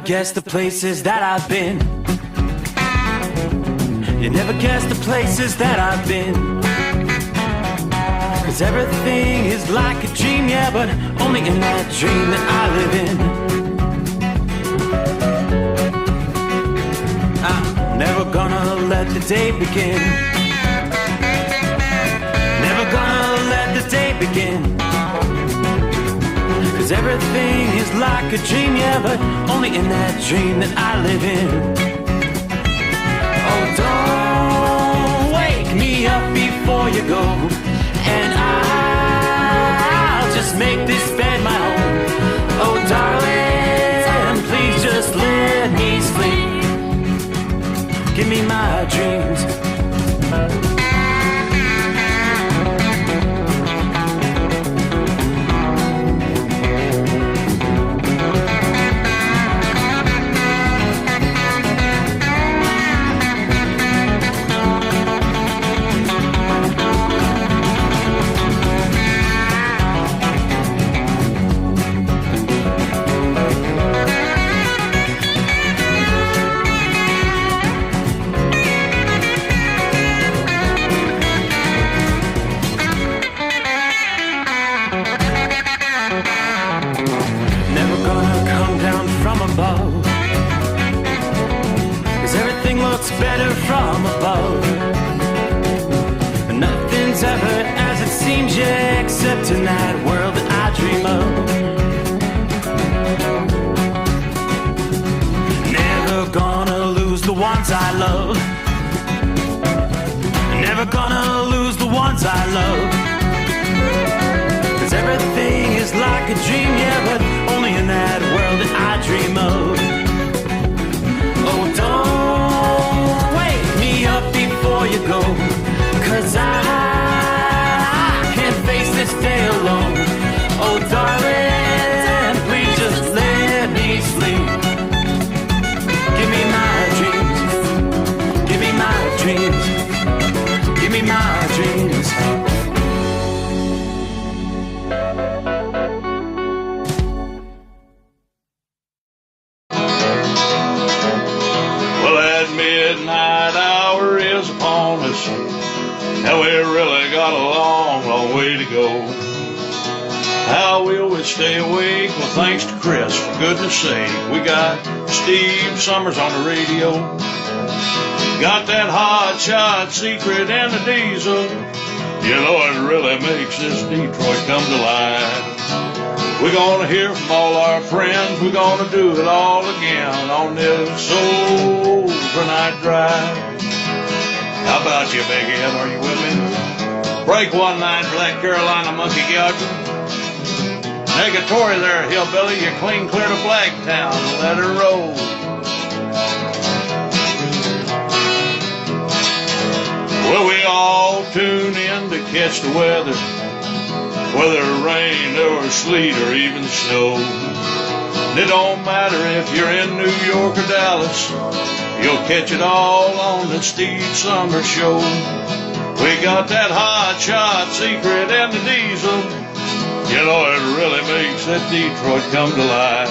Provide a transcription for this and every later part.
never guess the places that I've been. You never guess the places that I've been. 'Cause everything is like a dream, yeah, but only in that dream that I live in. I'm never gonna let the day begin. Never gonna let the day begin. 'Cause everything is like a dream, yeah, but only in that dream that I live in. Oh, don't wake me up before you go, and I'll just make this bed my home. Oh, darling, please just let me sleep. Give me my dreams. Better from above. Nothing's ever as it seems, yeah, except in that world that I dream of. Never gonna lose the ones I love. Never gonna lose the ones I love. 'Cause everything is like a dream, yeah, but only in that world that I dream of. Oh, don't wake me up before you go, 'cause I can't face this day alone. Oh, darling, please just let me sleep. Give me my dreams. Give me my dreams. Give me my dreams. Midnight hour is upon us, and we really got a long, long way to go. How will we stay awake? Well, thanks to Chris, for goodness sake. We got Steve Sommers on the radio. Got that hot shot secret and the diesel. You know it really makes this Detroit come to life. We're gonna hear from all our friends. We're gonna do it all again on this overnight drive. How about you, Big Ed? Are you with me? Break one line for that Carolina monkey gouger. Negatory there, hillbilly. You clean clear to Blacktown. Let her roll. Well, we all tune in to catch the weather, whether rain or sleet or even snow. And it don't matter if you're in New York or Dallas, you'll catch it all on the Steve Sommers Show. We got that hot shot secret and the diesel. You know it really makes that Detroit come to life.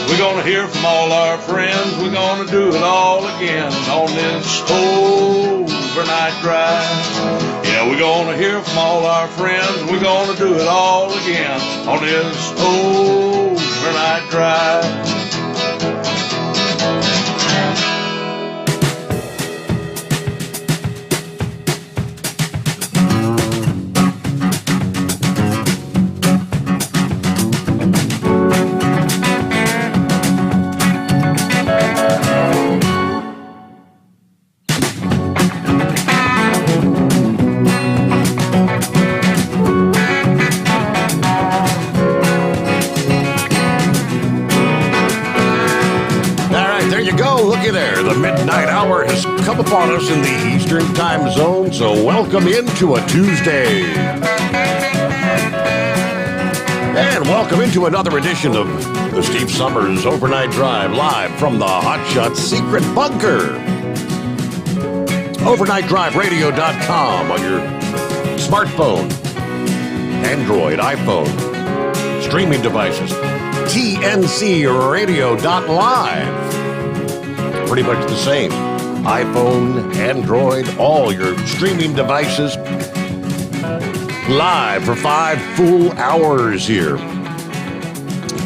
We're gonna hear from all our friends. We're gonna do it all again on this overnight drive. Yeah, we're gonna hear from all our friends. We're gonna do it all again on this overnight drive. There, the midnight hour has come upon us in the Eastern time zone, so welcome into a Tuesday. And welcome into another edition of the Steve Sommers Overnight Drive, live from the Hotshot Secret Bunker. OvernightDriveRadio.com on your smartphone, Android, iPhone, streaming devices. tncradio.live. Pretty much the same. iPhone, Android, all your streaming devices. Live for 5 full hours here.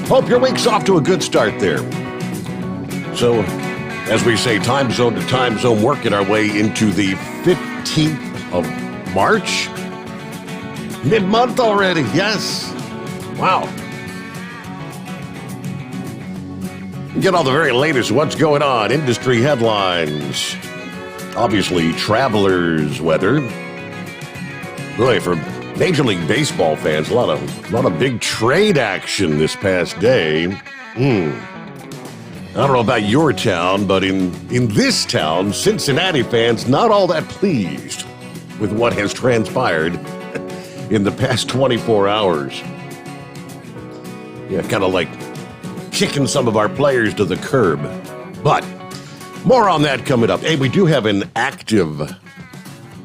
Hope your week's off to a good start there. So, as we say, time zone to time zone, working our way into the 15th of March. Mid-month already, yes. Wow. Get all the very latest what's going on, industry headlines. Obviously, travelers' weather. Boy, for Major League Baseball fans, a lot of big trade action this past day. I don't know about your town, but in this town, Cincinnati fans not all that pleased with what has transpired in the past 24 hours. Yeah, kind of like kicking some of our players to the curb. But more on that coming up. Hey, we do have an active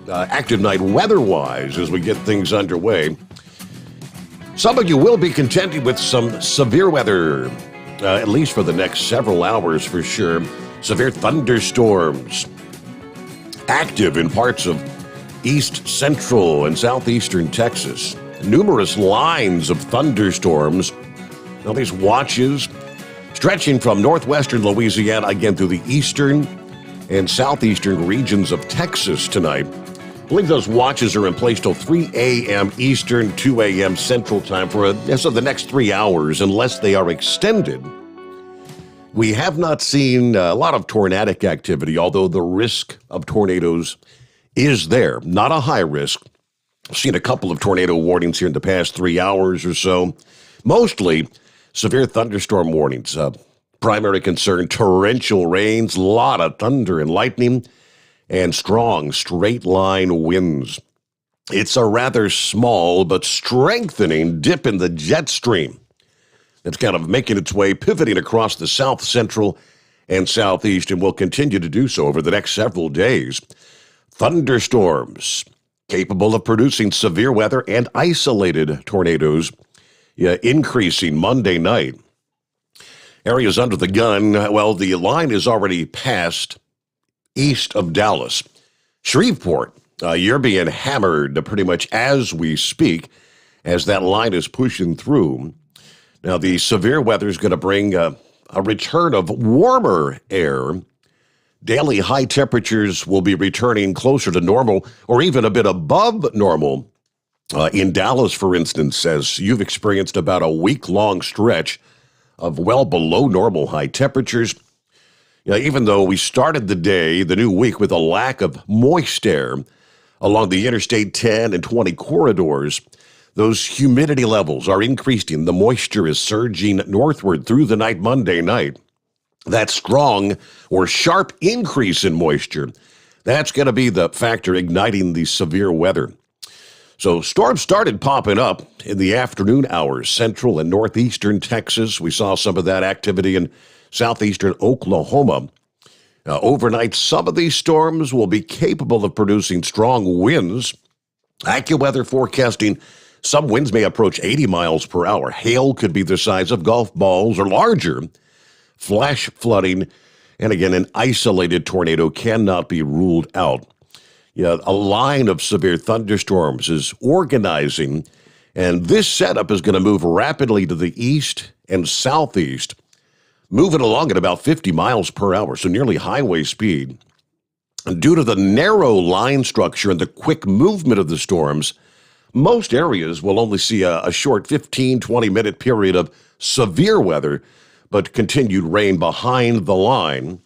night weather-wise as we get things underway. Some of you will be contending with some severe weather, at least for the next several hours for sure. Severe thunderstorms active in parts of east central and southeastern Texas. Numerous lines of thunderstorms. Now, these watches stretching from northwestern Louisiana again through the eastern and southeastern regions of Texas tonight. I believe those watches are in place till 3 a.m. Eastern, 2 a.m. Central Time for the next 3 hours, unless they are extended. We have not seen a lot of tornadic activity, although the risk of tornadoes is there. Not a high risk. I've seen a couple of tornado warnings here in the past 3 hours or so. Mostly severe thunderstorm warnings. Primary concern, torrential rains, a lot of thunder and lightning, and strong straight-line winds. It's a rather small but strengthening dip in the jet stream. It's kind of making its way, pivoting across the south central and southeast, and will continue to do so over the next several days. Thunderstorms capable of producing severe weather and isolated tornadoes, increasing Monday night. Areas under the gun, well, the line is already passed east of Dallas. Shreveport, you're being hammered pretty much as we speak, as that line is pushing through. Now, the severe weather is going to bring a return of warmer air. Daily high temperatures will be returning closer to normal or even a bit above normal. In Dallas, for instance, as you've experienced about a week-long stretch of well below normal high temperatures. Even though we started the new week, with a lack of moist air along the Interstate 10 and 20 corridors, those humidity levels are increasing. The moisture is surging northward through the night Monday night. That strong or sharp increase in moisture, that's going to be the factor igniting the severe weather. So storms started popping up in the afternoon hours, central and northeastern Texas. We saw some of that activity in southeastern Oklahoma. Overnight, some of these storms will be capable of producing strong winds. AccuWeather forecasting some winds may approach 80 miles per hour. Hail could be the size of golf balls or larger. Flash flooding, and again, an isolated tornado cannot be ruled out. A line of severe thunderstorms is organizing, and this setup is going to move rapidly to the east and southeast, moving along at about 50 miles per hour, so nearly highway speed. And due to the narrow line structure and the quick movement of the storms, most areas will only see a short 15, 20-minute period of severe weather, but continued rain behind the line.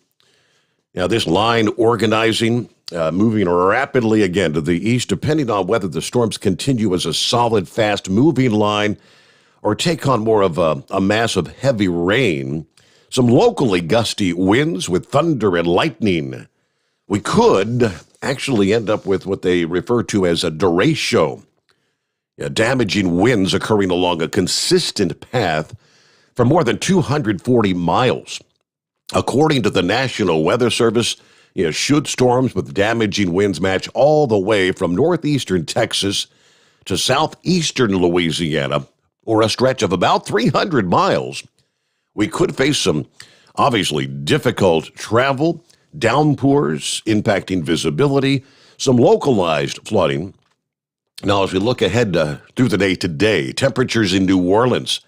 Now, this line organizing, moving rapidly again to the east, depending on whether the storms continue as a solid, fast-moving line or take on more of a mass of heavy rain. Some locally gusty winds with thunder and lightning. We could actually end up with what they refer to as a derecho. Damaging winds occurring along a consistent path for more than 240 miles. According to the National Weather Service, should storms with damaging winds match all the way from northeastern Texas to southeastern Louisiana, or a stretch of about 300 miles, We could face some obviously difficult travel, downpours impacting visibility, some localized flooding. Now, as we look ahead through the day today, temperatures in New Orleans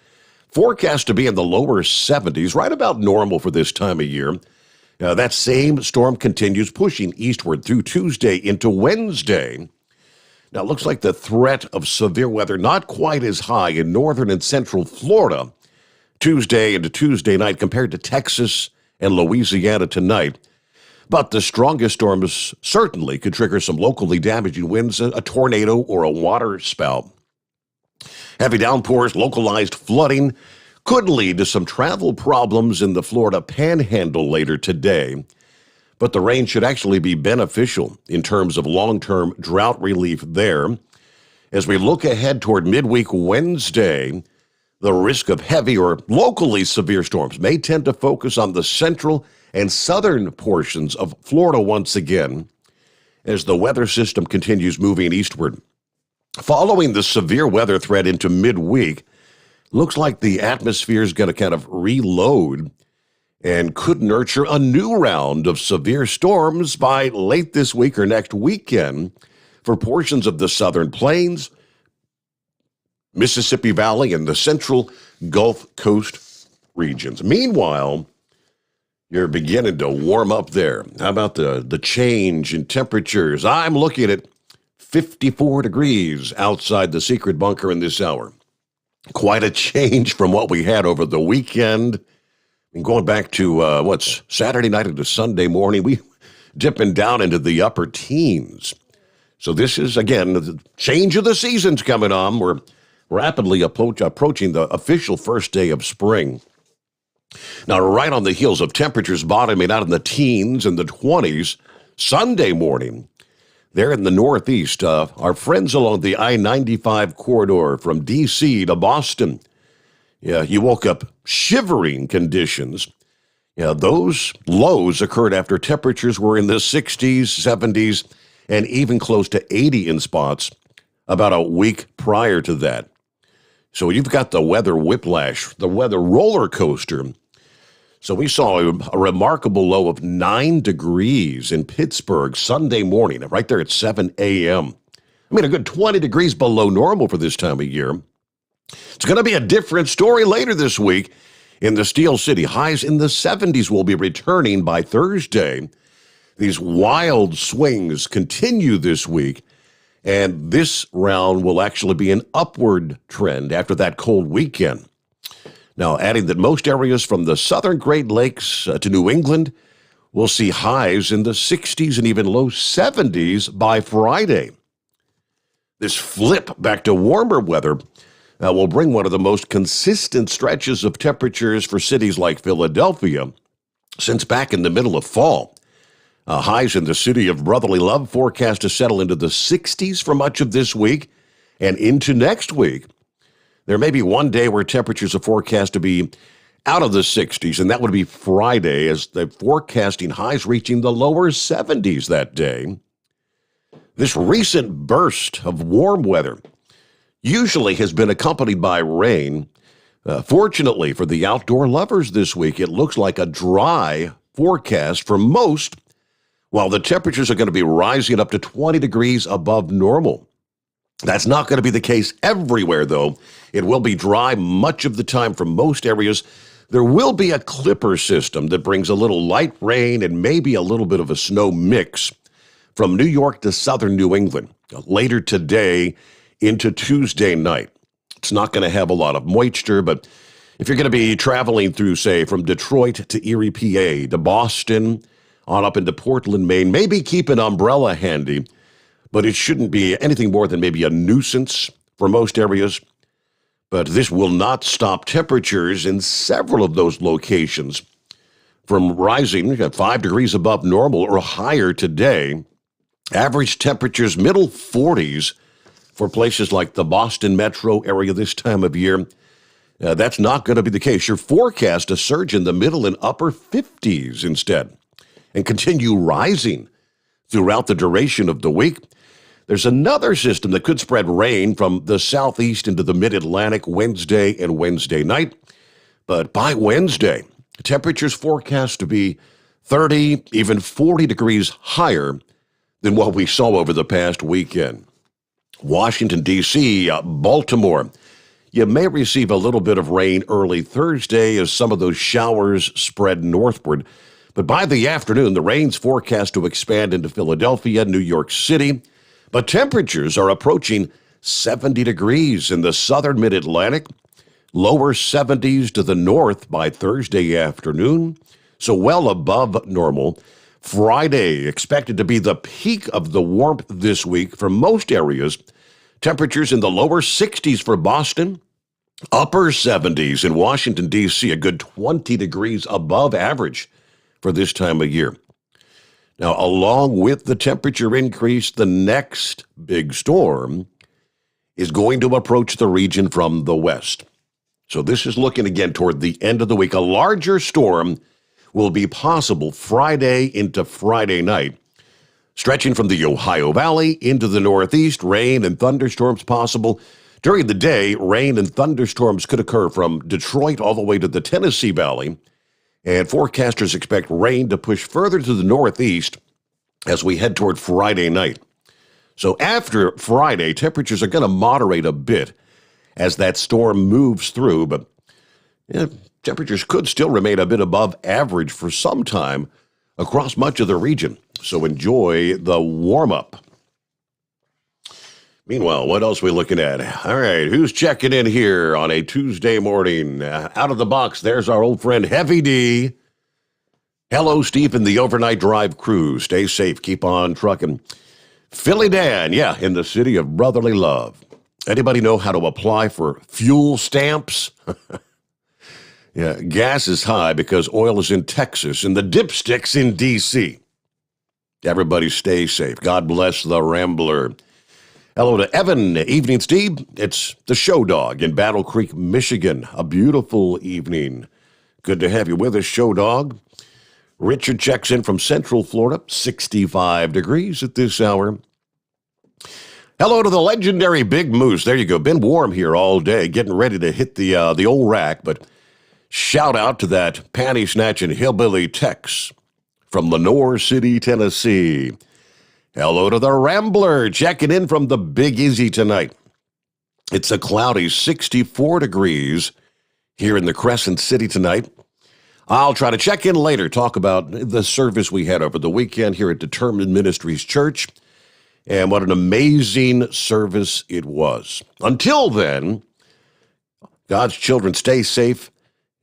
forecast to be in the lower 70s, right about normal for this time of year. That same storm continues pushing eastward through Tuesday into Wednesday. Now, it looks like the threat of severe weather not quite as high in northern and central Florida Tuesday into Tuesday night compared to Texas and Louisiana tonight. But the strongest storms certainly could trigger some locally damaging winds, a tornado, or a water spout. Heavy downpours, localized flooding could lead to some travel problems in the Florida Panhandle later today. But the rain should actually be beneficial in terms of long-term drought relief there. As we look ahead toward midweek Wednesday, the risk of heavy or locally severe storms may tend to focus on the central and southern portions of Florida once again as the weather system continues moving eastward. Following the severe weather threat into midweek, looks like the atmosphere is going to kind of reload and could nurture a new round of severe storms by late this week or next weekend for portions of the southern plains, Mississippi Valley, and the central Gulf Coast regions. Meanwhile, you're beginning to warm up there. How about the change in temperatures? I'm looking at 54 degrees outside the secret bunker in this hour. Quite a change from what we had over the weekend. And going back to, Saturday night into Sunday morning, we dipping down into the upper teens. So this is, again, the change of the season's coming on. We're rapidly approaching the official first day of spring. Now, right on the heels of temperatures bottoming out in the teens and the 20s, Sunday morning, there in the Northeast, our friends along the I-95 corridor from D.C. to Boston, you woke up shivering conditions. Those lows occurred after temperatures were in the 60s, 70s, and even close to 80 in spots about a week prior to that. So you've got the weather whiplash, the weather roller coaster. So we saw a remarkable low of 9 degrees in Pittsburgh Sunday morning, right there at 7 a.m. I mean, a good 20 degrees below normal for this time of year. It's going to be a different story later this week in the Steel City. Highs in the 70s will be returning by Thursday. These wild swings continue this week, and this round will actually be an upward trend after that cold weekend. Now, adding that most areas from the southern Great Lakes to New England will see highs in the 60s and even low 70s by Friday. This flip back to warmer weather will bring one of the most consistent stretches of temperatures for cities like Philadelphia since back in the middle of fall. Highs in the city of brotherly love forecast to settle into the 60s for much of this week and into next week. There may be one day where temperatures are forecast to be out of the 60s, and that would be Friday, as they're forecasting highs reaching the lower 70s that day. This recent burst of warm weather usually has been accompanied by rain. Fortunately for the outdoor lovers this week, it looks like a dry forecast for most, while the temperatures are going to be rising up to 20 degrees above normal. That's not going to be the case everywhere, though. It will be dry much of the time for most areas. There will be a clipper system that brings a little light rain and maybe a little bit of a snow mix from New York to southern New England later today into Tuesday night. It's not going to have a lot of moisture, but if you're going to be traveling through, say, from Detroit to Erie, PA, to Boston, on up into Portland, Maine, maybe keep an umbrella handy, but it shouldn't be anything more than maybe a nuisance for most areas. But this will not stop temperatures in several of those locations from rising at 5 degrees above normal or higher today. Average temperatures middle 40s for places like the Boston metro area this time of year. That's not going to be the case. Your forecast a surge in the middle and upper 50s instead, and continue rising throughout the duration of the week. There's another system that could spread rain from the southeast into the mid-Atlantic Wednesday and Wednesday night. But by Wednesday, temperatures forecast to be 30, even 40 degrees higher than what we saw over the past weekend. Washington, D.C., Baltimore, you may receive a little bit of rain early Thursday as some of those showers spread northward. But by the afternoon, the rain's forecast to expand into Philadelphia, New York City. But temperatures are approaching 70 degrees in the southern mid-Atlantic, lower 70s to the north by Thursday afternoon, so well above normal. Friday expected to be the peak of the warmth this week for most areas. Temperatures in the lower 60s for Boston, upper 70s in Washington, D.C., a good 20 degrees above average for this time of year. Now, along with the temperature increase, the next big storm is going to approach the region from the west. So this is looking again toward the end of the week. A larger storm will be possible Friday into Friday night, stretching from the Ohio Valley into the Northeast. Rain and thunderstorms possible. During the day, rain and thunderstorms could occur from Detroit all the way to the Tennessee Valley, and forecasters expect rain to push further to the Northeast as we head toward Friday night. So after Friday, temperatures are going to moderate a bit as that storm moves through, but temperatures could still remain a bit above average for some time across much of the region. So enjoy the warm-up. Meanwhile, what else are we looking at? All right, who's checking in here on a Tuesday morning? Out of the box, there's our old friend Heavy D. Hello, Steve and the overnight drive crew. Stay safe. Keep on trucking. Philly Dan, in the city of brotherly love. Anybody know how to apply for fuel stamps? Gas is high because oil is in Texas and the dipsticks in D.C. Everybody stay safe. God bless the Rambler. Hello to Evan. Evening, Steve. It's the Show Dog in Battle Creek, Michigan. A beautiful evening. Good to have you with us, Show Dog. Richard checks in from Central Florida, 65 degrees at this hour. Hello to the legendary Big Moose. There you go. Been warm here all day, getting ready to hit the old rack. But shout out to that panty-snatching hillbilly Tex from Lenore City, Tennessee. Hello to the Rambler, checking in from the Big Easy tonight. It's a cloudy 64 degrees here in the Crescent City tonight. I'll try to check in later, talk about the service we had over the weekend here at Determined Ministries Church, and what an amazing service it was. Until then, God's children, stay safe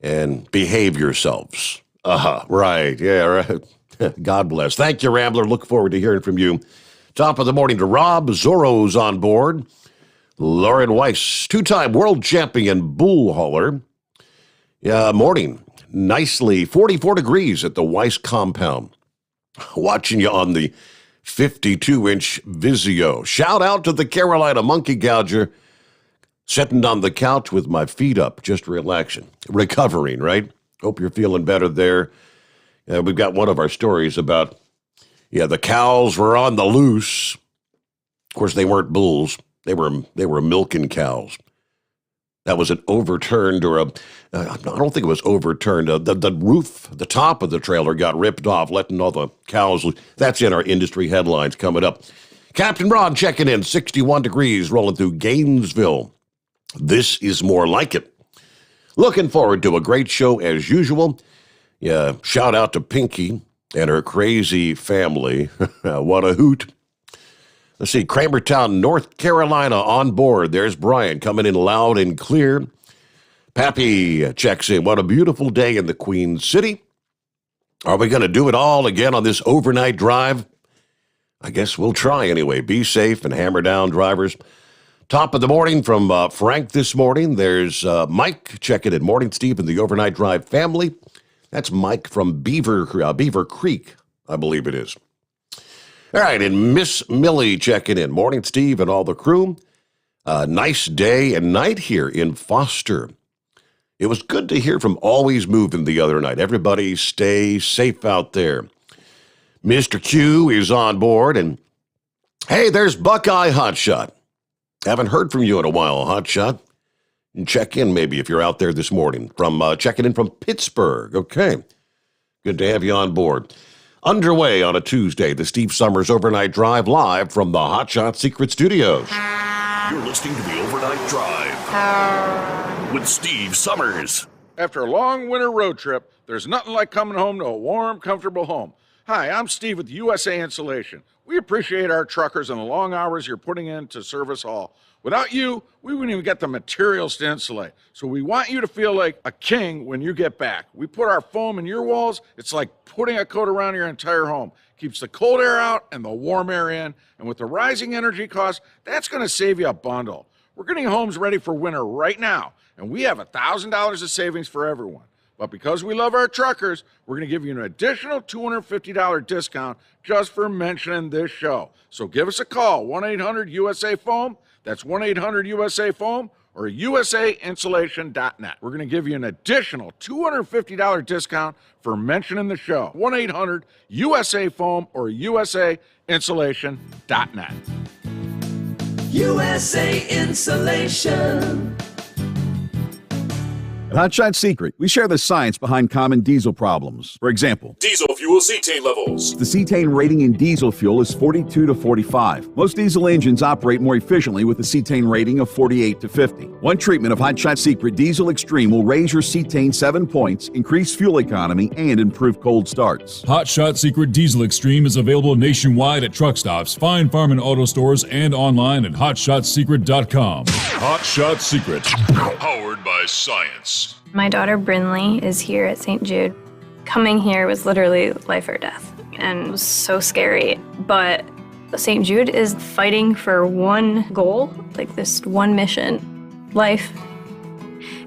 and behave yourselves. Right. God bless. Thank you, Rambler. Look forward to hearing from you. Top of the morning to Rob. Zorro's on board. Lauren Weiss, two-time world champion bull hauler. Morning. Nicely 44 degrees at the Weiss compound. Watching you on the 52-inch Vizio. Shout out to the Carolina Monkey Gouger. Sitting on the couch with my feet up, just relaxing. Recovering, right? Hope you're feeling better there. We've got one of our stories about, the cows were on the loose. Of course, they weren't bulls. They were milking cows. That was an overturned I don't think it was overturned. The roof, the top of the trailer got ripped off, letting all the cows loose. That's in our industry headlines coming up. Captain Ron checking in, 61 degrees, rolling through Gainesville. This is more like it. Looking forward to a great show as usual. Shout out to Pinky and her crazy family. What a hoot. Let's see, Kramertown, North Carolina on board. There's Brian coming in loud and clear. Pappy checks in. What a beautiful day in the Queen City. Are we going to do it all again on this overnight drive? I guess we'll try anyway. Be safe and hammer down, drivers. Top of the morning from Frank this morning. There's Mike checking in. Morning, Steve, and the overnight drive family. That's Mike from Beaver Creek, I believe it is. All right, and Miss Millie checking in. Morning, Steve, and all the crew. Nice day and night here in Foster. It was good to hear from Always Moving the other night. Everybody stay safe out there. Mr. Q is on board, and hey, there's Buckeye Hotshot. Haven't heard from you in a while, Hotshot. and check in maybe if you're out there this morning. Checking in from Pittsburgh. Okay. Good to have you on board. Underway on a Tuesday, the Steve Sommers Overnight Drive live from the Hot Shot Secret Studios. You're listening to the Overnight Drive with Steve Sommers. After a long winter road trip, there's nothing like coming home to a warm, comfortable home. Hi, I'm Steve with USA Insulation. We appreciate our truckers and the long hours you're putting in to serve us all. Without you, we wouldn't even get the materials to insulate. So we want you to feel like a king when you get back. We put our foam in your walls. It's like putting a coat around your entire home. Keeps the cold air out and the warm air in. And with the rising energy costs, that's going to save you a bundle. We're getting homes ready for winter right now, and we have $1,000 of savings for everyone. But because we love our truckers, we're going to give you an additional $250 discount just for mentioning this show. So give us a call, 1-800-USA-FOAM. That's 1-800-USA-FOAM or usainsulation.net. We're going to give you an additional $250 discount for mentioning the show, 1-800-USA-FOAM or usainsulation.net. USA Insulation. At Hot Shot Secret, we share the science behind common diesel problems. For example, Diesel fuel cetane levels. the cetane rating in diesel fuel is 42 to 45. Most diesel engines operate more efficiently with a cetane rating of 48 to 50. One treatment of Hot Shot Secret Diesel Extreme will raise your cetane 7 points, increase fuel economy, and improve cold starts. Hot Shot Secret Diesel Extreme is available nationwide at truck stops, fine farm and auto stores, and online at hotshotsecret.com. Hot Shot Secret. Powered by science. My daughter Brinley is here at St. Jude. Coming here was literally life or death, and it was so scary. But St. Jude is fighting for one goal, like this one mission, life.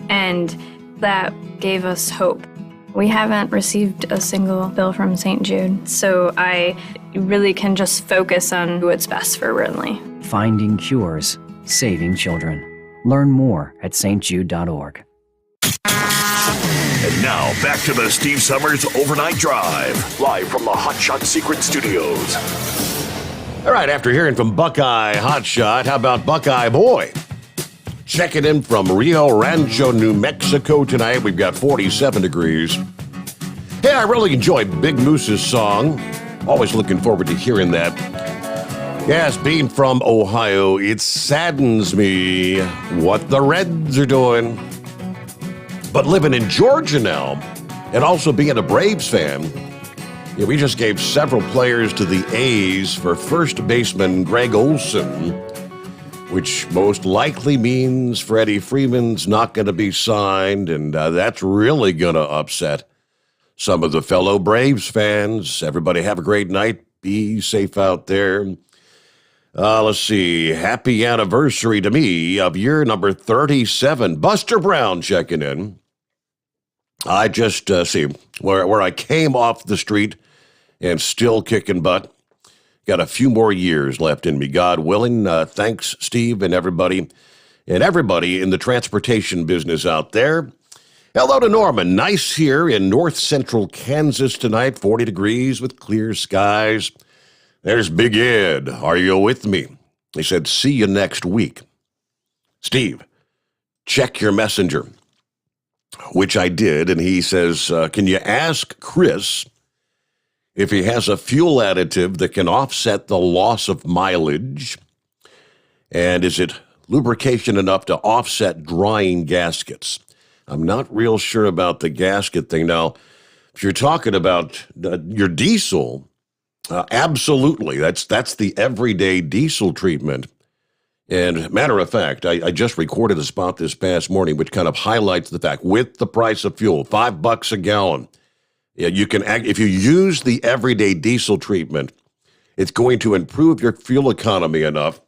And that gave us hope. We haven't received a single bill from St. Jude, so I really can just focus on what's best for Brinley. Finding cures, saving children. Learn more at stjude.org. And now back to the Steve Sommers Overnight Drive, live from the Hot Shot Secret Studios. All right, after hearing from Buckeye Hotshot, how about Buckeye Boy? Checking in from Rio Rancho, New Mexico tonight. We've got 47 degrees. Hey, I really enjoyed Big Moose's song. Always looking forward to hearing that. Yes, being from Ohio, it saddens me what the Reds are doing. But living in Georgia now, and also being a Braves fan, we just gave several players to the A's for first baseman Greg Olson, which most likely means Freddie Freeman's not going to be signed, and that's really going to upset some of the fellow Braves fans. Everybody have a great night. Be safe out there. Let's see. Happy anniversary to me of year number 37. Buster Brown checking in. I just see where I came off the street and still kicking butt. Got a few more years left in me, God willing. Thanks, Steve, and everybody in the transportation business out there. Hello to Norman. Nice here in north central Kansas tonight, 40 degrees with clear skies. There's Big Ed. Are you with me? He said, see you next week. Steve, check your messenger, which I did, and he says, can you ask Chris if he has a fuel additive that can offset the loss of mileage, and is it lubrication enough to offset drying gaskets? I'm not real sure about the gasket thing. Now, if you're talking about your diesel, absolutely, that's the everyday diesel treatment. And matter of fact, I just recorded a spot this past morning which kind of highlights the fact, with the price of fuel, $5 a gallon, you can if you use the everyday diesel treatment, it's going to improve your fuel economy enough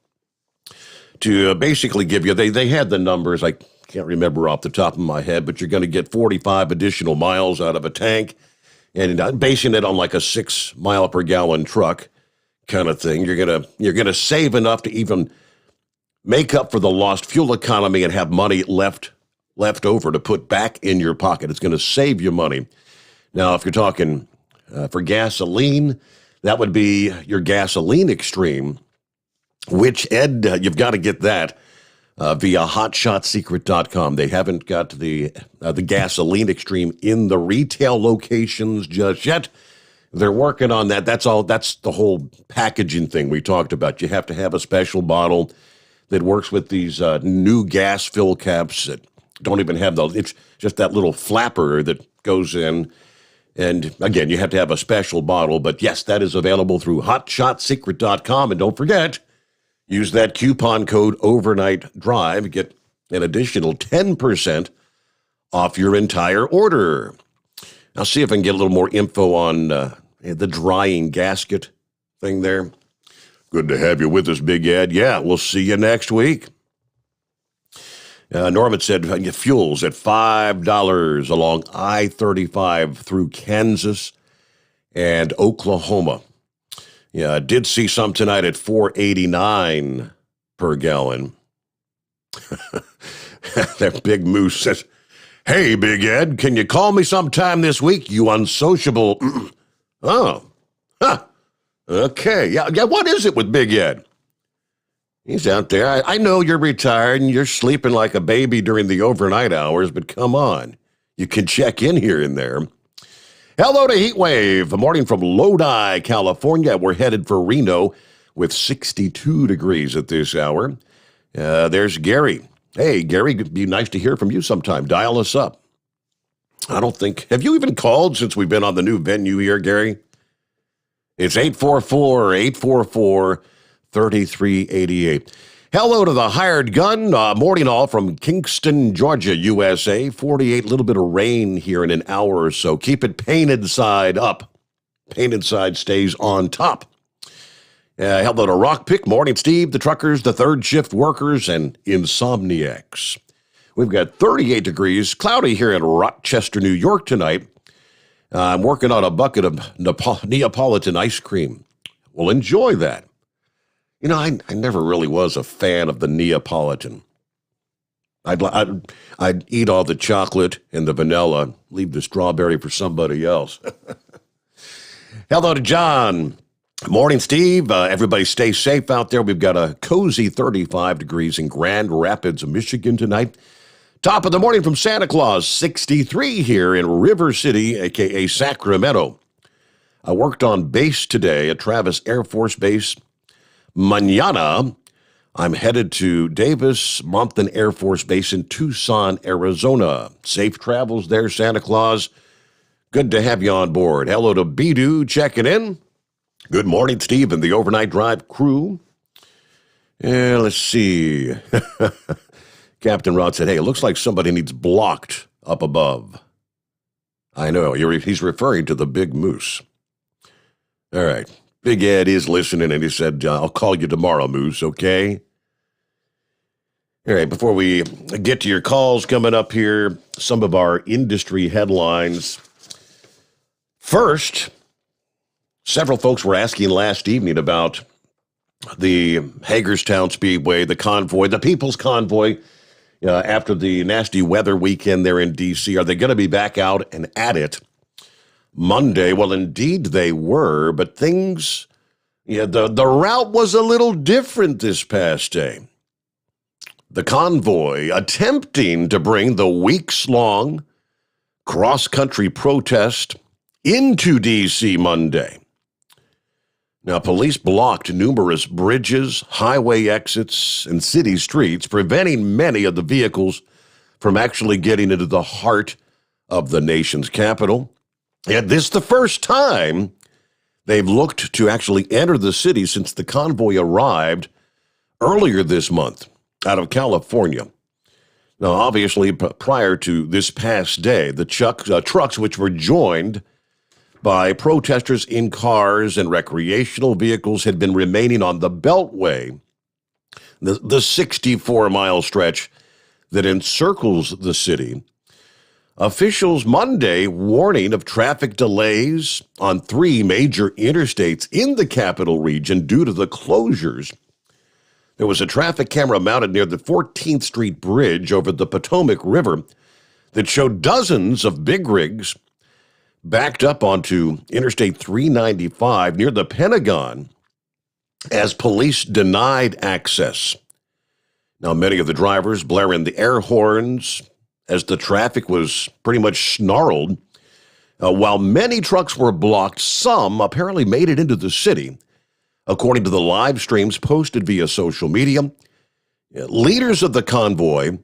to basically give you, they had the numbers, I can't remember off the top of my head, but you're going to get 45 additional miles out of a tank, and basing it on like a 6 mile per gallon truck kind of thing, you're gonna save enough to even make up for the lost fuel economy and have money left over to put back in your pocket. It's going to save you money. Now, if you're talking for gasoline, that would be your gasoline extreme, which, Ed, you've got to get that. via hotshotsecret.com. They haven't got the gasoline extreme in the retail locations just yet. They're working on that. That's the whole packaging thing we talked about. You have to have a special bottle that works with these new gas fill caps that don't even have it's just that little flapper that goes in. And again, you have to have a special bottle. But yes, that is available through hotshotsecret.com. And don't forget, use that coupon code Overnight Drive. Get an additional 10% off your entire order. I'll see if I can get a little more info on the drying gasket thing there. Good to have you with us, Big Ed. Yeah, we'll see you next week. Norman said fuel's at $5 along I-35 through Kansas and Oklahoma. Yeah, I did see some tonight at $4.89 per gallon. That Big Moose says, "Hey, Big Ed, can you call me sometime this week, you unsociable..." Oh, huh. Okay. Yeah, what is it with Big Ed? He's out there. I know you're retired and you're sleeping like a baby during the overnight hours, but come on. You can check in here and there. Hello to Heatwave. A morning from Lodi, California. We're headed for Reno with 62 degrees at this hour. There's Gary. Hey, Gary, it'd be nice to hear from you sometime. Dial us up. Have you even called since we've been on the new venue here, Gary? It's 844-844-3388. Hello to the hired gun. Morning all from Kingston, Georgia, USA. 48, little bit of rain here in an hour or so. Keep it painted side up. Painted side stays on top. Hello to Rockpick. Morning, Steve, the truckers, the third shift workers, and insomniacs. We've got 38 degrees, cloudy here in Rochester, New York tonight. I'm working on a bucket of Neapolitan ice cream. We'll enjoy that. You know, I never really was a fan of the Neapolitan. I'd eat all the chocolate and the vanilla, leave the strawberry for somebody else. Hello to John. Morning, Steve. Everybody stay safe out there. We've got a cozy 35 degrees in Grand Rapids, Michigan tonight. Top of the morning from Santa Claus, 63 here in River City, a.k.a. Sacramento. I worked on base today at Travis Air Force Base. Mañana, I'm headed to Davis-Monthan Air Force Base in Tucson, Arizona. Safe travels there, Santa Claus. Good to have you on board. Hello to Bidu checking in. Good morning, Steve, and the Overnight Drive crew. Let's see. Captain Rod said, hey, it looks like somebody needs blocked up above. I know, he's referring to the Big Moose. All right. Big Ed is listening, and he said, I'll call you tomorrow, Moose, okay? All right, before we get to your calls coming up here, some of our industry headlines. First, several folks were asking last evening about the Hagerstown Speedway, the convoy, the People's Convoy, after the nasty weather weekend there in D.C. Are they going to be back out and at it Monday? Well, indeed they were, but things, the route was a little different this past day. The convoy attempting to bring the weeks-long cross-country protest into D.C. Monday. Now, police blocked numerous bridges, highway exits, and city streets, preventing many of the vehicles from actually getting into the heart of the nation's capital. And this is the first time they've looked to actually enter the city since the convoy arrived earlier this month out of California. Now, obviously, prior to this past day, the trucks, which were joined by protesters in cars and recreational vehicles, had been remaining on the Beltway, the 64-mile stretch that encircles the city. Officials Monday warning of traffic delays on 3 major interstates in the capital region due to the closures. There was a traffic camera mounted near the 14th Street Bridge over the Potomac River that showed dozens of big rigs backed up onto Interstate 395 near the Pentagon as police denied access. Now, many of the drivers blaring the air horns as the traffic was pretty much snarled. While many trucks were blocked, some apparently made it into the city, according to the live streams posted via social media. Leaders of the convoy,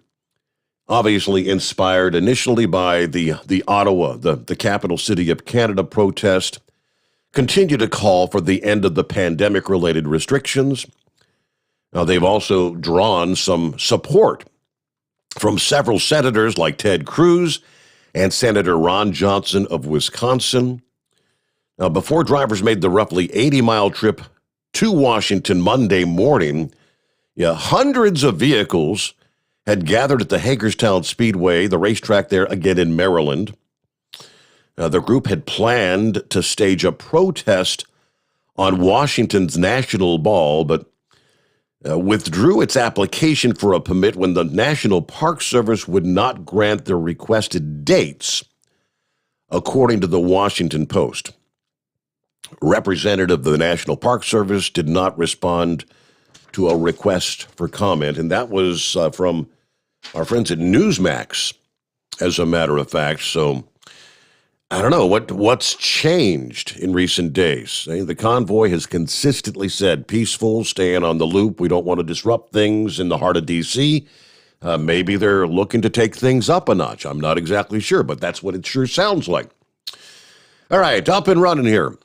obviously inspired initially by the Ottawa, the capital city of Canada protest, continue to call for the end of the pandemic-related restrictions. Now, they've also drawn some support from several senators like Ted Cruz and Senator Ron Johnson of Wisconsin. Now, before drivers made the roughly 80-mile trip to Washington Monday morning, hundreds of vehicles had gathered at the Hagerstown Speedway, the racetrack there again in Maryland. The group had planned to stage a protest on Washington's National Mall, but withdrew its application for a permit when the National Park Service would not grant the requested dates, according to the Washington Post. Representative of the National Park Service did not respond to a request for comment, and that was from our friends at Newsmax, as a matter of fact. So I don't know what's changed in recent days. The convoy has consistently said peaceful, staying on the loop. We don't want to disrupt things in the heart of D.C. Maybe they're looking to take things up a notch. I'm not exactly sure, but that's what it sure sounds like. All right, up and running here.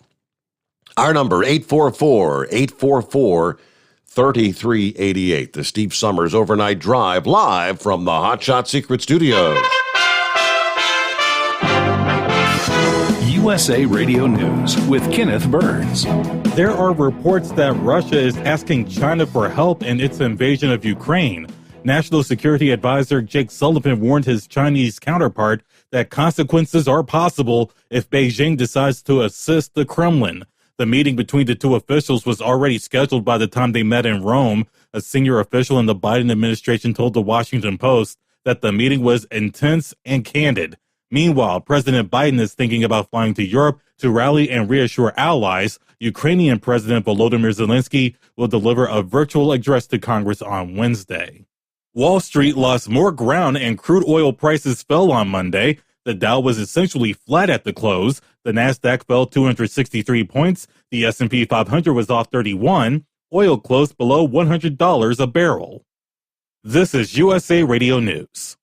Our number, 844-844-3388. The Steve Sommers Overnight Drive, live from the Hot Shot Secret Studios. USA Radio News with Kenneth Burns. There are reports that Russia is asking China for help in its invasion of Ukraine. National Security Advisor Jake Sullivan warned his Chinese counterpart that consequences are possible if Beijing decides to assist the Kremlin. The meeting between the two officials was already scheduled by the time they met in Rome. A senior official in the Biden administration told the Washington Post that the meeting was intense and candid. Meanwhile, President Biden is thinking about flying to Europe to rally and reassure allies. Ukrainian President Volodymyr Zelensky will deliver a virtual address to Congress on Wednesday. Wall Street lost more ground and crude oil prices fell on Monday. The Dow was essentially flat at the close. The Nasdaq fell 263 points. The S&P 500 was off 31. Oil closed below $100 a barrel. This is USA Radio News.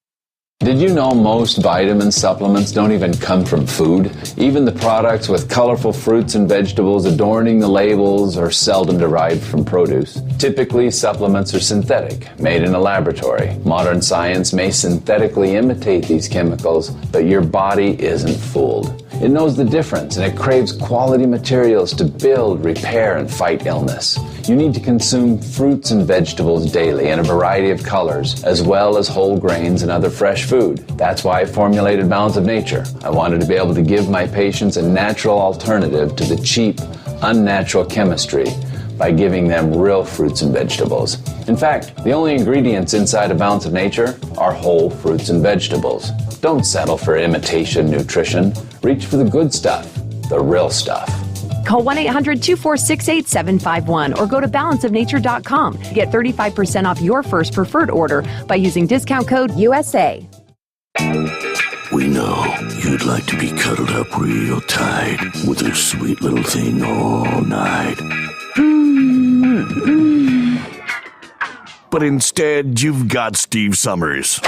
Did you know most vitamin supplements don't even come from food? Even the products with colorful fruits and vegetables adorning the labels are seldom derived from produce. Typically, supplements are synthetic, made in a laboratory. Modern science may synthetically imitate these chemicals, but your body isn't fooled. It knows the difference, and it craves quality materials to build, repair, and fight illness. You need to consume fruits and vegetables daily in a variety of colors, as well as whole grains and other fresh food. That's why I formulated Balance of Nature. I wanted to be able to give my patients a natural alternative to the cheap, unnatural chemistry by giving them real fruits and vegetables. In fact, the only ingredients inside of Balance of Nature are whole fruits and vegetables. Don't settle for imitation nutrition. Reach for the good stuff, the real stuff. Call 1-800-246-8751 or go to balanceofnature.com. Get 35% off your first preferred order by using discount code USA. We know you'd like to be cuddled up real tight with a sweet little thing all night. But instead, you've got Steve Sommers.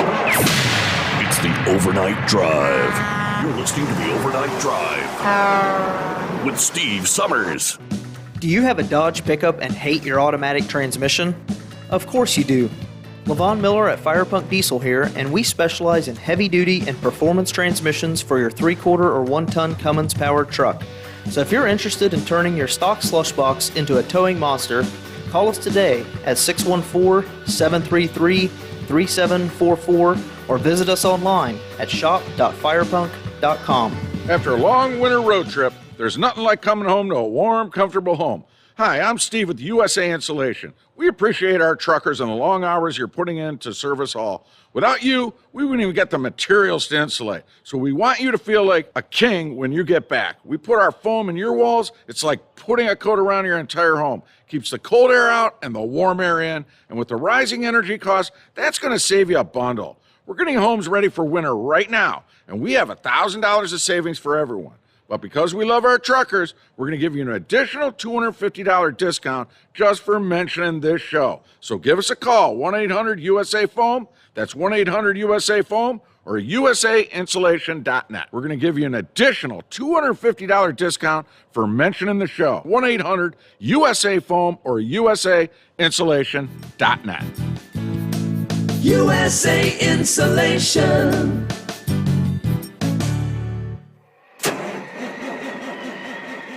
It's the Overnight Drive. You're listening to the Overnight Drive with Steve Sommers. Do you have a Dodge pickup and hate your automatic transmission? Of course you do. LaVon Miller at Firepunk Diesel here, and we specialize in heavy-duty and performance transmissions for your 3/4 or 1-ton Cummins-powered truck. So if you're interested in turning your stock slush box into a towing monster, call us today at 614-733-3744 or visit us online at shop.firepunk.com. After a long winter road trip, there's nothing like coming home to a warm, comfortable home. Hi, I'm Steve with USA Insulation. We appreciate our truckers and the long hours you're putting in to serve us all. Without you, we wouldn't even get the materials to insulate. So we want you to feel like a king when you get back. We put our foam in your walls. It's like putting a coat around your entire home. Keeps the cold air out and the warm air in. And with the rising energy costs, that's going to save you a bundle. We're getting homes ready for winter right now, and we have $1,000 of savings for everyone. But because we love our truckers, we're going to give you an additional $250 discount just for mentioning this show. So give us a call, 1-800-USA-FOAM. That's 1-800-USA-FOAM or usainsulation.net. We're going to give you an additional $250 discount for mentioning the show, 1-800-USA-FOAM or usainsulation.net. USA Insulation.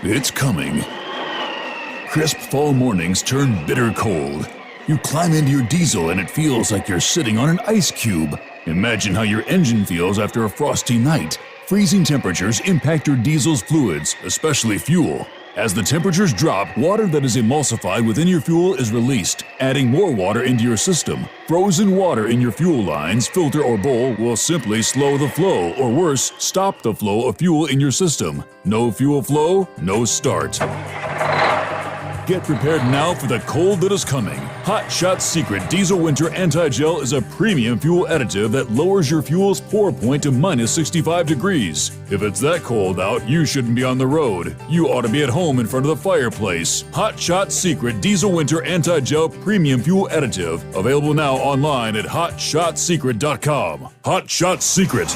It's coming. Crisp fall mornings turn bitter cold. You climb into your diesel and it feels like you're sitting on an ice cube. Imagine how your engine feels after a frosty night. Freezing temperatures impact your diesel's fluids, especially fuel. As the temperatures drop, water that is emulsified within your fuel is released, adding more water into your system. Frozen water in your fuel lines, filter, or bowl will simply slow the flow, or worse, stop the flow of fuel in your system. No fuel flow, no start. Get prepared now for the cold that is coming. Hot Shot's Secret Diesel Winter Anti-Gel is a premium fuel additive that lowers your fuel's pour point to minus 65 degrees. If it's that cold out, you shouldn't be on the road. You ought to be at home in front of the fireplace. Hot Shot's Secret Diesel Winter Anti-Gel Premium Fuel Additive. Available now online at hotshotsecret.com. Hot Shot Secret.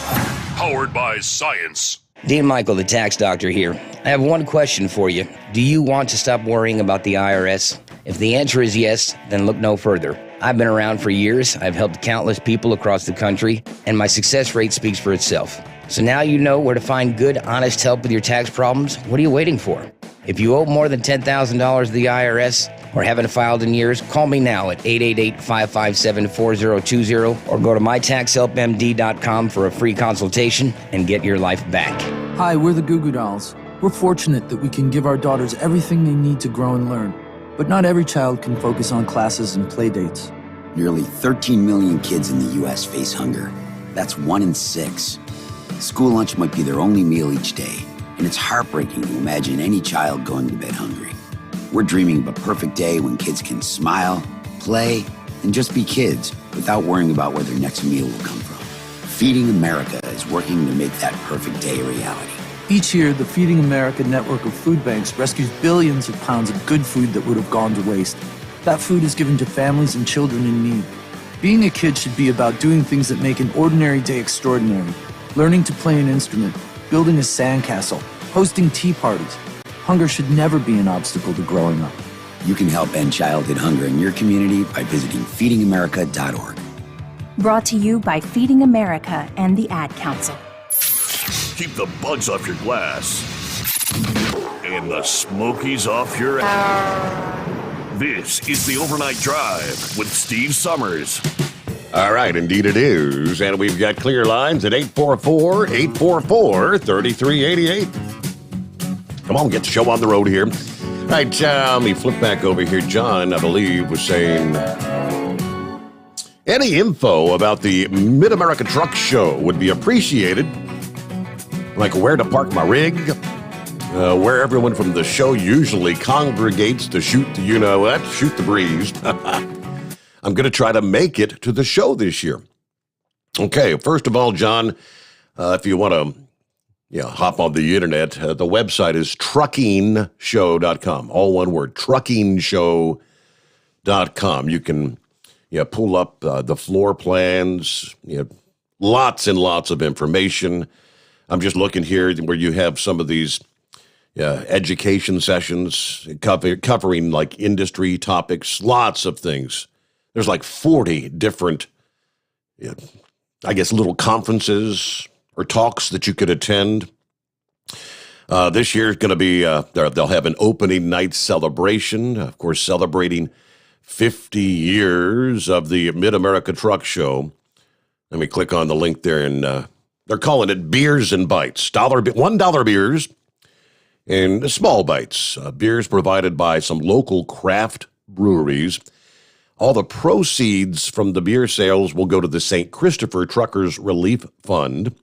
Powered by science. Dean Michael, the tax doctor here. I have one question for you. Do you want to stop worrying about the IRS? If the answer is yes, then look no further. I've been around for years, I've helped countless people across the country, and my success rate speaks for itself. So now you know where to find good, honest help with your tax problems. What are you waiting for? If you owe more than $10,000 to the IRS or haven't filed in years, call me now at 888-557-4020 or go to mytaxhelpmd.com for a free consultation and get your life back. Hi, we're the Goo Goo Dolls. We're fortunate that we can give our daughters everything they need to grow and learn. But not every child can focus on classes and play dates. Nearly 13 million kids in the U.S. face hunger. That's 1 in 6. School lunch might be their only meal each day, and it's heartbreaking to imagine any child going to bed hungry. We're dreaming of a perfect day when kids can smile, play, and just be kids without worrying about where their next meal will come from. Feeding America is working to make that perfect day a reality. Each year, the Feeding America network of food banks rescues billions of pounds of good food that would have gone to waste. That food is given to families and children in need. Being a kid should be about doing things that make an ordinary day extraordinary. Learning to play an instrument, building a sandcastle, hosting tea parties. Hunger should never be an obstacle to growing up. You can help end childhood hunger in your community by visiting feedingamerica.org. Brought to you by Feeding America and the Ad Council. Keep the bugs off your glass and the smokies off your ass. This is the Overnight Drive with Steve Sommers. All right, indeed it is. And we've got clear lines at 844-844-3388. Come on, get the show on the road here. All right, let me flip back over here. John, I believe, was saying any info about the Mid-America Truck Show would be appreciated. Like where to park my rig, where everyone from the show usually congregates to shoot the you-know-what, shoot the breeze. I'm going to try to make it to the show this year. Okay, first of all, John, if you want to hop on the internet, the website is truckingshow.com. All one word, truckingshow.com. You can pull up the floor plans, lots and lots of information. I'm just looking here where you have some of these education sessions covering like industry topics, lots of things. There's like 40 different, little conferences or talks that you could attend. This year is going to be, they'll have an opening night celebration, of course, celebrating 50 years of the Mid-America Truck Show. Let me click on the link there, and they're calling it Beers and Bites. $1 beers in small bites. Beers provided by some local craft breweries. All the proceeds from the beer sales will go to the St. Christopher Truckers Relief Fund.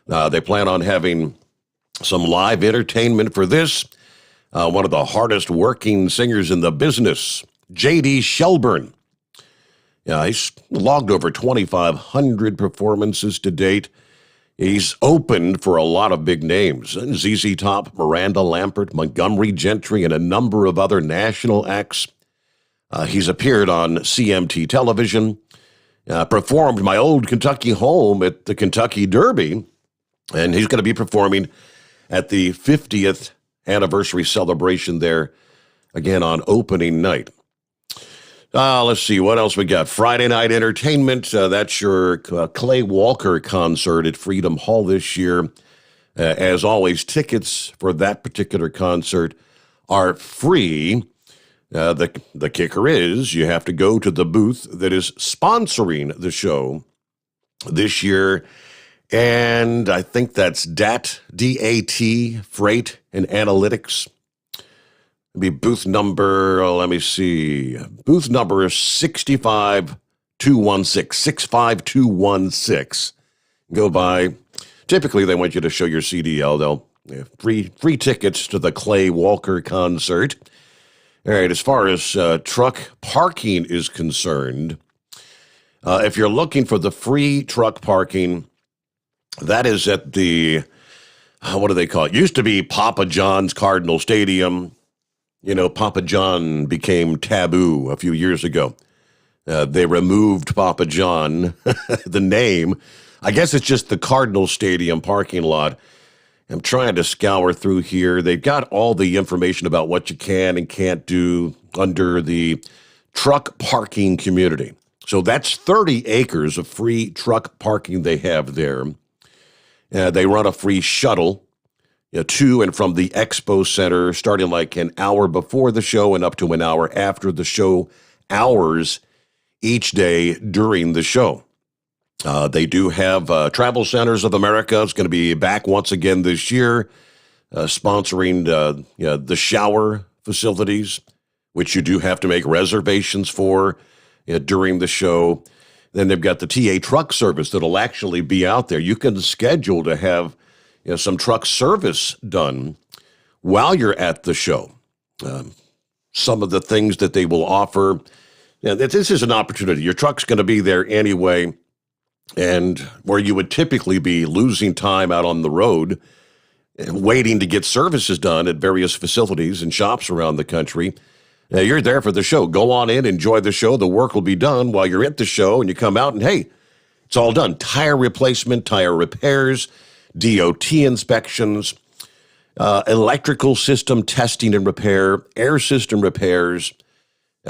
They plan on having some live entertainment for this. One of the hardest working singers in the business, J.D. Shelburne. He's logged over 2,500 performances to date. He's opened for a lot of big names. ZZ Top, Miranda Lambert, Montgomery Gentry, and a number of other national acts. He's appeared on CMT television, performed my old Kentucky home at the Kentucky Derby, and he's going to be performing at the 50th anniversary celebration there, again on opening night. Let's see, what else we got? Friday night entertainment. That's your Clay Walker concert at Freedom Hall this year. As always, tickets for that particular concert are free. The kicker is you have to go to the booth that is sponsoring the show this year. And I think that's DAT, D-A-T, Freight and Analytics. Be booth number, let me see. Booth number is 65216, 65216. Go by. Typically, they want you to show your CDL. They'll free tickets to the Clay Walker concert. All right, as far as truck parking is concerned, if you're looking for the free truck parking, that is at the, what do they call it? Used to be Papa John's Cardinal Stadium. You know, Papa John became taboo a few years ago. They removed Papa John, the name. I guess it's just the Cardinal Stadium parking lot. I'm trying to scour through here. They've got all the information about what you can and can't do under the truck parking community. So that's 30 acres of free truck parking they have there. They run a free shuttle to and from the Expo Center, starting like an hour before the show and up to an hour after the show hours each day during the show. They do have Travel Centers of America. It's going to be back once again this year, sponsoring the shower facilities, which you do have to make reservations for during the show. Then they've got the TA truck service that'll actually be out there. You can schedule to have some truck service done while you're at the show. Some of the things that they will offer, this is an opportunity. Your truck's going to be there anyway, and where you would typically be losing time out on the road, waiting to get services done at various facilities and shops around the country, you're there for the show. Go on in, enjoy the show. The work will be done while you're at the show, and you come out and, hey, it's all done. Tire replacement, tire repairs, DOT inspections, electrical system testing and repair, air system repairs,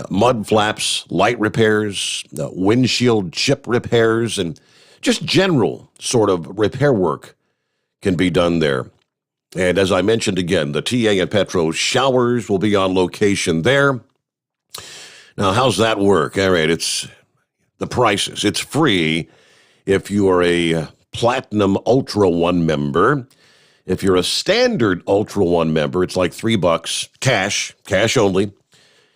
mud flaps, light repairs, windshield chip repairs, and just general sort of repair work can be done there. And as I mentioned again, the TA and Petro showers will be on location there. Now, how's that work? All right, it's the prices. It's free if you are a Platinum Ultra One member. If you're a standard Ultra One member, it's like $3, cash only.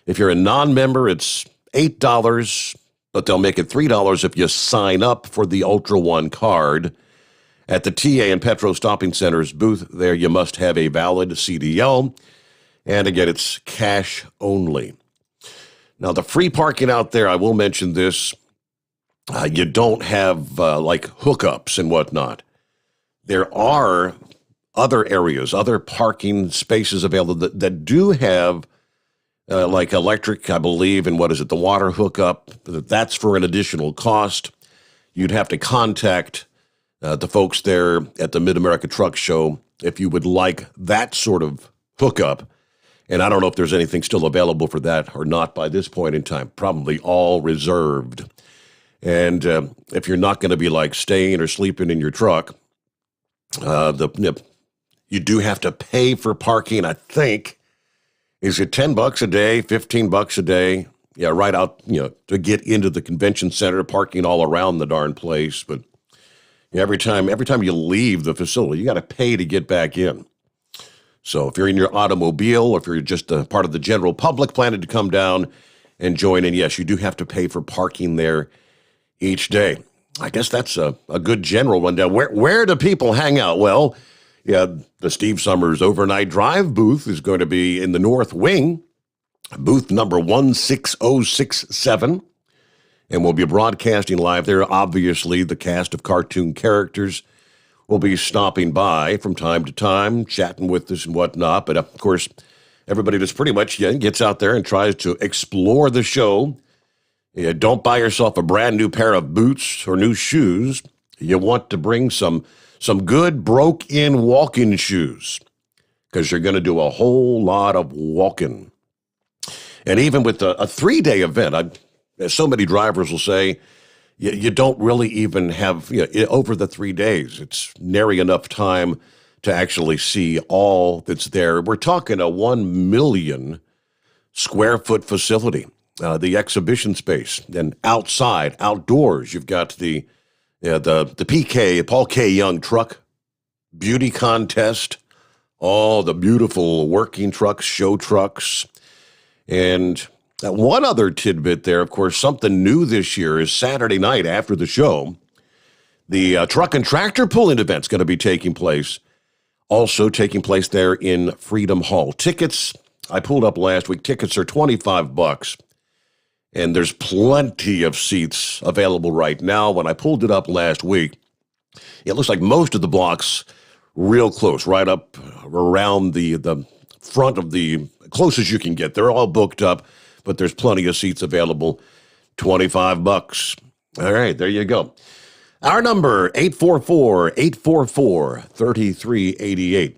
If you're a non-member, it's $8, but they'll make it $3 if you sign up for the Ultra One card. At the TA and Petro Stopping Center's booth there, you must have a valid CDL. And again, it's cash only. Now, the free parking out there, I will mention this. You don't have like hookups and whatnot. There are other areas, other parking spaces available that do have like electric, I believe, and what is it, the water hookup. That's for an additional cost. You'd have to contact the folks there at the Mid-America Truck Show if you would like that sort of hookup. And I don't know if there's anything still available for that or not by this point in time. Probably all reserved. And if you're not going to be like staying or sleeping in your truck, you do have to pay for parking, I think. Is it $10 a day, $15 a day? Yeah, right out, to get into the convention center, parking all around the darn place. But every time you leave the facility, you got to pay to get back in. So if you're in your automobile, or if you're just a part of the general public planning to come down and join in, yes, you do have to pay for parking there each day. I guess that's a good general rundown. Where do people hang out? Well, yeah, the Steve Sommers Overnight Drive booth is going to be in the North Wing, booth number 16067, and we'll be broadcasting live there. Obviously, the cast of cartoon characters will be stopping by from time to time, chatting with us and whatnot. But, of course, everybody just pretty much gets out there and tries to explore the show. Don't buy yourself a brand new pair of boots or new shoes. You want to bring some good broke-in walking shoes, because you're going to do a whole lot of walking. And even with a 3-day event, as so many drivers will say, you don't really even have, over the 3 days, it's nary enough time to actually see all that's there. We're talking a 1 million square foot facility, the exhibition space, and outside, outdoors, you've got the PK, Paul K. Young truck beauty contest, all the beautiful working trucks, show trucks. And one other tidbit there, of course, something new this year is Saturday night after the show, the truck and tractor pulling event's going to be taking place, also taking place there in Freedom Hall. Tickets, I pulled up last week, tickets are $25, and there's plenty of seats available right now. When I pulled it up last week, it looks like most of the blocks real close, right up around the front of the closest you can get. They're all booked up, but there's plenty of seats available. $25. All right, there you go. Our number, 844-844-3388.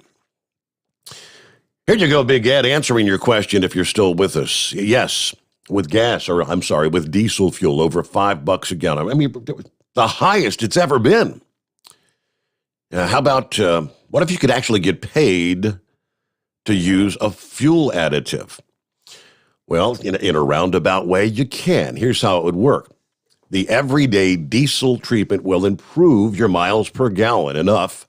Here you go, Big Ed, answering your question if you're still with us. Yes, with diesel fuel, over $5 a gallon. I mean, the highest it's ever been. How about, what if you could actually get paid to use a fuel additive? Well, in a roundabout way, you can. Here's how it would work. The everyday diesel treatment will improve your miles per gallon enough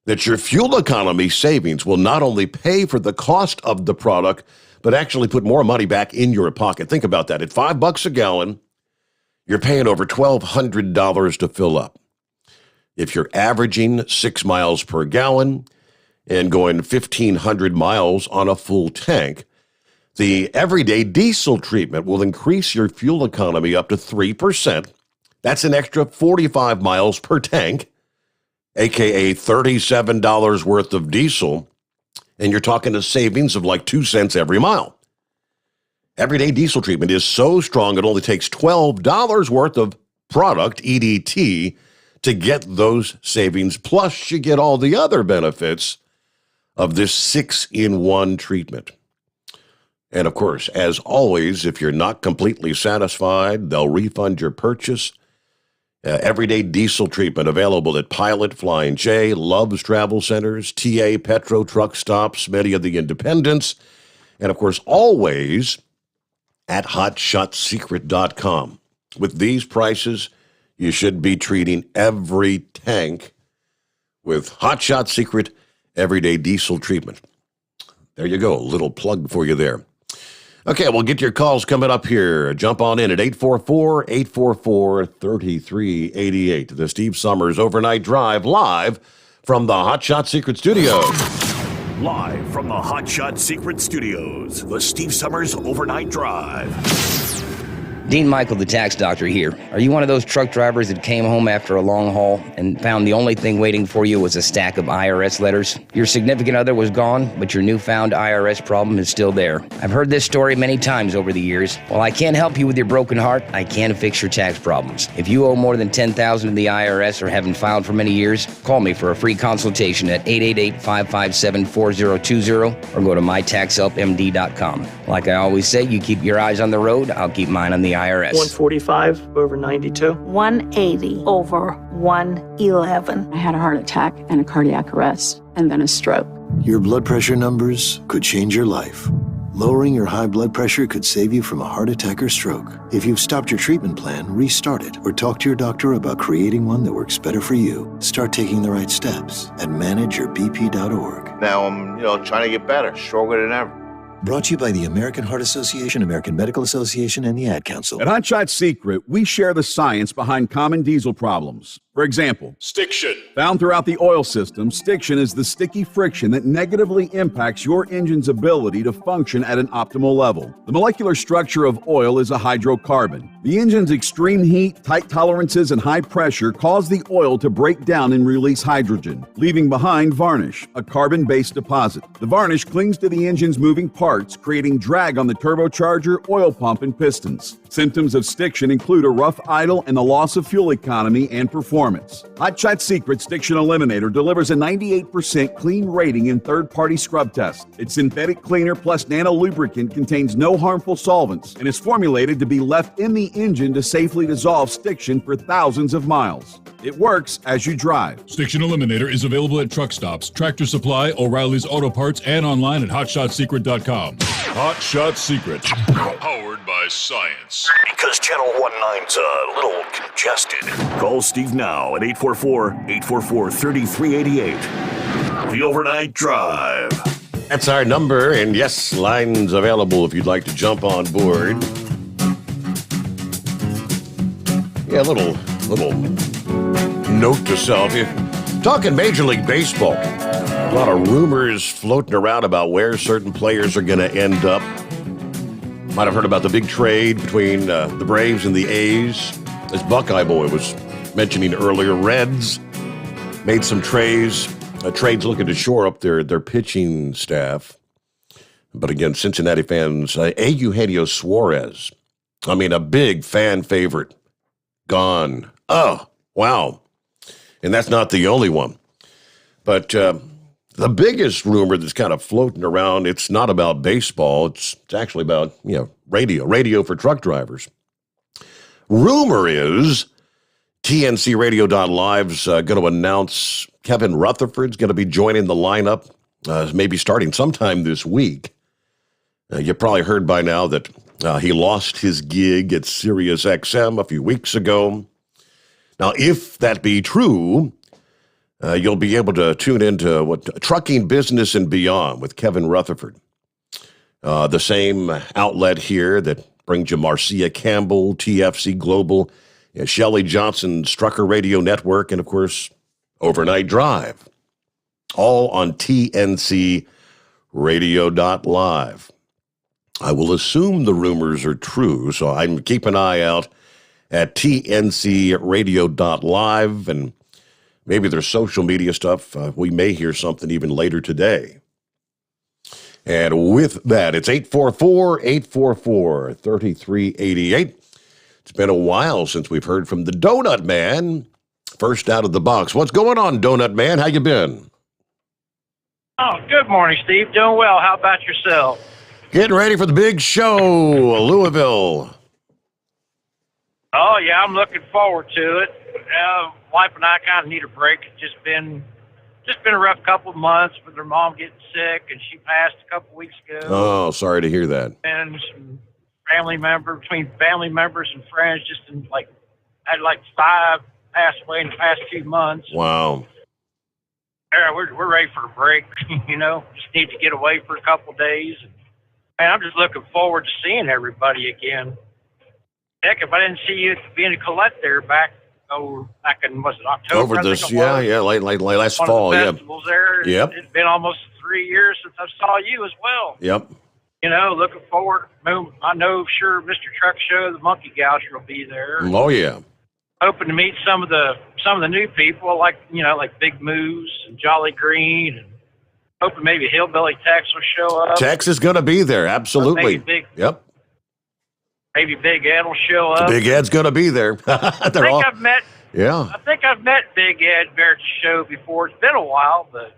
that your fuel economy savings will not only pay for the cost of the product, but actually put more money back in your pocket. Think about that. At $5 a gallon, you're paying over $1,200 to fill up. If you're averaging 6 miles per gallon and going 1,500 miles on a full tank, the everyday diesel treatment will increase your fuel economy up to 3%. That's an extra 45 miles per tank, aka $37 worth of diesel, and you're talking a savings of like 2 cents every mile. Everyday diesel treatment is so strong it only takes $12 worth of product, EDT, to get those savings, plus you get all the other benefits of this 6-in-1 treatment. And of course, as always, if you're not completely satisfied, they'll refund your purchase. Everyday diesel treatment available at Pilot, Flying J, Love's Travel Centers, TA, Petro Truck Stops, many of the independents, and of course, always at HotShotSecret.com. With these prices, you should be treating every tank with Hot Shot Secret Everyday Diesel Treatment. There you go, a little plug for you there. Okay, we'll get your calls coming up here. Jump on in at 844-844-3388. The Steve Sommers Overnight Drive, live from the Hot Shot Secret Studios. Live from the Hot Shot Secret Studios, the Steve Sommers Overnight Drive. Dean Michael, the tax doctor here. Are you one of those truck drivers that came home after a long haul and found the only thing waiting for you was a stack of IRS letters? Your significant other was gone, but your newfound IRS problem is still there. I've heard this story many times over the years. While I can't help you with your broken heart, I can fix your tax problems. If you owe more than $10,000 to the IRS or haven't filed for many years, call me for a free consultation at 888-557-4020 or go to mytaxhelpmd.com. Like I always say, you keep your eyes on the road, I'll keep mine on the IRS. 145 over 92. 180 over 111. I had a heart attack and a cardiac arrest and then a stroke. Your blood pressure numbers could change your life. Lowering your high blood pressure could save you from a heart attack or stroke. If you've stopped your treatment plan, restart it or talk to your doctor about creating one that works better for you. Start taking the right steps at manageyourbp.org. Now I'm, trying to get better, stronger than ever. Brought to you by the American Heart Association, American Medical Association, and the Ad Council. At Hotshot Secret, we share the science behind common diesel problems. For example, Stiction. Found throughout the oil system, stiction is the sticky friction that negatively impacts your engine's ability to function at an optimal level. The molecular structure of oil is a hydrocarbon. The engine's extreme heat, tight tolerances, and high pressure cause the oil to break down and release hydrogen, leaving behind varnish, a carbon-based deposit. The varnish clings to the engine's moving parts, creating drag on the turbocharger, oil pump, and pistons. Symptoms of stiction include a rough idle and the loss of fuel economy and performance. Hotshot Secret Stiction Eliminator delivers a 98% clean rating in third-party scrub tests. Its synthetic cleaner plus nano lubricant contains no harmful solvents and is formulated to be left in the engine to safely dissolve stiction for thousands of miles. It works as you drive. Stiction Eliminator is available at truck stops, Tractor Supply, O'Reilly's Auto Parts, and online at HotShotSecret.com. Hotshot Secret. Powered by science. Because Channel 19's a little congested. Call Steve now at 844-844-3388. The Overnight Drive. That's our number, and yes, lines available if you'd like to jump on board. Yeah, a little note to self. Talking Major League Baseball. A lot of rumors floating around about where certain players are going to end up. Might have heard about the big trade between the Braves and the A's. As Buckeye Boy was mentioning earlier, Reds made some trades looking to shore up their pitching staff. But again, Cincinnati fans, Eugenio Suarez, a big fan favorite, gone. Oh, wow. And that's not the only one. But the biggest rumor that's kind of floating around, it's not about baseball. It's actually about, radio for truck drivers. Rumor is TNCRadio.live's going to announce Kevin Rutherford's going to be joining the lineup, maybe starting sometime this week. You probably heard by now that he lost his gig at Sirius XM a few weeks ago. Now, if that be true, you'll be able to tune into Trucking Business and Beyond with Kevin Rutherford. The same outlet here that brings you Marcia Campbell, TFC Global, Shelley Johnson's Trucker Radio Network, and, of course, Overnight Drive. All on TNCRadio.live. I will assume the rumors are true, so I'm keep an eye out at TNCRadio.live, and maybe there's social media stuff. We may hear something even later today. And with that, it's 844-844-3388. It's been a while since we've heard from the Donut Man. First out of the box. What's going on, Donut Man? How you been? Oh, good morning, Steve. Doing well. How about yourself? Getting ready for the big show, Louisville. Oh, yeah, I'm looking forward to it. Wife and I kind of need a break. It's just been a rough couple of months with her mom getting sick, and she passed a couple weeks ago. Oh, sorry to hear that. And some between family members and friends, had 5 pass away in the past 2 months. Wow. Yeah, we're ready for a break, just need to get away for a couple of days. Man, I'm just looking forward to seeing everybody again. Heck, if I didn't see you at the Vienna Colette there back in, was it October? Over this, late last fall, yeah. Festivals there. Yep. It's been almost 3 years since I saw you as well. Yep. Looking forward. I know, sure, Mr. Truck Show, the Monkey Gouger will be there. Oh, yeah. Hoping to meet some of the new people, like Big Moose and Jolly Green, and hoping maybe Hillbilly Tex will show up. Tex is going to be there, absolutely. Yep. Maybe Big Ed will show up. Big Ed's going to be there. I think I've met Big Ed there at the show before. It's been a while, but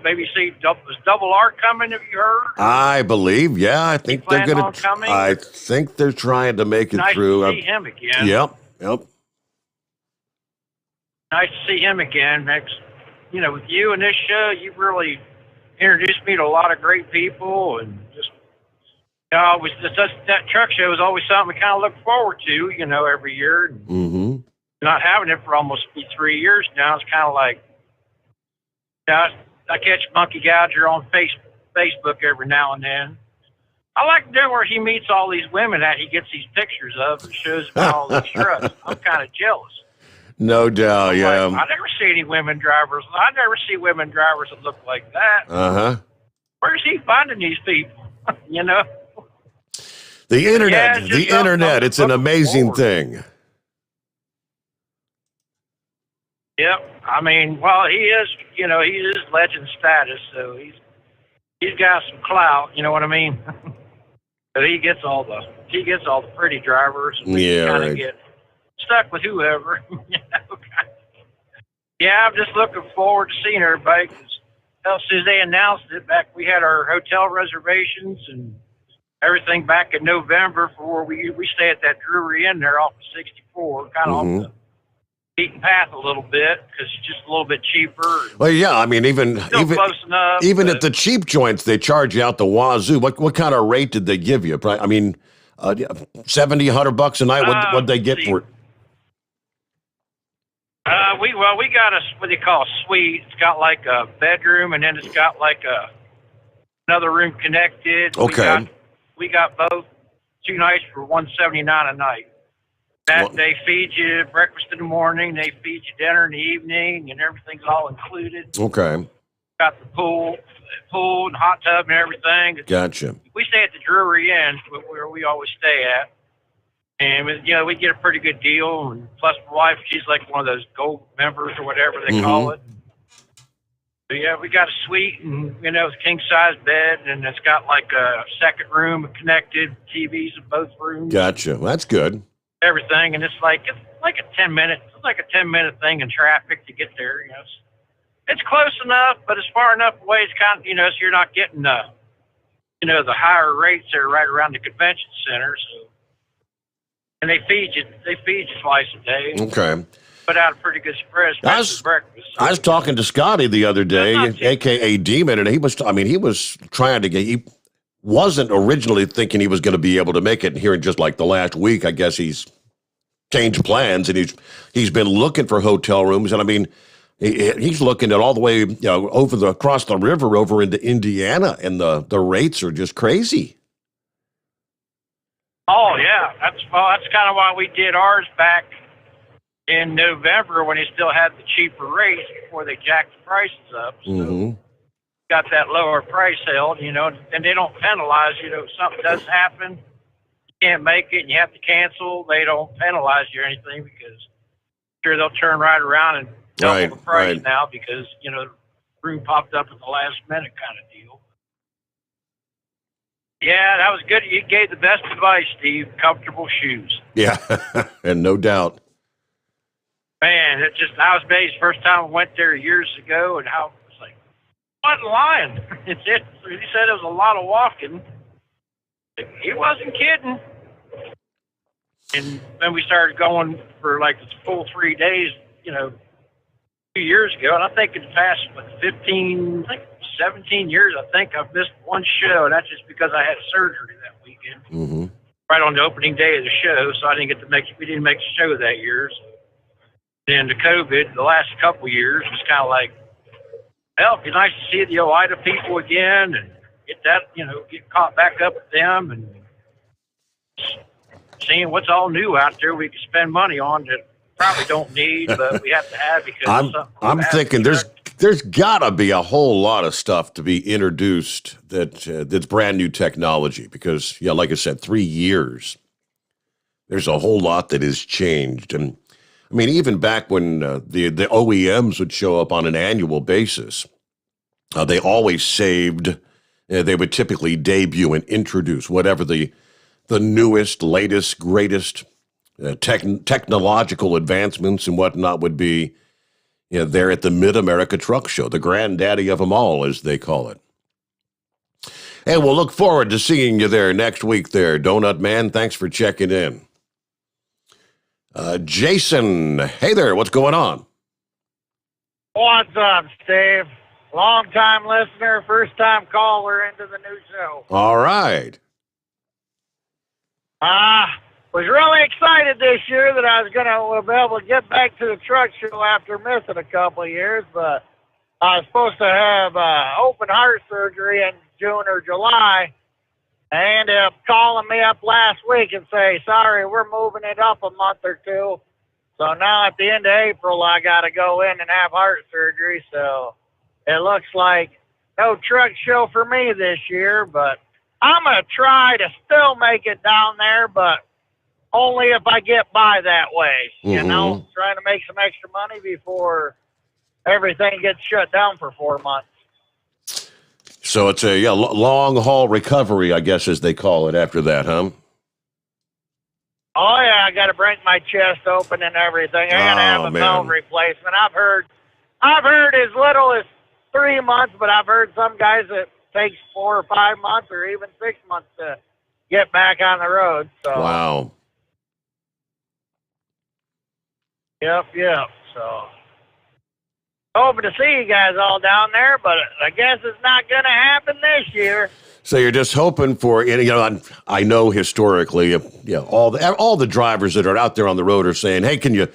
maybe see, was Double R coming? Have you heard? I believe, yeah. I think they're going to. I think they're trying to make it through. Nice to see him again. Yep. Nice to see him again. With you and this show, you've really introduced me to a lot of great people, and just that truck show was always something we kind of look forward to, every year. Mm-hmm. Not having it for almost 3 years now, it's kind of like, I catch Monkey Gouger on Facebook every now and then. I like to do where he meets all these women that he gets these pictures of and shows them all these trucks. I'm kind of jealous. No doubt, yeah. I never see any women drivers. I never see women drivers that look like that. Uh-huh. Where's he finding these people? The internet, it's an amazing thing. Yep. I mean, well, he is legend status, so he's got some clout, you know what I mean? But he gets all the pretty drivers. And we kind of get stuck with whoever. Yeah, I'm just looking forward to seeing everybody. As soon as they announced it back, we had our hotel reservations and everything back in November for where we stay at that Drury Inn there off of 64, kind of off the beaten path a little bit because it's just a little bit cheaper. Well, yeah, I mean, even close enough, even at the cheap joints, they charge you out the wazoo. What kind of rate did they give you? I mean, $70, $100 a night. What'd they get for it? We got what they call a suite. It's got like a bedroom, and then it's got like another room connected. Okay. We got both 2 nights for $179 a night. They feed you breakfast in the morning, they feed you dinner in the evening, and everything's all included. Okay. Got the pool and hot tub and everything. Gotcha. We stay at the Drury Inn, where we always stay at. And, we get a pretty good deal. And plus, my wife, she's like one of those gold members or whatever they call it. So, yeah, we got a suite and, it's a king-size bed. And it's got like a second room connected, TVs in both rooms. Gotcha. Well, that's good. Everything. And it's like a 10-minute thing in traffic to get there. It's close enough, but it's far enough away. It's kind of, so you're not getting the higher rates there right around the convention center. So. And they feed you twice a day. Okay. Put out a pretty good spread, especially breakfast. I was talking to Scotty the other day, a.k.a. Demon, and he was trying to he wasn't originally thinking he was going to be able to make it. And here in just like the last week, I guess he's changed plans, and he's been looking for hotel rooms. And I mean, he's looking at all the way across the river over into Indiana, and the rates are just crazy. Oh yeah, that's kind of why we did ours back in November when he still had the cheaper rates before they jacked the prices up. So got that lower price held, and they don't penalize you. If something does happen, you can't make it, and you have to cancel. They don't penalize you or anything because sure they'll turn right around and double the price now because the room popped up at the last minute kind of deal. Yeah, that was good. You gave the best advice, Steve. Comfortable shoes. Yeah, and no doubt. Man, I was amazed first time I went there years ago, and how it was like, I wasn't lying. He said it was a lot of walking. He wasn't kidding. And then we started going for like the full 3 days, 2 years ago. And I think in the past 17 years, I think I've missed one show, and that's just because I had surgery that weekend, right on the opening day of the show. So I didn't we didn't make the show that year. So. Then the COVID, the last couple of years, was kind of like, it'd be nice to see the OIDA people again and get that, get caught back up with them and seeing what's all new out there we can spend money on that probably don't need, but we have to have because I'm thinking there's gotta be a whole lot of stuff to be introduced that's brand new technology because like I said, 3 years, there's a whole lot that has changed. And I mean, even back when the OEMs would show up on an annual basis, they always saved. They would typically debut and introduce whatever the newest, latest, greatest technological advancements and whatnot would be. There at the Mid-America Truck Show, the granddaddy of them all, as they call it. And we'll look forward to seeing you there next week there, Donut Man. Thanks for checking in. Jason, hey there, what's going on? What's up, Steve? Long-time listener, first-time caller into the new show. All right. Was really excited this year that I was going to be able to get back to the truck show after missing a couple of years, but I was supposed to have open heart surgery in June or July. They ended up calling me up last week and say, sorry, we're moving it up a month or two. So now at the end of April, I got to go in and have heart surgery. So it looks like no truck show for me this year, but I'm going to try to still make it down there, but only if I get by that way, you know, trying to make some extra money before everything gets shut down for 4 months. So it's a long-haul recovery, I guess, as they call it after that, huh? Oh, yeah, I got to break my chest open and everything. I got to have a valve replacement. I've heard as little as 3 months, but I've heard some guys it takes 4 or 5 months or even 6 months to get back on the road. So. Wow. Yep. So, hoping to see you guys all down there, but I guess it's not going to happen this year. So you're just hoping for, I know historically, all the drivers that are out there on the road are saying, hey, can you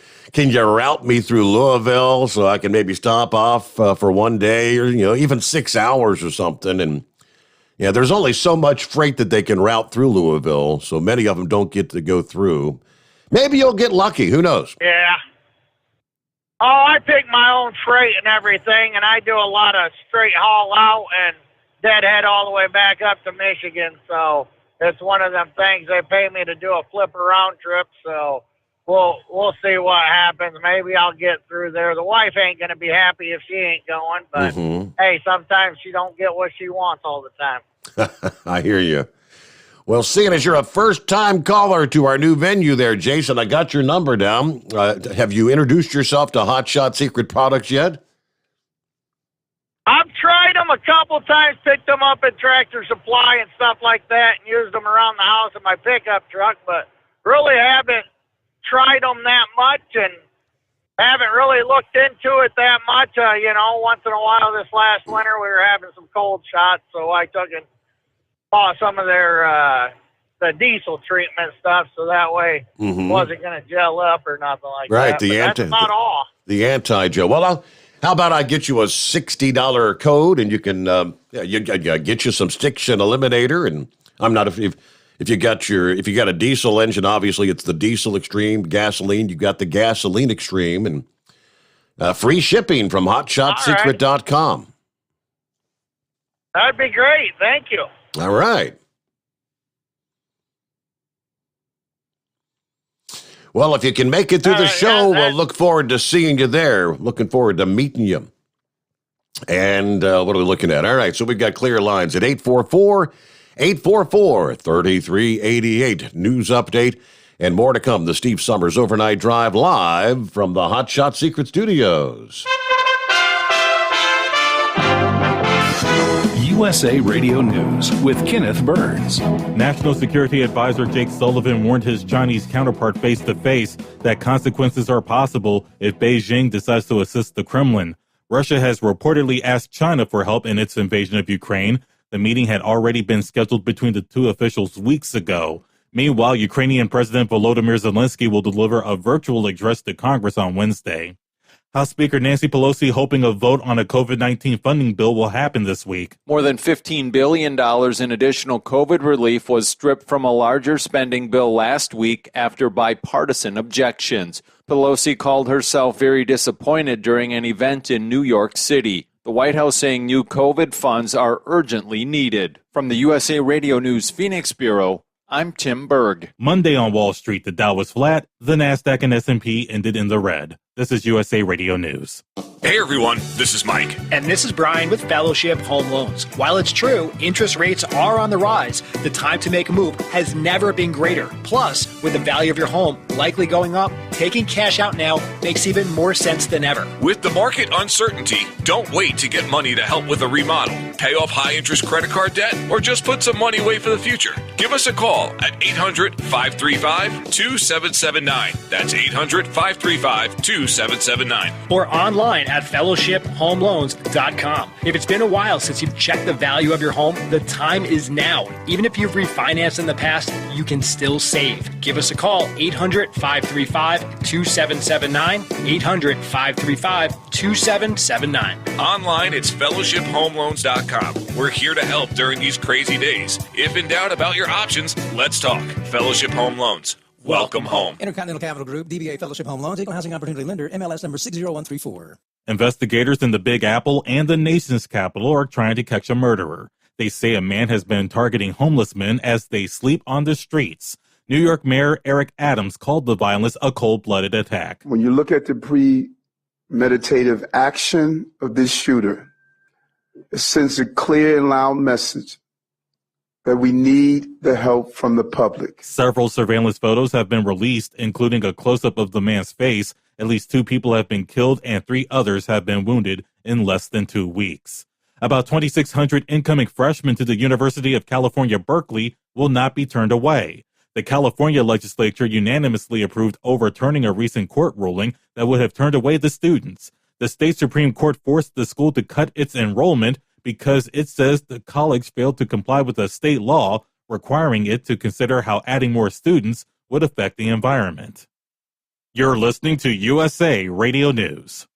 route me through Louisville so I can maybe stop off for one day or, even 6 hours or something. And there's only so much freight that they can route through Louisville. So many of them don't get to go through. Maybe you'll get lucky. Who knows? Yeah. Oh, I pick my own freight and everything, and I do a lot of straight haul out and deadhead all the way back up to Michigan. So it's one of them things. They pay me to do a flip around trip. So we'll see what happens. Maybe I'll get through there. The wife ain't going to be happy if she ain't going, but hey, sometimes she don't get what she wants all the time. I hear you. Well, seeing as you're a first-time caller to our new venue there, Jason, I got your number down. Have you introduced yourself to Hot Shot Secret Products yet? I've tried them a couple times, picked them up at Tractor Supply and stuff like that, and used them around the house in my pickup truck, but really haven't tried them that much and haven't really looked into it that much. Once in a while this last winter we were having some cold shots, so I took and bought some of their the diesel treatment stuff, so that way it wasn't going to gel up or nothing like that. Right, that's about all. The anti-gel. Well, how about I get you a $60 code and you can get you some Stiction Eliminator, and I'm not if you got a diesel engine, obviously it's the Diesel Extreme. Gasoline, you got the Gasoline Extreme, and free shipping from HotShotSecret.com. That'd be great. Thank you. All right. Well, if you can make it through the show, we'll look forward to seeing you there. Looking forward to meeting you. And what are we looking at? All right, so we've got clear lines at 844-3388. News update and more to come. The Steve Sommers Overnight Drive live from the Hot Shot Secret Studios. USA Radio News with Kenneth Burns. National Security Advisor Jake Sullivan warned his Chinese counterpart face-to-face that consequences are possible if Beijing decides to assist the Kremlin. Russia has reportedly asked China for help in its invasion of Ukraine. The meeting had already been scheduled between the two officials weeks ago. Meanwhile, Ukrainian President Volodymyr Zelensky will deliver a virtual address to Congress on Wednesday. House Speaker Nancy Pelosi hoping a vote on a COVID-19 funding bill will happen this week. More than $15 billion in additional COVID relief was stripped from a larger spending bill last week after bipartisan objections. Pelosi called herself very disappointed during an event in New York City. The White House saying new COVID funds are urgently needed. From the USA Radio News Phoenix Bureau, I'm Tim Berg. Monday on Wall Street, the Dow was flat. The NASDAQ and S&P ended in the red. This is USA Radio News. Hey everyone, this is Mike. And this is Brian with Fellowship Home Loans. While it's true, interest rates are on the rise, the time to make a move has never been greater. Plus, with the value of your home likely going up, taking cash out now makes even more sense than ever. With the market uncertainty, don't wait to get money to help with a remodel, pay off high-interest credit card debt, or just put some money away for the future. Give us a call at 800-535-2779. That's 800-535-2779. Or online at fellowshiphomeloans.com. If it's been a while since you've checked the value of your home, the time is now. Even if you've refinanced in the past, you can still save. Give us a call, 800-535-2779, 800-535-2779. Online, it's fellowshiphomeloans.com. We're here to help during these crazy days. If in doubt about your options, let's talk. Fellowship Home Loans. Welcome home. Intercontinental Capital Group, DBA Fellowship Home Loans, Equal Housing Opportunity Lender, MLS number 60134. Investigators in the Big Apple and the nation's capital are trying to catch a murderer. They say a man has been targeting homeless men as they sleep on the streets. New York Mayor Eric Adams called the violence a cold-blooded attack. When you look at the premeditative action of this shooter, it sends a clear and loud message that we need the help from the public. Several surveillance photos have been released, including a close-up of the man's face. At least 2 people have been killed and 3 others have been wounded in less than 2 weeks. About 2,600 incoming freshmen to the University of California, Berkeley will not be turned away. The California legislature unanimously approved overturning a recent court ruling that would have turned away the students. The state Supreme Court forced the school to cut its enrollment because it says the college failed to comply with a state law requiring it to consider how adding more students would affect the environment. You're listening to USA Radio News.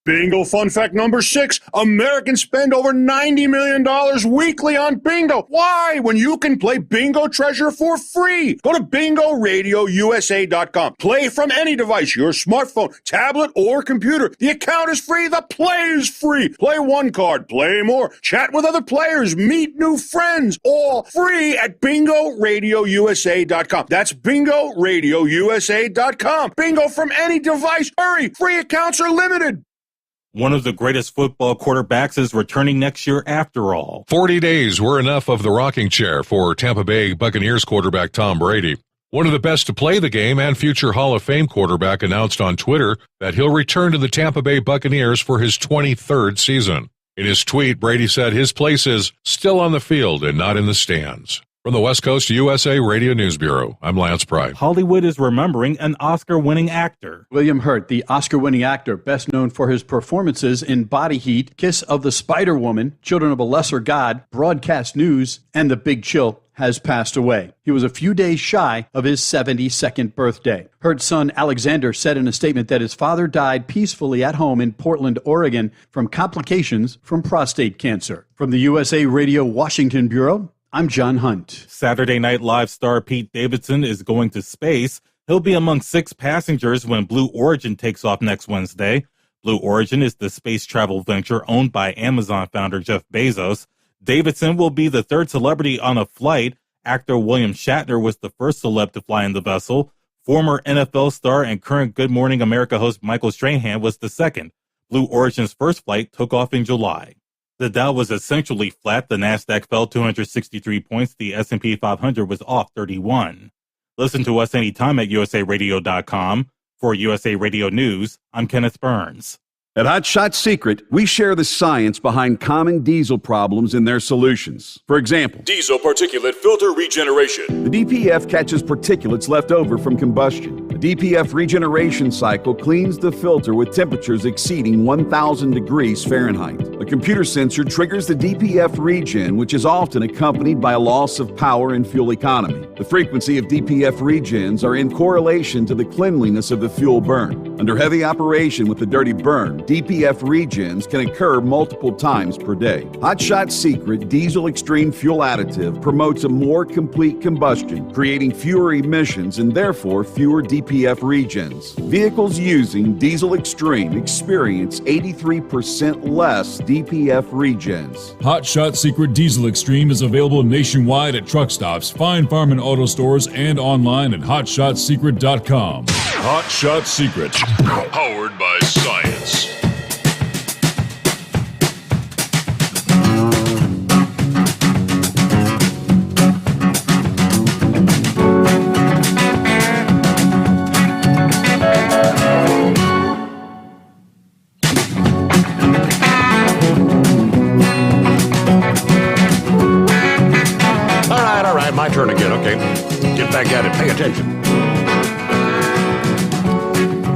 Bingo fun fact number 6. Americans spend over $90 million weekly on bingo. Why? When you can play Bingo Treasure for free. Go to BingoRadioUSA.com. Play from any device, your smartphone, tablet, or computer. The account is free. The play is free. Play one card. Play more. Chat with other players. Meet new friends. All free at BingoRadioUSA.com. That's BingoRadioUSA.com. Bingo from any device. Hurry. Free accounts are limited. One of the greatest football quarterbacks is returning next year after all. 40 days were enough of the rocking chair for Tampa Bay Buccaneers quarterback Tom Brady. One of the best to play the game and future Hall of Fame quarterback announced on Twitter that he'll return to the Tampa Bay Buccaneers for his 23rd season. In his tweet, Brady said his place is still on the field and not in the stands. From the West Coast USA Radio News Bureau, I'm Lance Pry. Hollywood is remembering an Oscar-winning actor. William Hurt, the Oscar-winning actor, best known for his performances in Body Heat, Kiss of the Spider-Woman, Children of a Lesser God, Broadcast News, and The Big Chill, has passed away. He was a few days shy of his 72nd birthday. Hurt's son, Alexander, said in a statement that his father died peacefully at home in Portland, Oregon, from complications from prostate cancer. From the USA Radio Washington Bureau, I'm John Hunt. Saturday Night Live star Pete Davidson is going to space. He'll be among 6 passengers when Blue Origin takes off next Wednesday. Blue Origin is the space travel venture owned by Amazon founder Jeff Bezos. Davidson will be the 3rd celebrity on a flight. Actor William Shatner was the first celeb to fly in the vessel. Former NFL star and current Good Morning America host Michael Strahan was the 2nd. Blue Origin's first flight took off in July. The Dow was essentially flat. The Nasdaq fell 263 points. The S&P 500 was off 31. Listen to us anytime at usaradio.com. For USA Radio News, I'm Kenneth Burns. At Hot Shot Secret, we share the science behind common diesel problems and their solutions. For example, diesel particulate filter regeneration. The DPF catches particulates left over from combustion. The DPF regeneration cycle cleans the filter with temperatures exceeding 1,000 degrees Fahrenheit. A computer sensor triggers the DPF regen, which is often accompanied by a loss of power and fuel economy. The frequency of DPF regens are in correlation to the cleanliness of the fuel burn. Under heavy operation with the dirty burn, DPF regens can occur multiple times per day. Hot Shot Secret Diesel Extreme Fuel Additive promotes a more complete combustion, creating fewer emissions and therefore fewer DPF regens. Vehicles using Diesel Extreme experience 83% less DPF regens. Hot Shot Secret Diesel Extreme is available nationwide at truck stops, fine farm and auto stores, and online at hotshotsecret.com. Hot Shot Secret, powered by science.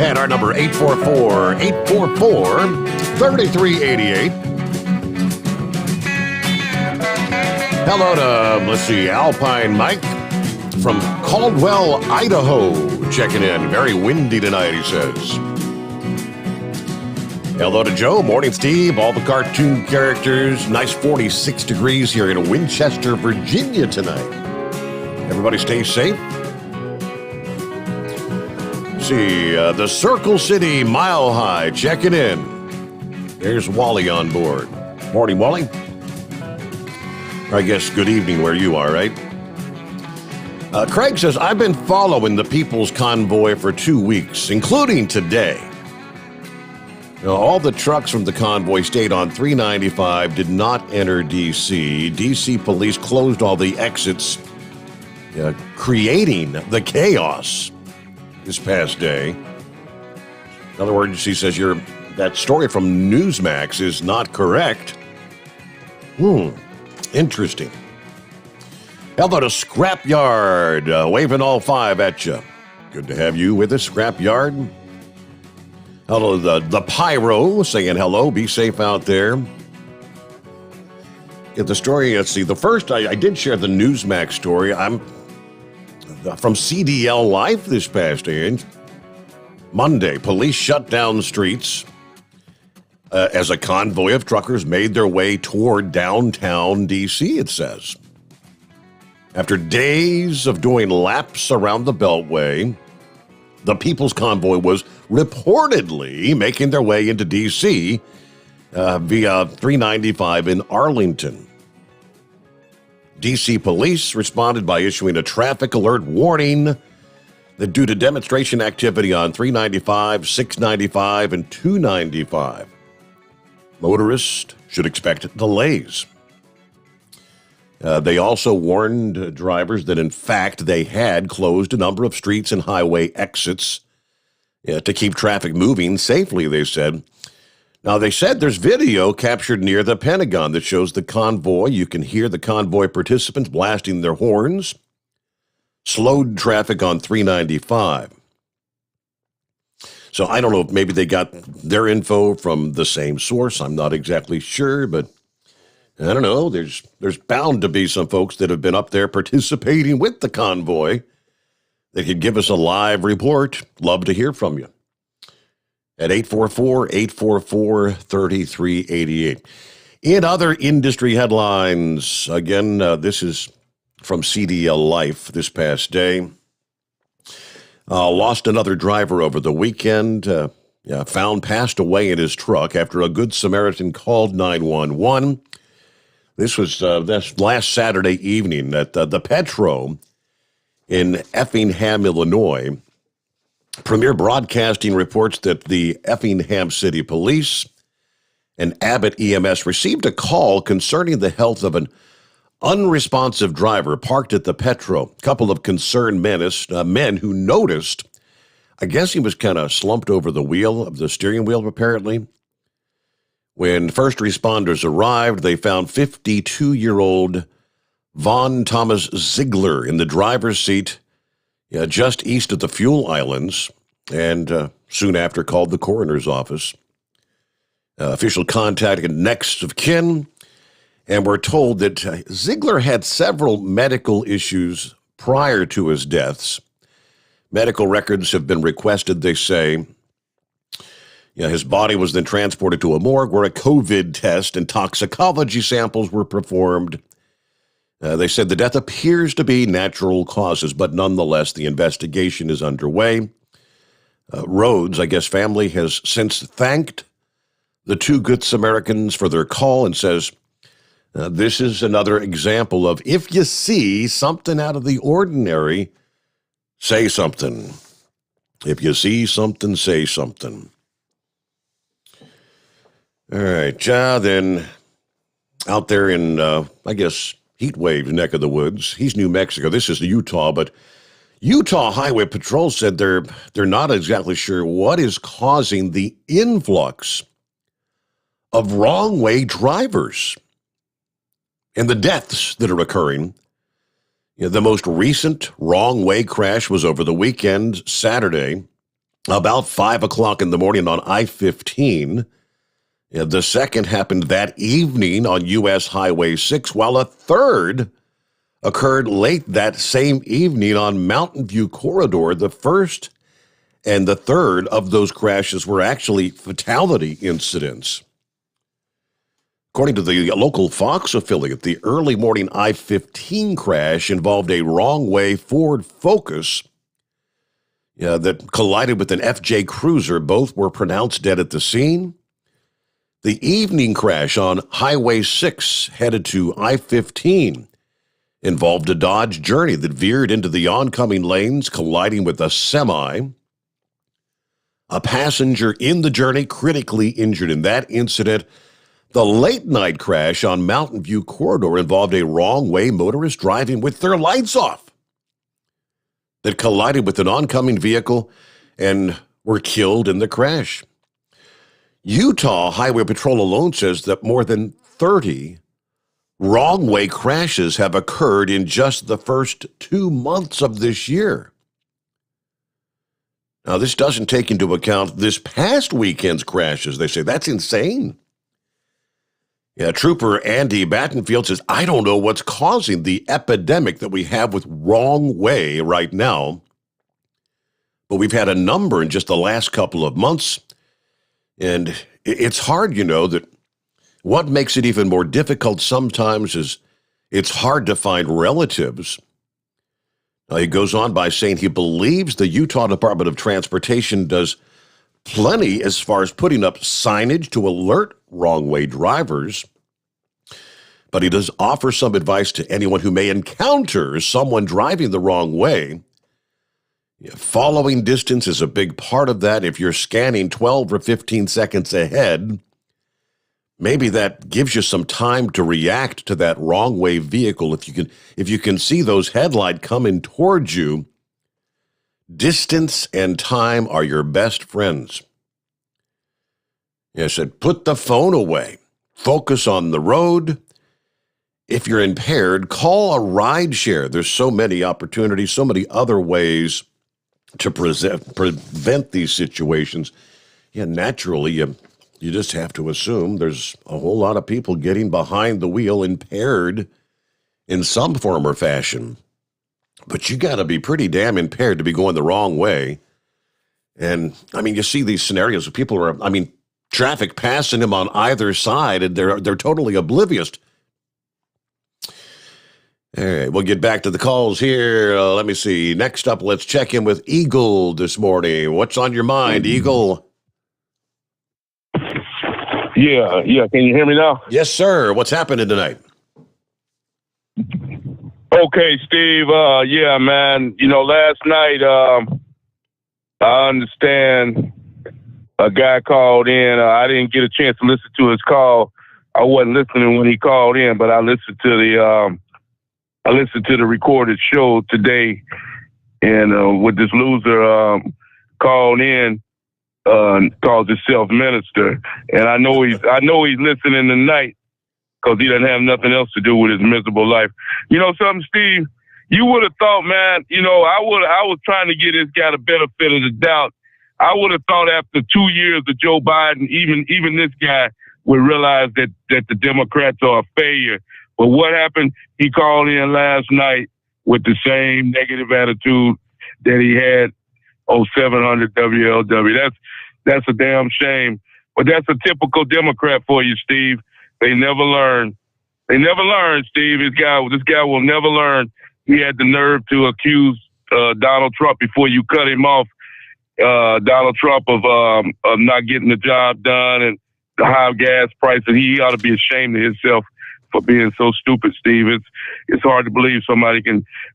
And our number 844-844-3388. Hello to, let's see, Alpine Mike from Caldwell, Idaho, checking in. Very windy tonight, he says. Hello to Joe. Morning, Steve. All the cartoon characters. Nice 46 degrees here in Winchester, Virginia tonight. Everybody stay safe. See, the Circle City Mile High checking in. There's Wally on board. Morning, Wally. I guess good evening where you are, right? Craig says, I've been following the People's Convoy for 2 weeks, including today. All the trucks from the convoy stayed on 395, did not enter D.C. D.C. police closed all the exits, creating the chaos this past day. In other words, he says that story from Newsmax is not correct. Interesting. Hello to Scrapyard, waving all five at you. Good to have you with us, Scrapyard. Hello, the Pyro, saying hello. Be safe out there. Get the story. Let's see. The first, I did share the Newsmax story. I'm from CDL Life this past day. Monday, police shut down streets as a convoy of truckers made their way toward downtown D.C., it says. After days of doing laps around the Beltway, the People's Convoy was reportedly making their way into D.C. Via 395 in Arlington. D.C. police responded by issuing a traffic alert warning that due to demonstration activity on 395, 695, and 295, motorists should expect delays. They also warned drivers that, in fact, they had closed a number of streets and highway exits to keep traffic moving safely, they said. Now, they said there's video captured near the Pentagon that shows the convoy. You can hear the convoy participants blasting their horns, slowed traffic on 395. So I don't know if maybe they got their info from the same source. I'm not exactly sure, but I don't know. There's bound to be some folks that have been up there participating with the convoy that could give us a live report. Love to hear from you at 844-844-3388. In other industry headlines, again, this is from CDL Life this past day. Lost another driver over the weekend. Found passed away in his truck after a Good Samaritan called 911. This was this last Saturday evening at the Petro in Effingham, Illinois. Premier Broadcasting reports that the Effingham City Police and Abbott EMS received a call concerning the health of an unresponsive driver parked at the Petro. A couple of concerned men who noticed, I guess he was kind of slumped over the wheel of the steering wheel, apparently. When first responders arrived, they found 52-year-old Von Thomas Ziegler in the driver's seat just east of the fuel islands, and soon after called the coroner's office. Official contacted next of kin, and we're told that Ziegler had several medical issues prior to his deaths. Medical records have been requested, they say. His body was then transported to a morgue where a COVID test and toxicology samples were performed. They said the death appears to be natural causes, but nonetheless, the investigation is underway. Rhodes, I guess, family has since thanked the two Good Samaritans for their call and says, this is another example of if you see something out of the ordinary, say something. If you see something, say something. All right, then out there in, I guess, Heat Wave's neck of the woods. He's New Mexico. This is Utah, but Utah Highway Patrol said they're not exactly sure what is causing the influx of wrong-way drivers and the deaths that are occurring. The most recent wrong-way crash was over the weekend, Saturday. about 5 o'clock in the morning on I-15. The second happened that evening on U.S. Highway 6, while a third occurred late that same evening on Mountain View Corridor. The first and the third of those crashes were actually fatality incidents. According to the local Fox affiliate, the early morning I-15 crash involved a wrong-way Ford Focus that collided with an FJ Cruiser. Both were pronounced dead at the scene. The evening crash on Highway 6 headed to I-15 involved a Dodge Journey that veered into the oncoming lanes, colliding with a semi. A passenger in the Journey critically injured in that incident. The late-night crash on Mountain View Corridor involved a wrong-way motorist driving with their lights off that collided with an oncoming vehicle and were killed in the crash. Utah Highway Patrol alone says that more than 30 wrong-way crashes have occurred in just the first 2 months of this year. Now, this doesn't take into account this past weekend's crashes. They say that's insane. Yeah, Trooper Andy Battenfield says, I don't know what's causing the epidemic that we have with wrong way right now, but we've had a number in just the last couple of months, and it's hard, that what makes it even more difficult sometimes is it's hard to find relatives. He goes on by saying he believes the Utah Department of Transportation does plenty as far as putting up signage to alert wrong-way drivers, but he does offer some advice to anyone who may encounter someone driving the wrong way. Following distance is a big part of that. If you're scanning 12 or 15 seconds ahead, maybe that gives you some time to react to that wrong-way vehicle. If you can see those headlights coming towards you, distance and time are your best friends. I said, put the phone away. Focus on the road. If you're impaired, call a ride share. There's so many opportunities, so many other ways to prevent these situations. Naturally, you just have to assume there's a whole lot of people getting behind the wheel impaired in some form or fashion. But you got to be pretty damn impaired to be going the wrong way. And, you see these scenarios where people are, traffic passing them on either side, and they're totally oblivious. All right, we'll get back to the calls here. Let me see. Next up, let's check in with Eagle this morning. What's on your mind, Eagle? Yeah. Can you hear me now? Yes, sir. What's happening tonight? Okay, Steve. Yeah, man. Last night, I understand a guy called in. I didn't get a chance to listen to his call. I wasn't listening when he called in, but I listened to the recorded show today, and with this loser called in, calls himself minister, and I know he's listening tonight because he doesn't have nothing else to do with his miserable life. You know something, Steve? You would have thought, man. I was trying to give this guy the benefit of the doubt. I would have thought after 2 years of Joe Biden, even this guy would realize that the Democrats are a failure. But what happened? He called in last night with the same negative attitude that he had on 700 WLW. That's a damn shame. But that's a typical Democrat for you, Steve. They never learn. They never learn, Steve. This guy will never learn. He had the nerve to accuse Donald Trump before you cut him off. Donald Trump of not getting the job done and the high gas prices. He ought to be ashamed of himself for being so stupid, Steve. It's hard to believe somebody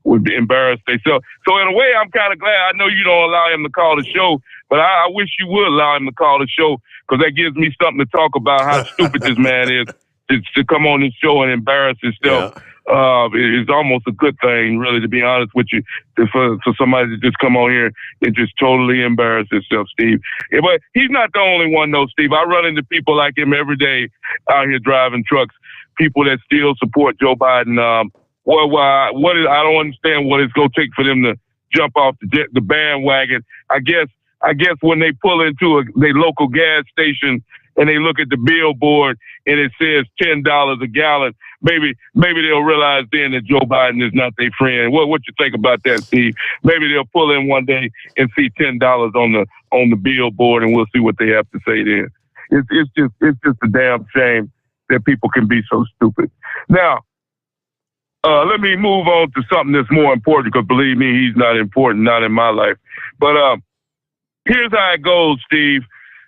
would be embarrassed themselves. So in a way, I'm kind of glad. I know you don't allow him to call the show, but I wish you would allow him to call the show because that gives me something to talk about how stupid this man is to come on this show and embarrass himself. Yeah. It's almost a good thing, really, to be honest with you, for somebody to just come on here and just totally embarrass himself, Steve. Yeah, but he's not the only one, though, Steve. I run into people like him every day out here driving trucks, people that still support Joe Biden. I don't understand what it's going to take for them to jump off the bandwagon. I guess I guess when they pull into their local gas station and they look at the billboard and it says $10 a gallon, maybe they'll realize then that Joe Biden is not their friend. What you think about that, Steve? Maybe they'll pull in one day and see $10 on the billboard, and we'll see what they have to say then. It's just a damn shame that people can be so stupid. Now, let me move on to something that's more important, because believe me, he's not important, not in my life. But here's how it goes, Steve,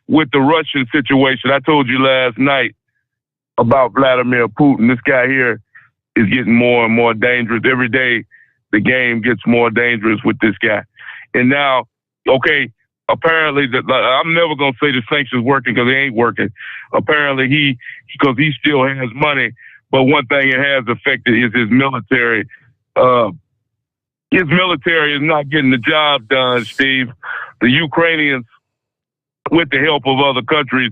with the Russian situation. I told you last night about Vladimir Putin. This guy here is getting more and more dangerous. Every day, the game gets more dangerous with this guy. And now, okay, apparently, I'm never going to say the sanctions working, because they ain't working. Apparently, because he still has money, but one thing it has affected is his military. His military is not getting the job done, Steve. The Ukrainians, with the help of other countries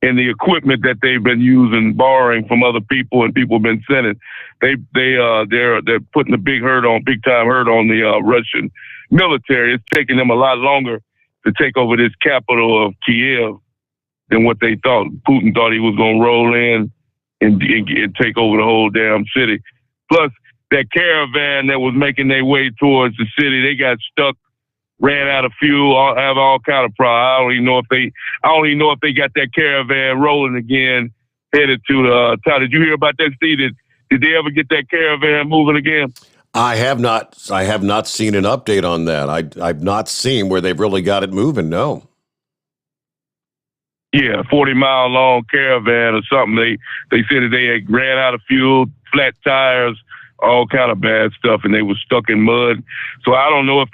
and the equipment that they've been using, borrowing from other people, and people have been sending, they're putting a big time hurt on the Russian military. It's taking them a lot longer to take over this capital of Kiev than what they thought. Putin thought he was going to roll in and take over the whole damn city. Plus, that caravan that was making their way towards the city, they got stuck, ran out of fuel, have all kind of problems. I don't even know if they got that caravan rolling again, headed to the town. Did you hear about that, Steve? Did they ever get that caravan moving again? I have not seen an update on that. I've not seen where they've really got it moving. No. Yeah, 40-mile long caravan or something. They said that they had ran out of fuel, flat tires, all kind of bad stuff, and they were stuck in mud. So I don't know as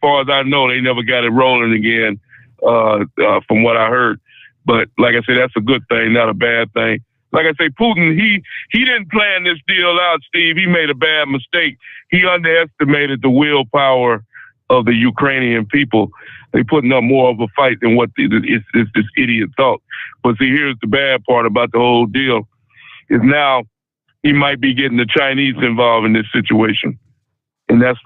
far as I know, they never got it rolling again, from what I heard. But like I said, that's a good thing, not a bad thing. Like I say, Putin, he didn't plan this deal out, Steve. He made a bad mistake. He underestimated the willpower of the Ukrainian people. They putting up more of a fight than what this idiot thought. But see, here's the bad part about the whole deal, is now he might be getting the Chinese involved in this situation. And that's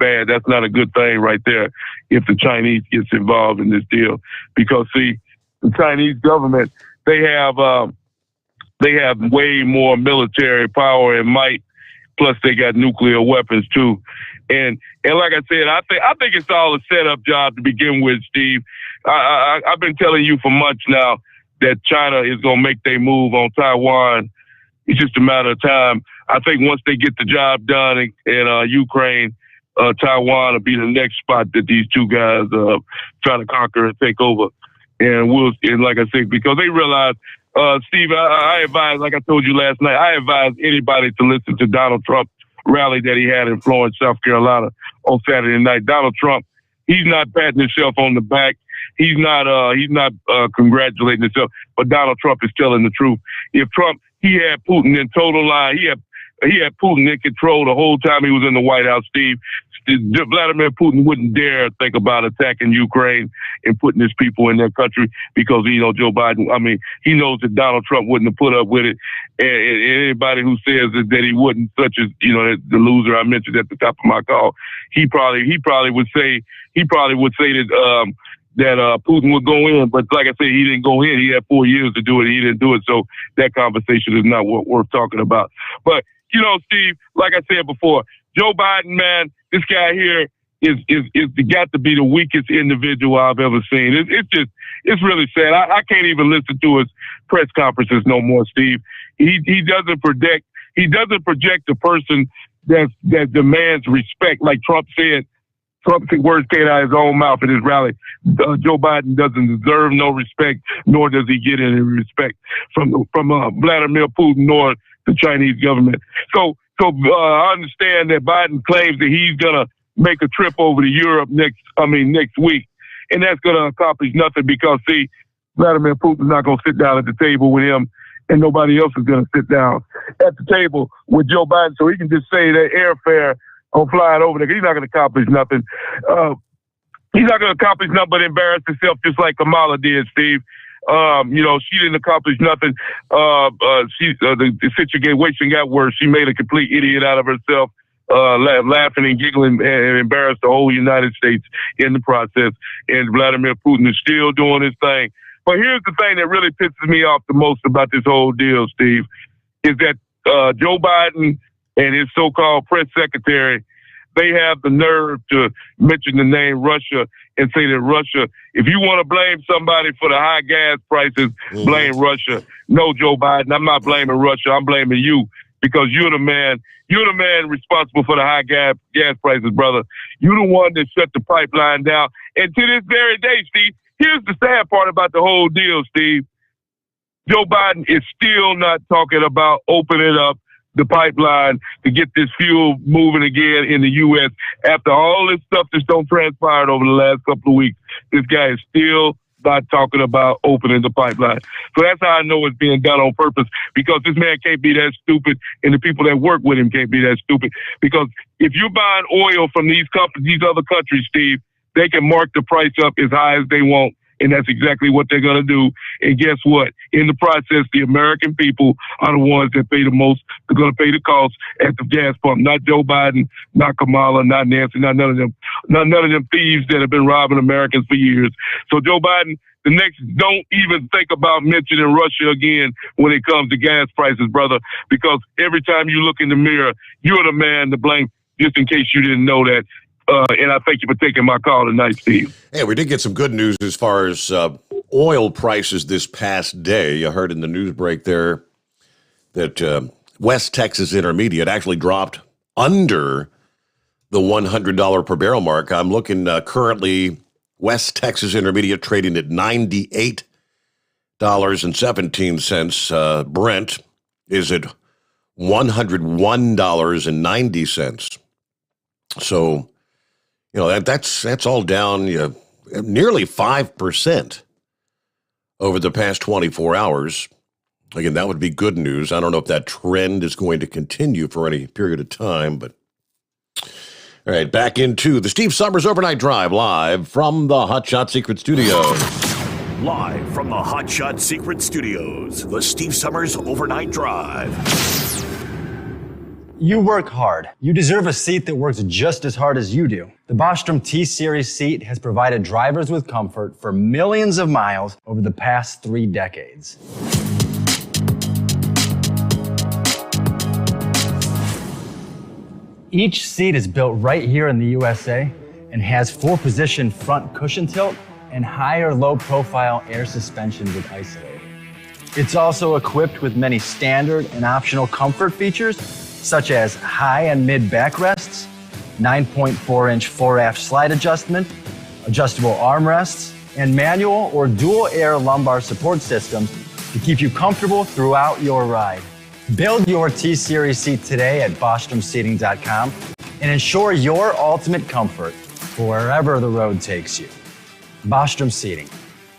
bad. That's not a good thing right there, if the Chinese gets involved in this deal. Because see, the Chinese government, they have way more military power and might, plus they got nuclear weapons too. And like I said, I think it's all a setup job to begin with, Steve. I've been telling you for months now that China is going to make their move on Taiwan. It's just a matter of time. I think once they get the job done in Ukraine, Taiwan will be the next spot that these two guys try to conquer and take over. And like I said, because they realize, Steve, I advise, like I told you last night, I advise anybody to listen to Donald Trump's rally that he had in Florence, South Carolina on Saturday night. Donald Trump, he's not patting himself on the back. He's not congratulating himself, but Donald Trump is telling the truth. If Trump, he had Putin in total line. He had Putin in control the whole time he was in the White House, Steve. Vladimir Putin wouldn't dare think about attacking Ukraine and putting his people in their country, because Joe Biden, he knows that Donald Trump wouldn't have put up with it. And anybody who says that he wouldn't, such as, the loser I mentioned at the top of my call, he probably would say that Putin would go in. But like I said, he didn't go in. He had 4 years to do it. He didn't do it. So that conversation is not worth talking about. But, Steve, like I said before, Joe Biden, man, this guy here is got to be the weakest individual I've ever seen. It's really sad. I can't even listen to his press conferences no more, Steve. He doesn't project a person that demands respect, like Trump said. Trump's words came out of his own mouth at his rally. Joe Biden doesn't deserve no respect, nor does he get any respect from Vladimir Putin nor the Chinese government. So I understand that Biden claims that he's gonna make a trip over to Europe next week, and that's gonna accomplish nothing, because see, Vladimir Putin's not gonna sit down at the table with him, and nobody else is gonna sit down at the table with Joe Biden, so he can just say that airfare on flying over there. He's not gonna accomplish nothing. He's not gonna accomplish nothing but embarrass himself, just like Kamala did, Steve. She didn't accomplish nothing. The situation got worse. She made a complete idiot out of herself. laughing and giggling and embarrassed the whole United States in the process. And Vladimir Putin is still doing his thing. But here's the thing that really pisses me off the most about this whole deal, Steve, is that Joe Biden and his so-called press secretary, they have the nerve to mention the name Russia and say that Russia, if you want to blame somebody for the high gas prices, blame Russia. No, Joe Biden, I'm not blaming Russia. I'm blaming you because you're the man responsible for the high gas prices, brother. You're the one that shut the pipeline down. And to this very day, Steve, here's the sad part about the whole deal, Steve. Joe Biden is still not talking about opening up the pipeline to get this fuel moving again in the U.S. After all this stuff that's don't transpired over the last couple of weeks, this guy is still not talking about opening the pipeline. So that's how I know it's being done on purpose, because this man can't be that stupid, and the people that work with him can't be that stupid. Because if you're buying oil from these companies, these other countries, Steve, they can mark the price up as high as they want. And that's exactly what they're going to do. And guess what? In the process, the American people are the ones that pay the most. They're going to pay the cost at the gas pump. Not Joe Biden, not Kamala, not Nancy, not none of them. None of them thieves that have been robbing Americans for years. So Joe Biden, don't even think about mentioning Russia again when it comes to gas prices, brother, because every time you look in the mirror, you're the man to blame, just in case you didn't know that. And I thank you for taking my call tonight, Steve. Hey, we did get some good news as far as oil prices this past day. You heard in the news break there that West Texas Intermediate actually dropped under the $100 per barrel mark. I'm looking currently, West Texas Intermediate trading at $98.17. Brent is at $101.90. So, you know, that's all down nearly 5% over the past 24 hours. Again, that would be good news. I don't know if that trend is going to continue for any period of time, but all right, back into the Steve Sommers Overnight Drive, live from the Hot Shot Secret Studios. Live from the Hot Shot Secret Studios, the Steve Sommers Overnight Drive. You work hard. You deserve a seat that works just as hard as you do. The Bostrom T-Series seat has provided drivers with comfort for millions of miles over the past 3 decades. Each seat is built right here in the USA and has 4-position front cushion tilt and higher low-profile air suspension with Isolate. It's also equipped with many standard and optional comfort features, such as high and mid backrests, 9.4-inch fore-aft slide adjustment, adjustable armrests, and manual or dual air lumbar support systems to keep you comfortable throughout your ride. Build your T-Series seat today at BostromSeating.com and ensure your ultimate comfort for wherever the road takes you. Bostrom Seating,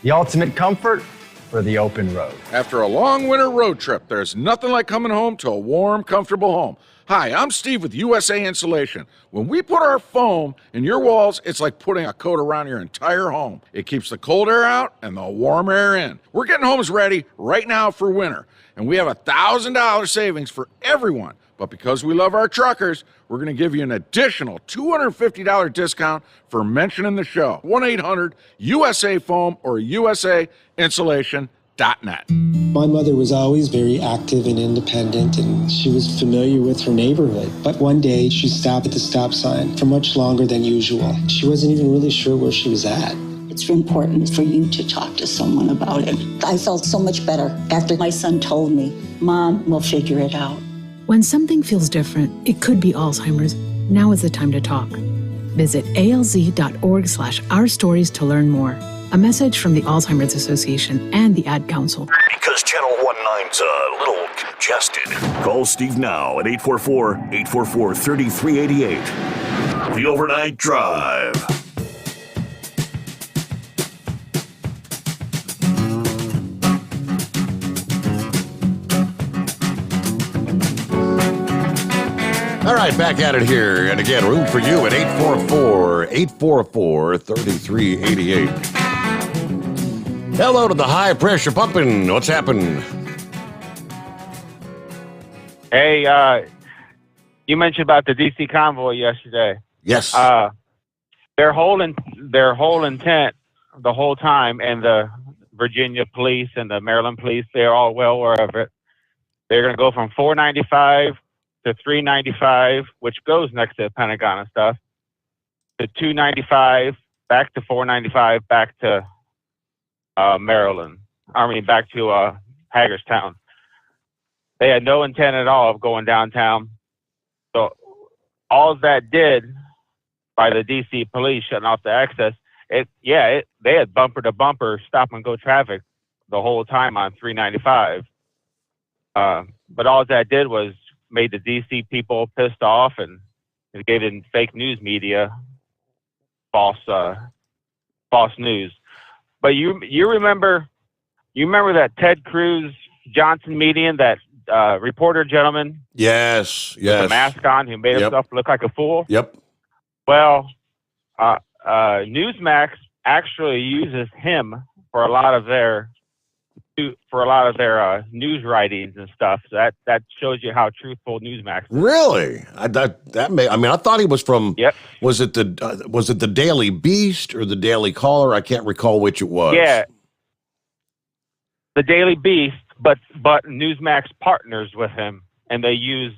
the ultimate comfort for the open road. After a long winter road trip, there's nothing like coming home to a warm, comfortable home. Hi, I'm Steve with USA Insulation. When we put our foam in your walls, it's like putting a coat around your entire home. It keeps the cold air out and the warm air in. We're getting homes ready right now for winter, and we have $1,000 savings for everyone. But because we love our truckers, we're going to give you an additional $250 discount for mentioning the show. 1-800-USA-FOAM or USAinsulation.net. My mother was always very active and independent, and she was familiar with her neighborhood. But one day, she stopped at the stop sign for much longer than usual. She wasn't even really sure where she was at. It's important for you to talk to someone about it. I felt so much better after my son told me, Mom, we'll figure it out. When something feels different, it could be Alzheimer's. Now is the time to talk. Visit alz.org/ourstories to learn more. A message from the Alzheimer's Association and the Ad Council. Because Channel 19's a little congested. Call Steve now at 844-844-3388. The Overnight Drive. All right, back at it here. And again, room for you at 844-844-3388. Hello to the high pressure pumping. What's happened? Hey, You mentioned about the D.C. convoy yesterday. Yes. Their whole intent the whole time, and the Virginia police and the Maryland police, they're all well aware of it. They're going to go from 495 to 395, which goes next to the Pentagon and stuff, to 295, back to 495, back to Maryland. I mean, back to Hagerstown. They had no intent at all of going downtown. So all that did by the DC police shutting off the access, they had bumper to bumper stop and go traffic the whole time on 395. But all that did was made the DC people pissed off, and it gave in fake news media false news. But you remember that Ted Cruz Johnson meeting, that reporter gentleman? Yes. With the mask on, who made himself look like a fool? Yep. Well, Newsmax actually uses him for a lot of their news writings and stuff. So that shows you how truthful Newsmax is. Really? I thought he was from. Yep. Was it the Daily Beast or the Daily Caller? I can't recall which it was. Yeah. The Daily Beast, but Newsmax partners with him, and they use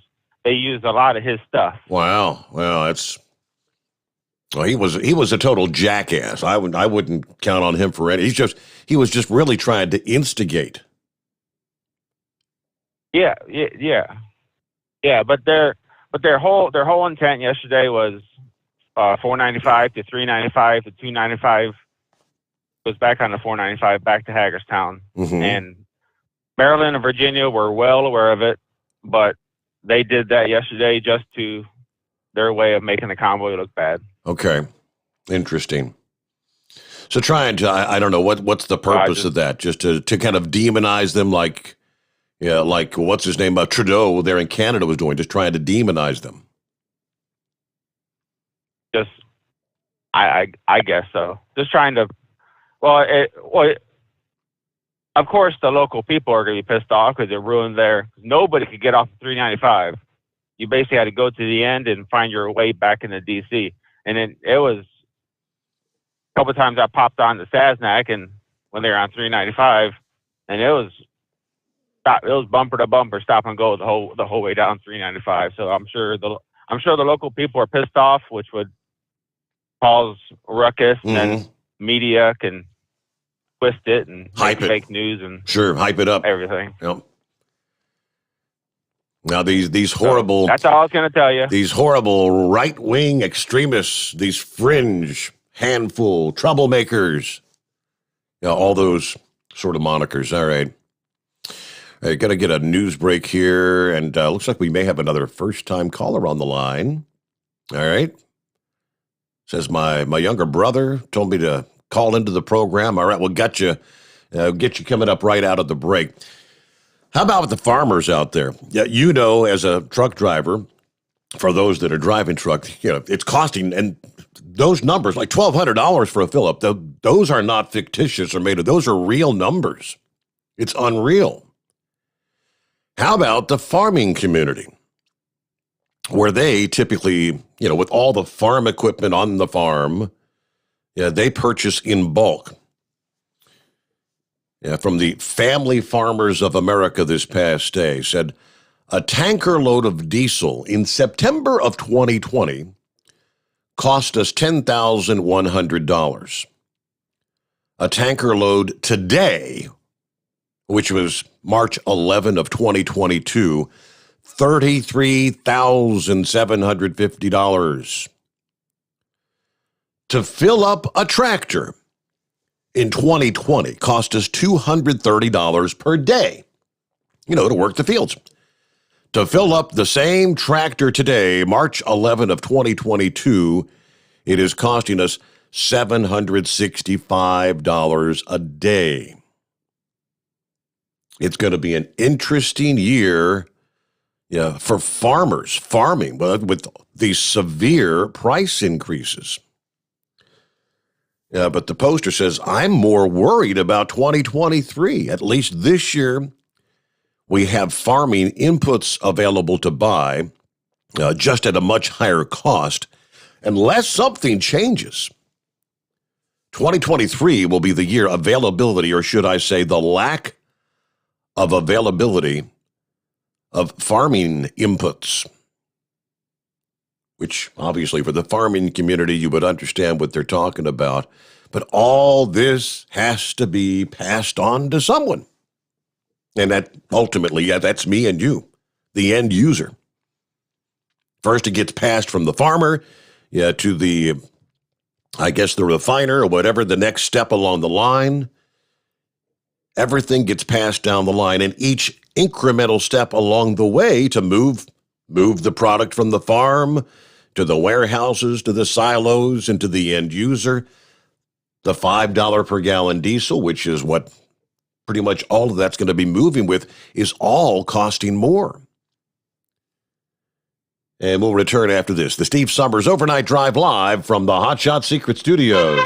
a lot of his stuff. Wow. Well, he was a total jackass. I wouldn't count on him for any. He was just really trying to instigate. Yeah. But their whole intent yesterday was 495 to 395 to 295. Was back on the 495 back to Hagerstown, and Maryland and Virginia were well aware of it, but they did that yesterday just to their way of making the convoy look bad. Okay, interesting. So trying to, I don't know what's the purpose of that? Just to kind of demonize them, like what's his name? Trudeau there in Canada was doing, just trying to demonize them. Just, I guess so. Just trying to. Well, of course, the local people are going to be pissed off because it ruined nobody could get off 395. You basically had to go to the end and find your way back into D.C. And then it was a couple of times I popped on the Sasnac, and when they were on 395, and it was bumper to bumper, stop and go the whole way down 395. So I'm sure the local people are pissed off, which would cause ruckus, and then media can twist it and hype it, fake news, and hype it up, everything. Yep. Now these horrible. So that's all I was going to tell you. These horrible right-wing extremists, these fringe handful troublemakers, all those sort of monikers. All right. Got to get a news break here, and looks like we may have another first-time caller on the line. All right. Says my younger brother told me to call into the program. All right, we'll get you coming up right out of the break. How about with the farmers out there? Yeah, as a truck driver, for those that are driving trucks, it's costing, and those numbers, like $1,200 for a fill-up, those are not fictitious or made of. Those are real numbers. It's unreal. How about the farming community, where they typically, with all the farm equipment on the farm, they purchase in bulk. From the Family Farmers of America this past day, said a tanker load of diesel in September of 2020 cost us $10,100. A tanker load today, which was March 11 of 2022, $33,750. To fill up a tractor in 2020 cost us $230 per day, to work the fields. To fill up the same tractor today, March 11 of 2022, it is costing us $765 a day. It's going to be an interesting year for farming with these severe price increases. But the poster says, I'm more worried about 2023. At least this year, we have farming inputs available to buy just at a much higher cost, unless something changes. 2023 will be the year availability, or should I say the lack of availability of farming inputs, which obviously for the farming community, you would understand what they're talking about. But all this has to be passed on to someone. And that ultimately, that's me and you, the end user. First, it gets passed from the farmer to the refiner or whatever, the next step along the line. Everything gets passed down the line, and each incremental step along the way to move the product from the farm to the warehouses, to the silos, and to the end user. The $5 per gallon diesel, which is what pretty much all of that's going to be moving with, is all costing more. And we'll return after this. The Steve Sommers Overnight Drive live from the Hot Shot Secret Studios.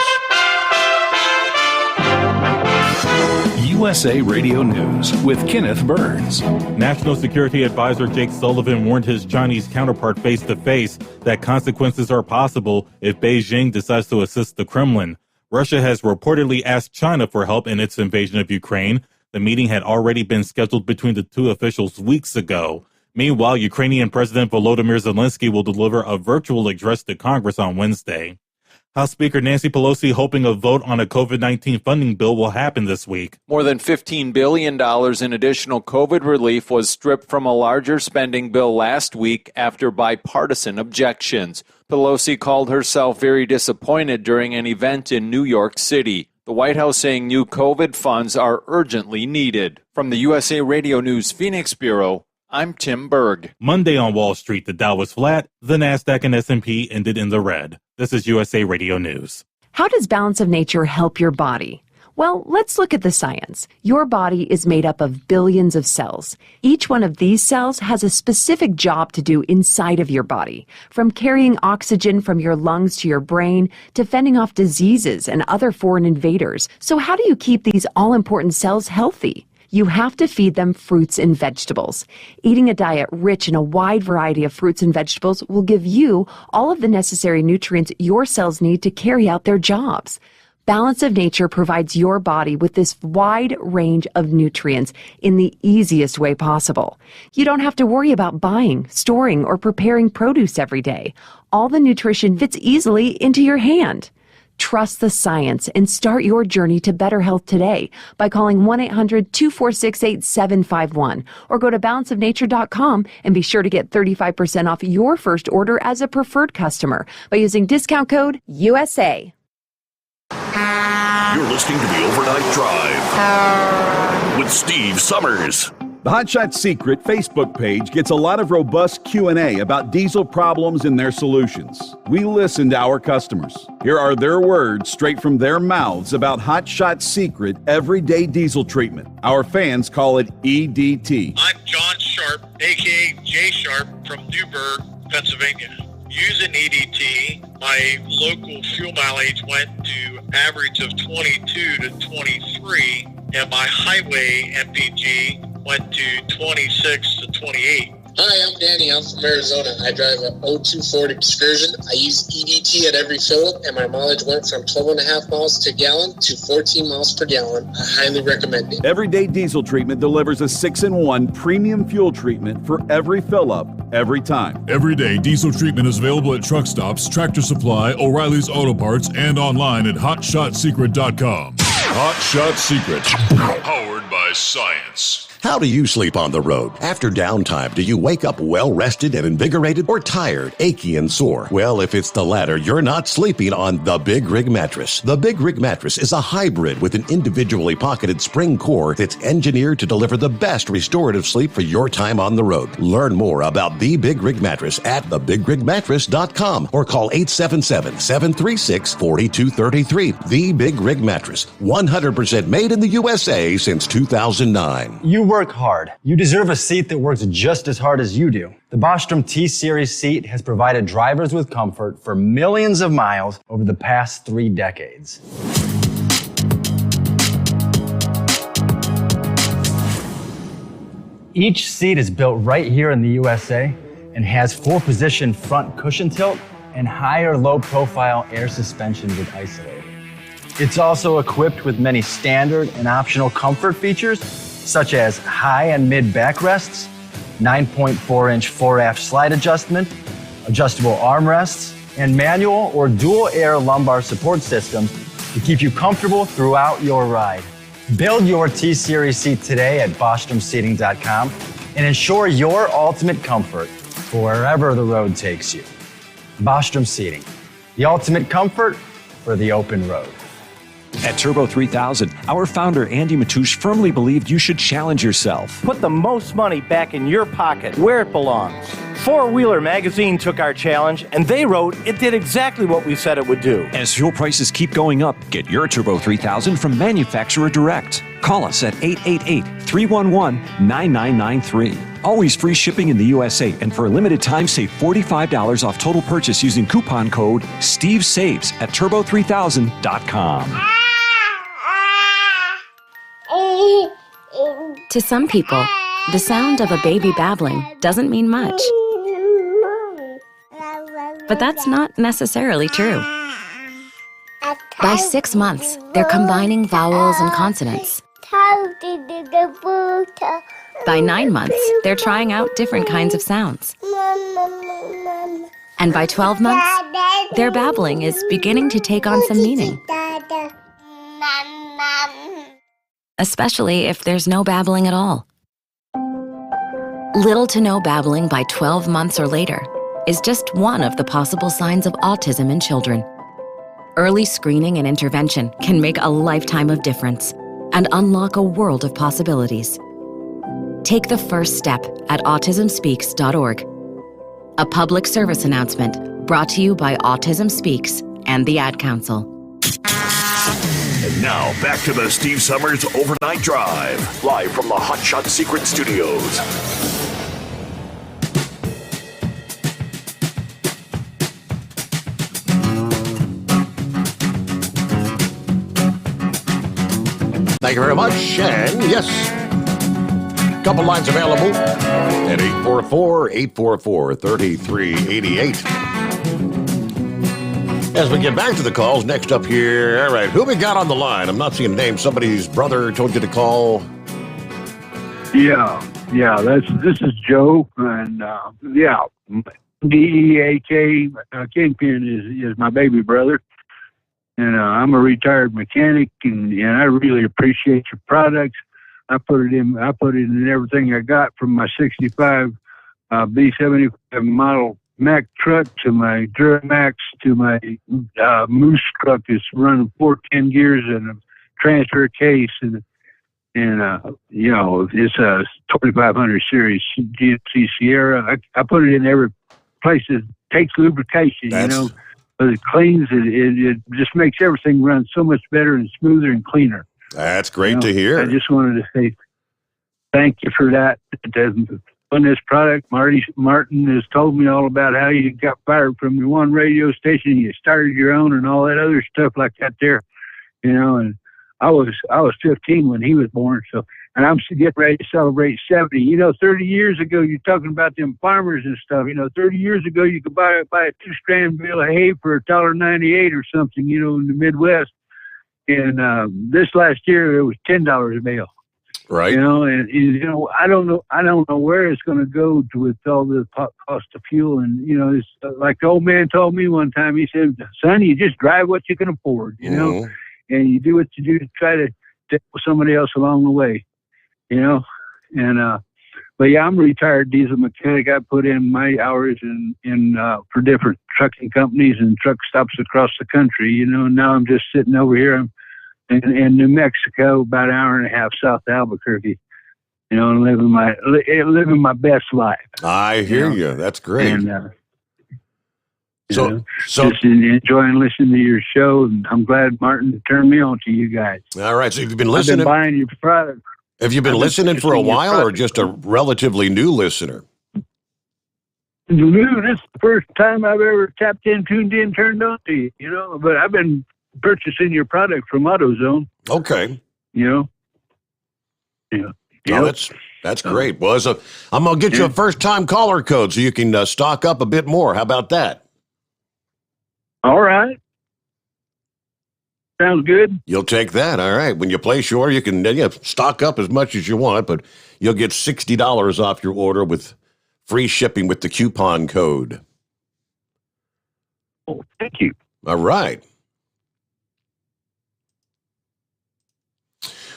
USA Radio News with Kenneth Burns. National Security Advisor Jake Sullivan warned his Chinese counterpart face-to-face that consequences are possible if Beijing decides to assist the Kremlin. Russia has reportedly asked China for help in its invasion of Ukraine. The meeting had already been scheduled between the two officials weeks ago. Meanwhile, Ukrainian President Volodymyr Zelensky will deliver a virtual address to Congress on Wednesday. House Speaker Nancy Pelosi hoping a vote on a COVID-19 funding bill will happen this week. More than $15 billion in additional COVID relief was stripped from a larger spending bill last week after bipartisan objections. Pelosi called herself very disappointed during an event in New York City. The White House saying new COVID funds are urgently needed. From the USA Radio News Phoenix Bureau, I'm Tim Berg. Monday on Wall Street, the Dow was flat. The Nasdaq and S&P ended in the red. This is USA Radio News. How does balance of nature help your body? Well, let's look at the science. Your body is made up of billions of cells. Each one of these cells has a specific job to do inside of your body, from carrying oxygen from your lungs to your brain to fending off diseases and other foreign invaders. So how do you keep these all-important cells healthy? You have to feed them fruits and vegetables. Eating a diet rich in a wide variety of fruits and vegetables will give you all of the necessary nutrients your cells need to carry out their jobs. Balance of Nature provides your body with this wide range of nutrients in the easiest way possible. You don't have to worry about buying, storing, or preparing produce every day. All the nutrition fits easily into your hand. Trust the science and start your journey to better health today by calling 1-800-246-8751 or go to balanceofnature.com and be sure to get 35% off your first order as a preferred customer by using discount code USA. You're listening to the Overnight Drive with Steve Sommers. The Hot Shot Secret Facebook page gets a lot of robust Q&A about diesel problems and their solutions. We listen to our customers. Here are their words straight from their mouths about Hot Shot Secret everyday diesel treatment. Our fans call it EDT. I'm John Sharp, a.k.a. Jay Sharp from Newburgh, Pennsylvania. Using EDT, my local fuel mileage went to average of 22 to 23, and my highway MPG went to 26 to 28. Hi, I'm Danny. I'm from Arizona. I drive an 02 Ford Excursion. I use EDT at every fill-up, and my mileage went from 12.5 miles to gallon to 14 miles per gallon. I highly recommend it. Everyday diesel treatment delivers a 6-in-1 premium fuel treatment for every fill-up, every time. Everyday diesel treatment is available at truck stops, Tractor Supply, O'Reilly's Auto Parts, and online at HotShotSecret.com. Hot Shot Secret, powered by science. How do you sleep on the road? After downtime, do you wake up well-rested and invigorated or tired, achy, and sore? Well, if it's the latter, you're not sleeping on the Big Rig Mattress. The Big Rig Mattress is a hybrid with an individually pocketed spring core that's engineered to deliver the best restorative sleep for your time on the road. Learn more about the Big Rig Mattress at thebigrigmattress.com or call 877-736-4233. The Big Rig Mattress, 100% made in the USA since 2009. You work hard. You deserve a seat that works just as hard as you do. The Bostrom T-Series seat has provided drivers with comfort for millions of miles over the past 3 decades. Each seat is built right here in the USA and has 4-position front cushion tilt and higher low-profile air suspension with Isolate. It's also equipped with many standard and optional comfort features, such as high and mid backrests, 9.4-inch fore-aft slide adjustment, adjustable armrests, and manual or dual air lumbar support systems to keep you comfortable throughout your ride. Build your T-Series seat today at BostromSeating.com and ensure your ultimate comfort for wherever the road takes you. Bostrom Seating, the ultimate comfort for the open road. At Turbo 3000, our founder Andy Matouche firmly believed you should challenge yourself. Put the most money back in your pocket, where it belongs. Four Wheeler Magazine took our challenge, and they wrote it did exactly what we said it would do. As fuel prices keep going up, get your Turbo 3000 from manufacturer direct. Call us at 888-311-9993. Always free shipping in the USA, and for a limited time, save $45 off total purchase using coupon code STEVESAVES at turbo3000.com. To some people, the sound of a baby babbling doesn't mean much. But that's not necessarily true. By 6 months, they're combining vowels and consonants. By 9 months, they're trying out different kinds of sounds. And by 12 months, their babbling is beginning to take on some meaning. Especially if there's no babbling at all. Little to no babbling by 12 months or later is just one of the possible signs of autism in children. Early screening and intervention can make a lifetime of difference and unlock a world of possibilities. Take the first step at autismspeaks.org. A public service announcement brought to you by Autism Speaks and the Ad Council. And now, back to the Steve Summers Overnight Drive, live from the Hot Shot Secret Studios. Thank you very much. And yes, couple lines available at 844-844-3388. As we get back to the calls, next up here, all right, who we got on the line? I'm not seeing names. Somebody's brother told you to call. Yeah, this is Joe, and DEAK Kingpin is my baby brother, and I'm a retired mechanic, and I really appreciate your products. I put it in everything I got, from my '65 B75 model Mack truck to my Duramax to my Moose truck. It's running 410 gears and a transfer case, and it's a 2500 series GMC Sierra. I put it in every place. It takes lubrication, but it cleans it. It just makes everything run so much better and smoother and cleaner. That's great to hear. I just wanted to say thank you for that. On this product, Martin has told me all about how you got fired from your one radio station, you started your own, and all that other stuff like that there, and I was 15 when he was born, and I'm getting ready to celebrate 70. 30 years ago, you're talking about them farmers and stuff. 30 years ago, you could buy a 2-strand bale of hay for $1.98 or something, in the Midwest. And this last year, it was $10 a bale. Right. And I don't know where it's going to go with all the cost of fuel. And it's like the old man told me one time. He said, "Son, you just drive what you can afford, and you do what you do to try to help somebody else along the way, And but yeah, I'm a retired diesel mechanic. I put in my hours in for different trucking companies and truck stops across the country. And now I'm just sitting over here. In New Mexico, about an hour and a half south of Albuquerque, and living my best life. I hear you. That's great. And, so just enjoying listening to your show, and I'm glad Martin turned me on to you guys. All right, so you've been listening. I've been buying your product. Have you been listening for a while, or just a relatively new listener? New. This is the first time I've ever tapped in, tuned in, turned on to you. But I've been purchasing your product from AutoZone. Okay. Yeah. Well, That's great. Well, I'm going to get you a first-time caller code so you can stock up a bit more. How about that? All right. Sounds good. You'll take that. All right. When you place your order, you can stock up as much as you want, but you'll get $60 off your order with free shipping with the coupon code. Oh, thank you. All right.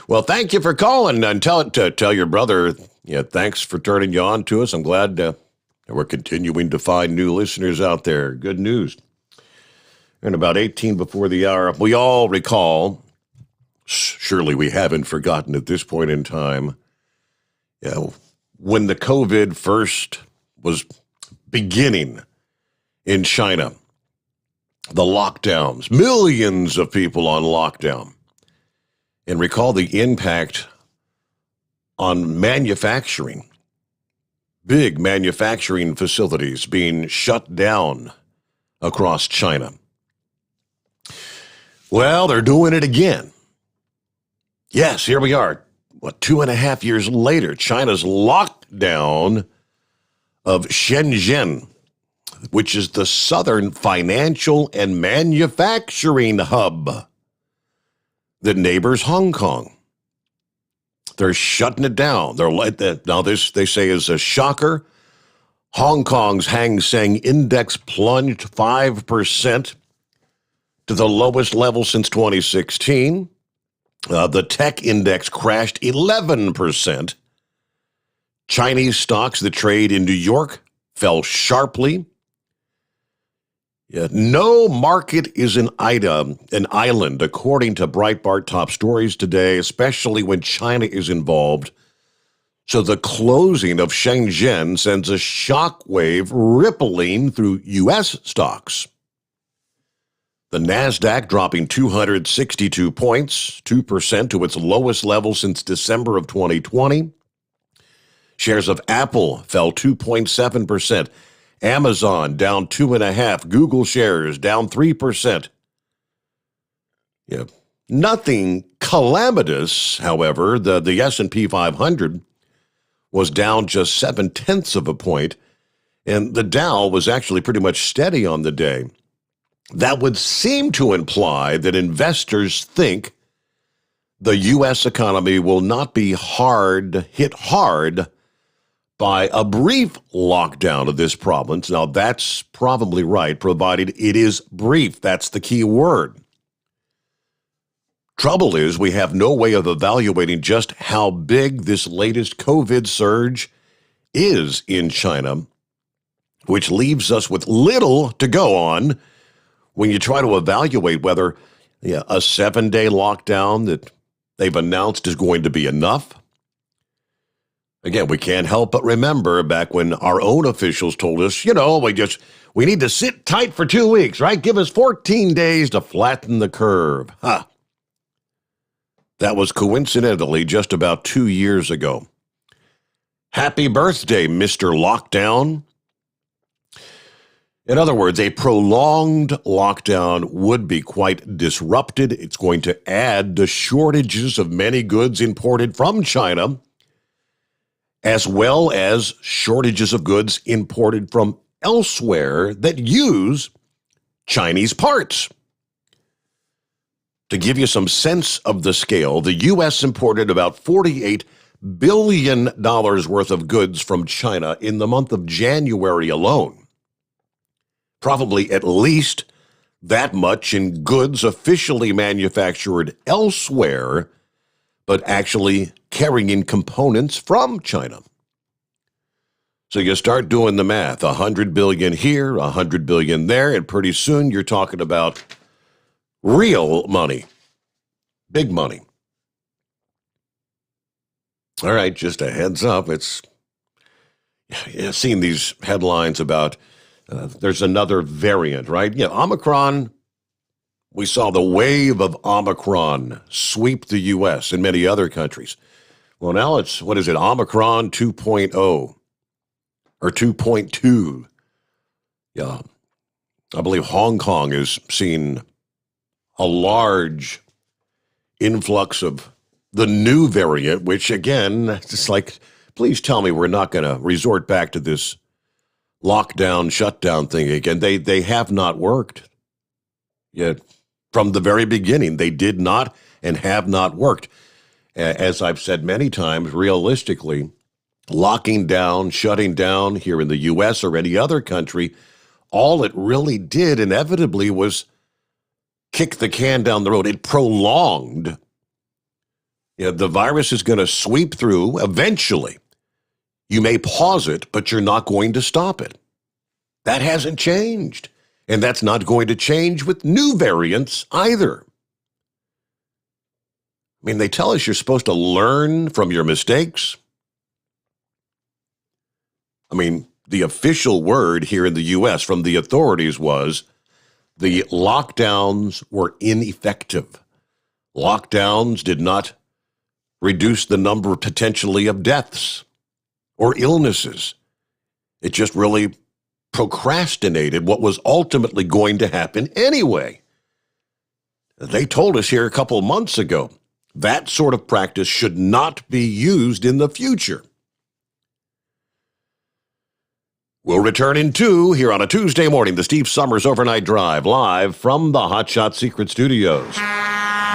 Well, thank you for calling, and tell your brother, thanks for turning you on to us. I'm glad we're continuing to find new listeners out there. Good news. And about 18 before the hour, we all recall, surely we haven't forgotten at this point in time, when the COVID first was beginning in China, the lockdowns, millions of people on lockdown. And recall the impact on manufacturing, big manufacturing facilities being shut down across China. Well, they're doing it again. Yes, here we are. 2.5 years later, China's lockdown of Shenzhen, which is the southern financial and manufacturing hub that neighbors Hong Kong. They're shutting it down. Now this, they say, is a shocker. Hong Kong's Hang Seng Index plunged 5% to the lowest level since 2016. The tech index crashed 11%. Chinese stocks that trade in New York fell sharply. No market is an island, according to Breitbart top stories today, especially when China is involved. So the closing of Shenzhen sends a shockwave rippling through U.S. stocks. The NASDAQ dropping 262 points, 2% to its lowest level since December of 2020. Shares of Apple fell 2.7%. Amazon down 2.5%. Google shares down 3%. Nothing calamitous, however. The S&P 500 was down just 0.7 of a point, and the Dow was actually pretty much steady on the day. That would seem to imply that investors think the U.S. economy will not be hit hard by a brief lockdown of this province. Now, that's probably right, provided it is brief. That's the key word. Trouble is, we have no way of evaluating just how big this latest COVID surge is in China, which leaves us with little to go on when you try to evaluate whether a 7-day lockdown that they've announced is going to be enough. Again, we can't help but remember back when our own officials told us, we need to sit tight for 2 weeks, right? Give us 14 days to flatten the curve. That was coincidentally just about 2 years ago. Happy birthday, Mr. Lockdown. In other words, a prolonged lockdown would be quite disrupted. It's going to add to shortages of many goods imported from China, as well as shortages of goods imported from elsewhere that use Chinese parts. To give you some sense of the scale, the U.S. imported about $48 billion worth of goods from China in the month of January alone. Probably at least that much in goods officially manufactured elsewhere, but actually carrying components from China. So you start doing the math, 100 billion here, 100 billion there, and pretty soon you're talking about real money, big money. All right, just a heads up, seeing these headlines about there's another variant, right? Omicron, we saw the wave of Omicron sweep the U.S. and many other countries. Well, now it's, Omicron 2.0 or 2.2. Yeah, I believe Hong Kong is seeing a large influx of the new variant, which again, just like Please tell me we're not going to resort back to this lockdown, shutdown thing again. They have not worked. Yet from the very beginning, they did not and have not worked. As I've said many times, realistically, locking down, shutting down here in the U.S. or any other country, all it really did inevitably was kick the can down the road. It prolonged. The virus is going to sweep through eventually. You may pause it, but you're not going to stop it. That hasn't changed. And that's not going to change with new variants either. I mean, they tell us you're supposed to learn from your mistakes. I mean, the official word here in the U.S. from the authorities was the lockdowns were ineffective. Lockdowns did not reduce the number potentially of deaths or illnesses. It just really procrastinated what was ultimately going to happen anyway. They told us here a couple of months ago that sort of practice should not be used in the future. We'll return in 2 here on a Tuesday morning, the Steve Sommers Overnight Drive, live from the Hot Shot Secret Studios.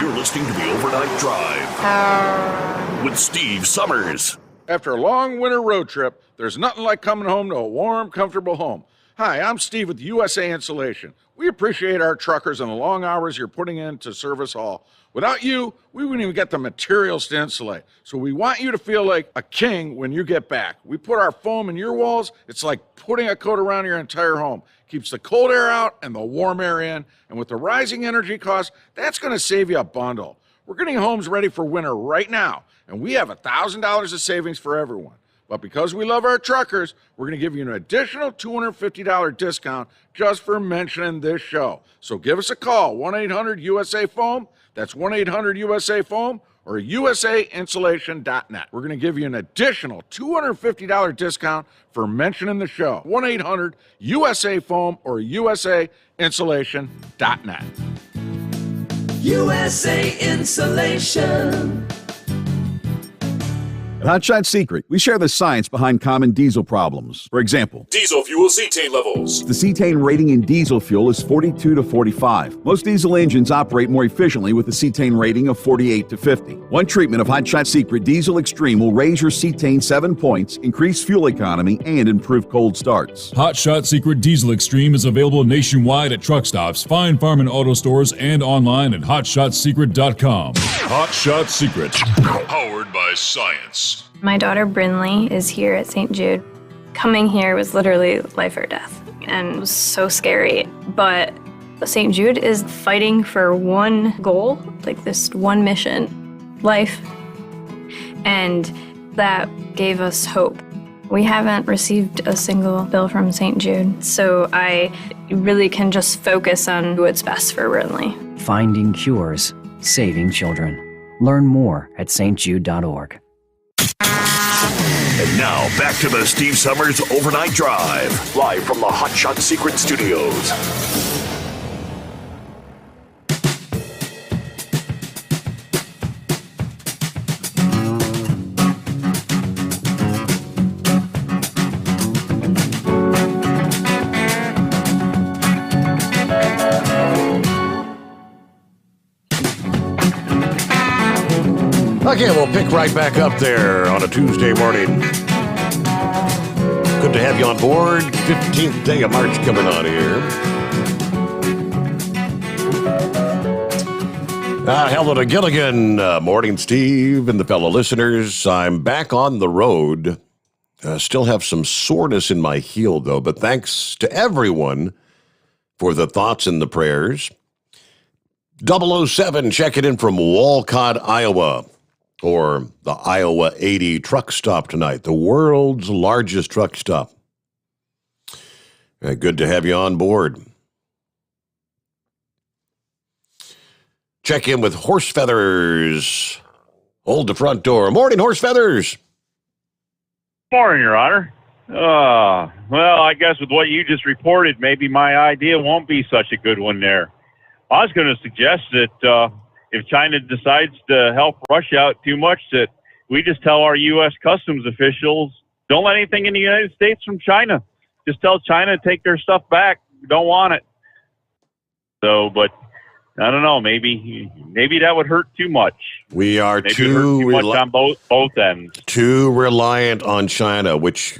You're listening to the Overnight Drive with Steve Sommers. After a long winter road trip, there's nothing like coming home to a warm, comfortable home. Hi, I'm Steve with USA Insulation. We appreciate our truckers and the long hours you're putting in to serve us all. Without you, we wouldn't even get the materials to insulate. So we want you to feel like a king when you get back. We put our foam in your walls. It's like putting a coat around your entire home. Keeps the cold air out and the warm air in. And with the rising energy costs, that's going to save you a bundle. We're getting homes ready for winter right now, and we have $1,000 of savings for everyone. But because we love our truckers, we're going to give you an additional $250 discount just for mentioning this show. So give us a call, 1-800-USA-FOAM. That's 1-800-USA-FOAM or usainsulation.net. We're going to give you an additional $250 discount for mentioning the show. 1-800-USA-FOAM or usainsulation.net. USA Insulation. At Hot Shot Secret, we share the science behind common diesel problems. For example, Diesel fuel cetane levels. the cetane rating in diesel fuel is 42 to 45. Most diesel engines operate more efficiently with a cetane rating of 48 to 50. One treatment of Hot Shot Secret Diesel Extreme will raise your cetane 7 points, increase fuel economy, and improve cold starts. Hot Shot Secret Diesel Extreme is available nationwide at truck stops, fine farm and auto stores, and online at hotshotsecret.com. Hot Shot Secret, powered by science. My daughter Brinley is here at St. Jude. Coming here was literally life or death, and it was so scary. But St. Jude is fighting for one goal, like this one mission, life. And that gave us hope. We haven't received a single bill from St. Jude, so I really can just focus on what's best for Brinley. Finding cures, saving children. Learn more at stjude.org. And now, back to the Steve Sommers Overnight Drive, live from the Hot Shot Secret Studios. Okay, we'll pick right back up there on a Tuesday morning. Good to have you on board. 15th day of March coming on here. Hello to Gilligan. Morning, Steve, and the fellow listeners. I'm back on the road. Still have some soreness in my heel, though, but thanks to everyone for the thoughts and the prayers. 007 checking in from Walcott, Iowa. Or the Iowa 80 truck stop tonight, the world's largest truck stop. Good to have you on board. Check in with Horse Feathers. Hold the front door. Morning, Horse Feathers. Morning, Your Honor. Well, I guess with what you just reported, maybe my idea won't be such a good one there. I was going to suggest that if China decides to help Russia out too much, that we just tell our U.S. customs officials, don't let anything in the United States from China. Just tell China to take their stuff back. We don't want it. So, but I don't know. Maybe that would hurt too much. We are maybe too much on both ends. Too reliant on China, which,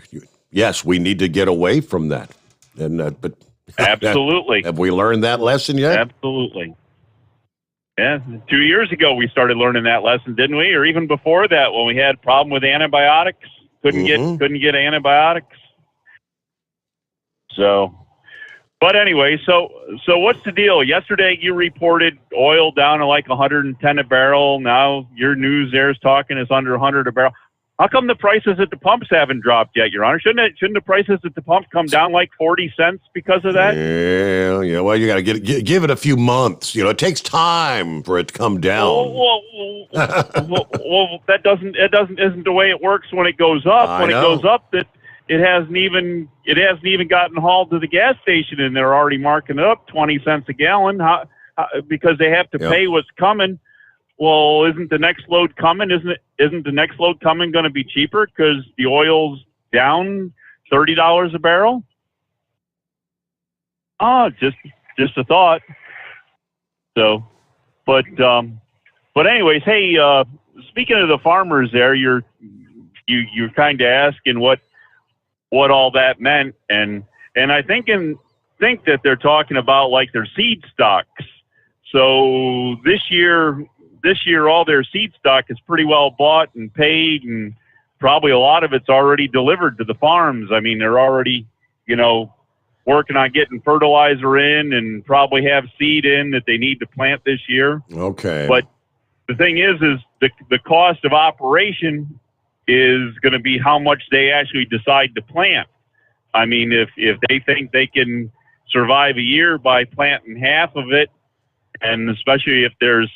yes, we need to get away from that. And but absolutely, have we learned that lesson yet? Absolutely. Yeah, 2 years ago we started learning that lesson, didn't we? Or even before that, when we had a problem with antibiotics, couldn't get antibiotics. So, but anyway, so what's the deal? Yesterday you reported oil down to like 110 a barrel. Now your news there is talking it's under 100 a barrel. How come the prices at the pumps haven't dropped yet, Your Honor? Shouldn't the prices at the pump come down like 40 cents because of that? Yeah. Well, you got to give it a few months. It takes time for it to come down. Well, that isn't the way it works when it goes up. When it goes up, that it hasn't even gotten hauled to the gas station, and they're already marking it up 20 cents a gallon. Because they have to pay what's coming. Well, isn't the next load coming? Isn't the next load coming going to be cheaper because the oil's down $30 a barrel? Oh, just a thought. So, but anyways, hey, speaking of the farmers, there, you're kind of asking what all that meant, and I think that they're talking about like their seed stocks. So this year, all their seed stock is pretty well bought and paid, and probably a lot of it's already delivered to the farms. I mean, they're already, working on getting fertilizer in and probably have seed in that they need to plant this year. Okay. But the thing is the cost of operation is going to be how much they actually decide to plant. I mean, if they think they can survive a year by planting half of it, and especially if there's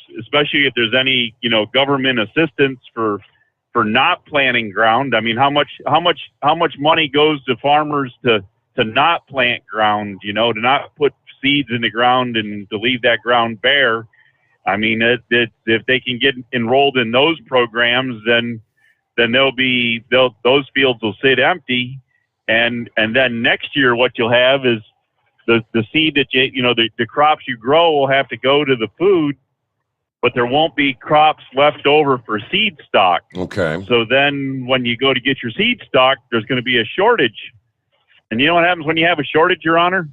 any government assistance for not planting ground. I mean, how much money goes to farmers to not plant ground? To not put seeds in the ground and to leave that ground bare. I mean, if they can get enrolled in those programs, then those fields will sit empty, and then next year what you'll have is the seed that the crops you grow will have to go to the food, but there won't be crops left over for seed stock. Okay. So then when you go to get your seed stock, there's going to be a shortage. And you know what happens when you have a shortage, Your Honor?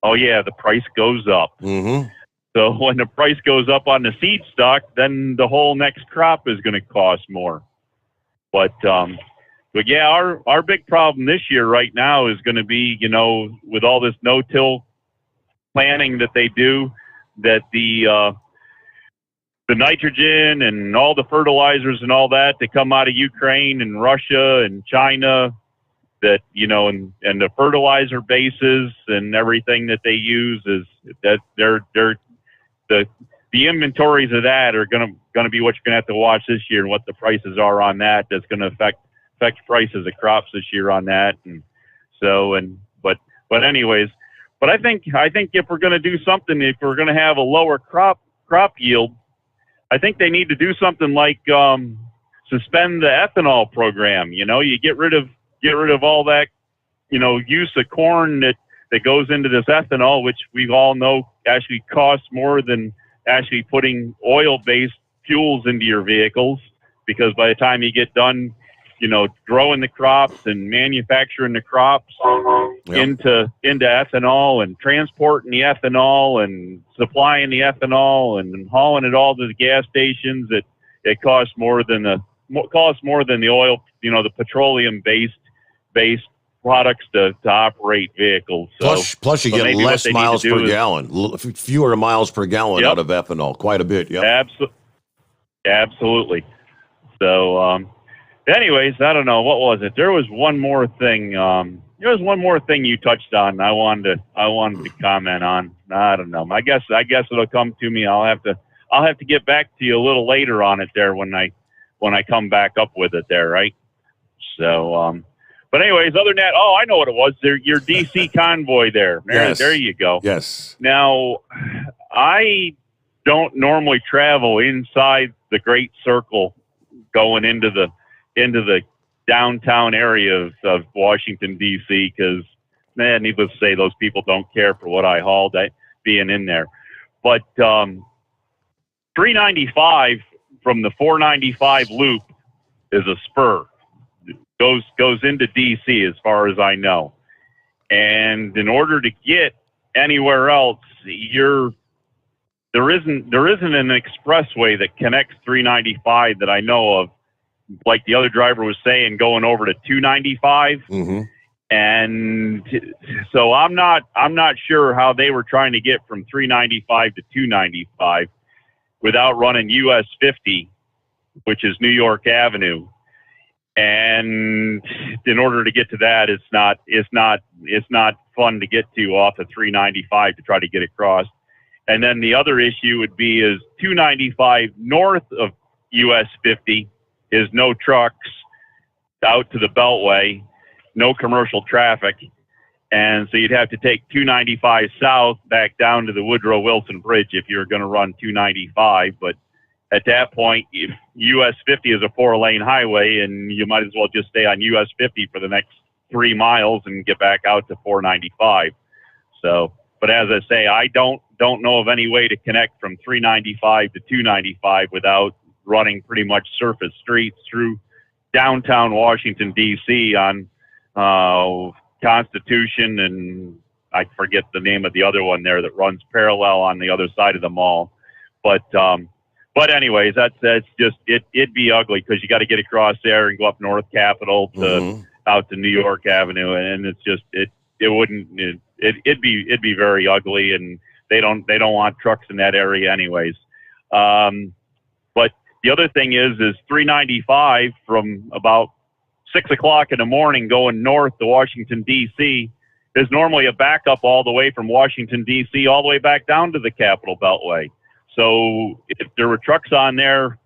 Oh, yeah, the price goes up. Mm-hmm. So when the price goes up on the seed stock, then the whole next crop is going to cost more. But yeah, our big problem this year right now is going to be, with all this no-till planting that they do, that the nitrogen and all the fertilizers and all that come out of Ukraine and Russia and China, that, and the fertilizer bases and everything that they use is that the inventories of that are going to be what you're going to have to watch this year, and what the prices are on that. That's going to affect prices of crops this year on that. And so, but anyways, but I think if we're going to do something, if we're going to have a lower crop yield, I think they need to do something like suspend the ethanol program. You get rid of all that, use of corn that goes into this ethanol, which we all know actually costs more than actually putting oil-based fuels into your vehicles, because by the time you get done, growing the crops and manufacturing the crops into ethanol and transporting the ethanol and supplying the ethanol and hauling it all to the gas stations, it costs more than the oil, the petroleum-based products to operate vehicles. So, plus you get less miles per gallon, fewer miles per gallon out of ethanol, quite a bit. Yep. Absolutely. So, anyways, I don't know, what was it? There was one more thing. You touched on. I wanted to comment on. I don't know. I guess it'll come to me. I'll have to get back to you a little later on it there when I come back up with it there, right? So, but anyways, other than that, I know what it was. Your DC convoy there. Yes. There you go. Yes. Now, I don't normally travel inside the Great Circle going into the downtown area of Washington, D.C., because, needless to say, those people don't care for what I hauled being in there. But 395 from the 495 loop is a spur. Goes into D.C. as far as I know. And in order to get anywhere else, there isn't an expressway that connects 395 that I know of, like the other driver was saying, going over to 295. Mm-hmm. And so I'm not sure how they were trying to get from 395 to 295 without running US 50, which is New York Avenue. And in order to get to that, it's not fun to get to off of 395 to try to get across. And then the other issue would be is 295 north of US 50 is no trucks out to the Beltway, no commercial traffic. And so you'd have to take 295 south back down to the Woodrow Wilson Bridge if you're going to run 295. But at that point, if US 50 is a 4-lane highway, and you might as well just stay on US 50 for the next 3 miles and get back out to 495. So, but as I say, I don't know of any way to connect from 395 to 295 without running pretty much surface streets through downtown Washington, D.C. on Constitution, and I forget the name of the other one there that runs parallel on the other side of the mall. But anyways, that's just it'd be ugly because you got to get across there and go up North Capitol to out to New York Avenue, and it's just it'd be very ugly, and they don't want trucks in that area anyways. But the other thing is 395 from about 6 o'clock in the morning going north to Washington, D.C. is normally a backup all the way from Washington, D.C. all the way back down to the Capitol Beltway. So if there were trucks on there,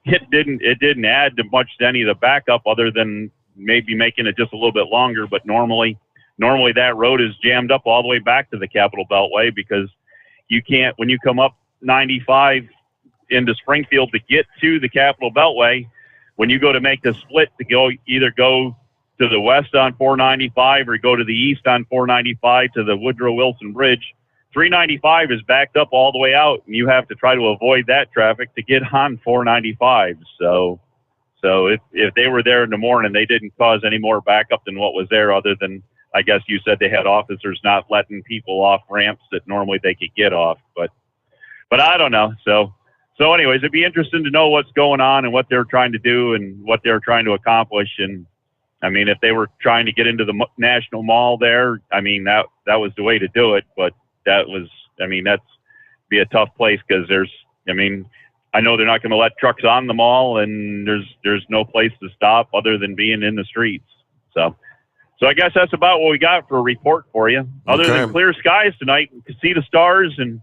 it didn't add to much to any of the backup other than maybe making it just a little bit longer. But normally that road is jammed up all the way back to the Capitol Beltway because you can't, when you come up 95 into Springfield to get to the Capitol Beltway, when you go to make the split to either go to the west on 495 or go to the east on 495 to the Woodrow Wilson Bridge, 395 is backed up all the way out, and you have to try to avoid that traffic to get on 495. So if they were there in the morning, they didn't cause any more backup than what was there, other than, I guess you said they had officers not letting people off ramps that normally they could get off. But I don't know. So anyways, it'd be interesting to know what's going on and what they're trying to do and what they're trying to accomplish. And I mean, if they were trying to get into the National Mall there, I mean, that was the way to do it. But that's be a tough place because I know they're not going to let trucks on the mall, and there's no place to stop other than being in the streets. So I guess that's about what we got for a report for you. Other than clear skies tonight, you can see the stars, and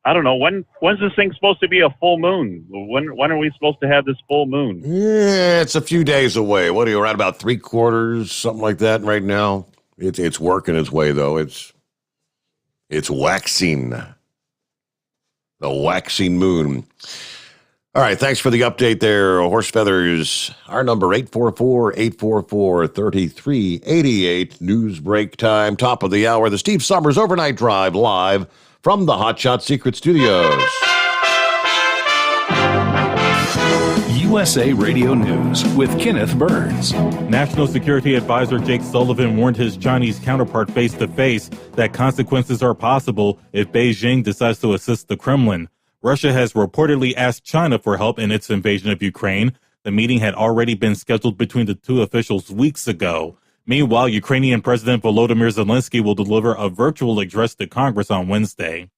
I don't know, when's this thing supposed to be a full moon? When are we supposed to have this full moon? Yeah, it's a few days away. What are you, around about 3/4, something like that right now? It's working its way, though. It's waxing. The waxing moon. All right, thanks for the update there, Horse Feathers. Our number, 844-844-3388. News break time, top of the hour. The Steve Sommers Overnight Drive, live from the Hot Shot Secret Studios. USA Radio News with Kenneth Burns. National Security Advisor Jake Sullivan warned his Chinese counterpart face-to-face that consequences are possible if Beijing decides to assist the Kremlin. Russia has reportedly asked China for help in its invasion of Ukraine. The meeting had already been scheduled between the two officials weeks ago. Meanwhile, Ukrainian President Volodymyr Zelensky will deliver a virtual address to Congress on Wednesday.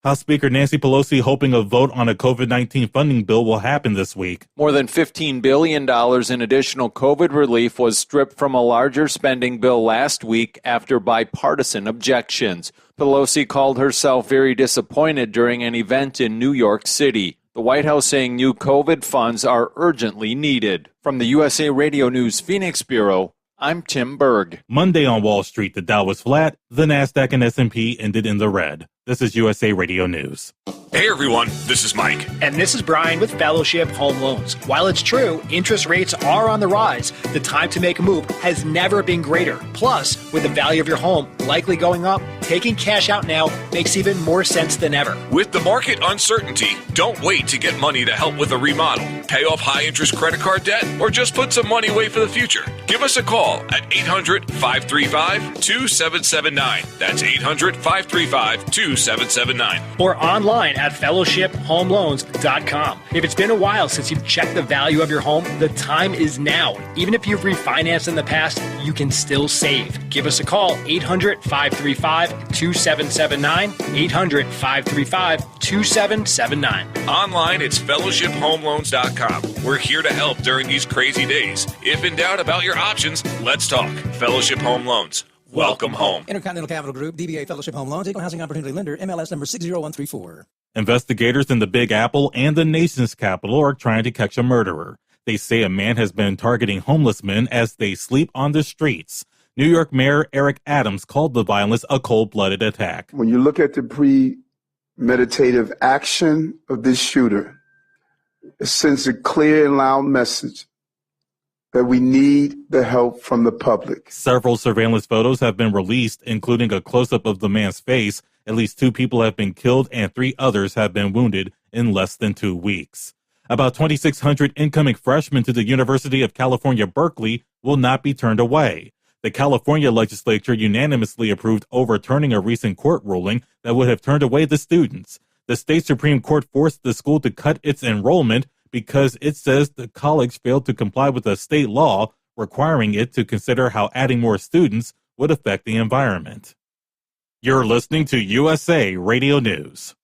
House Speaker Nancy Pelosi hoping a vote on a COVID-19 funding bill will happen this week. More than $15 billion in additional COVID relief was stripped from a larger spending bill last week after bipartisan objections. Pelosi called herself very disappointed during an event in New York City. The White House saying new COVID funds are urgently needed. From the USA Radio News Phoenix Bureau, I'm Tim Berg. Monday on Wall Street, the Dow was flat. The Nasdaq and S&P ended in the red. This is USA Radio News. Hey everyone, this is Mike. And this is Brian with Fellowship Home Loans. While it's true, interest rates are on the rise, the time to make a move has never been greater. Plus, with the value of your home likely going up, taking cash out now makes even more sense than ever. With the market uncertainty, don't wait to get money to help with a remodel, pay off high-interest credit card debt, or just put some money away for the future. Give us a call at 800-535-2779. That's 800-535-2779. Or online at fellowshiphomeloans.com. If it's been a while since you've checked the value of your home, the time is now. Even if you've refinanced in the past, you can still save. Give us a call, 800-535-2779, 800-535-2779. Online, it's fellowshiphomeloans.com. We're here to help during these crazy days. If in doubt about your options, let's talk. Fellowship Home Loans. Welcome home. Intercontinental Capital Group, DBA Fellowship Home Loans, Equal Housing Opportunity Lender, MLS number 60134. Investigators in the Big Apple and the nation's capital are trying to catch a murderer. They say a man has been targeting homeless men as they sleep on the streets. New York Mayor Eric Adams called the violence a cold-blooded attack. When you look at the premeditative action of this shooter, it sends a clear and loud message that we need the help from the public. Several surveillance photos have been released, including a close-up of the man's face. At least 2 people have been killed and 3 others have been wounded in less than 2 weeks. About 2,600 incoming freshmen to the University of California, Berkeley will not be turned away. The California legislature unanimously approved overturning a recent court ruling that would have turned away the students. The state Supreme Court forced the school to cut its enrollment because it says the college failed to comply with a state law requiring it to consider how adding more students would affect the environment. You're listening to USA Radio News.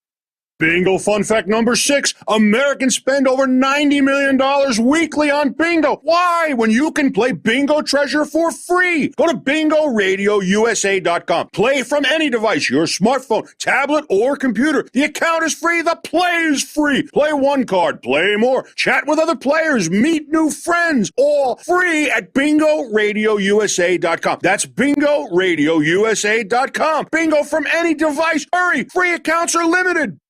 Bingo fun fact number 6. Americans spend over $90 million weekly on bingo. Why? When you can play Bingo Treasure for free. Go to BingoRadioUSA.com. Play from any device, your smartphone, tablet, or computer. The account is free. The play is free. Play one card. Play more. Chat with other players. Meet new friends. All free at BingoRadioUSA.com. That's BingoRadioUSA.com. Bingo from any device. Hurry. Free accounts are limited.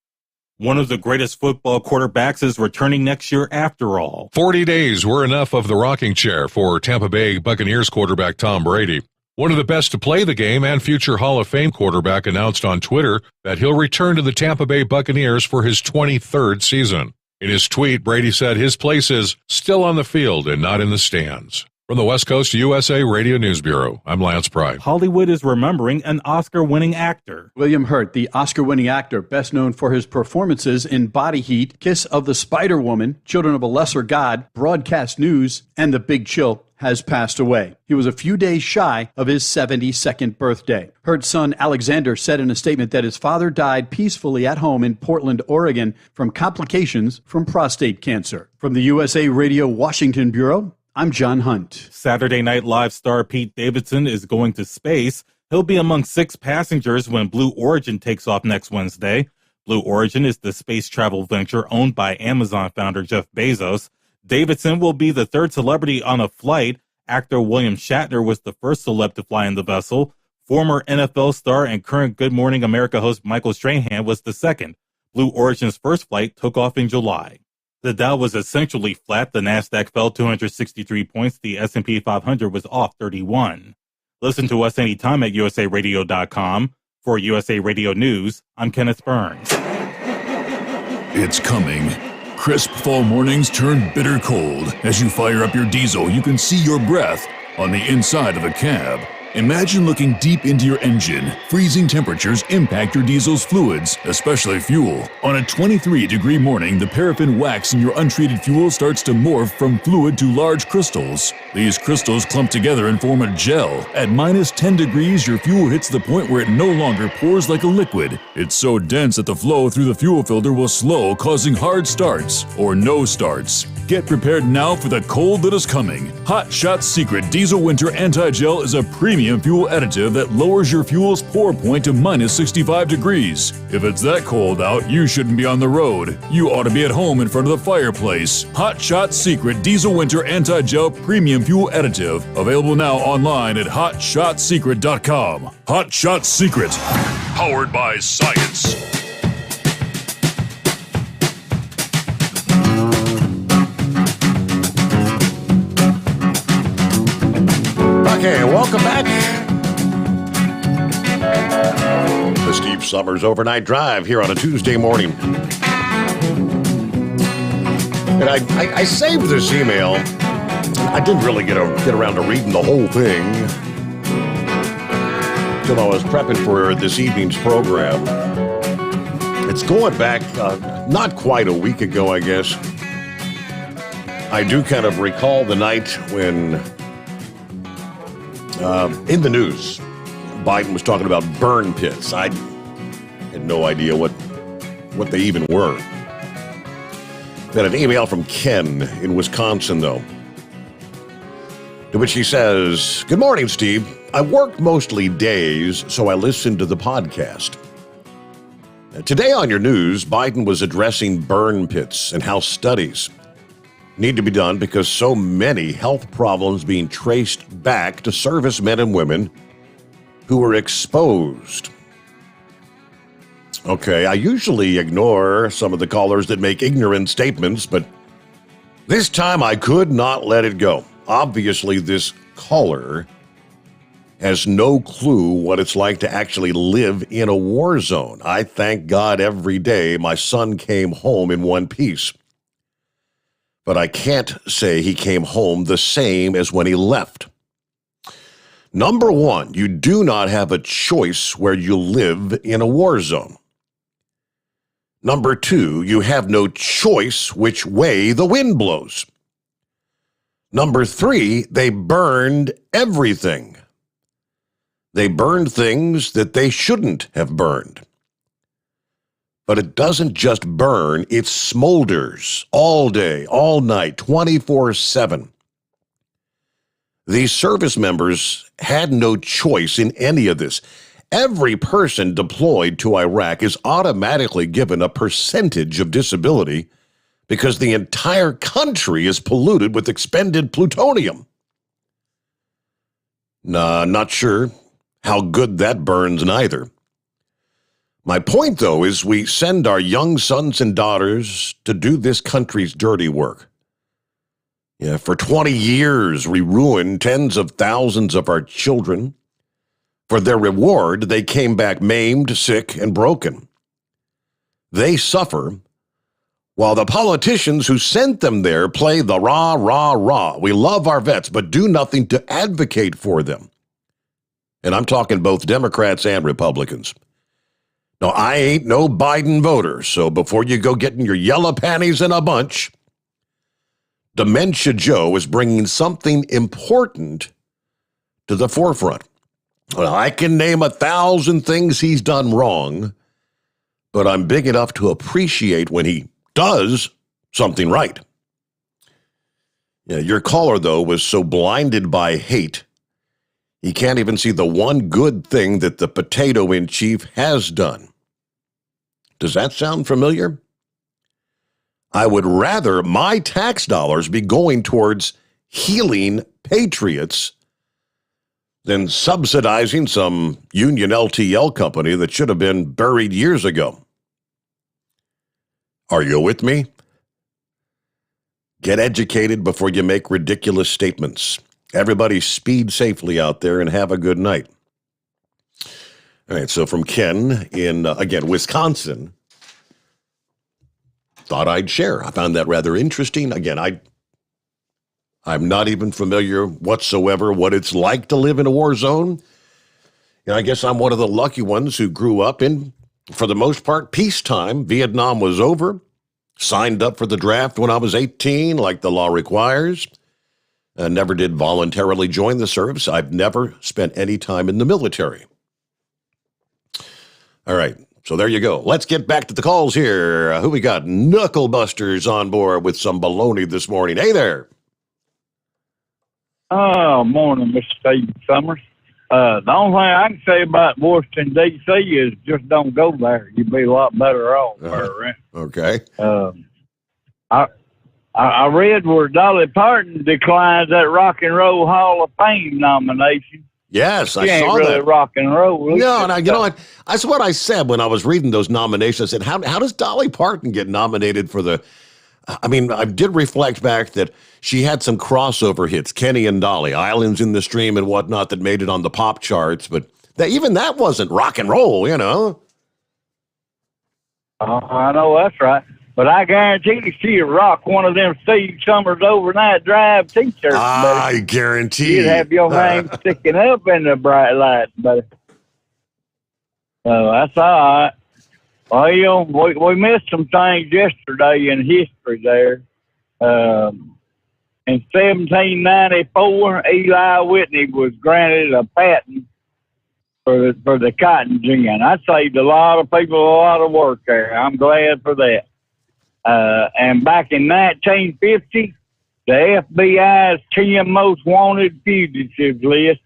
One of the greatest football quarterbacks is returning next year after all. 40 days were enough of the rocking chair for Tampa Bay Buccaneers quarterback Tom Brady. One of the best to play the game and future Hall of Fame quarterback announced on Twitter that he'll return to the Tampa Bay Buccaneers for his 23rd season. In his tweet, Brady said his place is still on the field and not in the stands. From the West Coast USA Radio News Bureau, I'm Lance Pry. Hollywood is remembering an Oscar-winning actor. William Hurt, the Oscar-winning actor, best known for his performances in Body Heat, Kiss of the Spider-Woman, Children of a Lesser God, Broadcast News, and The Big Chill, has passed away. He was a few days shy of his 72nd birthday. Hurt's son Alexander said in a statement that his father died peacefully at home in Portland, Oregon, from complications from prostate cancer. From the USA Radio Washington Bureau, I'm John Hunt. Saturday Night Live star Pete Davidson is going to space. He'll be among 6 passengers when Blue Origin takes off next Wednesday. Blue Origin is the space travel venture owned by Amazon founder Jeff Bezos. Davidson will be the 3rd celebrity on a flight. Actor William Shatner was the first celeb to fly in the vessel. Former NFL star and current Good Morning America host Michael Strahan was the 2nd. Blue Origin's first flight took off in July. The Dow was essentially flat. The Nasdaq fell 263 points. The S&P 500 was off 31. Listen to us anytime at usaradio.com. For USA Radio News, I'm Kenneth Burns. It's coming. Crisp fall mornings turn bitter cold. As you fire up your diesel, you can see your breath on the inside of a cab. Imagine looking deep into your engine. Freezing temperatures impact your diesel's fluids, especially fuel. On a 23-degree morning, the paraffin wax in your untreated fuel starts to morph from fluid to large crystals. These crystals clump together and form a gel. At minus 10 degrees, your fuel hits the point where it no longer pours like a liquid. It's so dense that the flow through the fuel filter will slow, causing hard starts or no starts. Get prepared now for the cold that is coming. Hot Shot's Secret Diesel Winter Anti-Gel is a premium premium fuel additive that lowers your fuel's pour point to minus 65 degrees. If it's that cold out, you shouldn't be on the road. You ought to be at home in front of the fireplace. Hot Shot Secret Diesel Winter Anti-Gel Premium Fuel Additive. Available now online at hotshotsecret.com. Hot Shot Secret. Powered by science. Okay, welcome back. The Steve Sommers Overnight Drive here on a Tuesday morning. And I saved this email. I didn't really get around to reading the whole thing until I was prepping for this evening's program. It's going back not quite a week ago, I guess. I do kind of recall the night when in the news, Biden was talking about burn pits. I had no idea what they even were. Got an email from Ken in Wisconsin, though, to which he says, "Good morning, Steve. I work mostly days, so I listen to the podcast. Today on your news, Biden was addressing burn pits and how studies need to be done because so many health problems being traced back to servicemen and women who were exposed." Okay, I usually ignore some of the callers that make ignorant statements, but this time I could not let it go. Obviously, this caller has no clue what it's like to actually live in a war zone. I thank God every day my son came home in one piece. But I can't say he came home the same as when he left. Number one, you do not have a choice where you live in a war zone. Number two, you have no choice which way the wind blows. Number three, they burned everything. They burned things that they shouldn't have burned. But it doesn't just burn, it smolders all day, all night, 24/7. These service members had no choice in any of this. Every person deployed to Iraq is automatically given a percentage of disability because the entire country is polluted with expended plutonium. Nah, not sure how good that burns neither. My point, though, is we send our young sons and daughters to do this country's dirty work. Yeah, for 20 years, we ruined tens of thousands of our children. For their reward, they came back maimed, sick, and broken. They suffer, while the politicians who sent them there play the rah, rah, rah. We love our vets, but do nothing to advocate for them. And I'm talking both Democrats and Republicans. Now, I ain't no Biden voter, so before you go getting your yellow panties in a bunch, Dementia Joe is bringing something important to the forefront. Well, I can name 1,000 things he's done wrong, but I'm big enough to appreciate when he does something right. Yeah, your caller, though, was so blinded by hate, he can't even see the one good thing that the potato-in-chief has done. Does that sound familiar? I would rather my tax dollars be going towards healing patriots than subsidizing some union LTL company that should have been buried years ago. Are you with me? Get educated before you make ridiculous statements. Everybody speed safely out there and have a good night. All right, so from Ken in, again, Wisconsin, thought I'd share. I found that rather interesting. Again, I'm not even familiar whatsoever what it's like to live in a war zone. And I guess I'm one of the lucky ones who grew up in, for the most part, peacetime. Vietnam was over. Signed up for the draft when I was 18, like the law requires. Never did voluntarily join the service. I've never spent any time in the military. All right, so there you go. Let's get back to the calls here. Who we got? Knucklebusters on board with some baloney this morning. Hey there. Oh, morning, Mr. Steve Summers. The only thing I can say about Washington, D.C. is just don't go there. You'd be a lot better off there, right? Okay. I read where Dolly Parton declines that Rock and Roll Hall of Fame nomination. Yes, I She ain't saw really that. rock and roll. No, and you know what? That's what I said when I was reading those nominations. I said, how does Dolly Parton get nominated for the... I mean, I did reflect back that she had some crossover hits, Kenny and Dolly, Islands in the Stream and whatnot, that made it on the pop charts, but even that wasn't rock and roll, you know? I know that's right. But I guarantee you she'd rock one of them Steve Summers Overnight Drive T-shirts. I guarantee. You'd have your name sticking up in the bright lights, buddy. So that's all right. Well, we missed some things yesterday in history there. In 1794, Eli Whitney was granted a patent for the cotton gin. That saved a lot of people a lot of work there. I'm glad for that. And back in 1950, the FBI's 10 most wanted fugitives list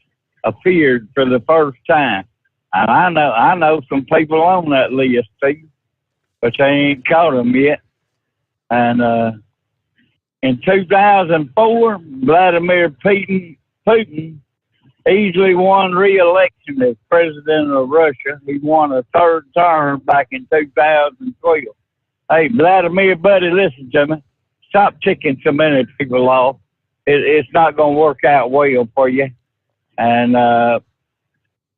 appeared for the first time. And I know some people on that list too, but they ain't caught them yet. And in 2004, Vladimir Putin easily won re-election as president of Russia. He won a third term back in 2012. Hey, Vladimir, buddy, listen to me. Stop ticking so many people off. It's not going to work out well for you. And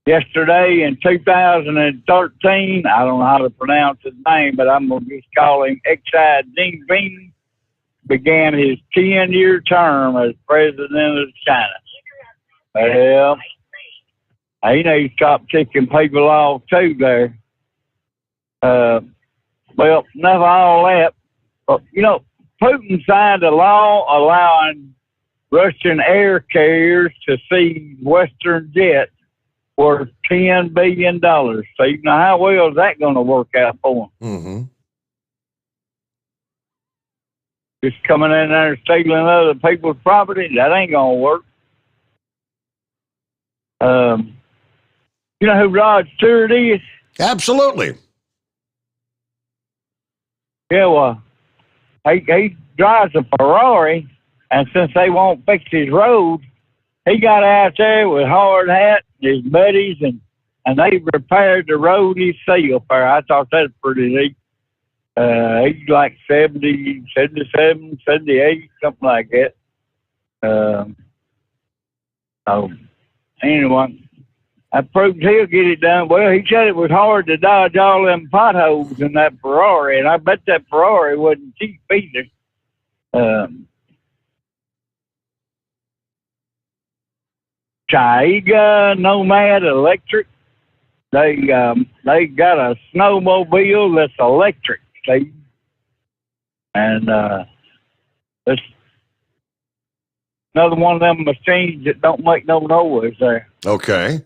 yesterday in 2013, I don't know how to pronounce his name, but I'm going to just call him Xi Jinping, began his 10-year term as president of China. Well, he needs to stop ticking people off too there. Well, enough of all that. But, you know, Putin signed a law allowing Russian air carriers to seize Western jets worth $10 billion. So, you know, how well is that going to work out for them? Mm-hmm. Just coming in there and stealing other people's property, that ain't going to work. You know who Rod Stewart is? Absolutely. Yeah, well, he drives a Ferrari, and since they won't fix his road, he got out there with Hard Hat and his buddies, and they repaired the road himself. I thought that was pretty neat. He's like 70, 77, 78, something like that. So, anyway, I proved he'll get it done. Well, he said it was hard to dodge all them potholes in that Ferrari, and I bet that Ferrari wasn't cheap either. Taiga Nomad Electric, they got a snowmobile that's electric, see? And it's another one of them machines that don't make no noise there. Okay.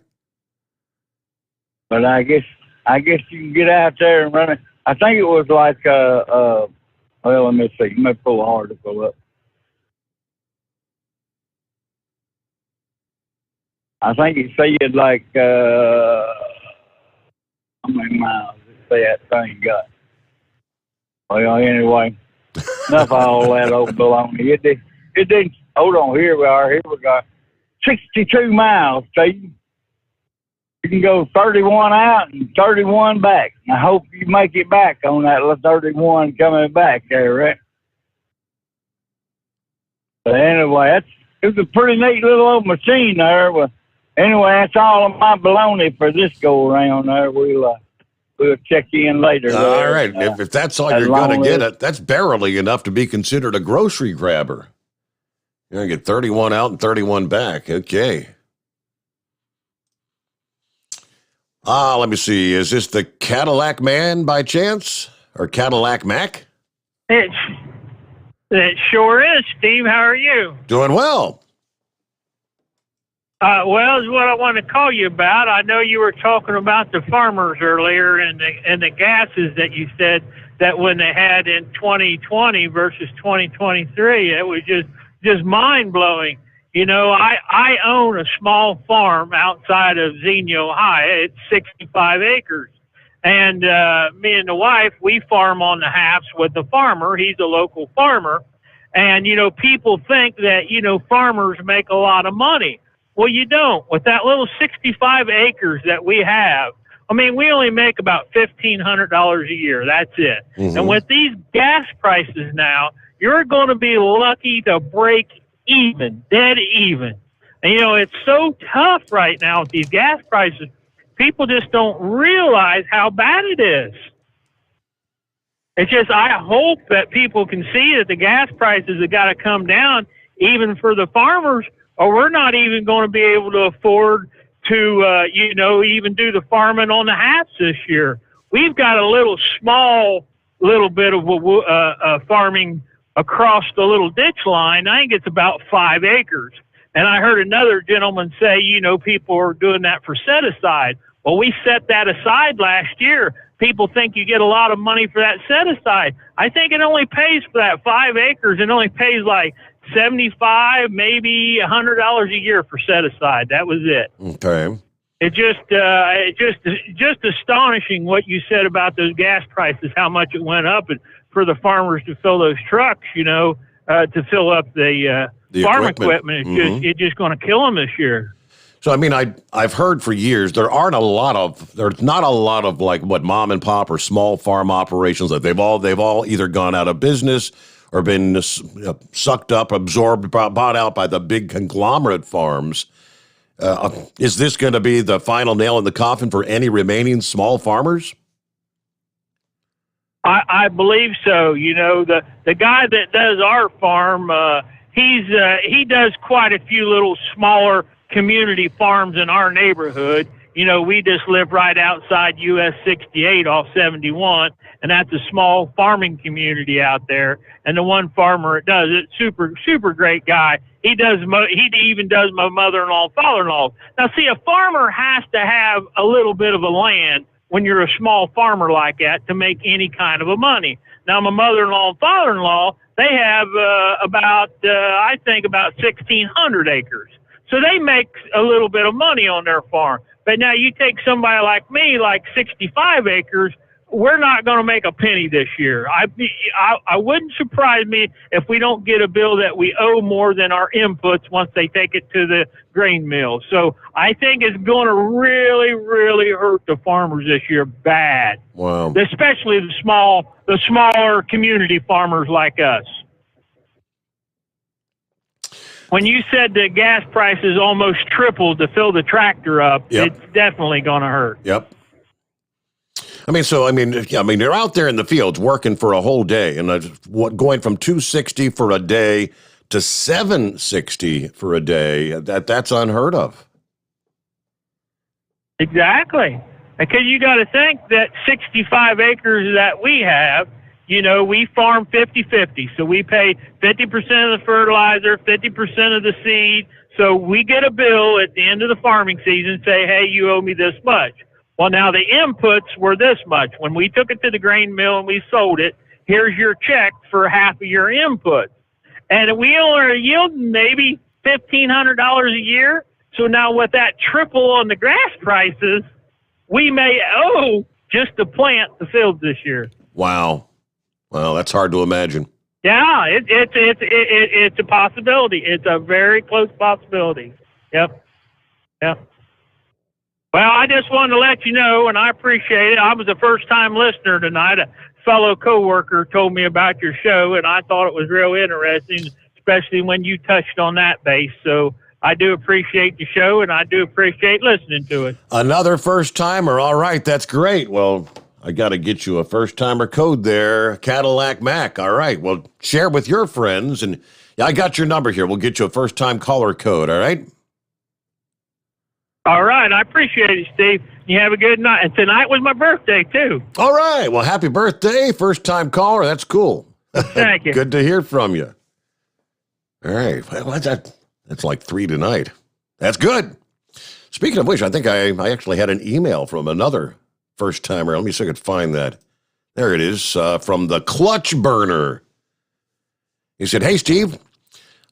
But I guess you can get out there and run it. I think it was like well, let me see. Let me pull the article up. I think it said like how many miles that thing got. Well, anyway, enough of all that old baloney. It didn't. Hold on, here we are. Here we go. 62 miles, Steve. You can go 31 out and 31 back. I hope you make it back on that 31 coming back there, right? But anyway, it was a pretty neat little old machine there. Well, anyway, that's all of my baloney for this go around there. We'll check in later. All right. If that's all you're going to get, that's barely enough to be considered a grocery grabber. You're going to get 31 out and 31 back. Okay. Let me see. Is this the Cadillac Man by chance? Or Cadillac Mac? It sure is, Steve. How are you? Doing well. Well, it's what I want to call you about. I know you were talking about the farmers earlier and the gases that you said that when they had in 2020 versus 2023, it was just mind-blowing. You know, I own a small farm outside of Xenia, Ohio. It's 65 acres. And me and the wife, we farm on the halves with the farmer. He's a local farmer. And, you know, people think that, you know, farmers make a lot of money. Well, you don't. With that little 65 acres that we have, I mean, we only make about $1,500 a year. That's it. Mm-hmm. And with these gas prices now, you're going to be lucky to break even, dead even. And, you know, it's so tough right now with these gas prices. People just don't realize how bad it is. It's just, I hope that people can see that the gas prices have got to come down even for the farmers, or we're not even going to be able to afford to, you know, even do the farming on the halves this year. We've got a little bit of farming across the little ditch line. I think it's about 5 acres. And I heard another gentleman say, you know, people are doing that for set aside. Well, we set that aside last year. People think you get a lot of money for that set aside. I think it only pays for that 5 acres. It only pays like $75, maybe $100 a year for set aside. That was it. Okay. It just astonishing what you said about those gas prices, how much it went up, and for the farmers to fill those trucks, you know, to fill up the farm equipment. It's just going to kill them this year. So, I mean, I've heard for years there's not a lot of like what mom and pop or small farm operations that they've all either gone out of business or been sucked up, absorbed, bought out by the big conglomerate farms. Is this going to be the final nail in the coffin for any remaining small farmers? I believe so. You know, the guy that does our farm, he does quite a few little smaller community farms in our neighborhood. You know, we just live right outside US 68 off 71, and that's a small farming community out there. And the one farmer it does, it's super great guy. He even does my mother-in-law and father-in-law. Now, see, a farmer has to have a little bit of a land when you're a small farmer like that to make any kind of a money. Now, my mother-in-law and father-in-law, they have about 1,600 acres. So they make a little bit of money on their farm. But now you take somebody like me, like 65 acres, we're not going to make a penny this year. I wouldn't surprise me if we don't get a bill that we owe more than our inputs once they take it to the grain mill. So I think it's going to really, really hurt the farmers this year bad. Wow. Especially the smaller community farmers like us. When you said the gas prices almost tripled to fill the tractor up, It's definitely going to hurt. Yep. I mean, they're out there in the fields working for a whole day, and going from $260 for a day to $760 for a day. That's unheard of. Exactly, because you got to think that 65 acres that we have. You know, we farm 50-50, so we pay 50% of the fertilizer, 50% of the seed. So we get a bill at the end of the farming season, say, hey, you owe me this much. Well, now the inputs were this much. When we took it to the grain mill and we sold it, here's your check for half of your input. And we only are yielding maybe $1,500 a year. So now with that triple on the grass prices, we may owe just to plant the fields this year. Wow. Well, that's hard to imagine. Yeah, it's a possibility. It's a very close possibility. Yep. Well, I just wanted to let you know, and I appreciate it. I was a first-time listener tonight. A fellow coworker told me about your show, and I thought it was real interesting, especially when you touched on that base. So I do appreciate the show, and I do appreciate listening to it. Another first-timer. All right, that's great. Well, I got to get you a first-timer code there, Cadillac Mac. All right, well, share with your friends. And I got your number here. We'll get you a first-time caller code, all right? All right, I appreciate it, Steve. You have a good night. And tonight was my birthday, too. All right, well, happy birthday, first-time caller. That's cool. Thank you. Good to hear from you. All right, well, that's like 3 tonight. That's good. Speaking of which, I think I actually had an email from another first-timer. Let me see if I could find that. There it is, from the Clutch Burner. He said, hey, Steve,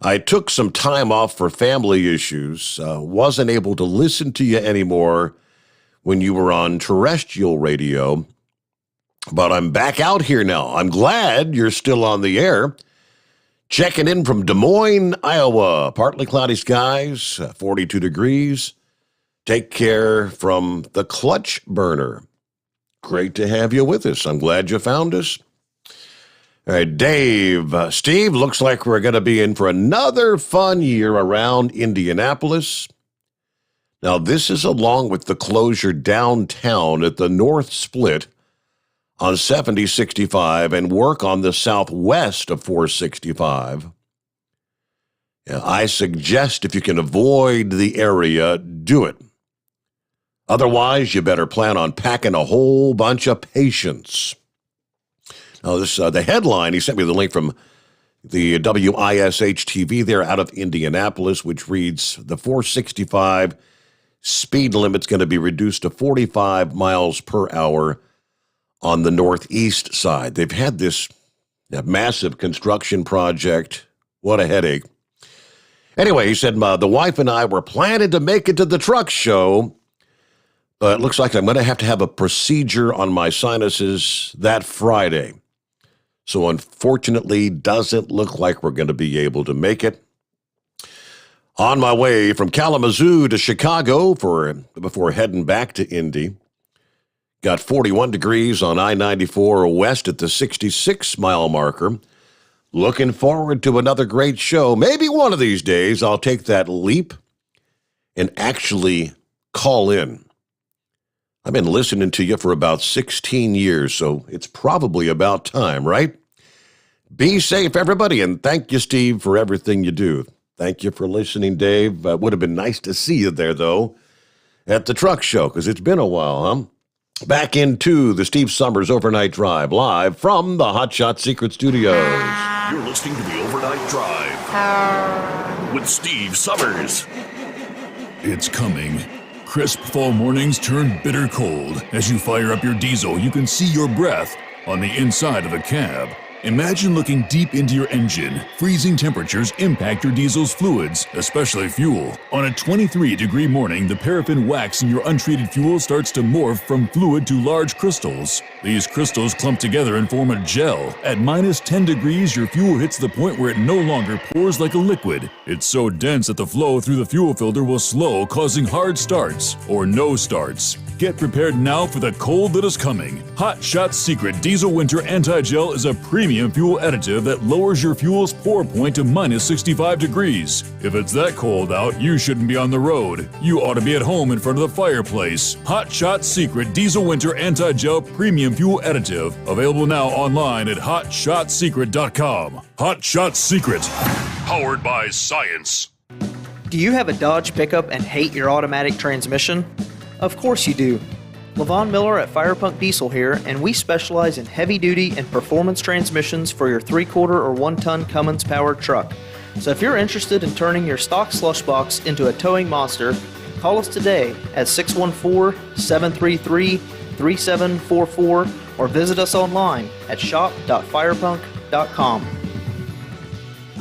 I took some time off for family issues, wasn't able to listen to you anymore when you were on terrestrial radio, but I'm back out here now. I'm glad you're still on the air. Checking in from Des Moines, Iowa. Partly cloudy skies, 42 degrees. Take care from the Clutch Burner. Great to have you with us. I'm glad you found us. All right, Dave. Steve, looks like we're going to be in for another fun year around Indianapolis. Now, this is along with the closure downtown at the North Split on 7065 and work on the southwest of 465. I suggest if you can avoid the area, do it. Otherwise, you better plan on packing a whole bunch of patience. Now, this the headline, he sent me the link from the WISH TV there out of Indianapolis, which reads, the 465 speed limit's going to be reduced to 45 miles per hour on the northeast side. They've had this massive construction project. What a headache. Anyway, he said, the wife and I were planning to make it to the truck show, but it looks like I'm going to have a procedure on my sinuses that Friday. So unfortunately, doesn't look like we're going to be able to make it. On my way from Kalamazoo to Chicago before heading back to Indy. Got 41 degrees on I-94 west at the 66-mile marker. Looking forward to another great show. Maybe one of these days I'll take that leap and actually call in. I've been listening to you for about 16 years, so it's probably about time, right? Be safe, everybody, and thank you, Steve, for everything you do. Thank you for listening, Dave. Would have been nice to see you there, though, at the truck show, because it's been a while, huh? Back into the Steve Sommers Overnight Drive, live from the Hot Shot Secret Studios. You're listening to the Overnight Drive with Steve Sommers. It's coming. Crisp fall mornings turn bitter cold. As you fire up your diesel, you can see your breath on the inside of the cab. Imagine looking deep into your engine. Freezing temperatures impact your diesel's fluids, especially fuel. On a 23-degree morning, the paraffin wax in your untreated fuel starts to morph from fluid to large crystals. These crystals clump together and form a gel. At minus 10 degrees, your fuel hits the point where it no longer pours like a liquid. It's so dense that the flow through the fuel filter will slow, causing hard starts or no starts. Get prepared now for the cold that is coming. Hot Shot Secret Diesel Winter Anti-Gel is a premium fuel additive that lowers your fuel's pour point to minus 65 degrees. If it's that cold out, you shouldn't be on the road. You ought to be at home in front of the fireplace. Hot Shot Secret Diesel Winter Anti-Gel Premium Fuel Additive. Available now online at hotshotsecret.com. Hot Shot Secret. Powered by science. Do you have a Dodge pickup and hate your automatic transmission? Of course you do. Levon Miller at Firepunk Diesel here, and we specialize in heavy-duty and performance transmissions for your 3/4 or 1-ton Cummins-powered truck. So if you're interested in turning your stock slush box into a towing monster, call us today at 614-733-3744 or visit us online at shop.firepunk.com.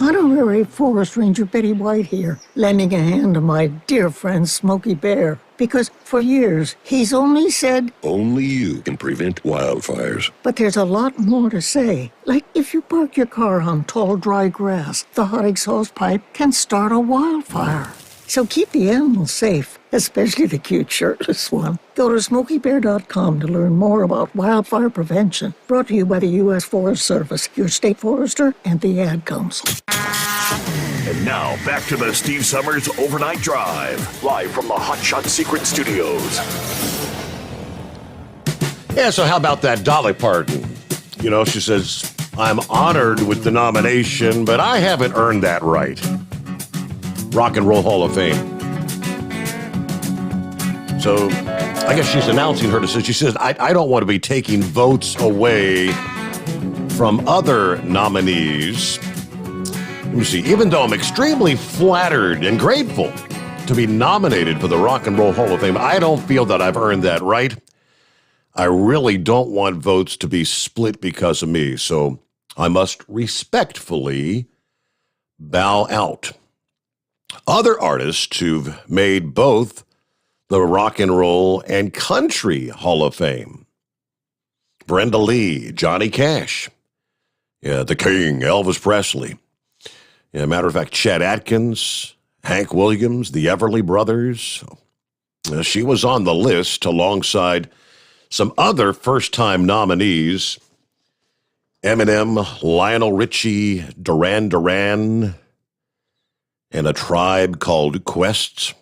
Honorary Forest Ranger Betty White here, lending a hand to my dear friend Smokey Bear. Because for years, he's only said, only you can prevent wildfires. But there's a lot more to say. Like if you park your car on tall, dry grass, the hot exhaust pipe can start a wildfire. So keep the animals safe, especially the cute shirtless one. Go to SmokeyBear.com to learn more about wildfire prevention. Brought to you by the U.S. Forest Service, your state forester, and the Ad Council. And now, back to the Steve Sommers Overnight Drive, live from the Hot Shot Secret Studios. Yeah, so how about that Dolly Parton? You know, she says, I'm honored with the nomination, but I haven't earned that right. Rock and Roll Hall of Fame. So I guess she's announcing her decision. She says, I don't want to be taking votes away from other nominees. Let me see. Even though I'm extremely flattered and grateful to be nominated for the Rock and Roll Hall of Fame, I don't feel that I've earned that right. I really don't want votes to be split because of me. So I must respectfully bow out. Other artists who've made both the Rock and Roll and Country Hall of Fame. Brenda Lee, Johnny Cash, the King, Elvis Presley. Matter of fact, Chet Atkins, Hank Williams, the Everly Brothers. She was on the list alongside some other first-time nominees. Eminem, Lionel Richie, Duran Duran, and A Tribe Called Quest.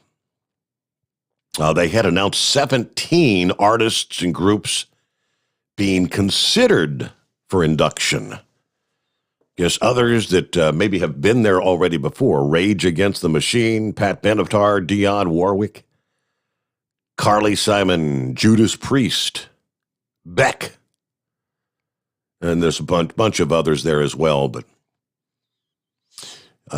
They had announced 17 artists and groups being considered for induction. Guess others that maybe have been there already before. Rage Against the Machine, Pat Benatar, Dionne Warwick, Carly Simon, Judas Priest, Beck. And there's a bunch of others there as well. But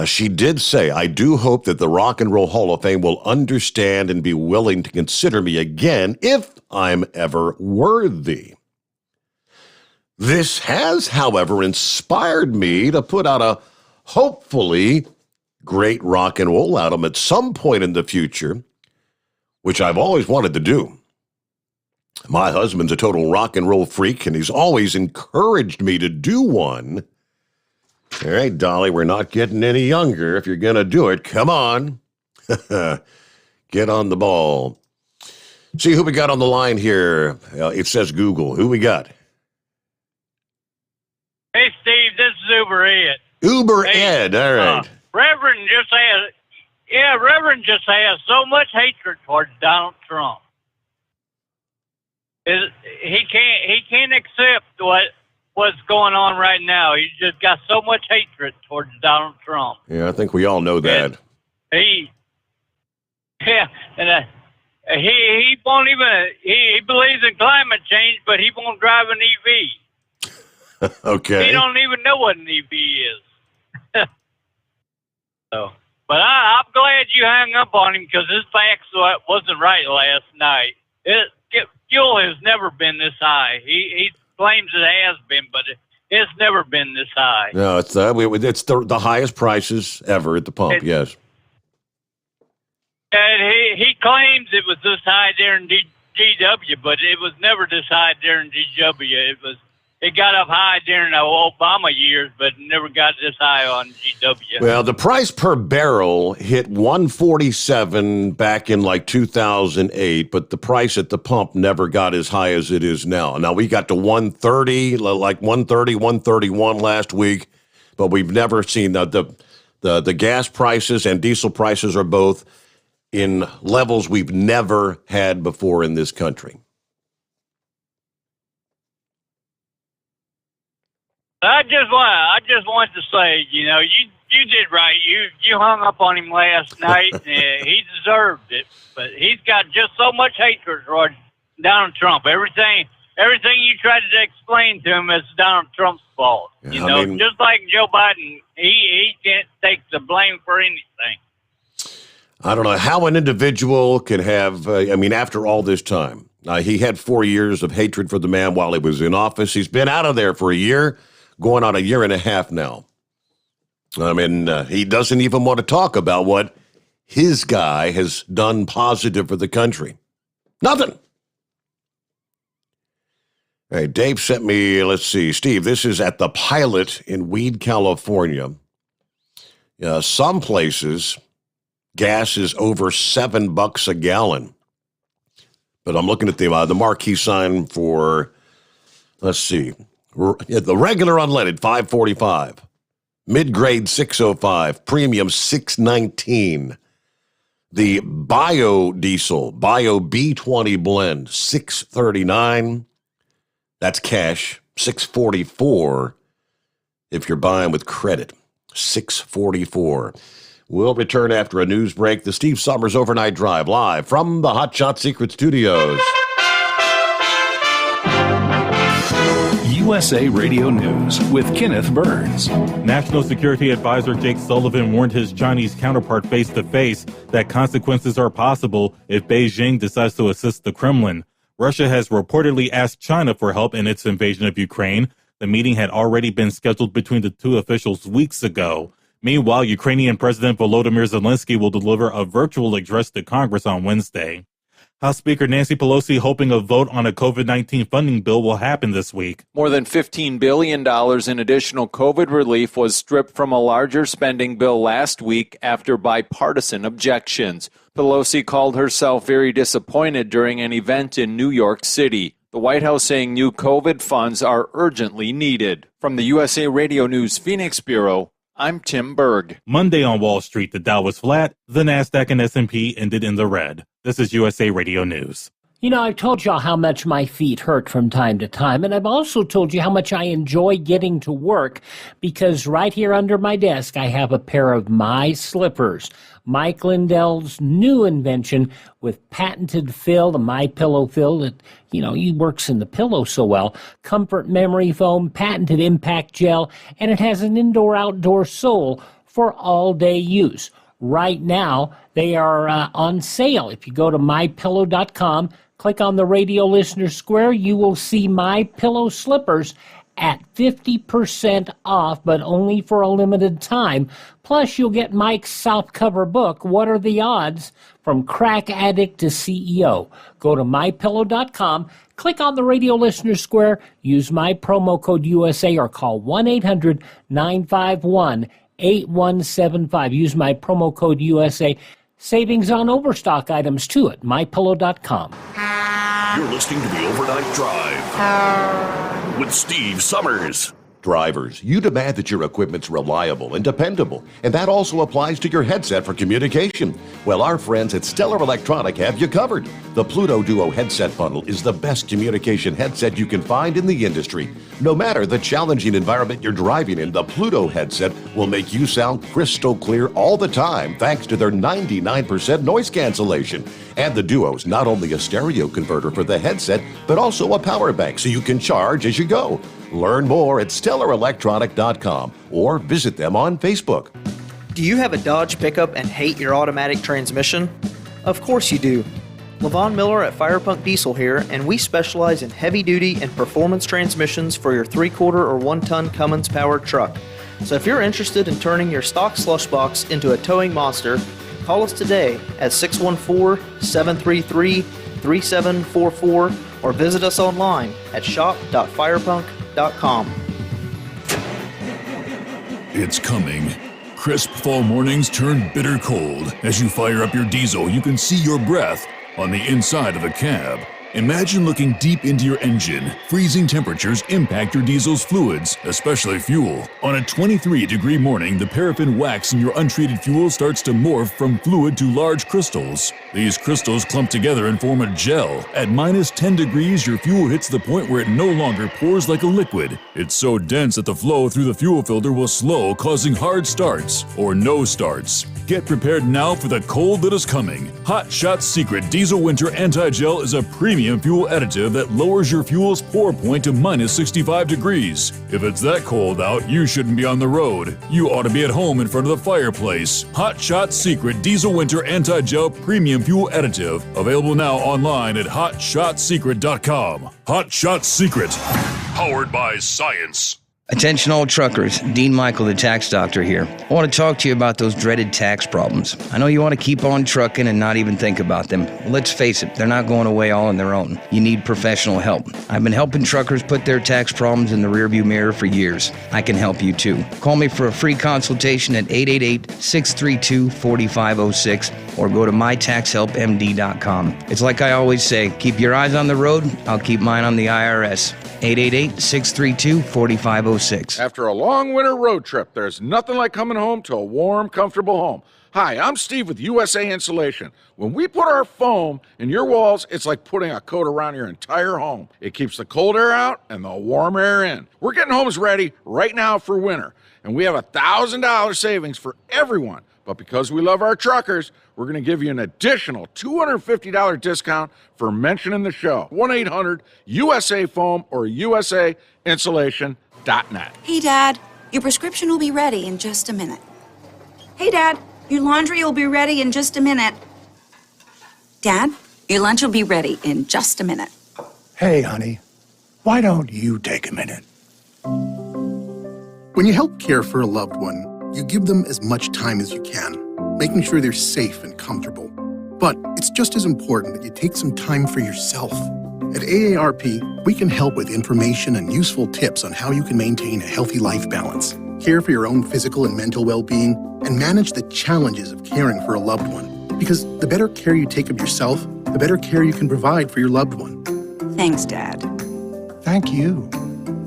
she did say, I do hope that the Rock and Roll Hall of Fame will understand and be willing to consider me again if I'm ever worthy. This has, however, inspired me to put out a hopefully great rock and roll album at some point in the future, which I've always wanted to do. My husband's a total rock and roll freak, and he's always encouraged me to do one. All right, Dolly, we're not getting any younger. If you're going to do it, come on. Get on the ball. See who we got on the line here. It says Google. Who we got? Hey, Steve, this is Uber Ed. Uber Ed, all right. Reverend just has so much hatred towards Donald Trump. He can't accept what's going on right now. He's just got so much hatred towards Donald Trump. Yeah, I think we all know that. He won't even. He believes in climate change, but he won't drive an EV. Okay. He don't even know what an EV is. So, but I'm glad you hung up on him because his facts wasn't right last night. Fuel has never been this high. He claims it has been, but it's never been this high. No, it's the highest prices ever at the pump. Yes. And he claims it was this high there in GW, but it was never this high there in GW. It got up high during the Obama years, but never got this high on GW. Well, the price per barrel hit $147 back in like 2008, but the price at the pump never got as high as it is now. Now, we got to $130, like $130, $131 last week, but we've never seen the gas prices and diesel prices are both in levels we've never had before in this country. I just want to say, you did right. You hung up on him last night. He deserved it, but he's got just so much hatred towards Donald Trump. Everything you tried to explain to him is Donald Trump's fault. Just like Joe Biden, he can't take the blame for anything. I don't know how an individual can have, after all this time, he had 4 years of hatred for the man while he was in office. He's been out of there for a year. Going on a year and a half now. He doesn't even want to talk about what his guy has done positive for the country. Nothing. Hey, Dave sent me, let's see, Steve, this is at the Pilot in Weed, California. Some places, gas is over $7 a gallon. But I'm looking at the marquee sign for, let's see, the regular unleaded, $5.45. Mid-grade, $6.05. Premium, $6.19. The biodiesel, Bio B20 blend, $6.39. That's cash. $6.44 if you're buying with credit. $6.44. We'll return after a news break. The Steve Sommers Overnight Drive, live from the Hot Shot Secret Studios. USA Radio News with Kenneth Burns. National Security Advisor Jake Sullivan warned his Chinese counterpart face-to-face that consequences are possible if Beijing decides to assist the Kremlin. Russia has reportedly asked China for help in its invasion of Ukraine. The meeting had already been scheduled between the two officials weeks ago. Meanwhile, Ukrainian President Volodymyr Zelensky will deliver a virtual address to Congress on Wednesday. House Speaker Nancy Pelosi hoping a vote on a COVID-19 funding bill will happen this week. More than $15 billion in additional COVID relief was stripped from a larger spending bill last week after bipartisan objections. Pelosi called herself very disappointed during an event in New York City. The White House saying new COVID funds are urgently needed. From the USA Radio News Phoenix Bureau, I'm Tim Berg. Monday on Wall Street, the Dow was flat. The Nasdaq and S&P ended in the red. This is USA Radio News. You know, I've told y'all how much my feet hurt from time to time, and I've also told you how much I enjoy getting to work because right here under my desk I have a pair of my slippers. Mike Lindell's new invention with patented fill, the My Pillow fill that, he works in the pillow so well, comfort memory foam, patented impact gel, and it has an indoor-outdoor sole for all-day use. Right now, they are on sale. If you go to mypillow.com, click on the radio listener square, you will see My Pillow slippers at 50% off, but only for a limited time. Plus, you'll get Mike's softcover book, What Are the Odds? From Crack Addict to CEO. Go to mypillow.com, click on the radio listener square, use my promo code USA, or call 1-800-951-8175. Use my promo code USA. Savings on overstock items, too, at mypillow.com. You're listening to the Overnight Drive with Steve Summers. Drivers, you demand that your equipment's reliable and dependable, and that also applies to your headset for communication. Well, our friends at Stellar Electronic have you covered. The Pluto Duo headset bundle is the best communication headset you can find in the industry. No matter the challenging environment you're driving in, the Pluto headset will make you sound crystal clear all the time thanks to their 99% noise cancellation. And the Duo's not only a stereo converter for the headset, but also a power bank so you can charge as you go. Learn more at StellarElectronic.com or visit them on Facebook. Do you have a Dodge pickup and hate your automatic transmission? Of course you do. Levon Miller at Firepunk Diesel here, and we specialize in heavy-duty and performance transmissions for your 3-quarter or 1-ton Cummins-powered truck. So if you're interested in turning your stock slush box into a towing monster, call us today at 614-733-3744 or visit us online at shop.firepunk.com. It's coming. Crisp fall mornings turn bitter cold. As you fire up your diesel, you can see your breath on the inside of the cab. Imagine looking deep into your engine. Freezing temperatures impact your diesel's fluids, especially fuel. On a 23-degree morning, the paraffin wax in your untreated fuel starts to morph from fluid to large crystals. These crystals clump together and form a gel. At minus 10 degrees, your fuel hits the point where it no longer pours like a liquid. It's so dense that the flow through the fuel filter will slow, causing hard starts or no starts. Get prepared now for the cold that is coming. Hot Shot's Secret Diesel Winter Anti-Gel is a premium fuel additive that lowers your fuel's pour point to minus 65 degrees. If it's that cold out, you shouldn't be on the road. You ought to be at home in front of the fireplace. Hot Shot's Secret Diesel Winter Anti-Gel Premium Fuel Additive. Available now online at HotShotSecret.com. Hot Shot Secret. Powered by science. Attention all truckers, Dean Michael, the tax doctor here. I want to talk to you about those dreaded tax problems. I know you want to keep on trucking and not even think about them. Well, let's face it, they're not going away all on their own. You need professional help. I've been helping truckers put their tax problems in the rearview mirror for years. I can help you too. Call me for a free consultation at 888-632-4506 or go to mytaxhelpmd.com. It's like I always say, keep your eyes on the road, I'll keep mine on the IRS. 888-632-4506. After a long winter road trip, there's nothing like coming home to a warm, comfortable home. Hi, I'm Steve with USA Insulation. When we put our foam in your walls, it's like putting a coat around your entire home. It keeps the cold air out and the warm air in. We're getting homes ready right now for winter, and we have $1,000 savings for everyone. But because we love our truckers, we're going to give you an additional $250 discount for mentioning the show. 1-800-USA-FOAM or USAinsulation.net. Hey, Dad, your prescription will be ready in just a minute. Hey, Dad, your laundry will be ready in just a minute. Dad, your lunch will be ready in just a minute. Hey, honey, why don't you take a minute? When you help care for a loved one, You give them as much time as you can, making sure they're safe and comfortable. But it's just as important that you take some time for yourself. At AARP, we can help with information and useful tips on how you can maintain a healthy life balance, care for your own physical and mental well-being, and manage the challenges of caring for a loved one. Because the better care you take of yourself, the better care you can provide for your loved one. Thanks, Dad. Thank you.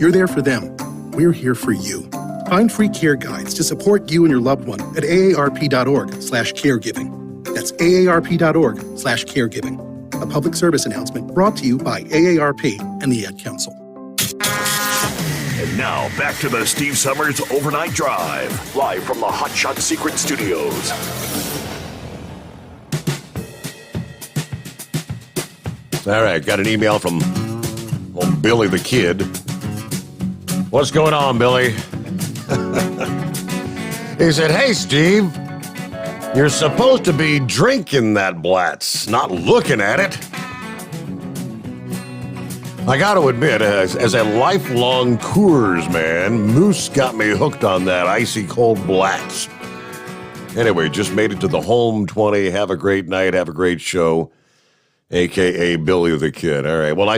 You're there for them. We're here for you. Find free care guides to support you and your loved one at aarp.org/caregiving. That's aarp.org/caregiving. A public service announcement brought to you by AARP and the Ad Council. And now, back to the Steve Summers Overnight Drive, live from the Hot Shot Secret Studios. All right, got an email from Billy the Kid. What's going on, Billy? He said, hey, Steve, you're supposed to be drinking that Blatz, not looking at it. I got to admit, as a lifelong Coors man, Moose got me hooked on that icy cold Blatz. Anyway, just made it to the home 20. Have a great night. Have a great show. A.K.A. Billy the Kid. All right. Well,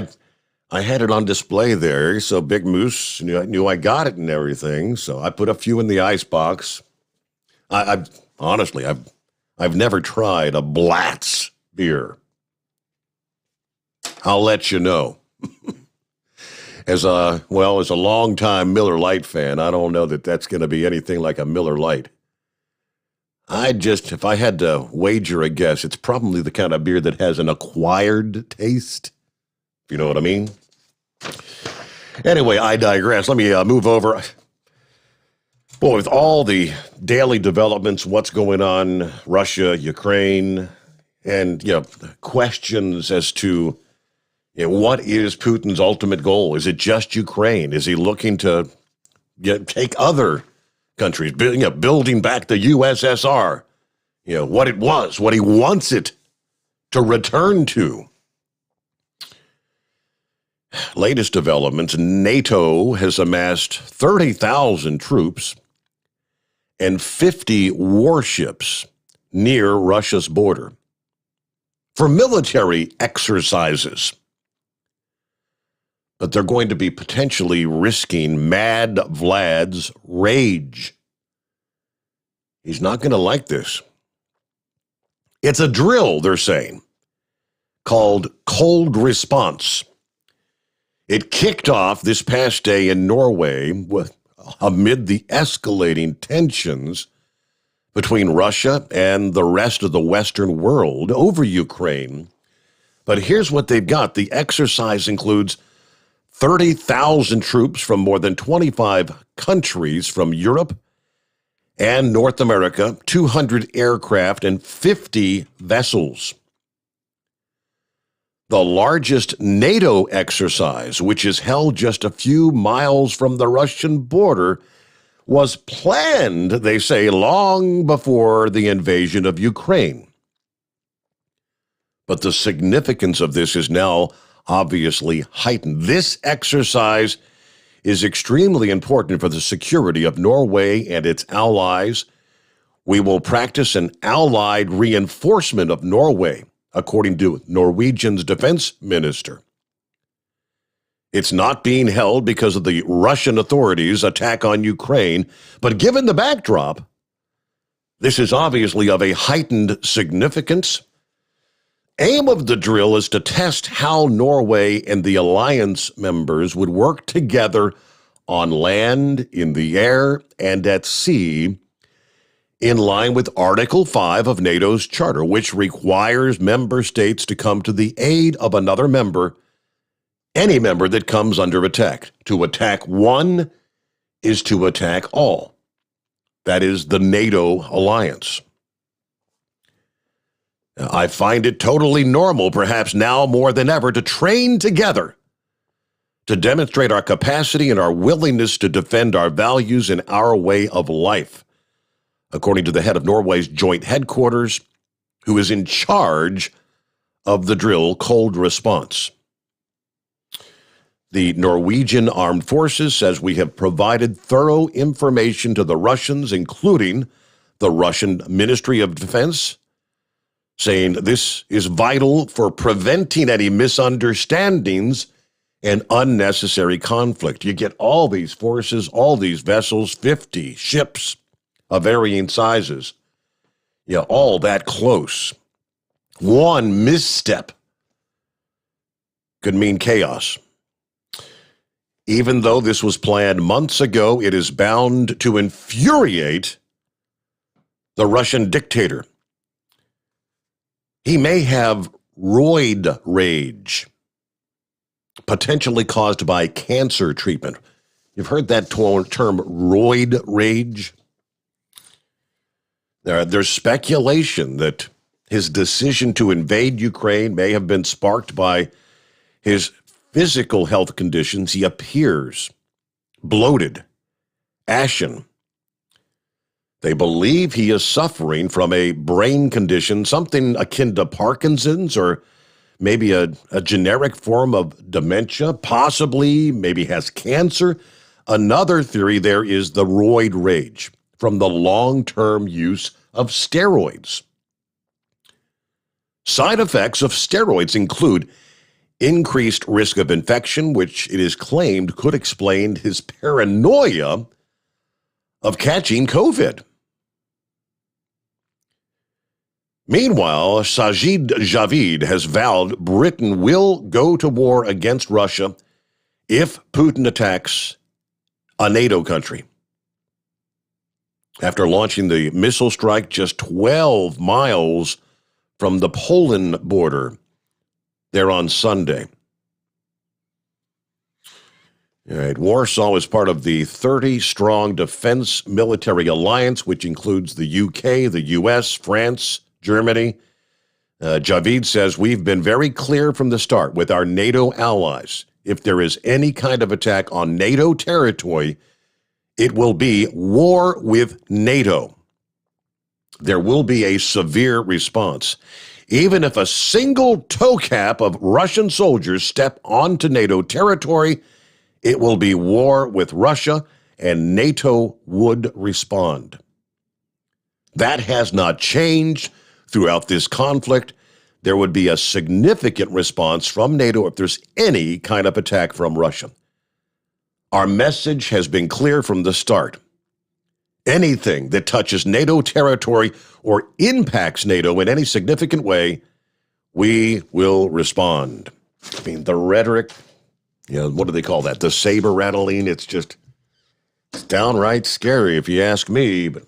I had it on display there, so Big Moose knew I got it and everything. So I put a few in the icebox. Honestly, I've never tried a Blatz beer. I'll let you know. As a longtime Miller Lite fan, I don't know that that's going to be anything like a Miller Lite. If I had to wager a guess, it's probably the kind of beer that has an acquired taste, if you know what I mean. Anyway, I digress. Let me move over. Boy, with all the daily developments, what's going on, Russia, Ukraine, and questions as to what is Putin's ultimate goal? Is it just Ukraine? Is he looking to take other countries, building back the USSR? What it was, what he wants it to return to. Latest developments, NATO has amassed 30,000 troops and 50 warships near Russia's border for military exercises. But they're going to be potentially risking Mad Vlad's rage. He's not going to like this. It's a drill, they're saying, called Cold Response. It kicked off this past day in Norway amid the escalating tensions between Russia and the rest of the Western world over Ukraine. But here's what they've got. The exercise includes 30,000 troops from more than 25 countries from Europe and North America, 200 aircraft, and 50 vessels. The largest NATO exercise, which is held just a few miles from the Russian border, was planned, they say, long before the invasion of Ukraine. But the significance of this is now obviously heightened. This exercise is extremely important for the security of Norway and its allies. We will practice an allied reinforcement of Norway, according to Norwegian's defense minister. It's not being held because of the Russian authorities' attack on Ukraine, but given the backdrop, this is obviously of a heightened significance. Aim of the drill is to test how Norway and the alliance members would work together on land, in the air, and at sea, in line with Article 5 of NATO's charter, which requires member states to come to the aid of another member, any member that comes under attack. To attack one is to attack all. That is the NATO alliance. I find it totally normal, perhaps now more than ever, to train together, to demonstrate our capacity and our willingness to defend our values and our way of life, according to the head of Norway's joint headquarters, who is in charge of the drill Cold Response. The Norwegian Armed Forces says we have provided thorough information to the Russians, including the Russian Ministry of Defense, saying this is vital for preventing any misunderstandings and unnecessary conflict. You get all these forces, all these vessels, 50 ships of varying sizes, all that close. One misstep could mean chaos. Even though this was planned months ago, it is bound to infuriate the Russian dictator. He may have roid rage, potentially caused by cancer treatment. You've heard that term, roid rage? There's speculation that his decision to invade Ukraine may have been sparked by his physical health conditions. He appears bloated, ashen. They believe he is suffering from a brain condition, something akin to Parkinson's, or maybe a generic form of dementia, possibly, maybe has cancer. Another theory there is the roid rage from the long-term use of steroids. Side effects of steroids include increased risk of infection, which it is claimed could explain his paranoia of catching COVID. Meanwhile, Sajid Javid has vowed Britain will go to war against Russia if Putin attacks a NATO country. After launching the missile strike just 12 miles from the Poland border there on Sunday. All right, Warsaw is part of the 30-strong defense military alliance, which includes the UK, the US, France, Germany. Javid says, we've been very clear from the start with our NATO allies. If there is any kind of attack on NATO territory, it will be war with NATO. There will be a severe response. Even if a single toe cap of Russian soldiers step onto NATO territory, it will be war with Russia, and NATO would respond. That has not changed throughout this conflict. There would be a significant response from NATO if there's any kind of attack from Russia. Our message has been clear from the start. Anything that touches NATO territory or impacts NATO in any significant way, we will respond. I mean, the rhetoric, what do they call that? The saber rattling. It's downright scary if you ask me. But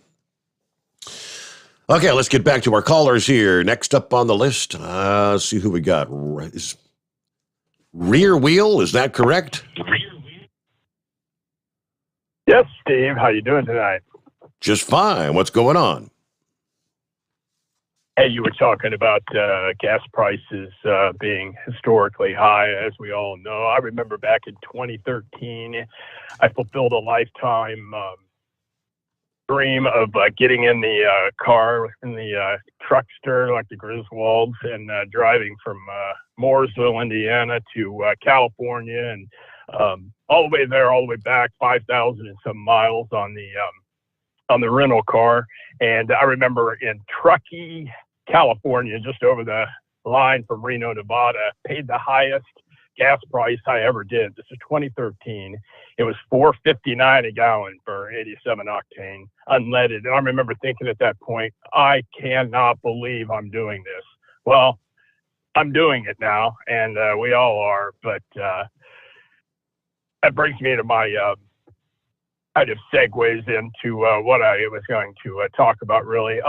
okay, let's get back to our callers here. Next up on the list, let's see who we got. Is Rear Wheel, is that correct? Yes, Steve. How you doing tonight? Just fine. What's going on? Hey, you were talking about gas prices being historically high, as we all know. I remember back in 2013, I fulfilled a lifetime dream of getting in the car, in the truckster, like the Griswolds, and driving from Mooresville, Indiana to California, and all the way there, all the way back, 5,000 and some miles on the rental car. And I remember in Truckee, California, just over the line from Reno, Nevada, paid the highest gas price I ever did. This is 2013. It was $4.59 a gallon for 87 octane unleaded. And I remember thinking at that point, I cannot believe I'm doing this. Well, I'm doing it now, and we all are. But that brings me to my kind of segues into what I was going to talk about, really.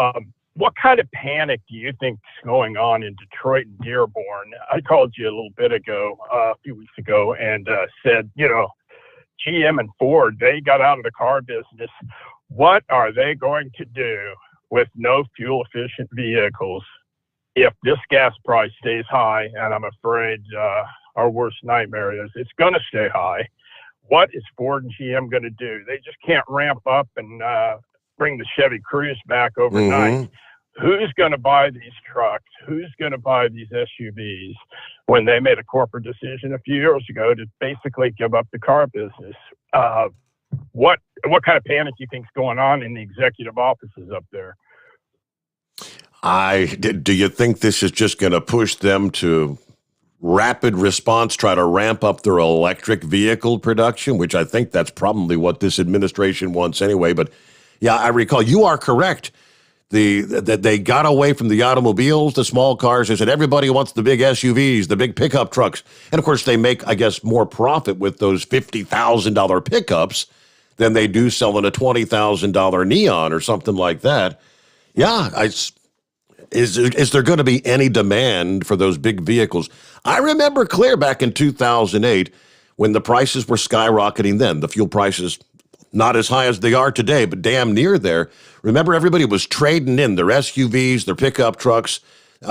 What kind of panic do you think is going on in Detroit and Dearborn? I called you a little bit ago, a few weeks ago, and said, GM and Ford, they got out of the car business. What are they going to do with no fuel-efficient vehicles if this gas price stays high? And I'm afraid our worst nightmare is it's going to stay high. What is Ford and GM going to do? They just can't ramp up and bring the Chevy Cruze back overnight. who's going to buy these trucks? Who's going to buy these SUVs when they made a corporate decision a few years ago to basically give up the car business? What kind of panic do you think's going on in the executive offices up there? Do you think this is just going to push them to rapid response, try to ramp up their electric vehicle production, which I think that's probably what this administration wants anyway. But yeah, I recall you are correct. That they got away from the automobiles, the small cars. They said everybody wants the big SUVs, the big pickup trucks. And of course, they make, I guess, more profit with those $50,000 pickups than they do selling a $20,000 Neon or something like that. Yeah, is there going to be any demand for those big vehicles? I remember clear back in 2008 when the prices were skyrocketing then. The fuel prices, not as high as they are today, but damn near there. Remember, everybody was trading in their SUVs, their pickup trucks.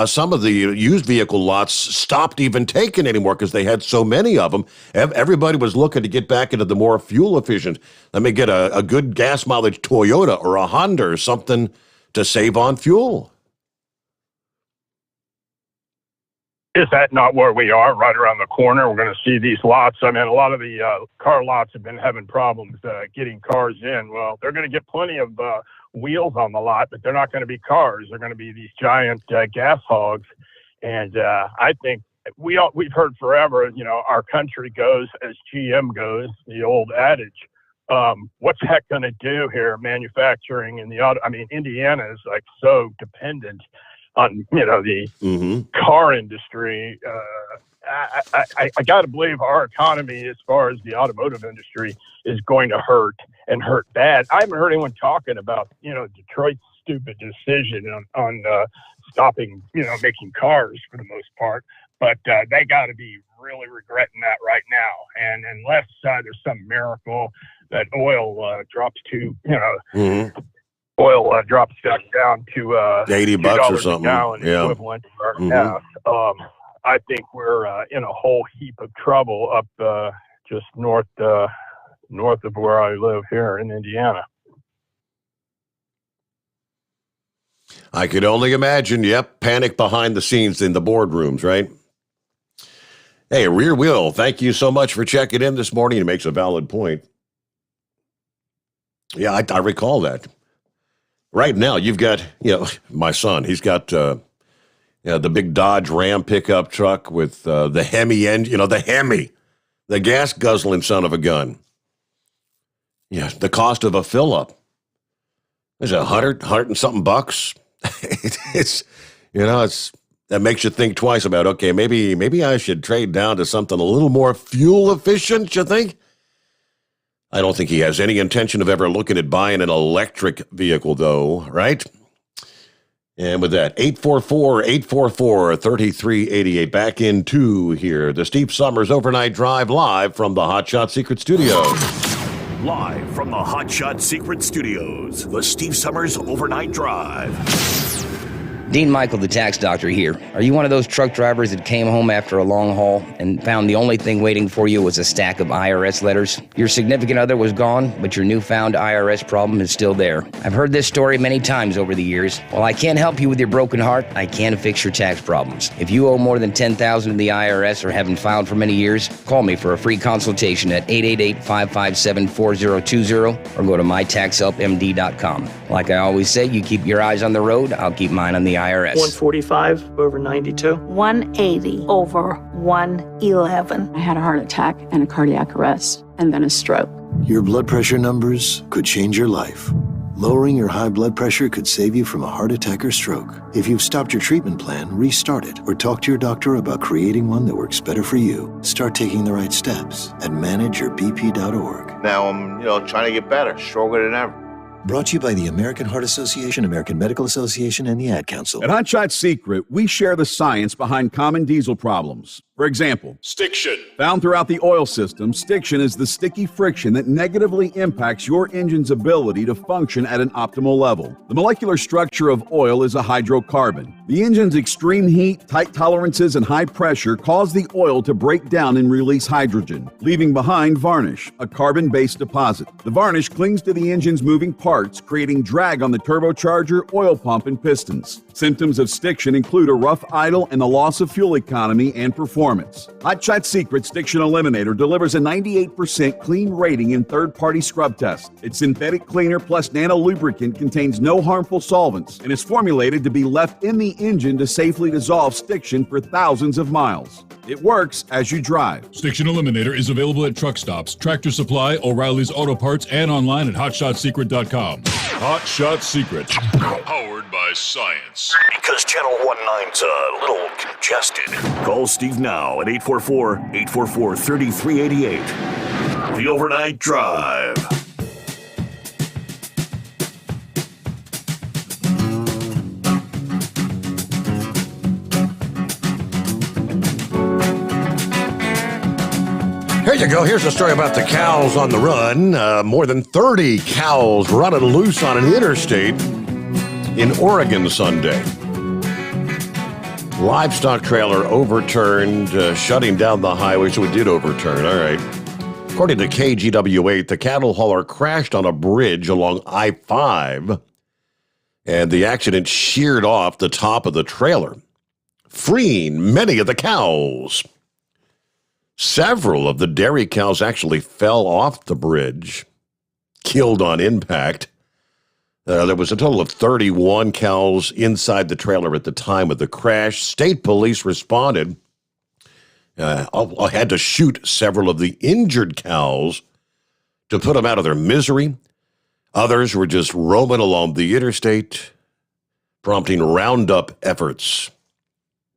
Some of the used vehicle lots stopped even taking anymore because they had so many of them. Everybody was looking to get back into the more fuel efficient. Let me get a good gas mileage Toyota or a Honda or something to save on fuel. Is that not where we are, right around the corner? We're going to see these lots. I mean, a lot of the car lots have been having problems getting cars in. Well, they're going to get plenty of wheels on the lot, but they're not going to be cars. They're going to be these giant gas hogs. And I think we've heard forever, our country goes as GM goes, the old adage. What's heck going to do here, manufacturing in the auto? I mean, Indiana is like so dependent on the car industry. I got to believe our economy, as far as the automotive industry, is going to hurt and hurt bad. I haven't heard anyone talking about Detroit's stupid decision on stopping making cars for the most part, but they got to be really regretting that right now. And unless there's some miracle that oil drops to oil drops back down to $80 or something, gallon equivalent. I think we're in a whole heap of trouble up just north of where I live here in Indiana. I could only imagine. Yep, panic behind the scenes in the boardrooms, right? Hey, Rear Wheel, thank you so much for checking in this morning. It makes a valid point. Yeah, I recall that. Right now, you've got, my son, he's got the big Dodge Ram pickup truck with the Hemi engine, the Hemi, the gas-guzzling son of a gun. Yeah, the cost of a fill-up is $100 and something bucks. That makes you think twice about, okay, maybe I should trade down to something a little more fuel efficient, you think? I don't think he has any intention of ever looking at buying an electric vehicle, though, right? And with that, 844-844-3388. Back in two here. The Steve Sommers Overnight Drive live from the Hot Shot Secret Studios. Live from the Hot Shot Secret Studios, the Steve Sommers Overnight Drive. Dean Michael, the tax doctor here. Are you one of those truck drivers that came home after a long haul and found the only thing waiting for you was a stack of IRS letters? Your significant other was gone, but your newfound IRS problem is still there. I've heard this story many times over the years. While I can't help you with your broken heart, I can fix your tax problems. If you owe more than $10,000 to the IRS or haven't filed for many years, call me for a free consultation at 888-557-4020 or go to mytaxhelpmd.com. Like I always say, you keep your eyes on the road, I'll keep mine on the IRS. 145 over 92. 180 over 111. I had a heart attack and a cardiac arrest and then a stroke. Your blood pressure numbers could change your life. Lowering your high blood pressure could save you from a heart attack or stroke. If you've stopped your treatment plan, restart it or talk to your doctor about creating one that works better for you. Start taking the right steps at manageyourbp.org. Now I'm, trying to get better, stronger than ever. Brought to you by the American Heart Association, American Medical Association, and the Ad Council. At Hot Shot Secret, we share the science behind common diesel problems. For example, stiction. Found throughout the oil system, stiction is the sticky friction that negatively impacts your engine's ability to function at an optimal level. The molecular structure of oil is a hydrocarbon. The engine's extreme heat, tight tolerances, and high pressure cause the oil to break down and release hydrogen, leaving behind varnish, a carbon-based deposit. The varnish clings to the engine's moving parts, creating drag on the turbocharger, oil pump, and pistons. Symptoms of stiction include a rough idle and the loss of fuel economy and performance. Hot Shot Secret Stiction Eliminator delivers a 98% clean rating in third-party scrub tests. Its synthetic cleaner plus nano lubricant contains no harmful solvents and is formulated to be left in the engine to safely dissolve stiction for thousands of miles. It works as you drive. Stiction Eliminator is available at truck stops, Tractor Supply, O'Reilly's Auto Parts, and online at HotShotSecret.com. Hot Shot Secret. Powered by science. Because Channel 19's a little congested. Call Steve now at 844-844-3388. The Overnight Drive. Here you go. Here's a story about the cows on the run. More than 30 cows running loose on an interstate in Oregon Sunday. Livestock trailer overturned, shutting down the highway, so it did overturn. All right. According to KGW8, the cattle hauler crashed on a bridge along I-5, and the accident sheared off the top of the trailer, freeing many of the cows. Several of the dairy cows actually fell off the bridge, killed on impact. There was a total of 31 cows inside the trailer at the time of the crash. State police responded. Had to shoot several of the injured cows to put them out of their misery. Others were just roaming along the interstate, prompting roundup efforts.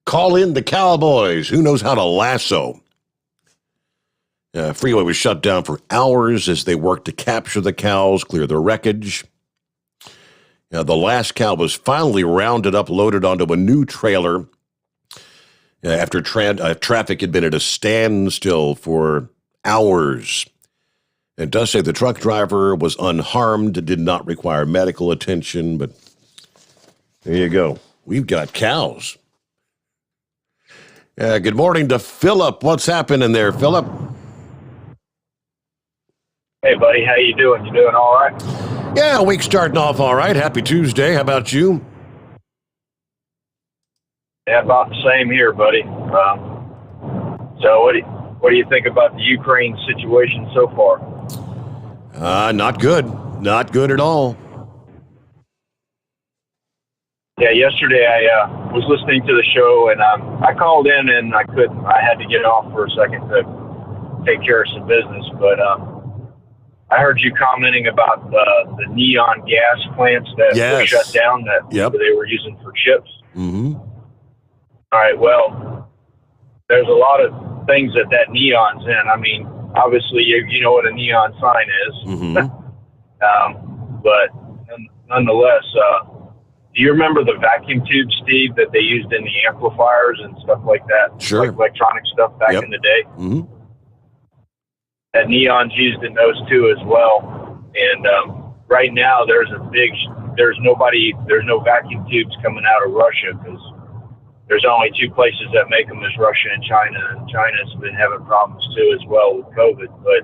Call in the cowboys. Who knows how to lasso? Freeway was shut down for hours as they worked to capture the cows, clear the wreckage. The last cow was finally rounded up, loaded onto a new trailer after traffic had been at a standstill for hours. It does say the truck driver was unharmed, did not require medical attention, but there you go. We've got cows. Good morning to Philip. What's happening there, Philip? Hey, buddy. How you doing? You doing all right? Yeah, week starting off all right. Happy Tuesday. How about you? Yeah, about the same here, buddy. So what do you think about the Ukraine situation so far? Not good. Not good at all. Yeah, yesterday I was listening to the show, and I called in, and I had to get off for a second to take care of some business, but I heard you commenting about the neon gas plants that were shut down that they were using for chips. Mm-hmm. All right, well, there's a lot of things that neon's in. I mean, obviously, you know what a neon sign is. Mm-hmm. But nonetheless, do you remember the vacuum tube, Steve, that they used in the amplifiers and stuff like that? Sure. Like electronic stuff back in the day? Mm-hmm. That neon's used in those too as well. And right now there's no vacuum tubes coming out of Russia because there's only two places that make them, is Russia and China. And China's been having problems too as well with COVID. But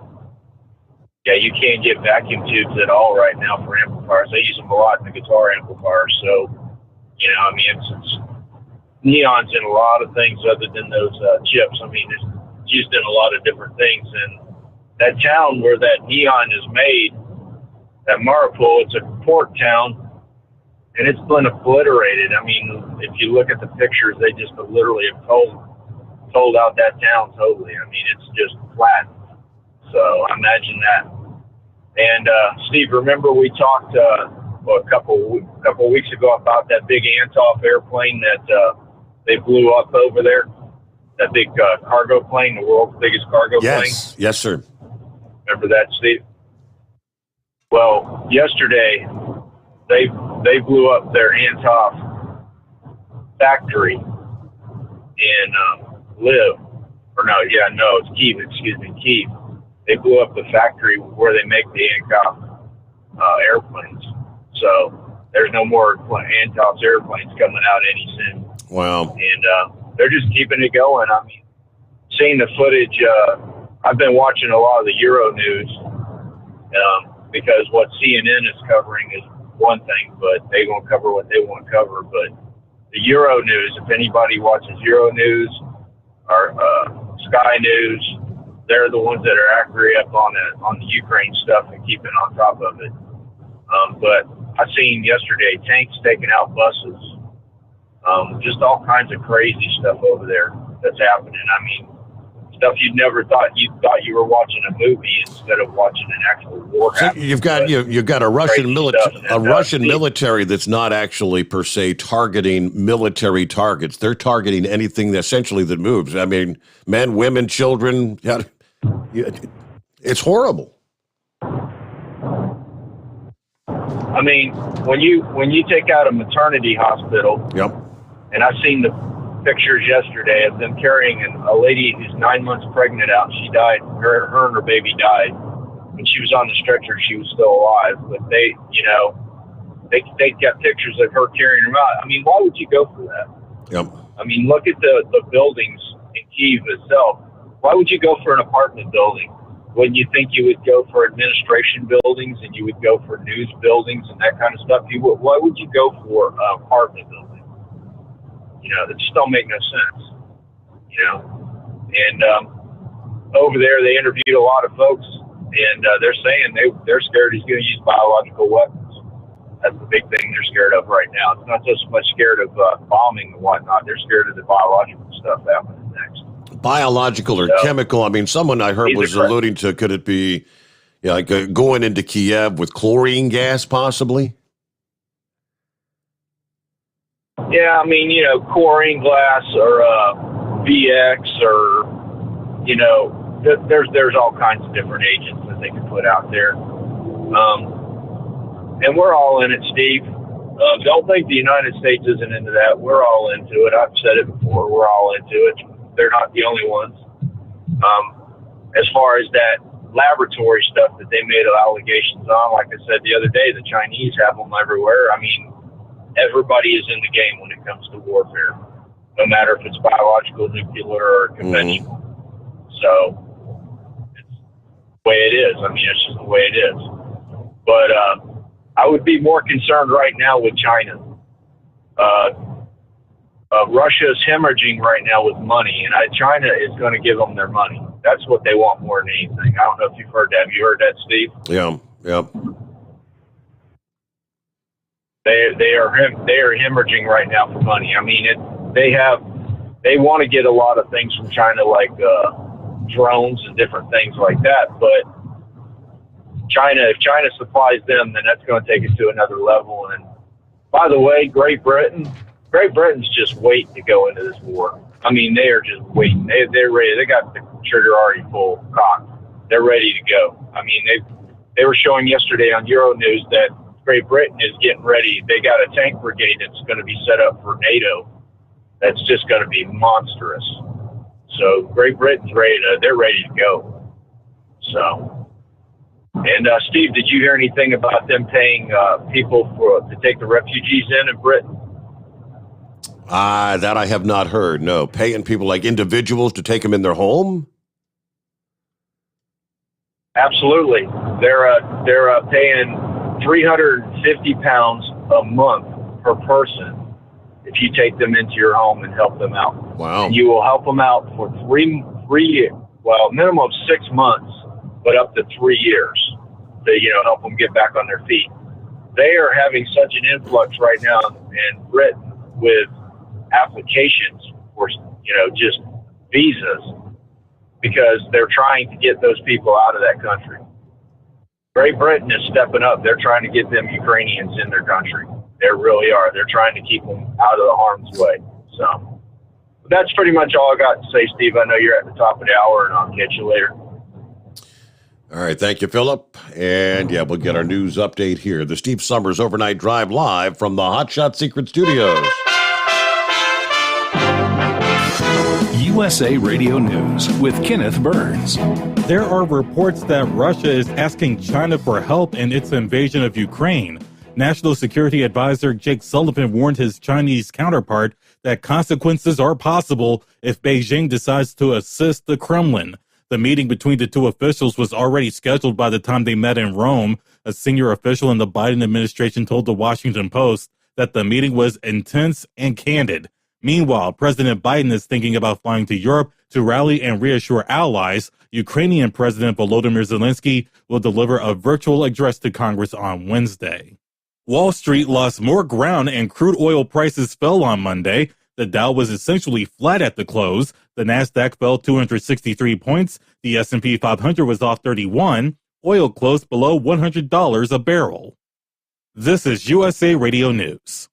yeah, you can't get vacuum tubes at all right now for amplifiers. They use them a lot in the guitar amplifiers. So, you know, I mean, it's neon's in a lot of things other than those chips. I mean, it's used in a lot of different things. And that town where that neon is made, that Mariupol, it's a port town, and it's been obliterated. I mean, if you look at the pictures, they just literally have told out that town totally. I mean, it's just flat. So imagine that. And Steve, remember we talked a couple weeks ago about that big Antonov airplane that they blew up over there? That big cargo plane, the world's biggest cargo plane? Yes, sir. Remember that, Steve? Well, yesterday they blew up their Antonov factory in it's Kyiv. Excuse me, Kyiv. They blew up the factory where they make the Antonov airplanes. So there's no more Antos airplanes coming out any soon. Wow. And they're just keeping it going. I mean, seeing the footage, I've been watching a lot of the Euro news because what CNN is covering is one thing, but they're going to cover what they want to cover. But the Euro news, if anybody watches Euro news or Sky News, they're the ones that are accurate up on the Ukraine stuff and keeping on top of it. But I seen yesterday tanks taking out buses, just all kinds of crazy stuff over there that's happening. I mean, stuff you thought you were watching a movie instead of watching an actual war happen. You've got a Russian military that's not actually per se targeting military targets. They're targeting anything essentially that moves. I mean, men, women, children. It's horrible. I mean, when you take out a maternity hospital. Yep. And I've seen the pictures yesterday of them carrying a lady who's 9 months pregnant out. She died. Her and her baby died. When she was on the stretcher, she was still alive. But they got pictures of her carrying her out. I mean, why would you go for that? Yep. I mean, look at the buildings in Kyiv itself. Why would you go for an apartment building? Wouldn't you think you would go for administration buildings and you would go for news buildings and that kind of stuff? Why would you go for an apartment building? That just don't make no sense, And over there, they interviewed a lot of folks, and they're saying they're scared he's going to use biological weapons. That's the big thing they're scared of right now. It's not so much scared of bombing and whatnot. They're scared of the biological stuff happening next. Biological or chemical? I mean, someone I heard was alluding to, could it be like going into Kiev with chlorine gas possibly? Yeah, I mean, chlorine gas or VX or, there's all kinds of different agents that they can put out there. And we're all in it, Steve. Don't think the United States isn't into that. We're all into it. I've said it before. We're all into it. They're not the only ones. As far as that laboratory stuff that they made allegations on, like I said the other day, the Chinese have them everywhere. I mean, everybody is in the game when it comes to warfare, no matter if it's biological, nuclear, or conventional. So it's the way it is. I mean, it's just the way it is. But I would be more concerned right now with China. Russia is hemorrhaging right now with money, and China is going to give them their money. That's what they want more than anything. I don't know if you've heard that. Have you heard that, Steve? Yeah. They are hemorrhaging right now for money. I mean, they want to get a lot of things from China, like drones and different things like that. But if China supplies them, then that's going to take it to another level. And by the way, Great Britain's just waiting to go into this war. I mean, they are just waiting. They're ready. They got the trigger already full cocked. They're ready to go. I mean, they were showing yesterday on Euro News that Great Britain is getting ready. They got a tank brigade that's going to be set up for NATO. That's just going to be monstrous. So Great Britain's they're ready to go. So, and Steve, did you hear anything about them paying people to take the refugees in Britain? That I have not heard. No, paying people like individuals to take them in their home. Absolutely, they're paying £350 a month per person if you take them into your home and help them out. Wow. And you will help them out for minimum of 6 months, but up to 3 years to, help them get back on their feet. They are having such an influx right now in Britain with applications for, just visas because they're trying to get those people out of that country. Great Britain is stepping up. They're trying to get them Ukrainians in their country. They really are. They're trying to keep them out of the harm's way. So that's pretty much all I got to say, Steve. I know you're at the top of the hour, and I'll catch you later. All right. Thank you, Philip. And, we'll get our news update here. The Steve Sommers Overnight Drive live from the Hotshot Secret Studios. USA Radio News with Kenneth Burns. There are reports that Russia is asking China for help in its invasion of Ukraine. National Security Advisor Jake Sullivan warned his Chinese counterpart that consequences are possible if Beijing decides to assist the Kremlin. The meeting between the two officials was already scheduled by the time they met in Rome. A senior official in the Biden administration told the Washington Post that the meeting was intense and candid. Meanwhile, President Biden is thinking about flying to Europe to rally and reassure allies. Ukrainian President Volodymyr Zelensky will deliver a virtual address to Congress on Wednesday. Wall Street lost more ground and crude oil prices fell on Monday. The Dow was essentially flat at the close. The Nasdaq fell 263 points. The S&P 500 was off 31. Oil closed below $100 a barrel. This is USA Radio News.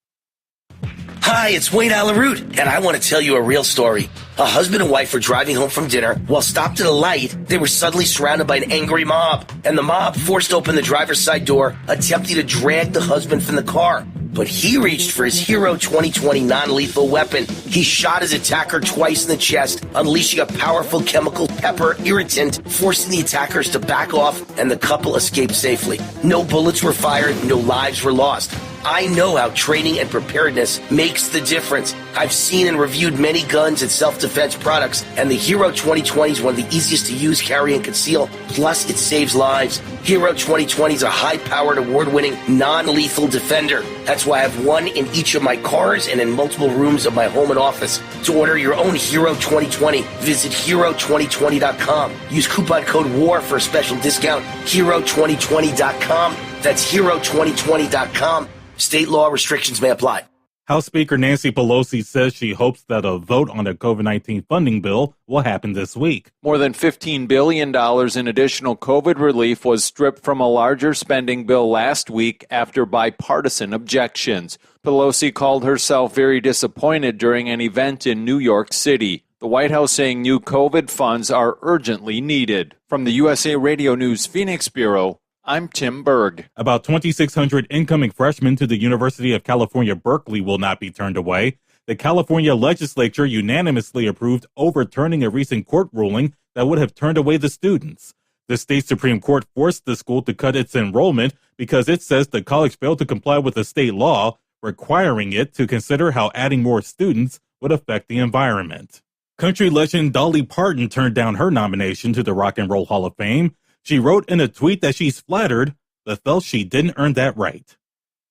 Hi, it's Wayne Alaroot, and I want to tell you a real story. A husband and wife were driving home from dinner. While stopped at a light, they were suddenly surrounded by an angry mob, and the mob forced open the driver's side door, attempting to drag the husband from the car. But he reached for his Hero 2020 non-lethal weapon. He shot his attacker twice in the chest, unleashing a powerful chemical pepper irritant, forcing the attackers to back off, and the couple escaped safely. No bullets were fired, no lives were lost. I know how training and preparedness makes the difference. I've seen and reviewed many guns and self-defense products, and the Hero 2020 is one of the easiest to use, carry, and conceal. Plus, it saves lives. Hero 2020 is a high-powered, award-winning, non-lethal defender. That's why I have one in each of my cars and in multiple rooms of my home and office. To order your own Hero 2020, visit Hero2020.com. Use coupon code WAR for a special discount. Hero2020.com. That's Hero2020.com. State law restrictions may apply. House Speaker Nancy Pelosi says she hopes that a vote on the COVID-19 funding bill will happen this week. More than $15 billion in additional COVID relief was stripped from a larger spending bill last week after bipartisan objections. Pelosi called herself very disappointed during an event in New York City. The White House saying new COVID funds are urgently needed. From the USA Radio News Phoenix Bureau, I'm Tim Berg. About 2,600 incoming freshmen to the University of California, Berkeley will not be turned away. The California legislature unanimously approved overturning a recent court ruling that would have turned away the students. The state Supreme Court forced the school to cut its enrollment because it says the college failed to comply with a state law requiring it to consider how adding more students would affect the environment. Country legend Dolly Parton turned down her nomination to the Rock and Roll Hall of Fame. She wrote in a tweet that she's flattered, but felt she didn't earn that right.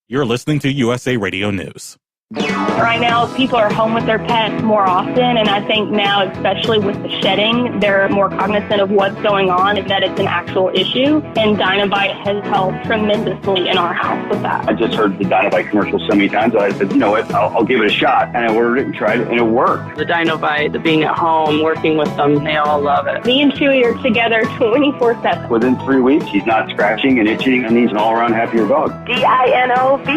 You're listening to USA Radio News. Right now, people are home with their pets more often, and I think now, especially with the shedding, they're more cognizant of what's going on and that it's an actual issue, and Dynavite has helped tremendously in our house with that. I just heard the Dynavite commercial so many times, I said, you know what, I'll give it a shot, and I ordered it and tried it, and it worked. The Dynavite, the being at home, working with them, they all love it. Me and Chewy are together 24/7. Within 3 weeks, he's not scratching and itching, and he's an all-around happier dog. DINOVITE.com.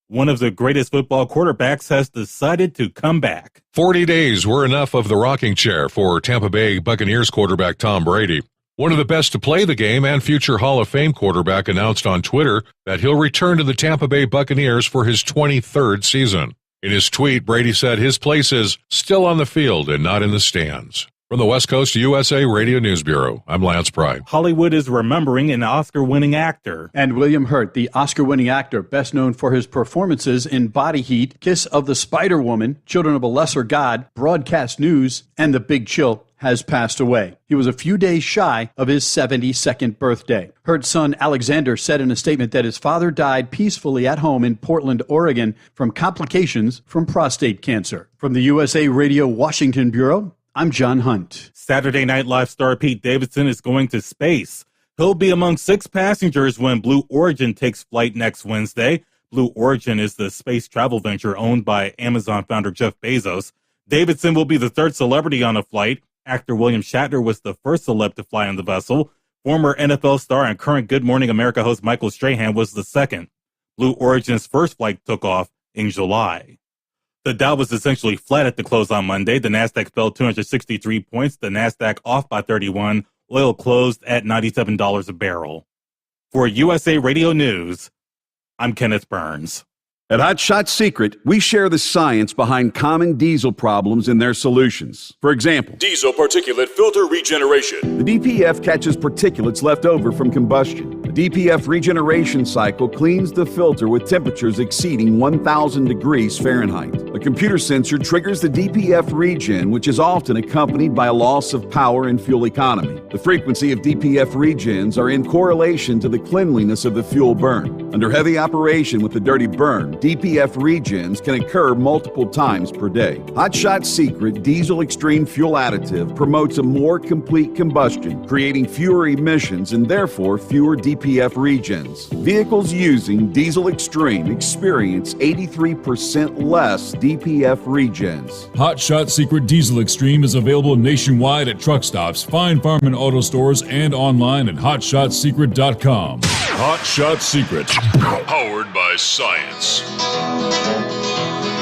One of the greatest football quarterbacks has decided to come back. 40 days were enough of the rocking chair for Tampa Bay Buccaneers quarterback Tom Brady. One of the best to play the game and future Hall of Fame quarterback announced on Twitter that he'll return to the Tampa Bay Buccaneers for his 23rd season. In his tweet, Brady said his place is still on the field and not in the stands. From the West Coast USA Radio News Bureau, I'm Lance Pry. Hollywood is remembering an Oscar-winning actor. And William Hurt, the Oscar-winning actor, best known for his performances in Body Heat, Kiss of the Spider Woman, Children of a Lesser God, Broadcast News, and The Big Chill, has passed away. He was a few days shy of his 72nd birthday. Hurt's son Alexander said in a statement that his father died peacefully at home in Portland, Oregon, from complications from prostate cancer. From the USA Radio Washington Bureau, I'm John Hunt. Saturday Night Live star Pete Davidson is going to space. He'll be among 6 passengers when Blue Origin takes flight next Wednesday. Blue Origin is the space travel venture owned by Amazon founder Jeff Bezos. Davidson will be the 3rd celebrity on a flight. Actor William Shatner was the first celeb to fly on the vessel. Former NFL star and current Good Morning America host Michael Strahan was the 2nd. Blue Origin's first flight took off in July. The Dow was essentially flat at the close on Monday. The Nasdaq fell 263 points. The Nasdaq off by 31. Oil closed at $97 a barrel. For USA Radio News, I'm Kenneth Burns. At Hot Shot Secret, we share the science behind common diesel problems and their solutions. For example, diesel particulate filter regeneration. The DPF catches particulates left over from combustion. The DPF regeneration cycle cleans the filter with temperatures exceeding 1,000 degrees Fahrenheit. A computer sensor triggers the DPF regen, which is often accompanied by a loss of power and fuel economy. The frequency of DPF regens are in correlation to the cleanliness of the fuel burn. Under heavy operation with the dirty burn, DPF regens can occur multiple times per day. Hot Shot Secret Diesel Extreme Fuel Additive promotes a more complete combustion, creating fewer emissions and therefore fewer DPF regens. Vehicles using Diesel Extreme experience 83% less DPF regens. Hot Shot Secret Diesel Extreme is available nationwide at truck stops, fine farm and auto stores, and online at hotshotsecret.com. Hot Shot Secret, powered by science.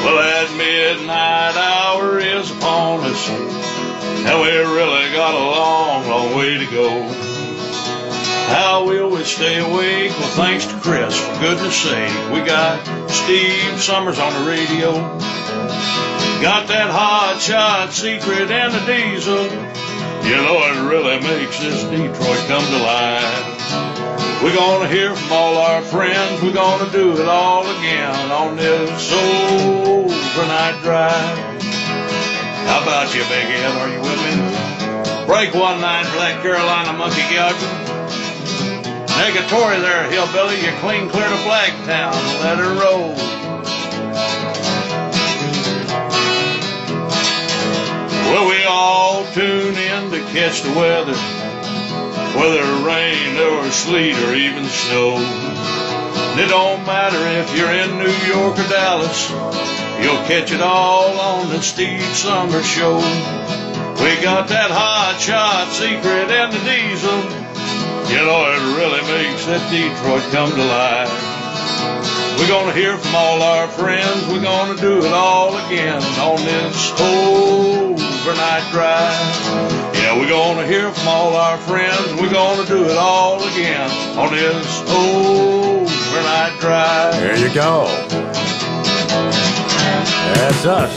Well, that midnight hour is upon us, and we really got a long, long way to go. How will we stay awake? Well, thanks to Chris, for goodness sake. We got Steve Sommers on the radio. Got that Hot Shot Secret and the diesel. You know it really makes this Detroit come to life. We're gonna hear from all our friends. We're gonna do it all again on this overnight drive. How about you, Big Ed? Are you with me? Break 1-9 for that Carolina monkey gouger. Negatory there, hillbilly. You clean clear to Blacktown. Let her roll. Well, we all tune in to catch the weather, whether rain or sleet or even snow. And it don't matter if you're in New York or Dallas, you'll catch it all on the Steve Sommers Show. We got that Hot Shot Secret and the diesel. You know it really makes that Detroit come to life. We're gonna hear from all our friends. We're gonna do it all again on this overnight drive. Yeah, we're gonna hear from all our friends. We're gonna do it all again on this overnight drive. There you go. That's us.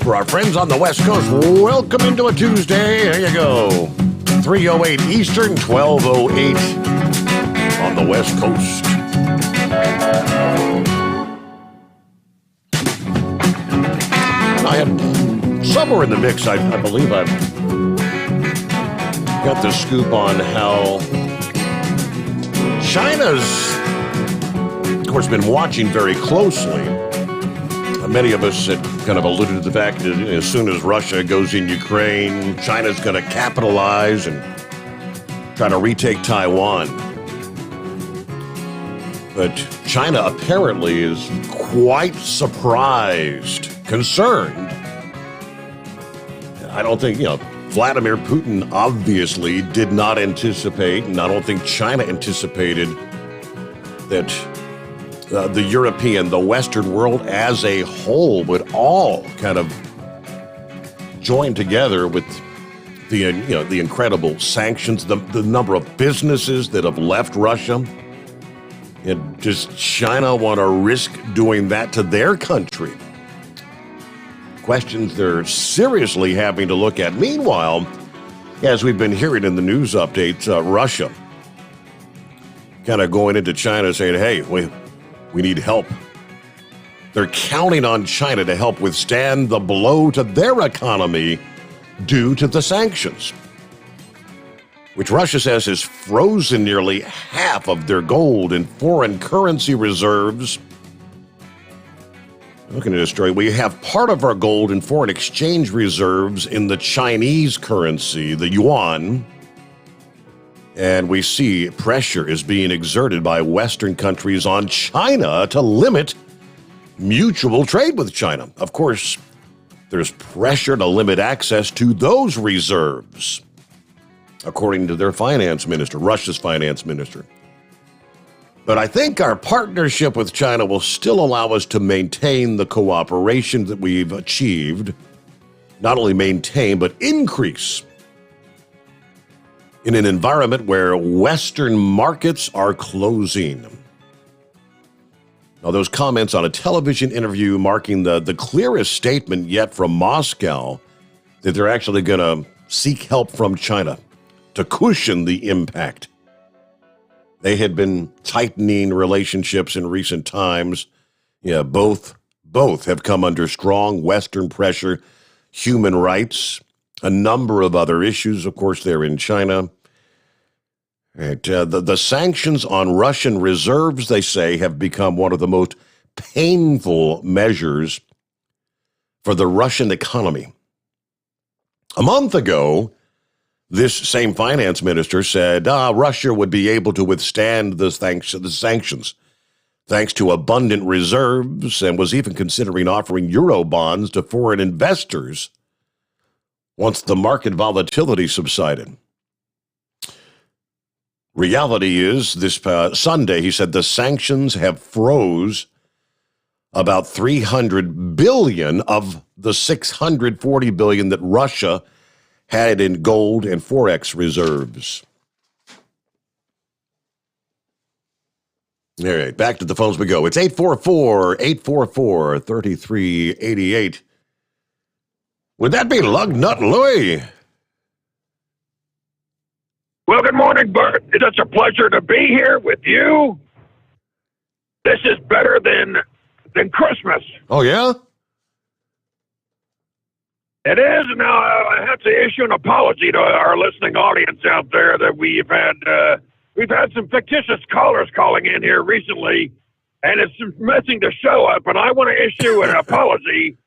For our friends on the West Coast, welcome into a Tuesday. There you go. 3:08 Eastern, 12:08 on the West Coast. I had somewhere in the mix, I believe I've got the scoop on how China's, of course, been watching very closely. Many of us had kind of alluded to the fact that as soon as Russia goes in Ukraine, China's going to capitalize and try to retake Taiwan. But China apparently is quite surprised, concerned. I don't think, Vladimir Putin obviously did not anticipate, and I don't think China anticipated that the European, the Western world as a whole would all kind of join together with the incredible sanctions, the number of businesses that have left Russia. And does China want to risk doing that to their country? Questions they're seriously having to look at. Meanwhile, as we've been hearing in the news updates, Russia kind of going into China saying, hey, we need help. They're counting on China to help withstand the blow to their economy due to the sanctions, which Russia says has frozen nearly half of their gold and foreign currency reserves. Looking at this story, we have part of our gold and foreign exchange reserves in the Chinese currency, the yuan. And we see pressure is being exerted by Western countries on China to limit mutual trade with China. Of course, there's pressure to limit access to those reserves, according to their finance minister, Russia's finance minister. But I think our partnership with China will still allow us to maintain the cooperation that we've achieved, not only maintain, but increase in an environment where Western markets are closing. Now, those comments on a television interview marking the clearest statement yet from Moscow that they're actually going to seek help from China. to cushion the impact. They had been tightening relationships in recent times. Yeah, both have come under strong Western pressure. Human rights, a number of other issues, of course, there in China. And, the sanctions on Russian reserves, they say, have become one of the most painful measures for the Russian economy. A month ago, this same finance minister said Russia would be able to withstand the sanctions thanks to abundant reserves, and was even considering offering euro bonds to foreign investors once the market volatility subsided. Reality is, this Sunday, he said the sanctions have froze about $300 billion of the $640 billion that Russia had in gold and forex reserves. All right, back to the phones we go. It's 844-844-3388. Would that be Lug Nut Louie? Well, good morning, Bert. It's such a pleasure to be here with you. This is better than Christmas. Oh, yeah? It is. Now, I have to issue an apology to our listening audience out there that we've had some fictitious callers calling in here recently, and it's messing the show up, and I want to issue an apology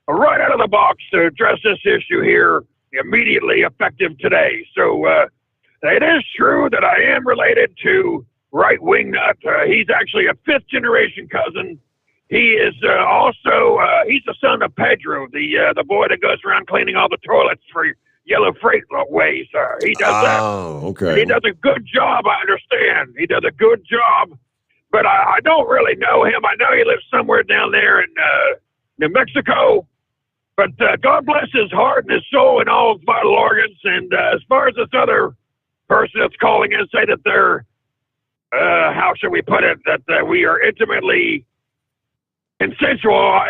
right out of the box to address this issue here immediately, effective today. So, it is true that I am related to Right Wingnut. He's actually a fifth-generation cousin. He is also he's the son of Pedro, the boy that goes around cleaning all the toilets for Yellow Freightways. He does that. Oh, okay. He does a good job, I understand. He does a good job, but I don't really know him. I know he lives somewhere down there in New Mexico. But God bless his heart and his soul and all his vital organs. And as far as this other person that's calling in, say that they're, how should we put it, that we are intimately consensual,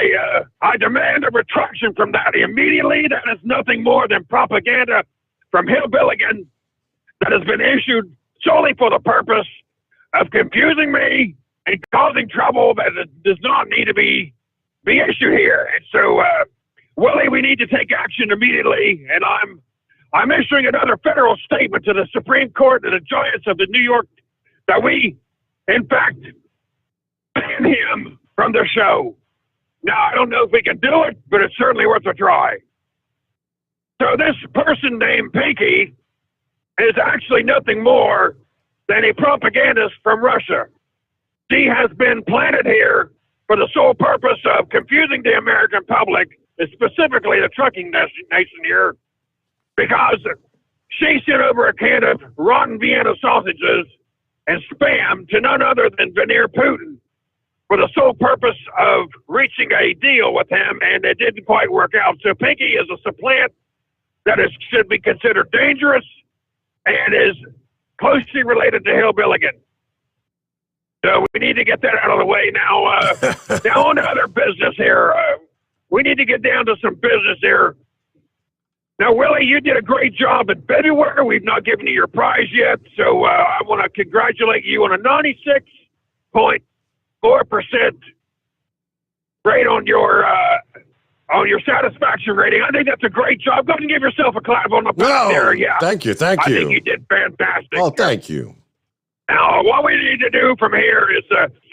I demand a retraction from that immediately. That is nothing more than propaganda from Hillbilligan that has been issued solely for the purpose of confusing me and causing trouble that does not need to be issued here. And so, Willie, we need to take action immediately, and I'm issuing another federal statement to the Supreme Court and the giants of the New York that we, in fact, ban him from the show. Now, I don't know if we can do it, but it's certainly worth a try. So this person named Pinky is actually nothing more than a propagandist from Russia. She has been planted here for the sole purpose of confusing the American public, and specifically the trucking nation here, because she sent over a can of rotten Vienna sausages and spam to none other than Vladimir Putin for the sole purpose of reaching a deal with him, and it didn't quite work out. So Pinky is a supplant that should be considered dangerous and is closely related to Hillbilligan. So we need to get that out of the way now. Now on to other business here. We need to get down to some business here. Now, Willie, you did a great job in February. We've not given you your prize yet, so I want to congratulate you on a 96.4% rate on your satisfaction rating. I think that's a great job. Go ahead and give yourself a clap on the back there. Yeah. Thank you. I think you did fantastic. Oh, thank you. Now, what we need to do from here is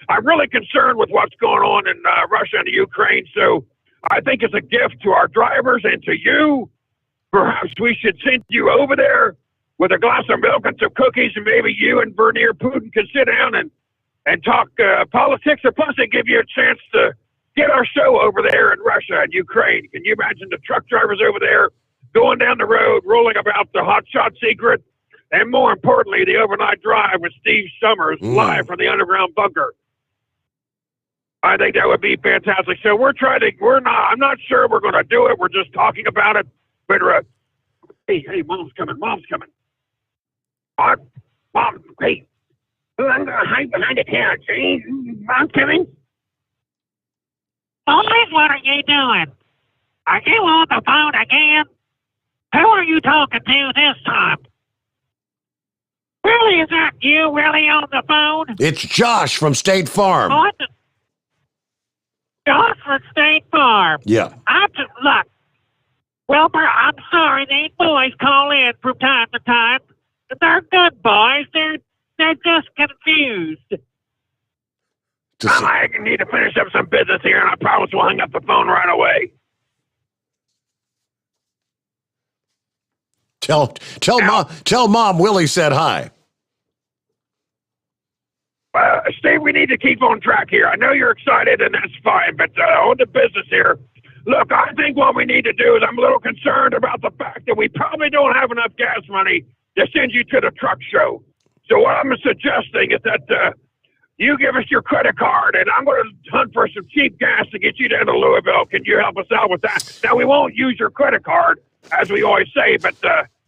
I'm really concerned with what's going on in Russia and Ukraine, so I think it's a gift to our drivers and to you. Perhaps we should send you over there with a glass of milk and some cookies, and maybe you and Vladimir Putin can sit down and talk politics, or plus they give you a chance to get our show over there in Russia and Ukraine. Can you imagine the truck drivers over there going down the road, rolling about the Hot Shot Secret, and more importantly, the overnight drive with Steve Sommers live from the underground bunker? I think that would be fantastic. So I'm not sure we're going to do it. We're just talking about it. But, hey, Mom's coming. Mom, hey, I'm going to hide behind the couch. Hey, Mom's coming. Boys, what are you doing? Are you on the phone again? Who are you talking to this time? Willie, is that you, Willie, on the phone? It's Josh from State Farm. Oh, it's Josh from State Farm. Yeah. Look, Wilbur, I'm sorry, these boys call in from time to time. They're good boys. They're just confused. I need to finish up some business here, and I promise we'll hang up the phone right away. Tell Mom Willie said hi. Steve, we need to keep on track here. I know you're excited, and that's fine, but on the business here, look, I think what we need to do is I'm a little concerned about the fact that we probably don't have enough gas money to send you to the truck show. So what I'm suggesting is that you give us your credit card, and I'm going to hunt for some cheap gas to get you down to Louisville. Can you help us out with that? Now, we won't use your credit card, as we always say, but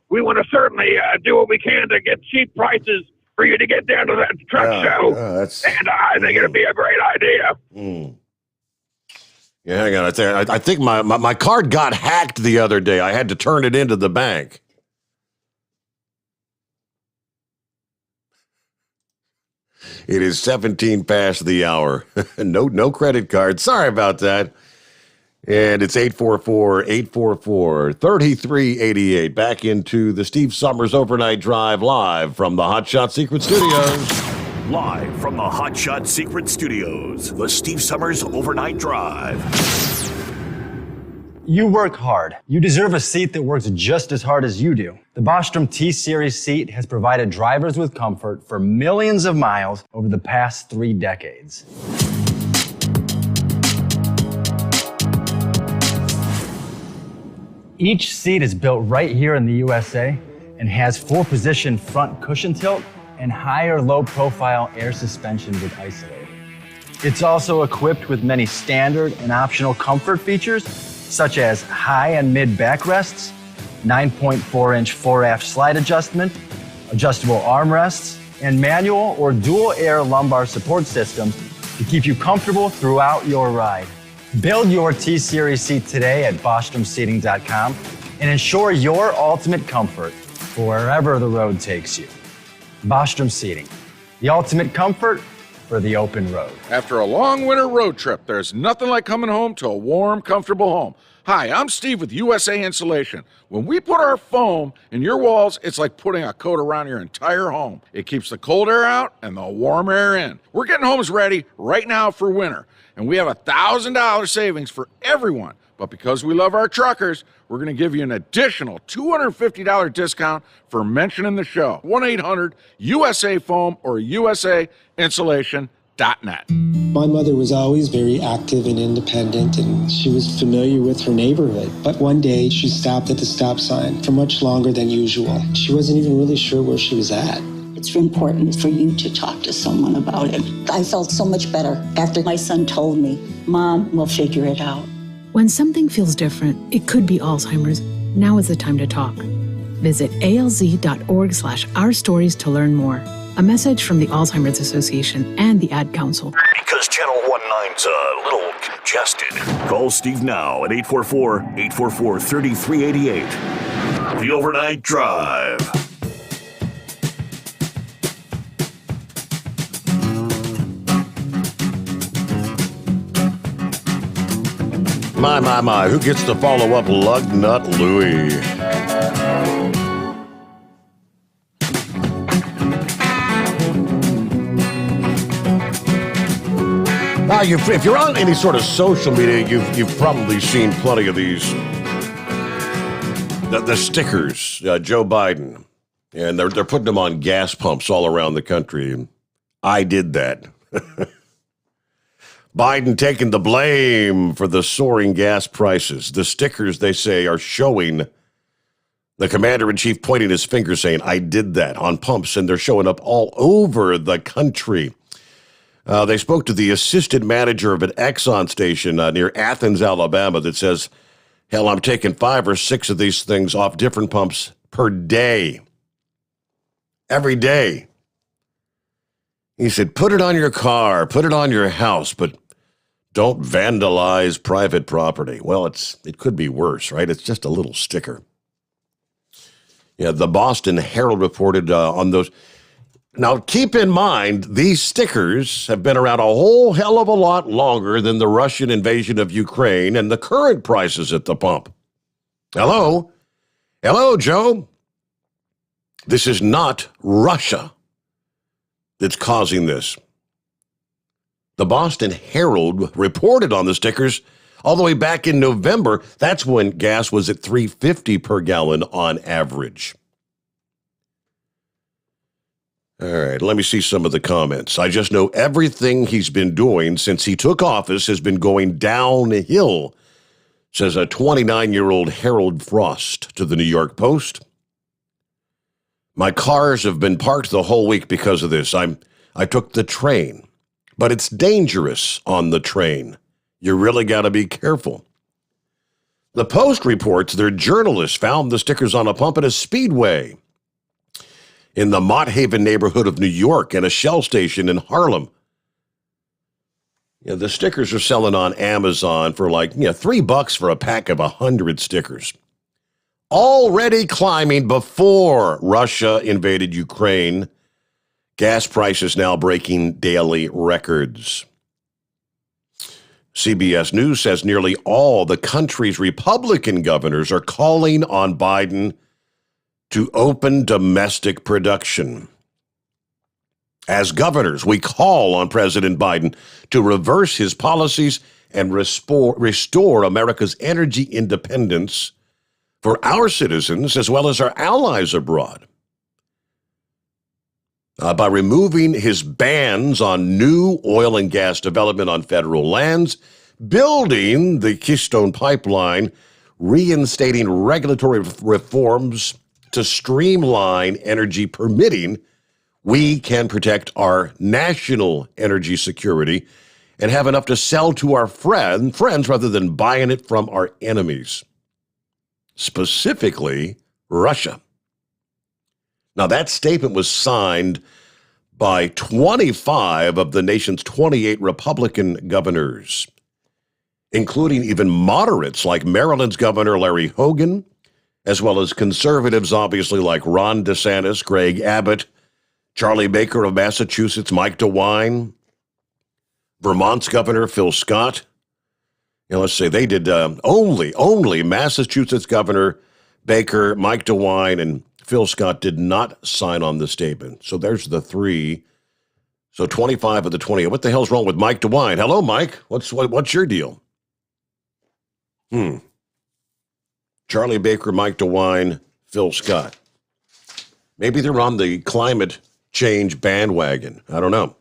we want to certainly do what we can to get cheap prices for you to get down to that truck show. And I think it'd be a great idea. Yeah, hang on. I think my card got hacked the other day. I had to turn it into the bank. It is 17 past the hour. No credit card. Sorry about that. And it's 844-844-3388. Back into the Steve Sommers Overnight Drive live from the Hot Shot Secret Studios. Live from the Hot Shot Secret Studios, the Steve Sommers Overnight Drive. You work hard. You deserve a seat that works just as hard as you do. The Bostrom T-Series seat has provided drivers with comfort for millions of miles over the past 3 decades. Each seat is built right here in the USA and has 4-position front cushion tilt and higher low-profile air suspension with Isolate. It's also equipped with many standard and optional comfort features, such as high and mid backrests, 9.4-inch fore-aft slide adjustment, adjustable armrests, and manual or dual air lumbar support systems to keep you comfortable throughout your ride. Build your T-Series seat today at BostromSeating.com and ensure your ultimate comfort for wherever the road takes you. Bostrom Seating, the ultimate comfort for the open road. After a long winter road trip, there's nothing like coming home to a warm, comfortable home. Hi, I'm Steve with USA Insulation. When we put our foam in your walls, it's like putting a coat around your entire home. It keeps the cold air out and the warm air in. We're getting homes ready right now for winter, and we have $1,000 savings for everyone. But because we love our truckers, we're going to give you an additional $250 discount for mentioning the show. 1-800-USA-FOAM or USAinsulation.net. My mother was always very active and independent, and she was familiar with her neighborhood. But one day, she stopped at the stop sign for much longer than usual. She wasn't even really sure where she was at. It's important for you to talk to someone about it. I felt so much better after my son told me, Mom, we'll figure it out. When something feels different, it could be Alzheimer's. Now is the time to talk. Visit alz.org/ourstories to learn more. A message from the Alzheimer's Association and the Ad Council. Because Channel 19's a little congested. Call Steve now at 844-844-3388. The Overnight Drive. My, who gets to follow up Lugnut Louie? Now, if you're on any sort of social media, you've probably seen plenty of these. The stickers, Joe Biden, and they're putting them on gas pumps all around the country. I did that. Biden taking the blame for the soaring gas prices. The stickers, they say, are showing the commander-in-chief pointing his finger saying, I did that, on pumps, and they're showing up all over the country. They spoke to the assistant manager of an Exxon station near Athens, Alabama, that says, hell, I'm taking 5 or 6 of these things off different pumps per day. Every day. He said, put it on your car, put it on your house, but don't vandalize private property. Well, it could be worse, right? It's just a little sticker. Yeah, the Boston Herald reported on those. Now, keep in mind, these stickers have been around a whole hell of a lot longer than the Russian invasion of Ukraine and the current prices at the pump. Hello? Hello, Joe? This is not Russia that's causing this. The Boston Herald reported on the stickers all the way back in November. That's when gas was at $3.50 per gallon on average. All right, let me see some of the comments. I just know everything he's been doing since he took office has been going downhill, says a 29-year-old Harold Frost to the New York Post. My cars have been parked the whole week because of this. I took the train, but it's dangerous on the train. You really got to be careful. The Post reports their journalists found the stickers on a pump at a speedway in the Mott Haven neighborhood of New York and a Shell station in Harlem. The stickers are selling on Amazon for like $3 for a pack of 100 stickers. Already climbing before Russia invaded Ukraine. Gas prices now breaking daily records. CBS News says nearly all the country's Republican governors are calling on Biden to open domestic production. As governors, we call on President Biden to reverse his policies and restore America's energy independence for our citizens as well as our allies abroad. By removing his bans on new oil and gas development on federal lands, building the Keystone Pipeline, reinstating regulatory reforms to streamline energy permitting, we can protect our national energy security and have enough to sell to our friends rather than buying it from our enemies, specifically Russia. Now, that statement was signed by 25 of the nation's 28 Republican governors, including even moderates like Maryland's Governor Larry Hogan, as well as conservatives, obviously, like Ron DeSantis, Greg Abbott, Charlie Baker of Massachusetts, Mike DeWine, Vermont's Governor Phil Scott. Let's say they did only Massachusetts Governor Baker, Mike DeWine, and Phil Scott did not sign on the statement. So there's the three. So 25 of the 20. What the hell's wrong with Mike DeWine? Hello, Mike. What's your deal? Charlie Baker, Mike DeWine, Phil Scott. Maybe they're on the climate change bandwagon. I don't know.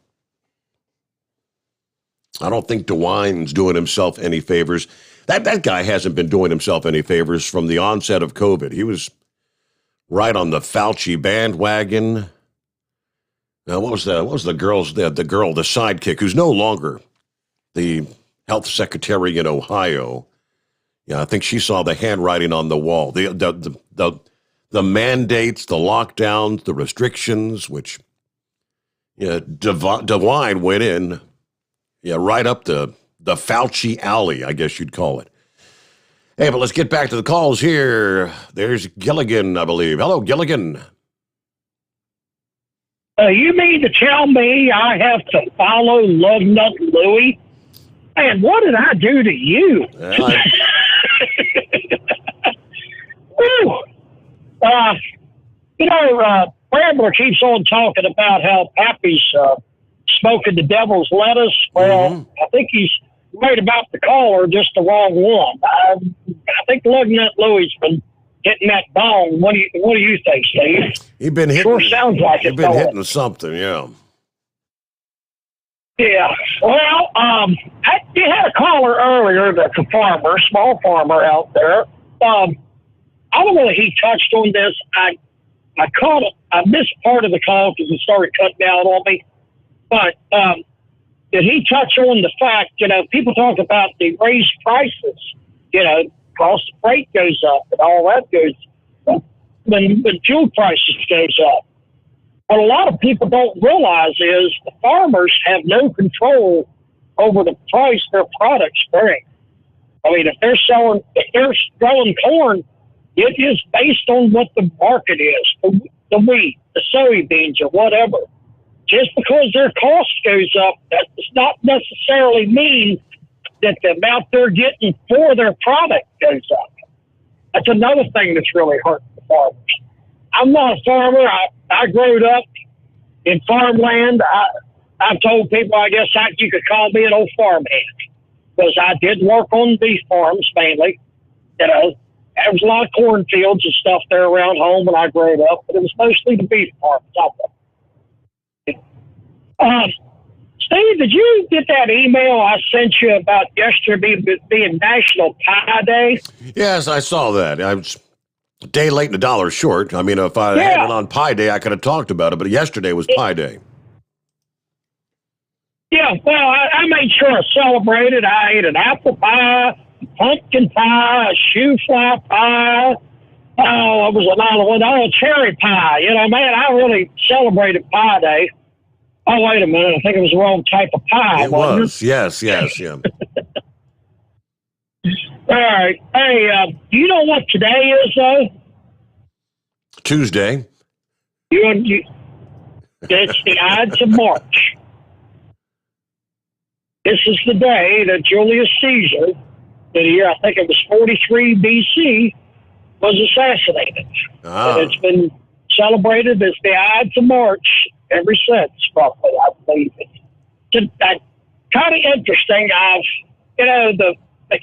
I don't think DeWine's doing himself any favors. That guy hasn't been doing himself any favors from the onset of COVID. He was right on the Fauci bandwagon. Now, what was the girl's the sidekick who's no longer the health secretary in Ohio? Yeah, I think she saw the handwriting on the wall. The mandates, the lockdowns, the restrictions, which DeWine went in, right up the Fauci alley, I guess you'd call it. Hey, but let's get back to the calls here. There's Gilligan, I believe. Hello, Gilligan. You mean to tell me I have to follow Lugnut Louie? Man, what did I do to you? Rambler keeps on talking about how Pappy's smoking the devil's lettuce. Well, I think he's right about the caller, just the wrong one. I think Lugnut Louie's been hitting that bong. What do you think, Steve? He's been hitting. Sure sounds like it. He's been hitting something, yeah. Yeah. Well, you had a caller earlier that's a farmer, small farmer out there. I don't know if he touched on this. I caught it. I missed part of the call because it started cutting out on me. But did he touch on the fact, people talk about the raised prices, cost of freight goes up and all that goes up when fuel prices goes up. What a lot of people don't realize is the farmers have no control over the price their products bring. I mean, if they're growing corn, it is based on what the market is, the wheat, the soybeans, or whatever. just because their cost goes up, that does not necessarily mean that the amount they're getting for their product goes up. That's another thing that's really hurting the farmers. I'm not a farmer. I grew up in farmland. I've told people, I guess you could call me an old farmhand because I did work on beef farms mainly. You know, there was a lot of cornfields and stuff there around home when I grew up, but it was mostly the beef farms out there. Steve, did you get that email I sent you about yesterday being National Pie Day? Yes, I saw that. I was a day late and a dollar short. I mean, if I had it on Pie Day, I could have talked about it, but yesterday was Pie Day. Yeah, well, I made sure I celebrated. I ate an apple pie, pumpkin pie, a shoe fly pie. Oh, it was another one. Oh, cherry pie. You know, man, I really celebrated Pie Day. Oh, wait a minute. I think it was the wrong type of pie. It was. Yes, yeah. All right. Hey, do you know what today is, though? Tuesday. It's the Ides of March. This is the day that Julius Caesar, in the year, I think it was 43 BC, was assassinated. And it's been celebrated as the Ides of March ever since, roughly, I believe. It's kind of interesting. The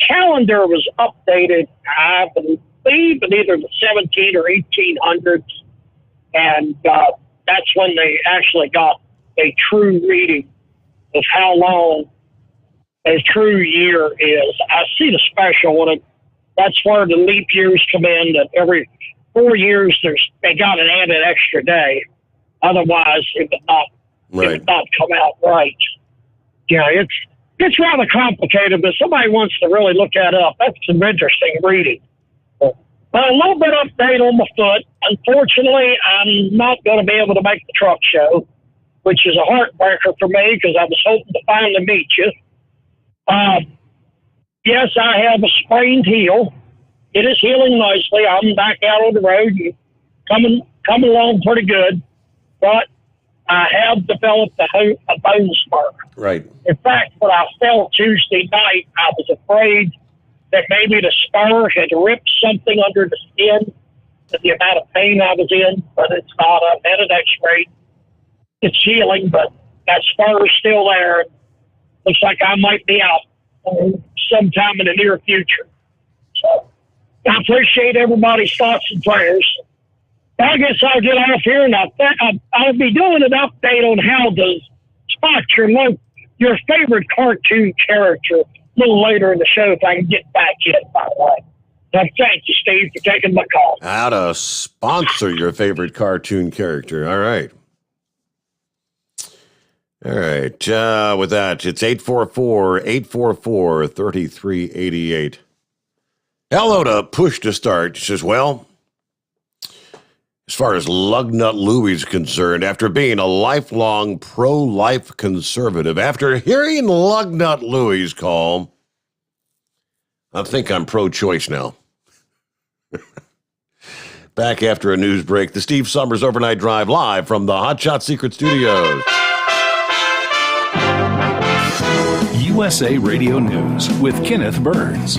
calendar was updated, I believe, in either the 17 or 1800s, and that's when they actually got a true reading of how long a true year is. I see the special one. That's where the leap years come in, that every 4 years they got to add an extra day. Otherwise, it would not come out right. Yeah, it's rather complicated, but somebody wants to really look that up. That's some interesting reading. But a little bit update on my foot. Unfortunately, I'm not going to be able to make the truck show, which is a heartbreaker for me because I was hoping to finally meet you. Yes, I have a sprained heel. It is healing nicely. I'm back out on the road and coming along pretty good. But I have developed a bone spur. Right. In fact, when I fell Tuesday night, I was afraid that maybe the spur had ripped something under the skin, and the amount of pain I was in, but it's not. I've had an x-ray. It's healing, but that spur is still there. Looks like I might be out sometime in the near future. So I appreciate everybody's thoughts and prayers. I guess I'll get off here, and I'll be doing an update on how to spot your favorite cartoon character a little later in the show if I can get back in, by the way. Thank you, Steve, for taking my call. How to sponsor your favorite cartoon character. All right. All right. With that, it's 844-844-3388. Hello to Push to Start. She says, well, as far as Lugnut Louie is concerned, after being a lifelong pro-life conservative, after hearing Lugnut Louie's call, I think I'm pro-choice now. Back after a news break, the Steve Sommers Overnight Drive live from the Hot Shot Secret Studios. USA Radio News with Kenneth Burns.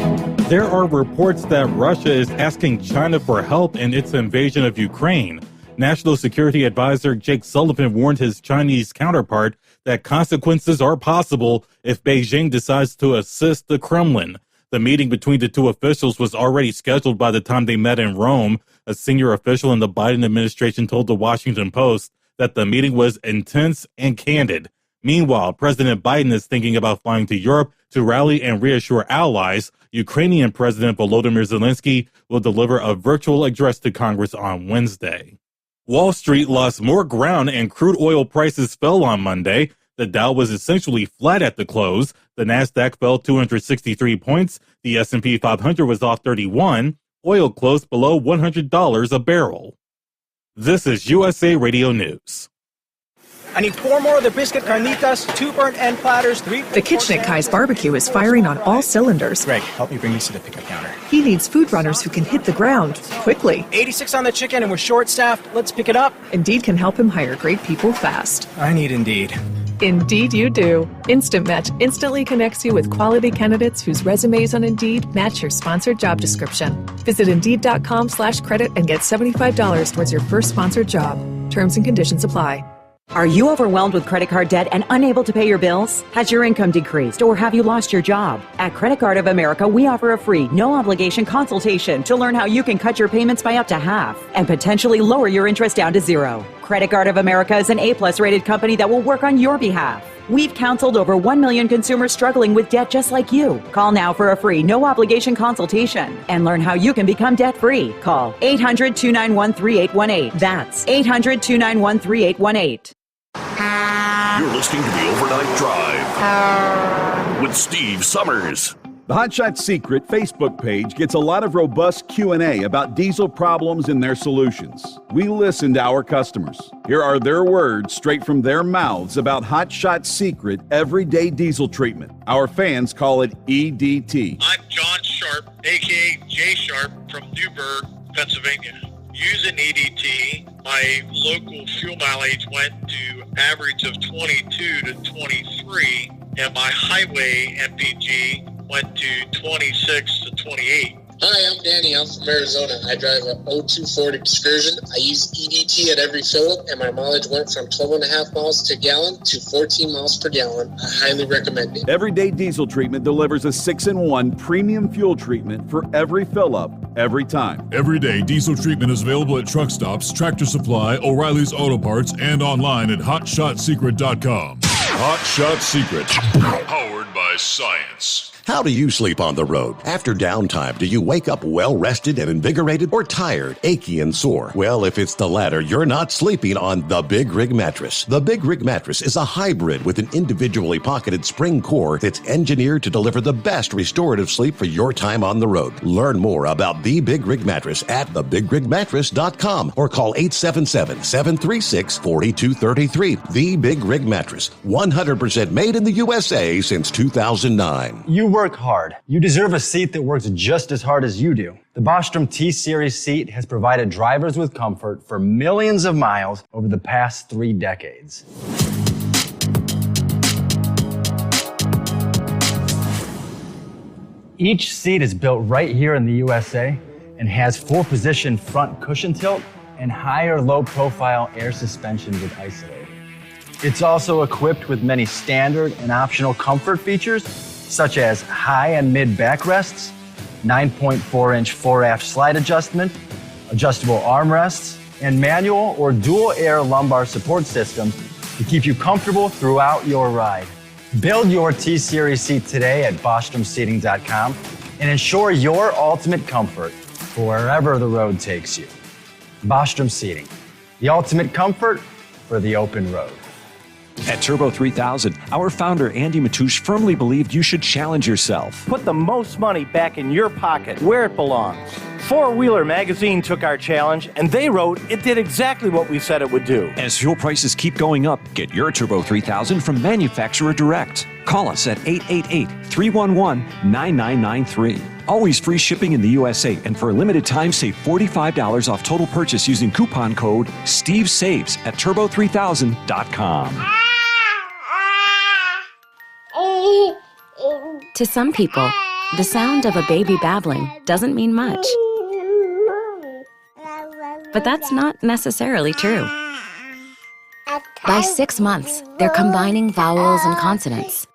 There are reports that Russia is asking China for help in its invasion of Ukraine. National Security Advisor Jake Sullivan warned his Chinese counterpart that consequences are possible if Beijing decides to assist the Kremlin. The meeting between the two officials was already scheduled by the time they met in Rome. A senior official in the Biden administration told the Washington Post that the meeting was intense and candid. Meanwhile, President Biden is thinking about flying to Europe to rally and reassure allies. Ukrainian President Volodymyr Zelensky will deliver a virtual address to Congress on Wednesday. Wall Street lost more ground and crude oil prices fell on Monday. The Dow was essentially flat at the close. The Nasdaq fell 263 points. The S&P 500 was off 31. Oil closed below $100 a barrel. This is USA Radio News. I need 4 more of the biscuit carnitas, 2 burnt end platters, 3... The kitchen at Kai's Barbecue is firing on all cylinders. Greg, help me bring these to the pickup counter. He needs food runners who can hit the ground quickly. 86 on the chicken and we're short-staffed. Let's pick it up. Indeed can help him hire great people fast. I need Indeed. Indeed you do. Instant Match instantly connects you with quality candidates whose resumes on Indeed match your sponsored job description. Visit Indeed.com/credit and get $75 towards your first sponsored job. Terms and conditions apply. Are you overwhelmed with credit card debt and unable to pay your bills? Has your income decreased or have you lost your job? At Credit Card of America, we offer a free, no-obligation consultation to learn how you can cut your payments by up to half and potentially lower your interest down to zero. Credit Card of America is an A-plus rated company that will work on your behalf. We've counseled over 1 million consumers struggling with debt just like you. Call now for a free, no-obligation consultation and learn how you can become debt-free. Call 800-291-3818. That's 800-291-3818. You're listening to the Overnight Drive with Steve Summers. The Hotshot Secret Facebook page gets a lot of robust Q&A about diesel problems and their solutions. We listen to our customers. Here are their words straight from their mouths about Hotshot Secret everyday diesel treatment. Our fans call it EDT. I'm John Sharp, a.k.a. Jay Sharp from Newburgh, Pennsylvania. Using EDT, my local fuel mileage went to average of 22 to 23, and my highway MPG went to 26 to 28. Hi, I'm Danny. I'm from Arizona. I drive a 02 Ford Excursion. I use EDT at every fill-up, and my mileage went from 12.5 miles to gallon to 14 miles per gallon. I highly recommend it. Everyday diesel treatment delivers a 6-in-1 premium fuel treatment for every fill-up, every time. Everyday diesel treatment is available at truck stops, Tractor Supply, O'Reilly's Auto Parts, and online at HotShotSecret.com. Hot Shot Secret, powered by science. How do you sleep on the road? After downtime, do you wake up well-rested and invigorated or tired, achy, and sore? Well, if it's the latter, you're not sleeping on the Big Rig Mattress. The Big Rig Mattress is a hybrid with an individually pocketed spring core that's engineered to deliver the best restorative sleep for your time on the road. Learn more about the Big Rig Mattress at thebigrigmattress.com or call 877-736-4233. The Big Rig Mattress, 100% made in the USA since 2009. You work hard. You deserve a seat that works just as hard as you do. The Bostrom T-Series seat has provided drivers with comfort for millions of miles over the past 3 decades. Each seat is built right here in the USA and has 4-position front cushion tilt and higher low-profile air suspension with Isolate. It's also equipped with many standard and optional comfort features, such as high and mid backrests, 9.4-inch 4-aft slide adjustment, adjustable armrests, and manual or dual air lumbar support systems to keep you comfortable throughout your ride. Build your T-Series seat today at BostromSeating.com and ensure your ultimate comfort for wherever the road takes you. Bostrom Seating, the ultimate comfort for the open road. At Turbo 3000, our founder Andy Matoush firmly believed you should challenge yourself. Put the most money back in your pocket, where it belongs. Four Wheeler magazine took our challenge, and they wrote it did exactly what we said it would do. As fuel prices keep going up, get your Turbo 3000 from manufacturer direct. Call us at 888-311-9993. Always free shipping in the USA, and for a limited time, save $45 off total purchase using coupon code STEVESAVES at turbo3000.com. To some people, the sound of a baby babbling doesn't mean much. But that's not necessarily true. By 6 months, they're combining vowels and consonants.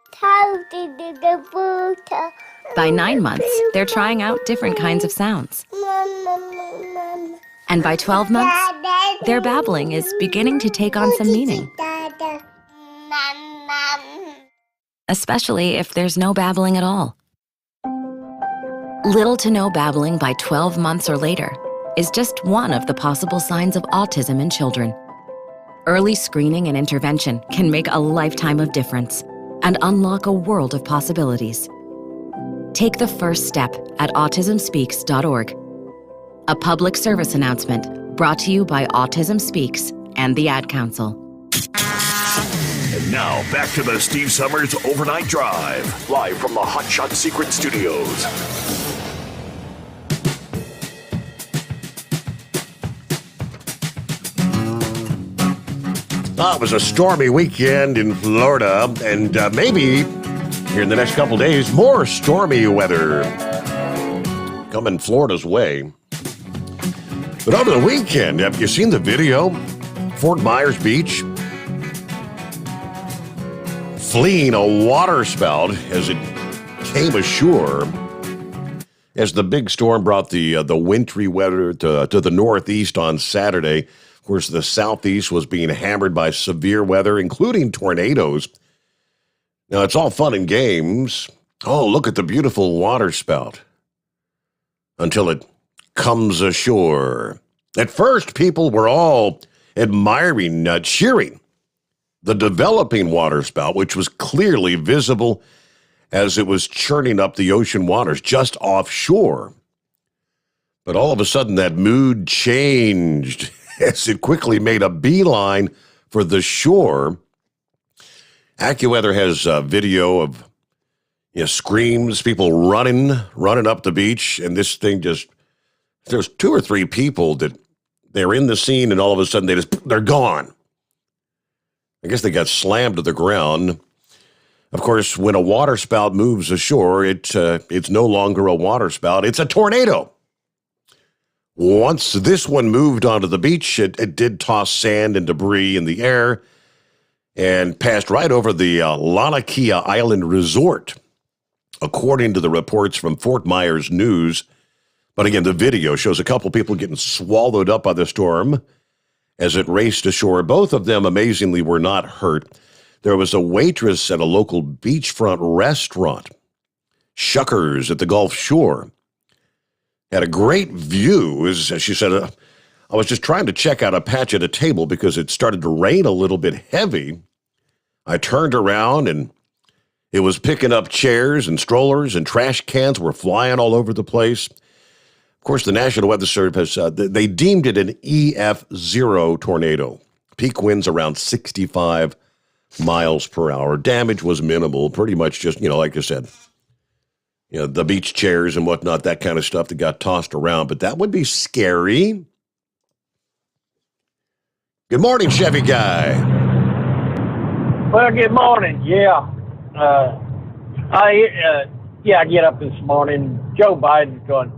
By 9 months, they're trying out different kinds of sounds. And by 12 months, their babbling is beginning to take on some meaning. Especially if there's no babbling at all. Little to no babbling by 12 months or later is just one of the possible signs of autism in children. Early screening and intervention can make a lifetime of difference and unlock a world of possibilities. Take the first step at autismspeaks.org. A public service announcement brought to you by Autism Speaks and the Ad Council. And now, back to the Steve Summers Overnight Drive, live from the Hot Shot Secret Studios. It was a stormy weekend in Florida, and maybe here in the next couple days, more stormy weather coming Florida's way. But over the weekend, have you seen the video? Fort Myers Beach fleeing a waterspout as it came ashore as the big storm brought the wintry weather to the northeast on Saturday. Of course, the southeast was being hammered by severe weather, including tornadoes. Now, it's all fun and games. Oh, look at the beautiful waterspout. Until it comes ashore. At first, people were all admiring, cheering the developing waterspout, which was clearly visible as it was churning up the ocean waters just offshore. But all of a sudden, that mood changed as it quickly made a beeline for the shore. AccuWeather has a video of screams, people running up the beach, and this thing there's 2 or 3 people that they're in the scene, and all of a sudden they're gone. I guess they got slammed to the ground. Of course, when a waterspout moves ashore, it's no longer a waterspout, it's a tornado. Once this one moved onto the beach, it did toss sand and debris in the air and passed right over the Laniakea Island Resort, according to the reports from Fort Myers News. But again, the video shows a couple people getting swallowed up by the storm as it raced ashore. Both of them, amazingly, were not hurt. There was a waitress at a local beachfront restaurant, Shuckers at the Gulf Shore. Had a great view. As she said, I was just trying to check out a patch at a table because it started to rain a little bit heavy. I turned around and it was picking up chairs and strollers, and trash cans were flying all over the place. Of course, the National Weather Service, they deemed it an EF0 tornado. Peak winds around 65 miles per hour. Damage was minimal, pretty much just, like I said, the beach chairs and whatnot, that kind of stuff that got tossed around. But that would be scary. Good morning, Chevy Guy. Well, good morning. Yeah. I get up this morning. Joe Biden's going,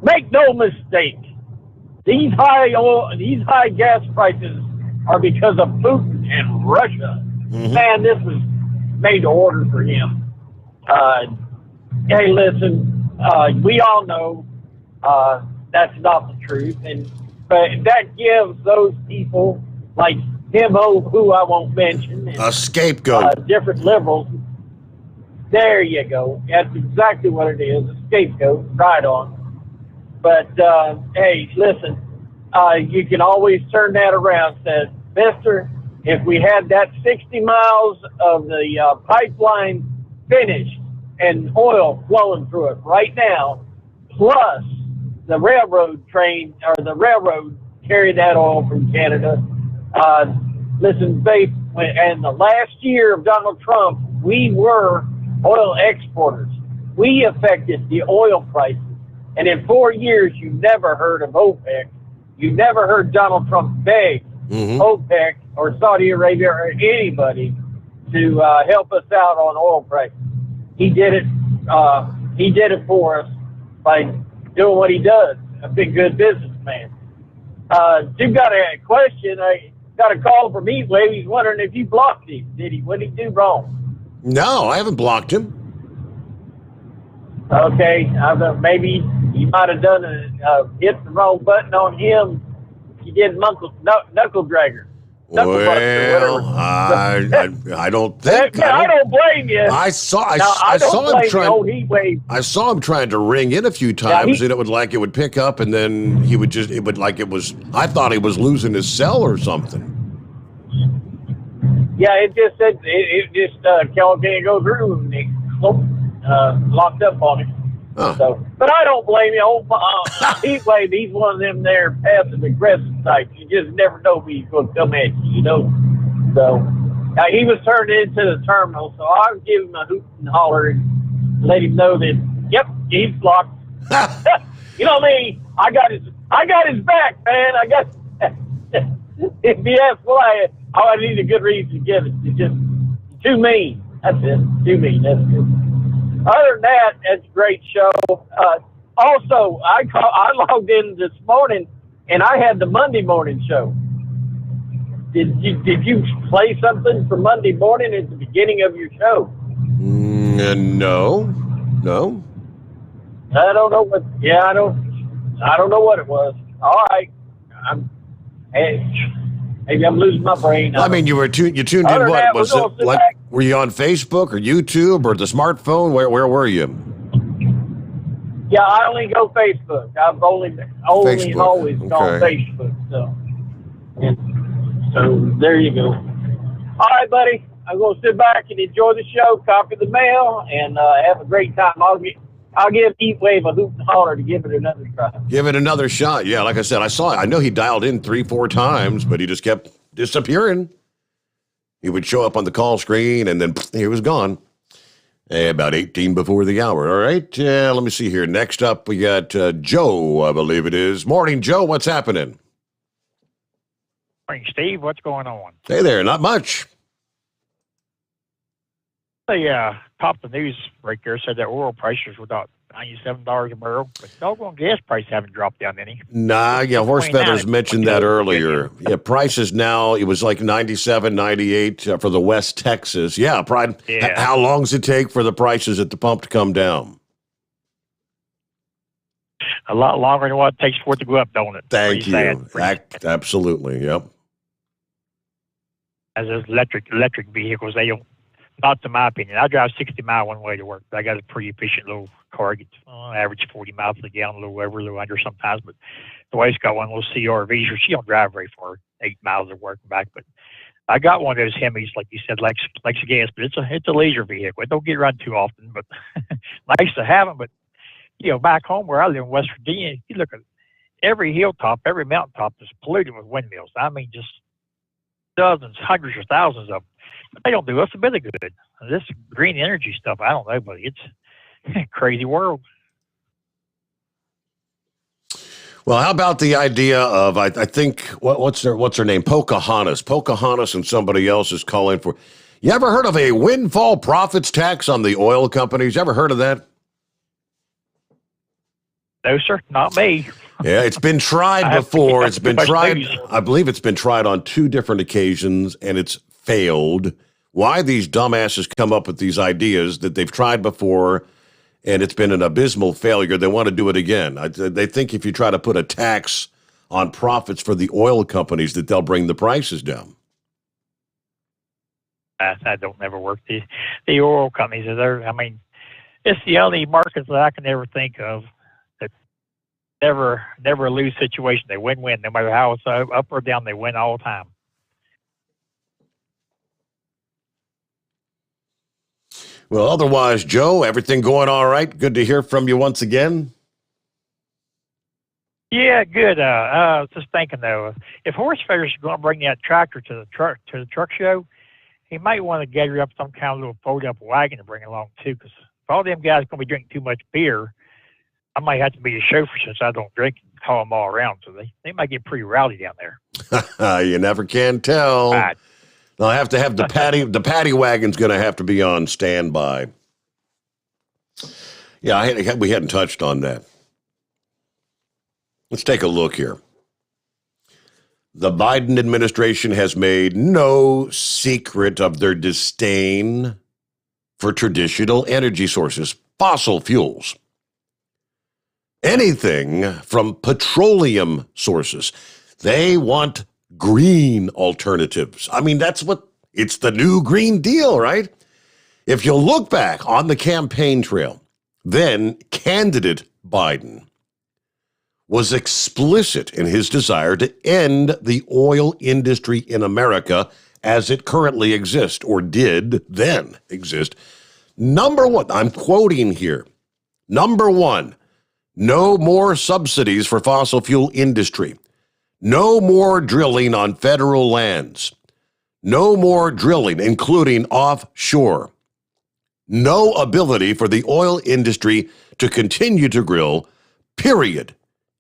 make no mistake. These high gas prices are because of Putin and Russia. Mm-hmm. Man, this was made to order for him. Hey, listen, we all know that's not the truth, but that gives those people like him, who I won't mention, and, a scapegoat. Different liberals. There you go. That's exactly what it is, a scapegoat, right on. But, hey, listen, you can always turn that around and say, mister, if we had that 60 miles of the pipeline finished and oil flowing through it right now, plus the railroad train or the railroad carried that oil from Canada. Listen, babe, and the last year of Donald Trump, we were oil exporters. We affected the oil prices. And in 4 years, you never heard of OPEC. You never heard Donald Trump beg OPEC or Saudi Arabia or anybody to help us out on oil prices. He did it. He did it for us by doing what he does. A big, good businessman. You've got a question. I got a call from Heatwave. He's wondering if you blocked him. Did he? What did he do wrong? No, I haven't blocked him. Okay, maybe you might have done hit the wrong button on him. You did knuckle dragger. Well, I don't think. I don't blame you. I saw him trying to ring in a few times, and it would pick up, and then I thought he was losing his cell or something. Yeah, it just said Cal can't go through, and he locked up on him. Huh. So, but I don't blame you. Heatwave, he's one of them there passive aggressive types. You just never know when he's going to come at you, So, He was turned into the terminal, so I'll give him a hoot and holler and let him know that, yep, he's blocked. You know me, I got his back, man. I got. If he asks why, I need a good reason to give it. It's just too mean. That's it. Too mean. That's it. Other than that, it's a great show. Also, I logged in this morning, and I had the Monday morning show. Did you play something for Monday morning at the beginning of your show? No. I don't know what. Yeah, I don't know what it was. All right, maybe I'm losing my brain. I mean, you tuned in. What was it? Like, were you on Facebook or YouTube or the smartphone? Where were you? Yeah, I only go Facebook. I've only Facebook. always gone Facebook. So there you go. All right, buddy. I'm going to sit back and enjoy the show, copy the mail, and have a great time. I'll give Heatwave a hoot and holler to give it another try. Give it another shot. Yeah, like I said, I know he dialed in 3-4 times, but he just kept disappearing. He would show up on the call screen, and then he was gone. About 18 before the hour. All right, let me see here. Next up, we got Joe, I believe it is. Morning, Joe. What's happening? Morning, Steve. What's going on? Hey there. Not much. They top of the news right there said that oil prices were about $97 a barrel, but doggone gas prices haven't dropped down any. Nah, yeah, Horse Feathers mentioned that earlier. Yeah, prices now, it was like 97, 98 for the West Texas. Yeah, how long does it take for the prices at the pump to come down? A lot longer than what it takes for it to go up, don't it? Thank you. Absolutely, yep. As those electric vehicles, they don't. Not to my opinion. I drive 60 miles one way to work, but I got a pretty efficient little car. Gets average 40 miles a gallon, a little over, a little under sometimes. But the wife's got one of those CRVs, or she don't drive very far, 8 miles to work and back. But I got one of those Hemis, like you said, likes the gas, but it's a leisure vehicle. It don't get run too often, but nice to have them. But back home where I live in West Virginia, you look at every hilltop, every mountaintop is polluted with windmills. I mean, just dozens, hundreds, or thousands of them. But they don't do us a bit of good. This green energy stuff, I don't know, but it's a crazy world. Well, how about the idea of, I think, what's her name? Pocahontas. Pocahontas and somebody else is calling for, you ever heard of a windfall profits tax on the oil companies? You ever heard of that? No, sir, not me. Yeah, it's been tried before. It's been tried. I believe it's been tried on 2 different occasions, and it's failed. Why these dumbasses come up with these ideas that they've tried before, and it's been an abysmal failure. They want to do it again. They think if you try to put a tax on profits for the oil companies, that they'll bring the prices down. That don't never work. The oil companies it's the only markets that I can ever think of that never lose situation. They win-win. No matter how it's up or down, they win all the time. Well, otherwise, Joe, everything going all right? Good to hear from you once again. Yeah, good. I was just thinking though, if Horse Feathers is going to bring that tractor to the truck show, he might want to gather up some kind of little fold-up wagon to bring along too. Because if all them guys are going to be drinking too much beer, I might have to be a chauffeur since I don't drink and haul them all around. So they might get pretty rowdy down there. You never can tell. Right. They'll have to have the paddy wagon's going to have to be on standby. Yeah, we hadn't touched on that. Let's take a look here. The Biden administration has made no secret of their disdain for traditional energy sources, fossil fuels. Anything from petroleum sources. They want green alternatives. I mean, it's the new Green Deal, right? If you look back on the campaign trail, then candidate Biden was explicit in his desire to end the oil industry in America as it currently exists, or did then exist. Number 1, I'm quoting here, number 1, no more subsidies for fossil fuel industry. No more drilling on federal lands. No more drilling, including offshore. No ability for the oil industry to continue to drill, period.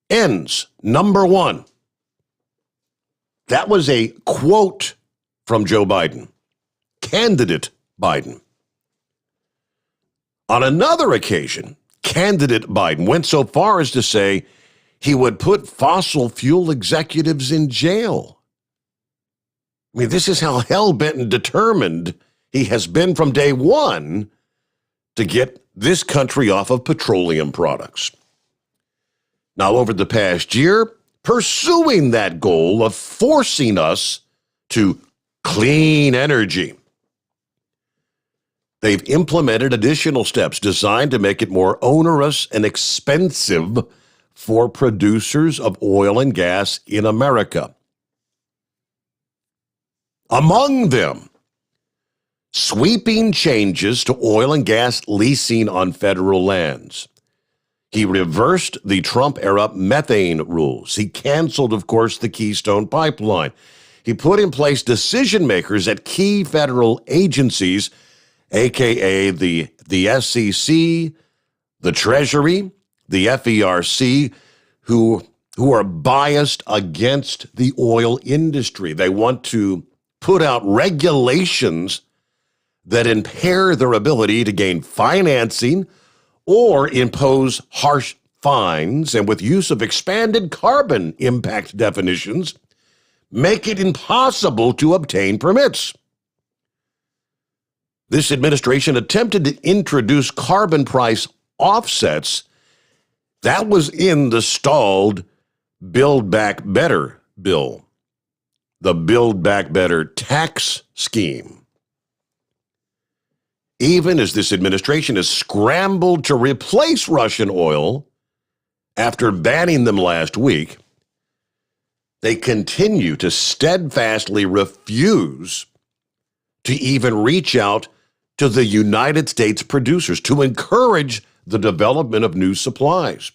Ends. Number one. That was a quote from Joe Biden, candidate Biden. On another occasion, candidate Biden went so far as to say he would put fossil fuel executives in jail. I mean, this is how hell-bent and determined he has been from day one to get this country off of petroleum products. Now, over the past year, pursuing that goal of forcing us to clean energy, they've implemented additional steps designed to make it more onerous and expensive for producers of oil and gas in America. Among them, sweeping changes to oil and gas leasing on federal lands. He reversed the Trump-era methane rules. He canceled, of course, the Keystone Pipeline. He put in place decision makers at key federal agencies, a.k.a. the SEC, the Treasury, the FERC, who are biased against the oil industry. They want to put out regulations that impair their ability to gain financing or impose harsh fines, and with use of expanded carbon impact definitions, make it impossible to obtain permits. This administration attempted to introduce carbon price offsets. That was in the stalled Build Back Better bill, the Build Back Better tax scheme. Even as this administration has scrambled to replace Russian oil after banning them last week, they continue to steadfastly refuse to even reach out to the United States producers to encourage the development of new supplies.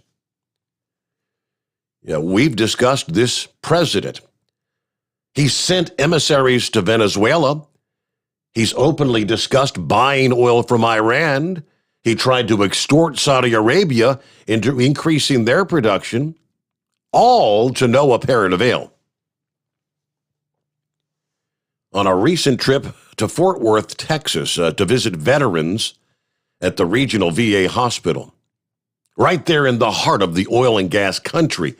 Yeah, we've discussed this president. He sent emissaries to Venezuela. He's openly discussed buying oil from Iran. He tried to extort Saudi Arabia into increasing their production, all to no apparent avail. On a recent trip to Fort Worth, Texas, to visit veterans at the regional VA hospital, right there in the heart of the oil and gas country,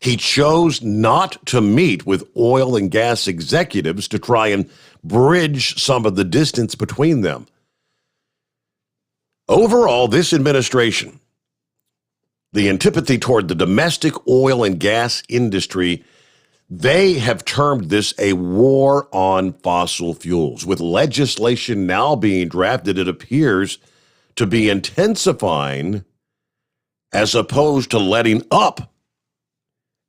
he chose not to meet with oil and gas executives to try and bridge some of the distance between them. Overall, this administration, the antipathy toward the domestic oil and gas industry, they have termed this a war on fossil fuels. With legislation now being drafted, it appears to be intensifying as opposed to letting up,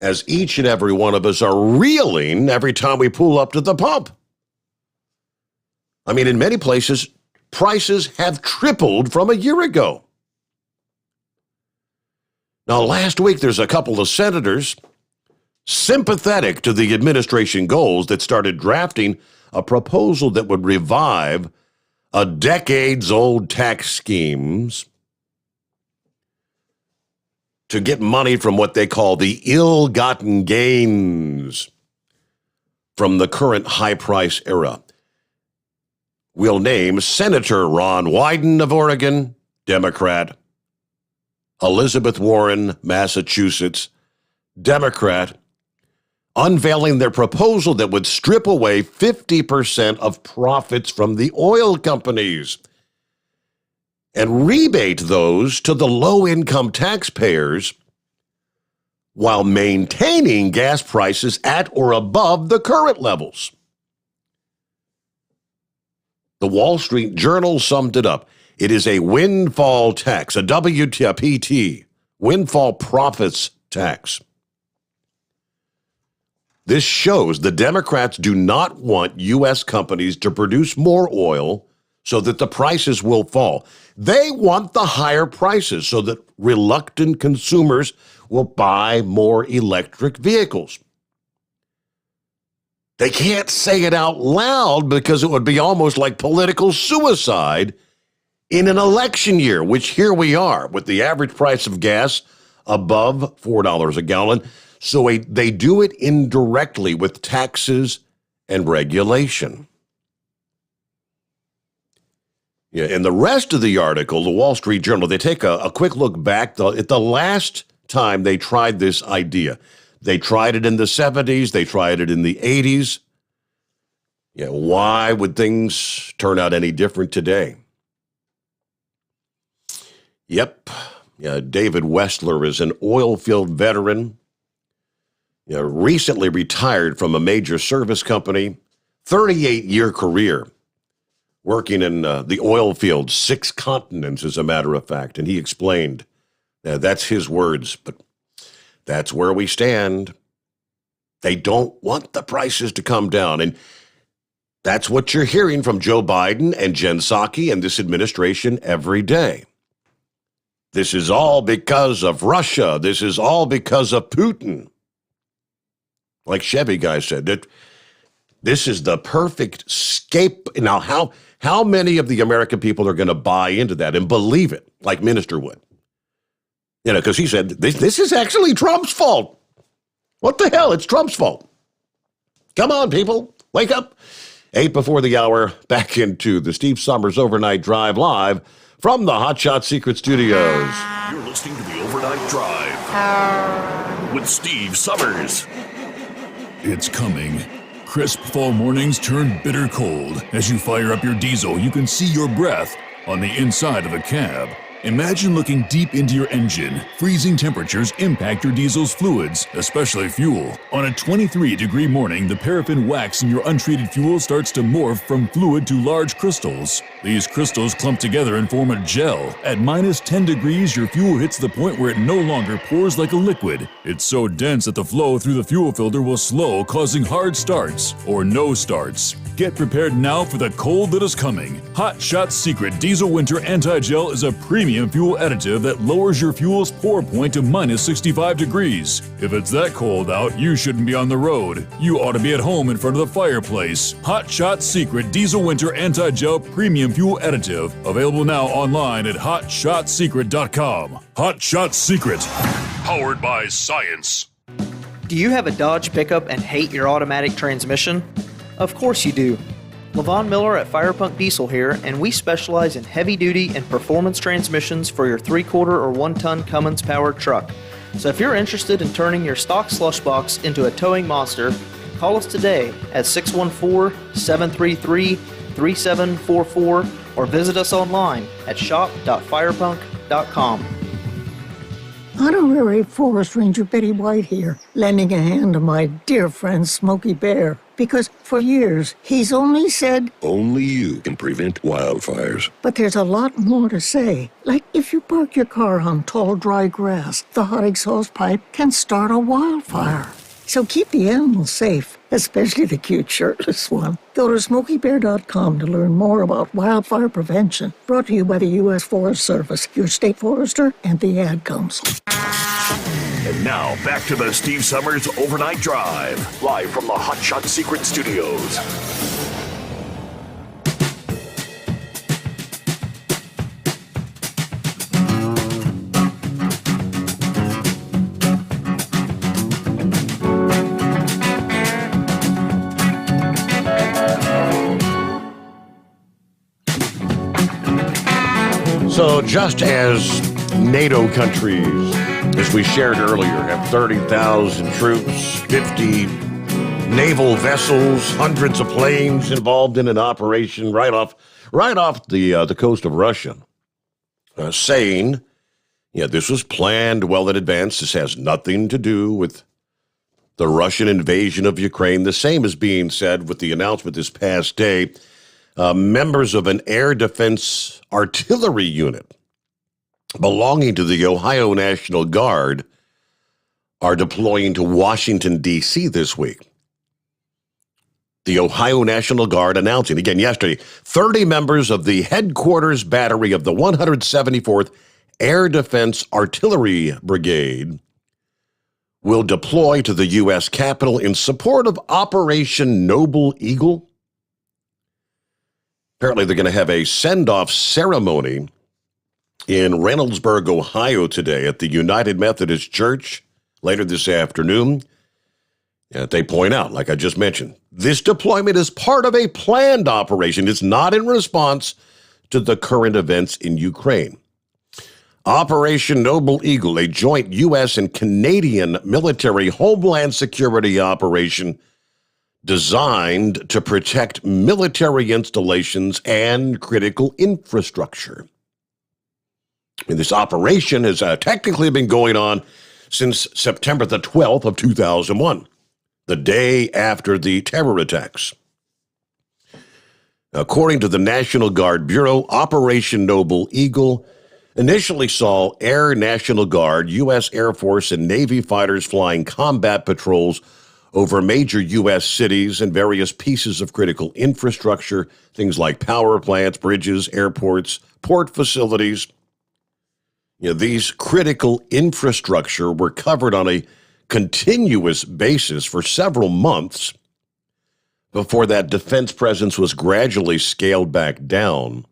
as each and every one of us are reeling every time we pull up to the pump. I mean, in many places, prices have tripled from a year ago. Now, last week, there's a couple of senators sympathetic to the administration goals that started drafting a proposal that would revive a decades-old tax schemes to get money from what they call the ill-gotten gains from the current high-price era. We'll name Senator Ron Wyden of Oregon, Democrat, Elizabeth Warren, Massachusetts, Democrat, unveiling their proposal that would strip away 50% of profits from the oil companies and rebate those to the low-income taxpayers while maintaining gas prices at or above the current levels. The Wall Street Journal summed it up. It is a windfall tax, a WPT, windfall profits tax. This shows the Democrats do not want U.S. companies to produce more oil so that the prices will fall. They want the higher prices so that reluctant consumers will buy more electric vehicles. They can't say it out loud because it would be almost like political suicide in an election year, which here we are with the average price of gas above $4 a gallon. So they do it indirectly with taxes and regulation. Yeah, in the rest of the article, the Wall Street Journal, they take a quick look back at the last time they tried this idea. They tried it in the 70s. They tried it in the 80s. Yeah, why would things turn out any different today? Yep. Yeah, David Westler is an oil field veteran. Yeah, recently retired from a major service company. 38-year career working in the oil field, 6 continents, as a matter of fact. And he explained, that's his words, but that's where we stand. They don't want the prices to come down. And that's what you're hearing from Joe Biden and Jen Psaki and this administration every day. This is all because of Russia. This is all because of Putin. Like Chevy guy said, that this is the perfect scape. Now, how many of the American people are going to buy into that and believe it, like Minister would? You know, because he said, this is actually Trump's fault. What the hell? It's Trump's fault. Come on, people. Wake up. 8 before the hour, back into the Steve Sommers Overnight Drive live from the Hot Shot Secret Studios. You're listening to the Overnight Drive with Steve Sommers. It's coming. Crisp fall mornings turn bitter cold. As you fire up your diesel, you can see your breath on the inside of a cab. Imagine looking deep into your engine. Freezing temperatures impact your diesel's fluids, especially fuel. On a 23-degree morning, the paraffin wax in your untreated fuel starts to morph from fluid to large crystals. These crystals clump together and form a gel. At minus 10 degrees, your fuel hits the point where it no longer pours like a liquid. It's so dense that the flow through the fuel filter will slow, causing hard starts or no starts. Get prepared now for the cold that is coming. Hot Shot Secret Diesel Winter Anti-Gel is a premium fuel additive that lowers your fuel's pour point to minus 65 degrees. If it's that cold out, you shouldn't be on the road. You ought to be at home in front of the fireplace. Hot Shot Secret Diesel Winter Anti-Gel Premium Fuel Additive. Available now online at hotshotsecret.com. Hot Shot Secret. Powered by science. Do you have a Dodge pickup and hate your automatic transmission? Of course you do. Levon Miller at Firepunk Diesel here, and we specialize in heavy-duty and performance transmissions for your 3-quarter or 1-ton Cummins-powered truck. So if you're interested in turning your stock slush box into a towing monster, call us today at 614-733-3744 or visit us online at shop.firepunk.com. Honorary Forest Ranger Betty White here, lending a hand to my dear friend Smokey Bear. Because for years, he's only said, only you can prevent wildfires. But there's a lot more to say. Like if you park your car on tall, dry grass, the hot exhaust pipe can start a wildfire. So keep the animals safe, especially the cute shirtless one. Go to SmokeyBear.com to learn more about wildfire prevention. Brought to you by the U.S. Forest Service, your state forester, and the Ad Council. And now, back to the Steve Sommers Overnight Drive, live from the Hot Shot Secret Studios. So just as NATO countries, as we shared earlier, have 30,000 troops, 50 naval vessels, hundreds of planes involved in an operation right off the coast of Russia, saying, this was planned well in advance. This has nothing to do with the Russian invasion of Ukraine. The same is being said with the announcement this past day. Members of an air defense artillery unit belonging to the Ohio National Guard are deploying to Washington, D.C. this week. The Ohio National Guard announcing, again yesterday, 30 members of the headquarters battery of the 174th Air Defense Artillery Brigade will deploy to the U.S. Capitol in support of Operation Noble Eagle. Apparently, they're going to have a send-off ceremony in Reynoldsburg, Ohio today at the United Methodist Church later this afternoon. They point out, like I just mentioned, this deployment is part of a planned operation. It's not in response to the current events in Ukraine. Operation Noble Eagle, a joint U.S. and Canadian military homeland security operation designed to protect military installations and critical infrastructure. This operation has technically been going on since September the 12th of 2001, the day after the terror attacks. According to the National Guard Bureau, Operation Noble Eagle initially saw Air National Guard, U.S. Air Force, and Navy fighters flying combat patrols over major U.S. cities and various pieces of critical infrastructure, things like power plants, bridges, airports, port facilities. These critical infrastructure were covered on a continuous basis for several months before that defense presence was gradually scaled back down.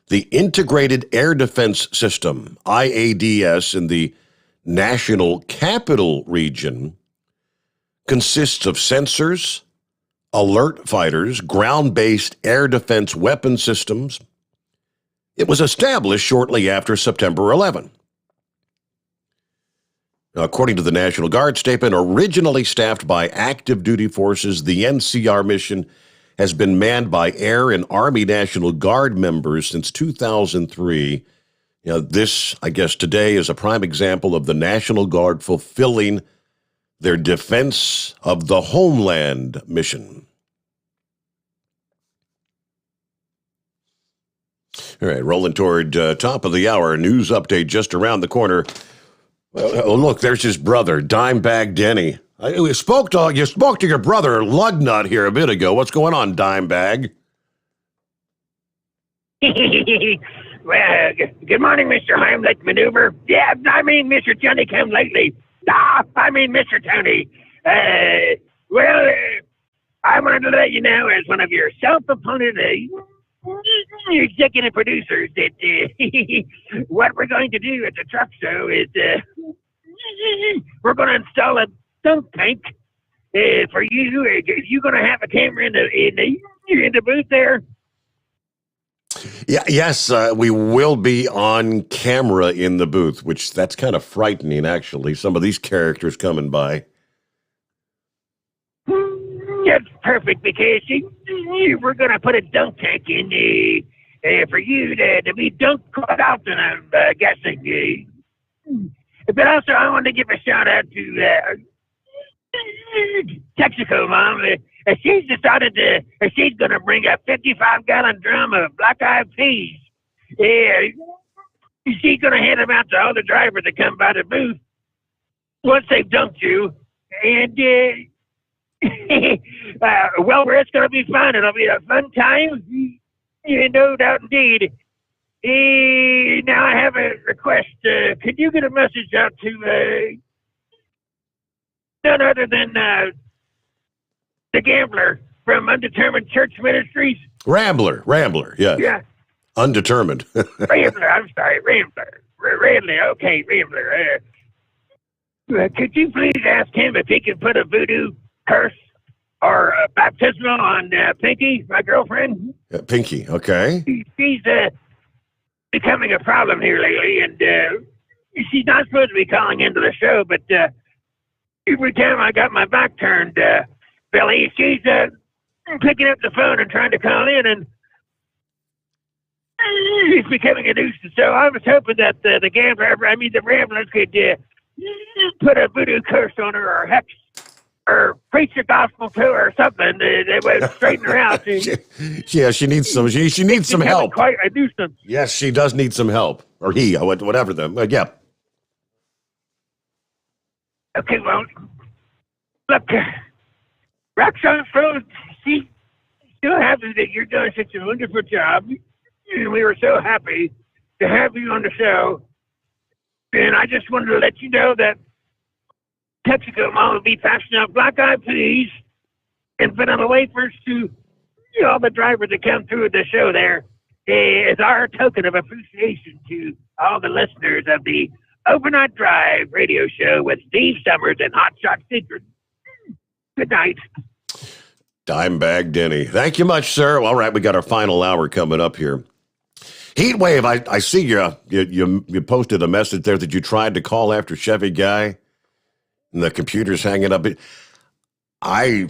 The Integrated Air Defense System, IADS, in the National Capital Region consists of sensors, alert fighters, ground-based air defense weapon systems. It was established shortly after September 11. According to the National Guard statement, originally staffed by active duty forces, the NCR mission has been manned by Air and Army National Guard members since 2003. This, I guess, today is a prime example of the National Guard fulfilling their defense of the homeland mission. All right, rolling toward top of the hour. News update just around the corner. Oh, look, there's his brother, Dimebag Denny. You spoke to your brother, Lugnut, here a bit ago. What's going on, Dimebag? Well, good morning, Mr. Heimlich Maneuver. Yeah, I mean, Mr. Johnny come lately. I mean, Mr. Tony. I wanted to let you know, as one of your self-appointed executive producers, that what we're going to do at the truck show is we're going to install a dunk tank for you. Are you going to have a camera in the booth there? Yeah, yes, we will be on camera in the booth, which that's kind of frightening, actually. Some of these characters coming by. That's perfect, because we're going to put a dunk tank in for you to be dunked quite often, I'm guessing. But also, I want to give a shout out to Texaco Mom. She's decided she's going to bring a 55-gallon drum of black-eyed peas. She's going to hand them out to all the drivers that come by the booth once they've dunked you. And, well, it's going to be fun. It'll be a fun time. No doubt indeed. Now I have a request. Could you get a message out to none other than the Gambler from Undetermined Church Ministries? Rambler, yes. Yeah. Undetermined. Rambler, I'm sorry, Rambler. Okay, Rambler. Could you please ask him if he can put a voodoo curse or a baptismal on Pinky, my girlfriend? Pinky, okay. She's becoming a problem here lately, and she's not supposed to be calling into the show, but every time I got my back turned, Billy, she's picking up the phone and trying to call in, and she's becoming a nuisance. So I was hoping that the Ramblers could put a voodoo curse on her, or hex, or preach the gospel to her, or something. They would straighten her out. Yeah, she needs some. She needs some help. Quite a nuisance. Yes, she does need some help, or he, whatever yeah. Okay, well, look, Roxanne Frost, she's so happy that you're doing such a wonderful job, and we were so happy to have you on the show. And I just wanted to let you know that Texaco Mall will be passing out black-eyed peas and vanilla wafers to all the drivers that come through the show there as our token of appreciation to all the listeners of the Overnight Drive radio show with Steve Summers and Hot Shot Secret. Good night. Dimebag Denny. Thank you much, sir. All right, we got our final hour coming up here. Heat wave, I see you posted a message there that you tried to call after Chevy Guy and the computer's hanging up. I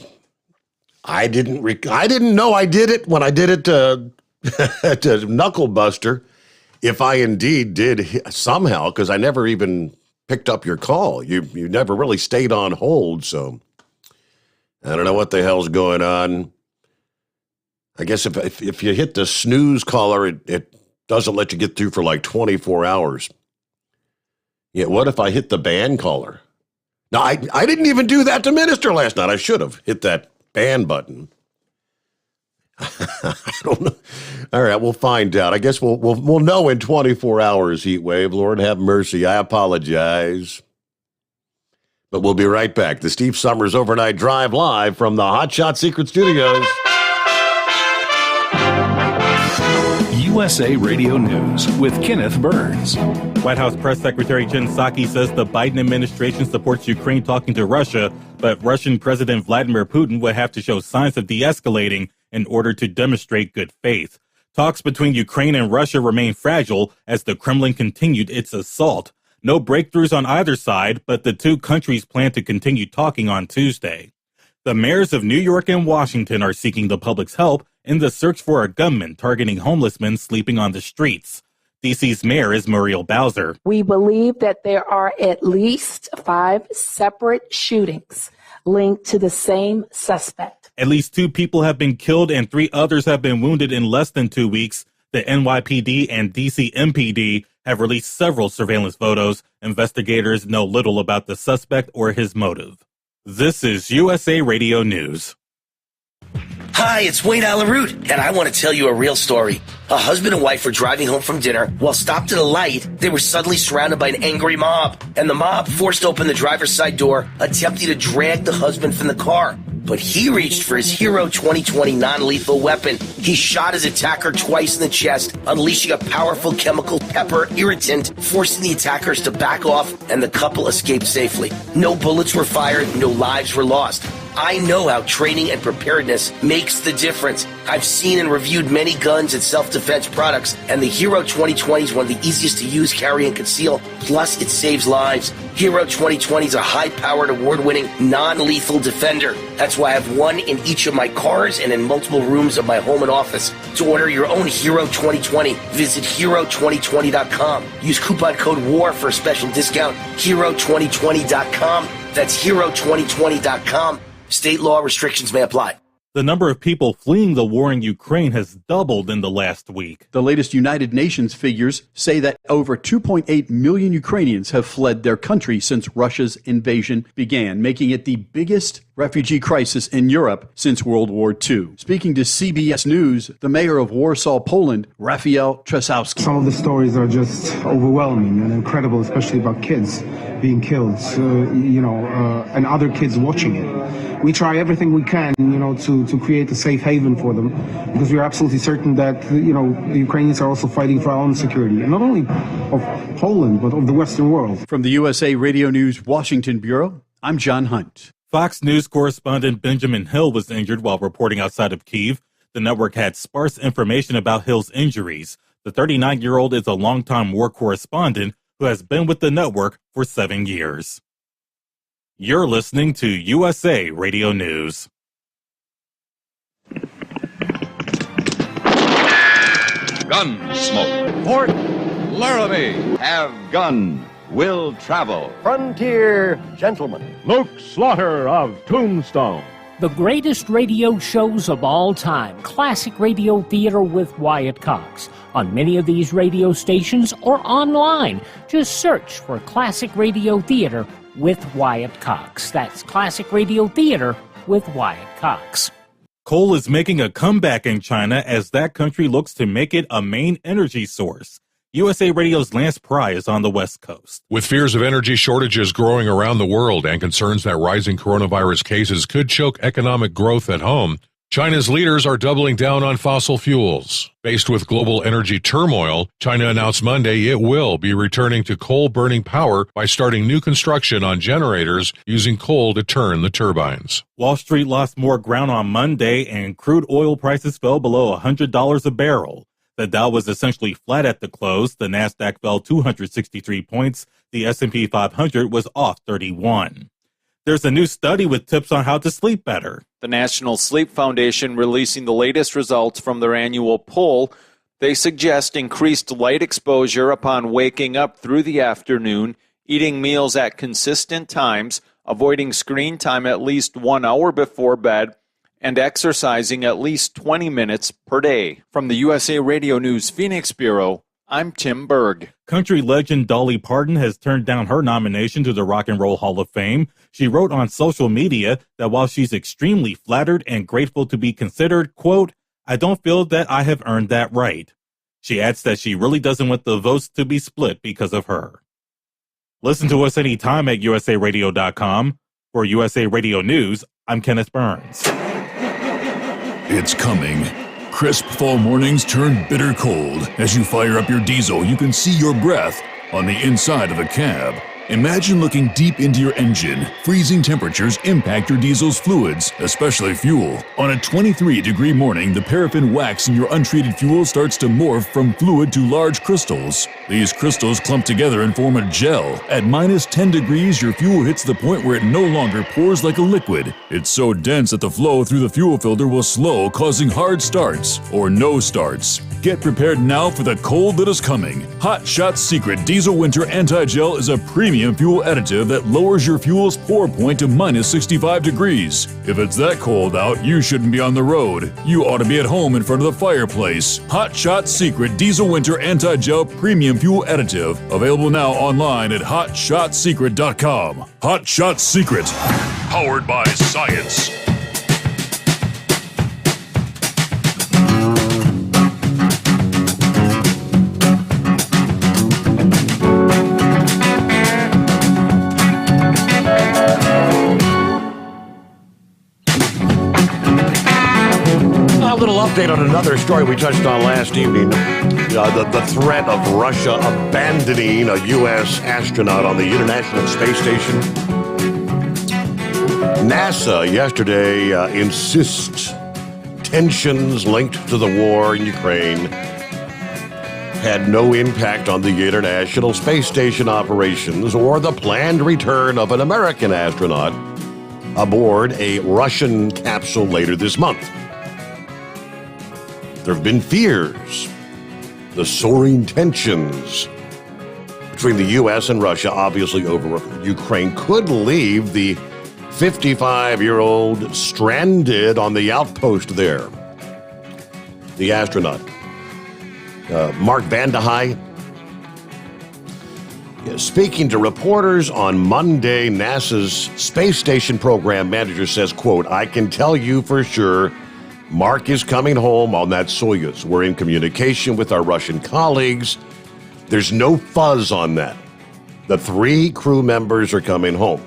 didn't know I did it when I did it to Knucklebuster. If I indeed did somehow, because I never even picked up your call. You never really stayed on hold, so I don't know what the hell's going on. I guess if you hit the snooze caller, it doesn't let you get through for like 24 hours. Yeah, what if I hit the ban caller? No, I didn't even do that to Minister last night. I should have hit that ban button. I don't know. All right, we'll find out. I guess we'll know in 24 hours, Heatwave. Lord have mercy. I apologize. But we'll be right back. The Steve Summers Overnight Drive live from the Hot Shot Secret Studios. USA Radio News with Kenneth Burns. White House Press Secretary Jen Psaki says the Biden administration supports Ukraine talking to Russia, but Russian President Vladimir Putin would have to show signs of de-escalating in order to demonstrate good faith. Talks between Ukraine and Russia remain fragile as the Kremlin continued its assault. No breakthroughs on either side, but the two countries plan to continue talking on Tuesday. The mayors of New York and Washington are seeking the public's help in the search for a gunman targeting homeless men sleeping on the streets. D.C.'s mayor is Muriel Bowser. We believe that there are at least 5 separate shootings linked to the same suspect. At least 2 people have been killed and 3 others have been wounded in less than 2 weeks. The NYPD and D.C. MPD have released several surveillance photos. Investigators know little about the suspect or his motive. This is USA Radio News. Hi, it's Wayne Alaroot, and I want to tell you a real story. A husband and wife were driving home from dinner. While stopped at a light, they were suddenly surrounded by an angry mob, and the mob forced open the driver's side door, attempting to drag the husband from the car. But he reached for his Hero 2020 non-lethal weapon. He shot his attacker twice in the chest, unleashing a powerful chemical pepper irritant, forcing the attackers to back off, and the couple escaped safely. No bullets were fired, no lives were lost. I know how training and preparedness makes the difference. I've seen and reviewed many guns and self-defense products, and the Hero 2020 is one of the easiest to use, carry, and conceal. Plus, it saves lives. Hero 2020 is a high-powered, award-winning, non-lethal defender. That's why I have one in each of my cars and in multiple rooms of my home and office. To order your own Hero 2020, visit Hero2020.com. Use coupon code WAR for a special discount. Hero2020.com. That's Hero2020.com. State law restrictions may apply. The number of people fleeing the war in Ukraine has doubled in the last week. The latest United Nations figures say that over 2.8 million Ukrainians have fled their country since Russia's invasion began, making it the biggest refugee crisis in Europe since World War II. Speaking to CBS News, the mayor of Warsaw, Poland, Rafael Trzasowski. Some of the stories are just overwhelming and incredible, especially about kids being killed, and other kids watching it. We try everything we can, to create a safe haven for them, because we are absolutely certain that, the Ukrainians are also fighting for our own security, and not only of Poland, but of the Western world. From the USA Radio News Washington Bureau, I'm John Hunt. Fox News correspondent Benjamin Hill was injured while reporting outside of Kyiv. The network had sparse information about Hill's injuries. The 39-year-old is a longtime war correspondent who has been with the network for 7 years. You're listening to USA Radio News. Gunsmoke. Fort Laramie. Have gun. Will travel. Frontier gentleman. Luke Slaughter of Tombstone. The greatest radio shows of all time. Classic radio theater with Wyatt Cox. On many of these radio stations or online. Just search for Classic Radio Theater with Wyatt Cox. That's Classic Radio Theater with Wyatt Cox. Coal is making a comeback in China as that country looks to make it a main energy source. USA Radio's Lance Pry is on the West Coast. With fears of energy shortages growing around the world and concerns that rising coronavirus cases could choke economic growth at home, China's leaders are doubling down on fossil fuels. Faced with global energy turmoil, China announced Monday it will be returning to coal-burning power by starting new construction on generators using coal to turn the turbines. Wall Street lost more ground on Monday, and crude oil prices fell below $100 a barrel. The Dow was essentially flat at the close. The Nasdaq fell 263 points. The S&P 500 was off 31. There's a new study with tips on how to sleep better. The National Sleep Foundation releasing the latest results from their annual poll. They suggest increased light exposure upon waking up through the afternoon, eating meals at consistent times, avoiding screen time at least 1 hour before bed, and exercising at least 20 minutes per day. From the USA Radio News Phoenix Bureau, I'm Tim Berg. Country legend Dolly Parton has turned down her nomination to the Rock and Roll Hall of Fame. She wrote on social media that while she's extremely flattered and grateful to be considered, quote, I don't feel that I have earned that right. She adds that she really doesn't want the votes to be split because of her. Listen to us anytime at usaradio.com. For USA Radio News, I'm Kenneth Burns. It's coming. Crisp fall mornings turn bitter cold. As you fire up your diesel, you can see your breath on the inside of a cab. Imagine looking deep into your engine. Freezing temperatures impact your diesel's fluids, especially fuel. On a 23-degree morning, the paraffin wax in your untreated fuel starts to morph from fluid to large crystals. These crystals clump together and form a gel. At minus 10 degrees, your fuel hits the point where it no longer pours like a liquid. It's so dense that the flow through the fuel filter will slow, causing hard starts or no starts. Get prepared now for the cold that is coming. Hot Shot's Secret Diesel Winter Anti-Gel is a premium fuel additive that lowers your fuel's pour point to minus 65 degrees. If it's that cold out, you shouldn't be on the road. You ought to be at home in front of the fireplace. Hot Shot's Secret Diesel Winter Anti-Gel Premium Fuel Additive. Available now online at hotshotsecret.com. Hot Shot Secret. Powered by science. A little update on another story we touched on last evening. The threat of Russia abandoning a U.S. astronaut on the International Space Station. NASA yesterday insists tensions linked to the war in Ukraine had no impact on the International Space Station operations or the planned return of an American astronaut aboard a Russian capsule later this month. There have been fears. The soaring tensions between the U.S. and Russia, obviously over Ukraine, could leave the 55-year-old stranded on the outpost there. The astronaut, Mark Vande Hei, speaking to reporters on Monday, NASA's space station program manager says, quote, I can tell you for sure Mark is coming home on that Soyuz. We're in communication with our Russian colleagues. There's no fuzz on that. The 3 crew members are coming home.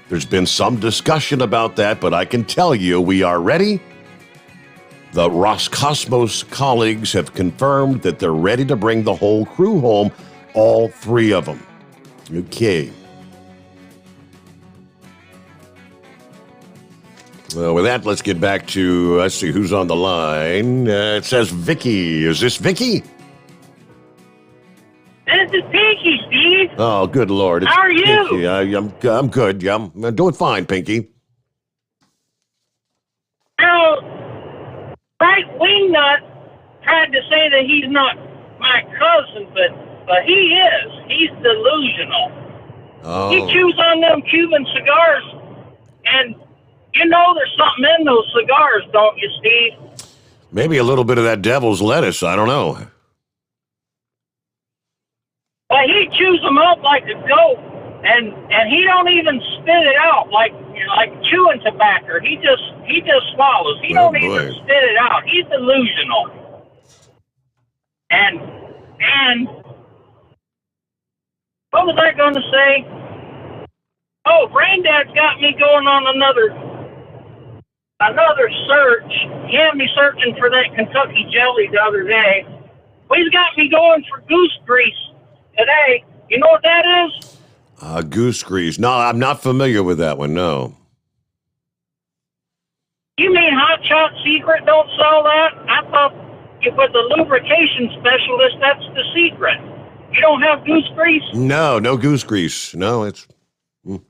There's been some discussion about that, but I can tell you we are ready. The Roscosmos colleagues have confirmed that they're ready to bring the whole crew home, all 3 of them. Okay. Well, with that, let's get back to, let's see who's on the line. It says Vicky. Is this Vicky? This is Pinky, Steve. Oh, good Lord. It's How are you? Pinky. I'm good. Yeah, I'm doing fine, Pinky. Now, right wing nut tried to say that he's not my cousin, but he is. He's delusional. Oh. He chews on them Cuban cigars, and you know there's something in those cigars, don't you, Steve? Maybe a little bit of that devil's lettuce. I don't know. But he chews them up like a goat, and he don't even spit it out like chewing tobacco. He just swallows. He don't even spit it out. He's delusional. And what was I going to say? Oh, Granddad's got me going on another search. He had me searching for that Kentucky jelly the other day. Well, he's got me going for goose grease today. You know what that is? Goose grease. No, I'm not familiar with that one, no. You mean Hot Shot Secret don't sell that? I thought with the lubrication specialist, that's the secret. You don't have goose grease? No goose grease. No, it's... Well,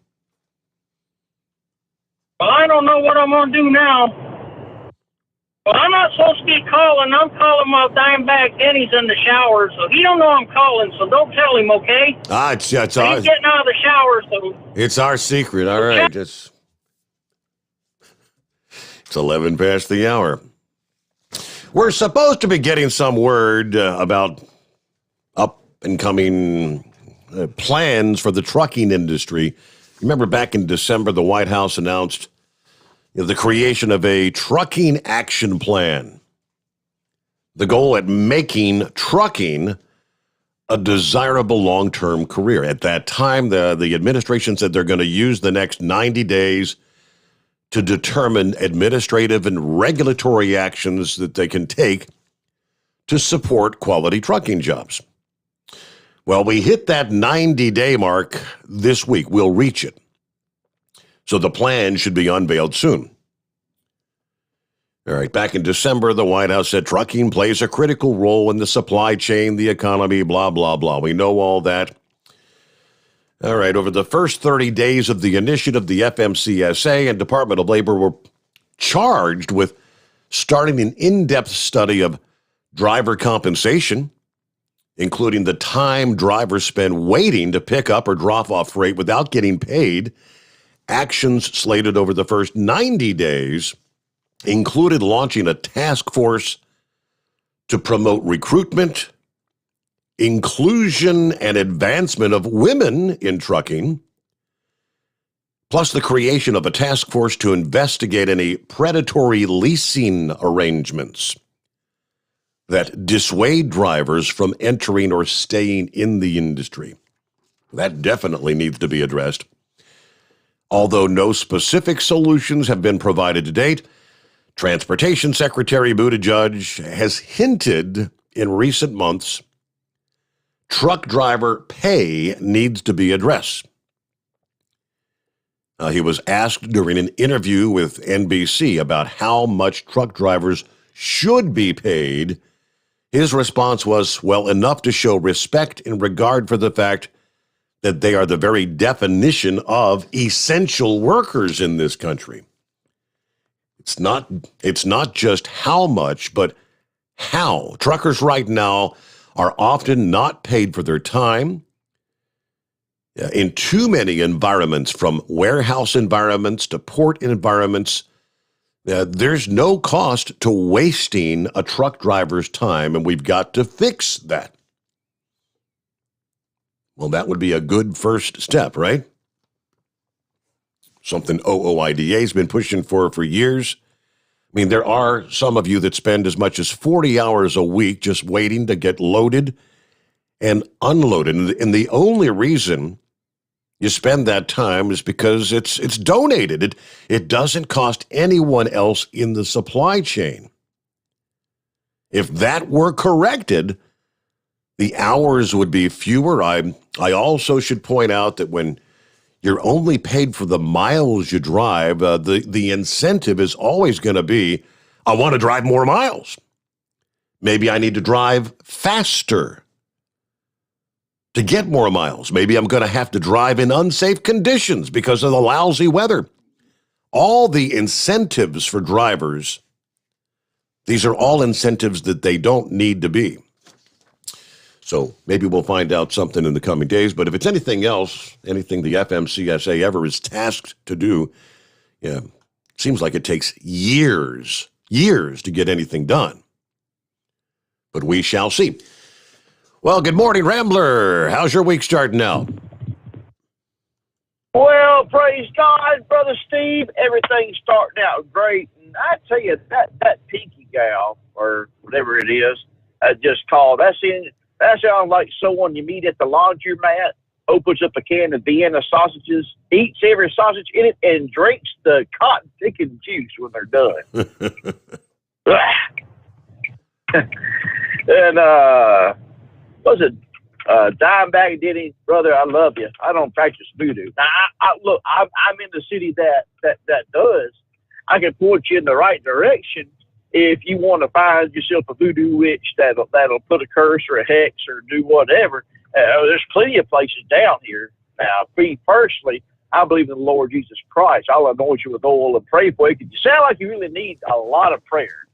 I don't know what I'm going to do now. Well, I'm not supposed to be calling. I'm calling my dime bag Denny's in the shower, so he don't know I'm calling, so don't tell him, okay? It's He's getting out of the shower, so... It's our secret, all right. It's 11 past the hour. We're supposed to be getting some word about up-and-coming plans for the trucking industry. Remember back in December, the White House announced the creation of a trucking action plan. The goal at making trucking a desirable long-term career. At that time, the administration said they're going to use the next 90 days to determine administrative and regulatory actions that they can take to support quality trucking jobs. Well, we hit that 90-day mark this week. We'll reach it. So the plan should be unveiled soon. All right, back in December, the White House said trucking plays a critical role in the supply chain, the economy, blah, blah, blah. We know all that. All right, over the first 30 days of the initiative, the FMCSA and Department of Labor were charged with starting an in-depth study of driver compensation, including the time drivers spend waiting to pick up or drop off freight without getting paid. Actions slated over the first 90 days included launching a task force to promote recruitment, inclusion, and advancement of women in trucking, plus the creation of a task force to investigate any predatory leasing arrangements that dissuade drivers from entering or staying in the industry. That definitely needs to be addressed. Although no specific solutions have been provided to date, Transportation Secretary Buttigieg has hinted in recent months truck driver pay needs to be addressed. He was asked during an interview with NBC about how much truck drivers should be paid. His response was, well, enough to show respect and regard for the fact that they are the very definition of essential workers in this country. It's not just how much, but how. Truckers right now are often not paid for their time. In too many environments, from warehouse environments to port environments, there's no cost to wasting a truck driver's time, and we've got to fix that. Well, that would be a good first step, right? Something OOIDA's been pushing for years. I mean, there are some of you that spend as much as 40 hours a week just waiting to get loaded and unloaded. And the only reason you spend that time is because it's donated. It doesn't cost anyone else in the supply chain. If that were corrected, the hours would be fewer. I also should point out that when you're only paid for the miles you drive, the incentive is always going to be, I want to drive more miles. Maybe I need to drive faster to get more miles. Maybe I'm going to have to drive in unsafe conditions because of the lousy weather. All the incentives for drivers, these are all incentives that they don't need to be. So maybe we'll find out something in the coming days. But if it's anything else, anything the FMCSA ever is tasked to do, it seems like it takes years to get anything done. But we shall see. Well, good morning, Rambler. How's your week starting out? Well, praise God, Brother Steve. Everything's starting out great. And I tell you, that Pinky gal, or whatever it is, just called. That sounds like someone you meet at the laundromat, opens up a can of Vienna sausages, eats every sausage in it, and drinks the cotton picking juice when they're done. And was it Dimebag Diddy? Brother, I love you. I don't practice voodoo. Now, look, I'm in the city that does. I can point you in the right direction if you want to find yourself a voodoo witch that'll put a curse or a hex or do whatever. There's plenty of places down here. Now, me personally, I believe in the Lord Jesus Christ. I'll anoint you with oil and pray for you. You sound like you really need a lot of prayer.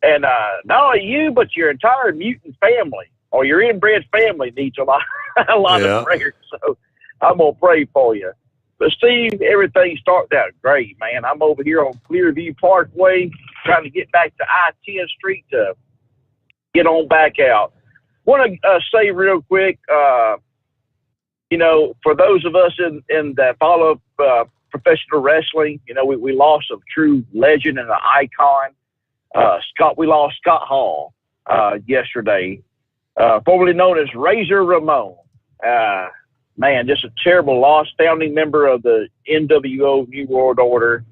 And not only you, but your entire mutant family or your inbred family needs a lot of prayer. So I'm going to pray for you. But, Steve, everything started out great, man. I'm over here on Clearview Parkway trying to get back to I-10 Street to get on back out. Want to say real quick, for those of us in that follow professional wrestling, we lost a true legend and an icon. We lost Scott Hall yesterday, formerly known as Razor Ramon. Man, just a terrible loss. Founding member of the NWO New World Order.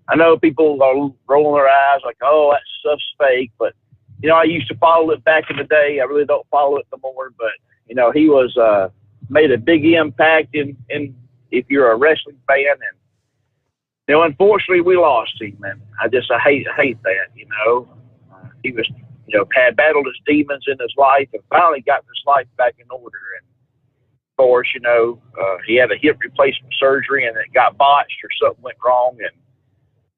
I know people are rolling their eyes like, "Oh, that stuff's fake," but I used to follow it back in the day. I really don't follow it no more, but he was made a big impact in if you're a wrestling fan, and unfortunately we lost him, and I hate that. He was had battled his demons in his life and finally got his life back in order. And of course, he had a hip replacement surgery and it got botched or something went wrong, and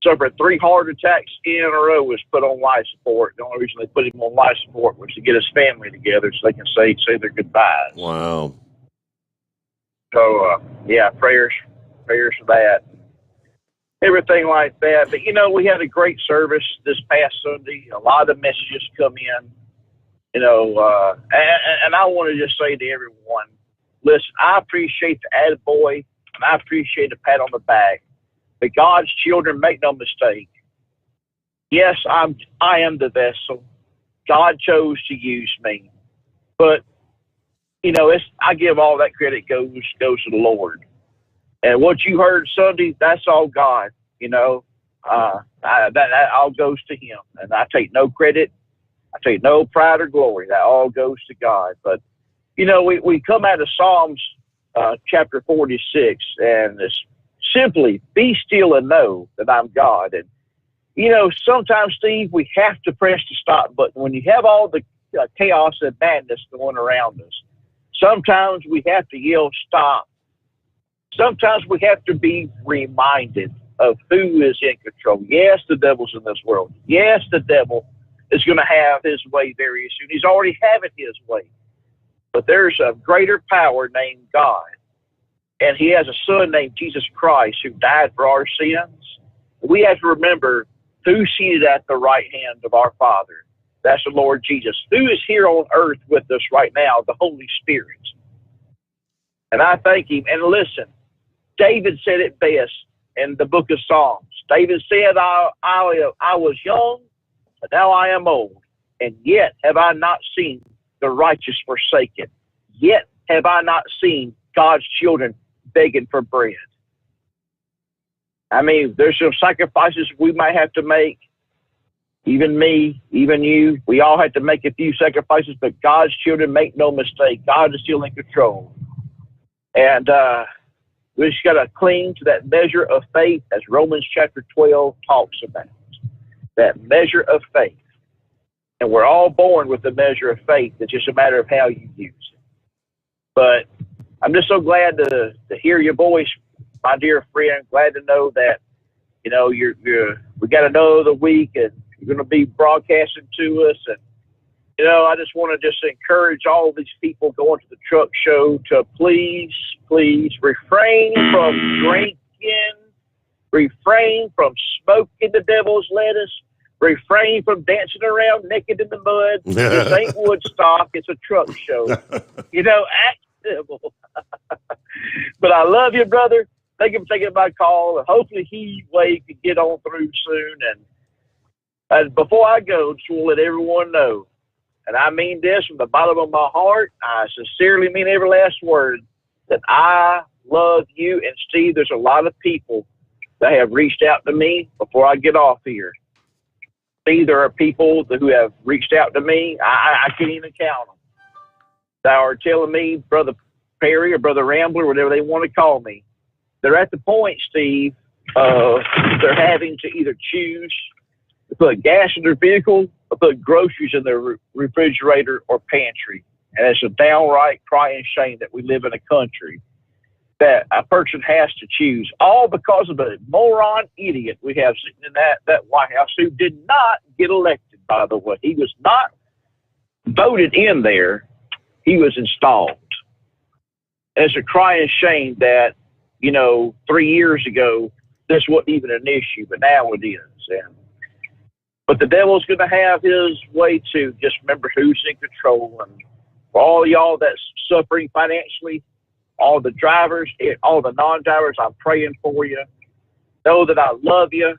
suffered 3 heart attacks in a row, was put on life support. The only reason they put him on life support was to get his family together so they can say their goodbyes. Wow. So, prayers for that. Everything like that. But, we had a great service this past Sunday. A lot of messages come in, and I want to just say to everyone, listen, I appreciate the attaboy, and I appreciate a pat on the back. But God's children, make no mistake. Yes, I am the vessel. God chose to use me. But, I give all that credit goes to the Lord. And what you heard Sunday, that's all God, that all goes to him. And I take no credit. I take no pride or glory. That all goes to God. But, we come out of Psalms chapter 46, and it's simply be still and know that I'm God. And, sometimes, Steve, we have to press the stop button. When you have all the chaos and madness going around us, sometimes we have to yell stop. Sometimes we have to be reminded of who is in control. Yes, the devil's in this world. Yes, the devil is going to have his way very soon. He's already having his way. But there's a greater power named God. And he has a son named Jesus Christ who died for our sins. We have to remember who's seated at the right hand of our Father. That's the Lord Jesus. Who is here on earth with us right now? The Holy Spirit. And I thank him. And listen, David said it best in the book of Psalms. David said, I was young, but now I am old. And yet have I not seen the righteous forsaken. Yet have I not seen God's children begging for bread. I mean, there's some sacrifices we might have to make. Even me, even you, we all have to make a few sacrifices, but God's children, make no mistake, God is still in control. And we just got to cling to that measure of faith, as Romans chapter 12 talks about. That measure of faith. And we're all born with the measure of faith. It's just a matter of how you use it. But I'm just so glad to hear your voice, my dear friend. Glad to know that, we got another week and you're going to be broadcasting to us. And, I just want to just encourage all these people going to the truck show to please refrain from drinking, refrain from smoking the devil's lettuce, refrain from dancing around naked in the mud. This ain't Woodstock. It's a truck show. Act civil. But I love you, brother. Thank you for taking my call. And hopefully he Wade can get on through soon. And before I go, just want to let everyone know and I mean this from the bottom of my heart, I sincerely mean every last word, that I love you. And Steve, there's a lot of people that have reached out to me before I get off here. Steve, there are people who have reached out to me. I can't even count them. That are telling me, Brother Perry or Brother Rambler, whatever they want to call me. They're at the point, Steve, they're having to either choose to put gas in their vehicle or put groceries in their refrigerator or pantry. And it's a downright crying shame that we live in a country that a person has to choose, all because of a moron idiot we have sitting in that White House who did not get elected, by the way. He was not voted in there. He was installed. And it's a crying shame that, 3 years ago, this wasn't even an issue, but now it is. But the devil's going to have his way too. Just remember who's in control. And for all y'all that's suffering financially, all the drivers, all the non-drivers, I'm praying for you. Know that I love you.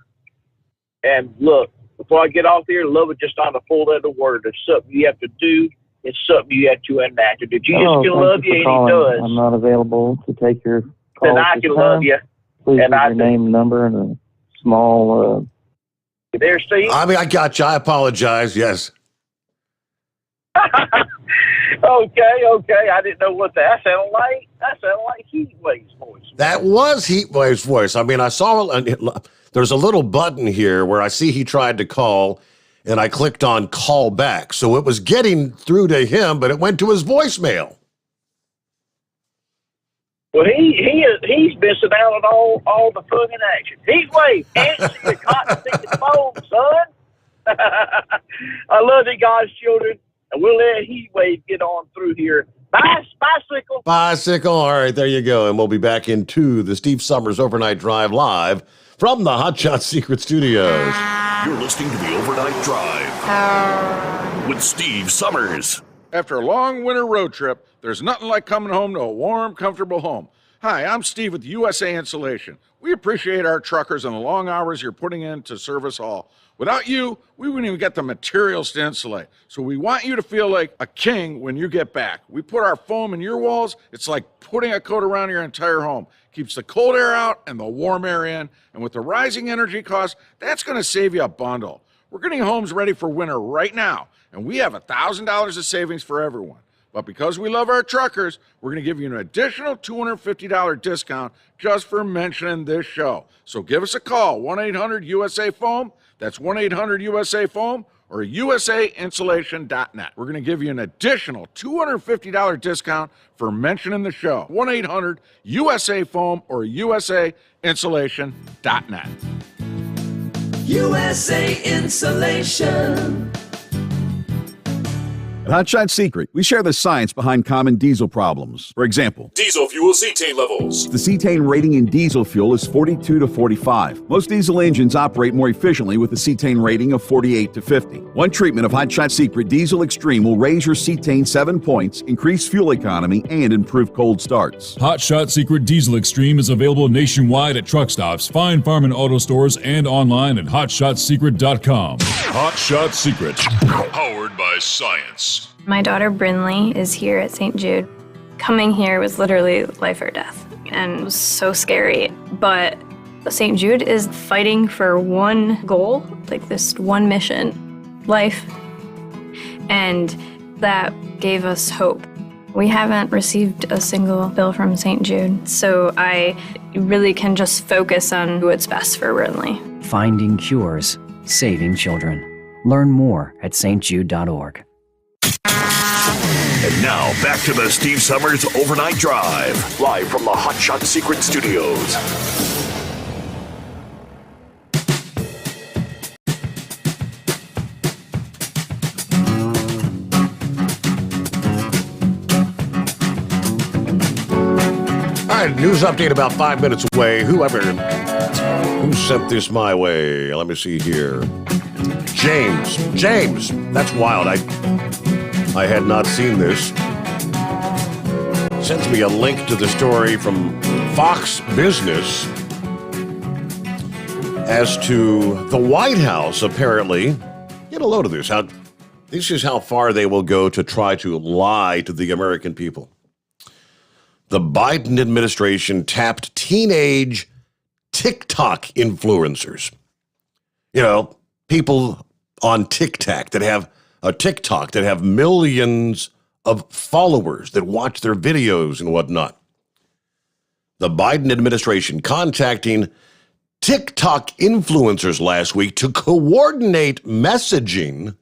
And look, before I get off here, love is just not a full-letter word. It's something you have to do. It's something you have to enact. If Jesus can love you, and He does, I'm not available to take your call. Then I can love you. Please and leave your name, number, and a small. You there, Steve? I mean, I got you. I apologize. Yes. Okay. I didn't know what that sounded like. That sounded like Heatwave's voice. That was Heatwave's voice. I mean, I saw there's a little button here where I see he tried to call, and I clicked on call back. So it was getting through to him, but it went to his voicemail. Well, he's missing out on all the fun and action. Heatwave, answer your cotton picking phone, son. I love you, God's children, and we'll let Heatwave get on through here. Bicycle. All right, there you go. And we'll be back into the Steve Sommers Overnight Drive live from the Hot Shot Secret Studios. You're listening to the Overnight Drive with Steve Sommers. After a long winter road trip, there's nothing like coming home to a warm, comfortable home. Hi, I'm Steve with USA Insulation. We appreciate our truckers and the long hours you're putting in to serve us all. Without you, we wouldn't even get the materials to insulate. So we want you to feel like a king when you get back. We put our foam in your walls. It's like putting a coat around your entire home. Keeps the cold air out and the warm air in. And with the rising energy costs, that's going to save you a bundle. We're getting homes ready for winter right now, and we have $1,000 of savings for everyone. But because we love our truckers, we're going to give you an additional $250 discount just for mentioning this show. So give us a call, 1-800-USA-FOAM. That's 1-800-USA-FOAM or usainsulation.net. We're going to give you an additional $250 discount for mentioning the show, 1-800-USA-FOAM or usainsulation.net. USA Insulation. At Hot Shot Secret, we share the science behind common diesel problems. For example, Diesel fuel cetane levels. the cetane rating in diesel fuel is 42 to 45. Most diesel engines operate more efficiently with a cetane rating of 48 to 50. One treatment of Hot Shot Secret Diesel Extreme will raise your cetane 7 points, increase fuel economy, and improve cold starts. Hot Shot Secret Diesel Extreme is available nationwide at truck stops, fine farm and auto stores, and online at hotshotsecret.com. Hot Shot Secret. Powered by science. My daughter Brinley is here at St. Jude. Coming here was literally life or death, and it was so scary. But St. Jude is fighting for one goal, like this one mission, life. And that gave us hope. We haven't received a single bill from St. Jude, so I really can just focus on what's best for Brinley. Finding cures, saving children. Learn more at stjude.org. And now, back to the Steve Sommers Overnight Drive, live from the Hot Shot Secret Studios. All right, news update about 5 minutes away. Who sent this my way? Let me see here. James, that's wild. I had not seen this. Sends me a link to the story from Fox Business as to the White House, apparently. Get a load of this. How This is how far they will go to try to lie to the American people. The Biden administration tapped teenage TikTok influencers. You know, people on TikTok that have millions of followers that watch their videos and whatnot. The Biden administration contacting TikTok influencers last week to coordinate messaging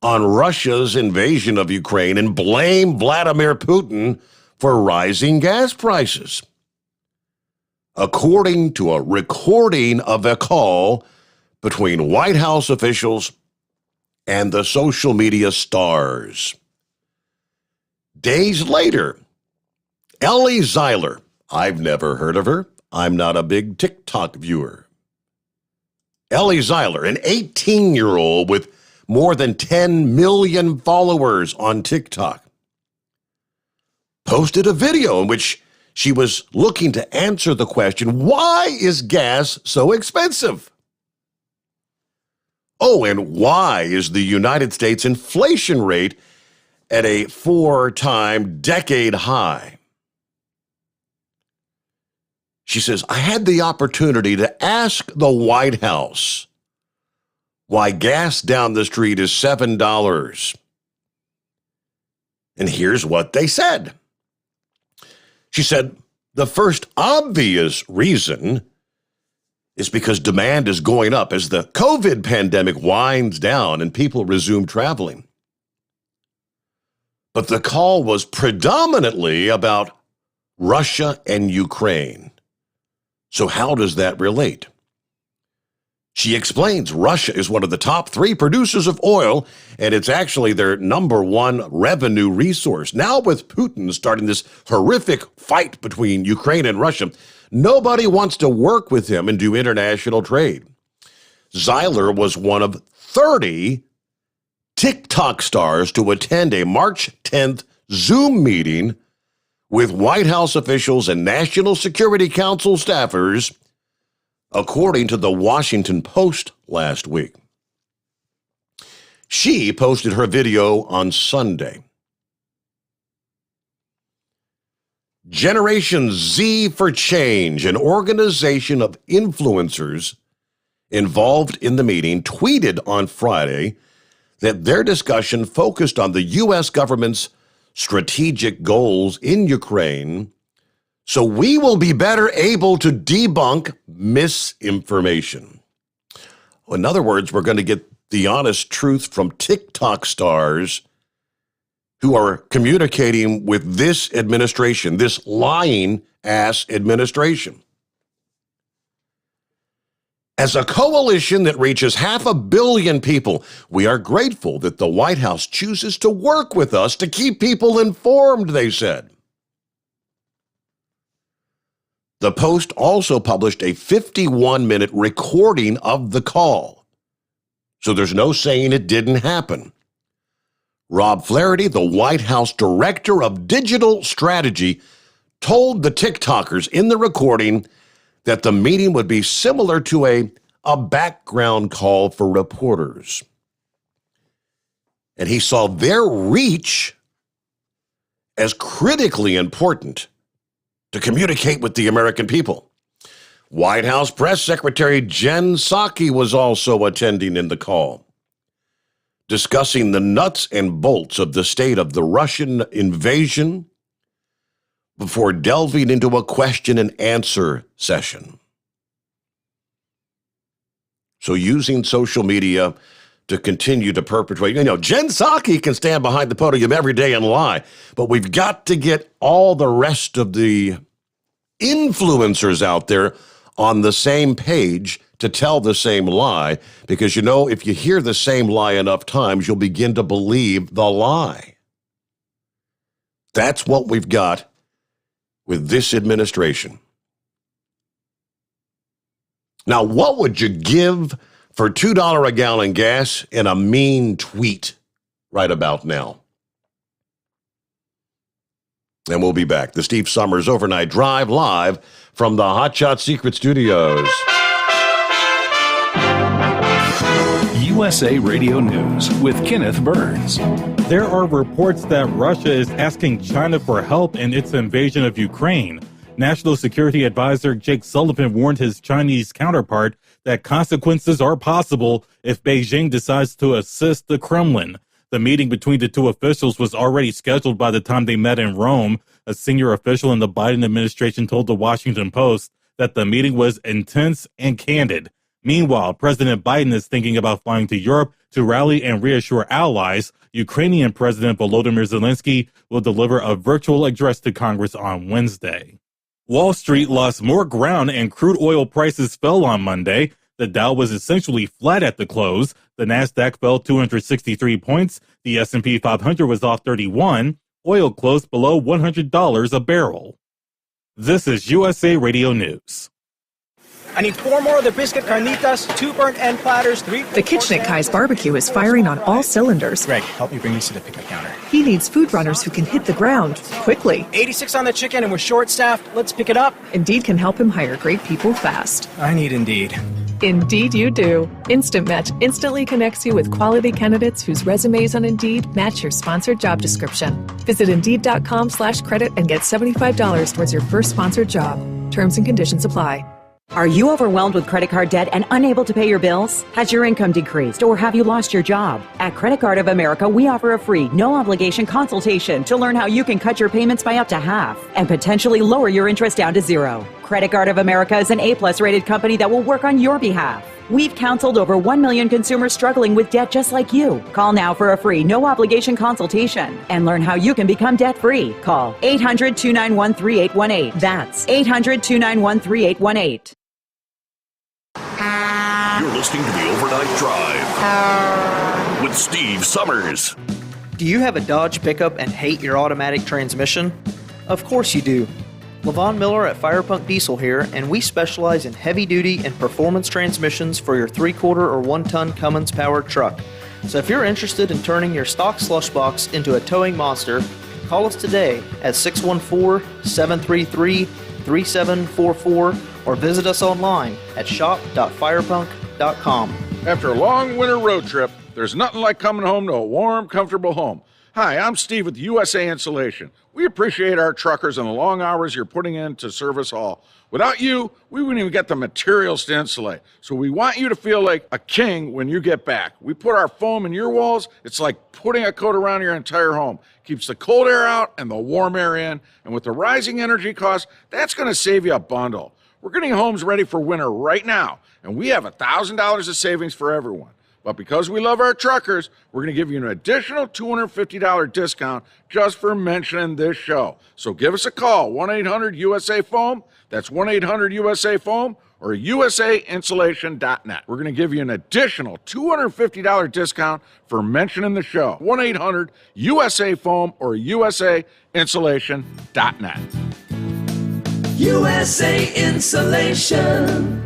on Russia's invasion of Ukraine and blame Vladimir Putin for rising gas prices. According to a recording of a call between White House officials and the social media stars. Days later, Ellie Zeiler, I've never heard of her. I'm not a big TikTok viewer. Ellie Zeiler, an 18-year-old with more than 10 million followers on TikTok, posted a video in which she was looking to answer the question, why is gas so expensive? Oh, and why is the United States inflation rate at a 4-time decade high? She says, I had the opportunity to ask the White House why gas down the street is $7. And here's what they said. She said, the first obvious reason is because demand is going up as the COVID pandemic winds down and people resume traveling. But the call was predominantly about Russia and Ukraine. So how does that relate? She explains Russia is one of the top 3 producers of oil, and it's actually their number 1 revenue resource. Now with Putin starting this horrific fight between Ukraine and Russia, nobody wants to work with him and do international trade. Zeiler was one of 30 TikTok stars to attend a March 10th Zoom meeting with White House officials and National Security Council staffers, according to the Washington Post last week. She posted her video on Sunday. Generation Z for Change, an organization of influencers involved in the meeting, tweeted on Friday that their discussion focused on the U.S. government's strategic goals in Ukraine, so we will be better able to debunk misinformation. In other words, we're going to get the honest truth from TikTok stars who are communicating with this administration, this lying-ass administration. As a coalition that reaches 500 million people, we are grateful that the White House chooses to work with us to keep people informed, they said. The Post also published a 51-minute recording of the call, so there's no saying it didn't happen. Rob Flaherty, the White House Director of Digital Strategy, told the TikTokers in the recording that the meeting would be similar to a background call for reporters. And he saw their reach as critically important to communicate with the American people. White House Press Secretary Jen Psaki was also attending in the call, discussing the nuts and bolts of the state of the Russian invasion before delving into a question and answer session. So using social media to continue to perpetrate, Jen Psaki can stand behind the podium every day and lie, but we've got to get all the rest of the influencers out there on the same page to tell the same lie, because if you hear the same lie enough times, you'll begin to believe the lie. That's what we've got with this administration. Now, what would you give for $2 a gallon gas and a mean tweet right about now? And we'll be back. The Steve Sommers Overnight Drive, live from the Hot Shot Secret Studios. USA Radio News with Kenneth Burns. There are reports that Russia is asking China for help in its invasion of Ukraine. National Security Advisor Jake Sullivan warned his Chinese counterpart that consequences are possible if Beijing decides to assist the Kremlin. The meeting between the two officials was already scheduled by the time they met in Rome. A senior official in the Biden administration told the Washington Post that the meeting was intense and candid. Meanwhile, President Biden is thinking about flying to Europe to rally and reassure allies. Ukrainian President Volodymyr Zelensky will deliver a virtual address to Congress on Wednesday. Wall Street lost more ground and crude oil prices fell on Monday. The Dow was essentially flat at the close. The Nasdaq fell 263 points. The S&P 500 was off 31. Oil closed below $100 a barrel. This is USA Radio News. I need 4 more of the biscuit carnitas, 2 burnt end platters, 3... The kitchen at Kai's Barbecue is firing on all cylinders. Greg, help me bring these to the pickup counter. He needs food runners who can hit the ground quickly. 86 on the chicken and we're short-staffed. Let's pick it up. Indeed can help him hire great people fast. I need Indeed. Indeed you do. Instant Match instantly connects you with quality candidates whose resumes on Indeed match your sponsored job description. Visit Indeed.com/credit and get $75 towards your first sponsored job. Terms and conditions apply. Are you overwhelmed with credit card debt and unable to pay your bills? Has your income decreased or have you lost your job? At Credit Card of America, we offer a free, no-obligation consultation to learn how you can cut your payments by up to half and potentially lower your interest down to 0. Credit Card of America is an A+ rated company that will work on your behalf. We've counseled over 1 million consumers struggling with debt just like you. Call now for a free, no-obligation consultation and learn how you can become debt-free. Call 800-291-3818. That's 800-291-3818. You're listening to the Overnight Drive with Steve Summers. Do you have a Dodge pickup and hate your automatic transmission? Of course you do. Levon Miller at Firepunk Diesel here, and we specialize in heavy-duty and performance transmissions for your 3-quarter or 1-ton Cummins-powered truck. So if you're interested in turning your stock slush box into a towing monster, call us today at 614-733-3744 or visit us online at shop.firepunk.com. After a long winter road trip, there's nothing like coming home to a warm, comfortable home. Hi, I'm Steve with USA Insulation. We appreciate our truckers and the long hours you're putting in to serve us all. Without you, we wouldn't even get the materials to insulate. So we want you to feel like a king when you get back. We put our foam in your walls. It's like putting a coat around your entire home. Keeps the cold air out and the warm air in. And with the rising energy costs, that's going to save you a bundle. We're getting homes ready for winter right now, and we have $1,000 of savings for everyone. But because we love our truckers, we're going to give you an additional $250 discount just for mentioning this show. So give us a call, 1-800-USA-FOAM. That's 1-800-USA-FOAM or usainsulation.net. We're going to give you an additional $250 discount for mentioning the show, 1-800-USA-FOAM or usainsulation.net. USA Insulation.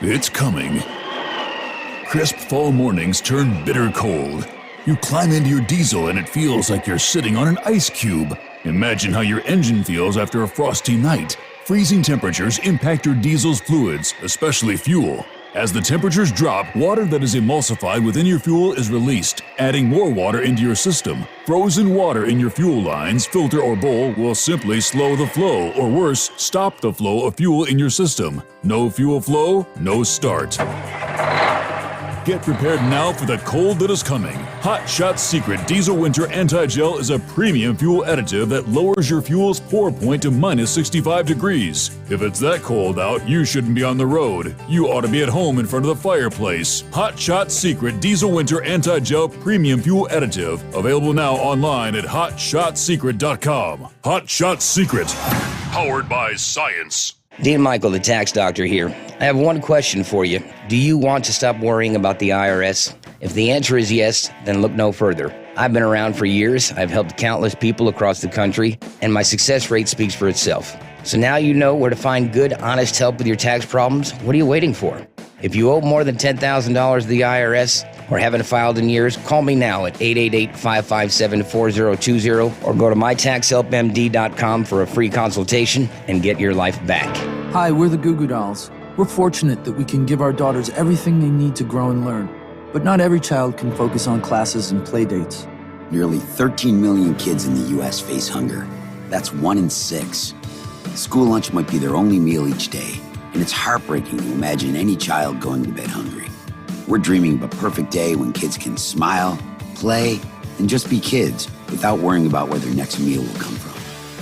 It's coming. Crisp fall mornings turn bitter cold. You climb into your diesel and it feels like you're sitting on an ice cube. Imagine how your engine feels after a frosty night. Freezing temperatures impact your diesel's fluids, especially fuel. As the temperatures drop, water that is emulsified within your fuel is released, adding more water into your system. Frozen water in your fuel lines, filter, or bowl will simply slow the flow, or worse, stop the flow of fuel in your system. No fuel flow, no start. Get prepared now for the cold that is coming. Hot Shot Secret Diesel Winter Anti-Gel is a premium fuel additive that lowers your fuel's pour point to minus 65 degrees. If it's that cold out, you shouldn't be on the road. You ought to be at home in front of the fireplace. Hot Shot Secret Diesel Winter Anti-Gel Premium Fuel Additive. Available now online at hotshotsecret.com. Hot Shot Secret. Powered by science. Dean Michael, the tax doctor here. I have one question for you. Do you want to stop worrying about the IRS? If the answer is yes, then look no further. I've been around for years, I've helped countless people across the country, and my success rate speaks for itself. So now you know where to find good, honest help with your tax problems. What are you waiting for? If you owe more than $10,000 to the IRS or haven't filed in years, call me now at 888-557-4020 or go to mytaxhelpmd.com for a free consultation and get your life back. Hi, we're the Goo Goo Dolls. We're fortunate that we can give our daughters everything they need to grow and learn. But not every child can focus on classes and play dates. Nearly 13 million kids in the U.S. face hunger. That's 1 in 6. School lunch might be their only meal each day, and it's heartbreaking to imagine any child going to bed hungry. We're dreaming of a perfect day when kids can smile, play, and just be kids without worrying about where their next meal will come from.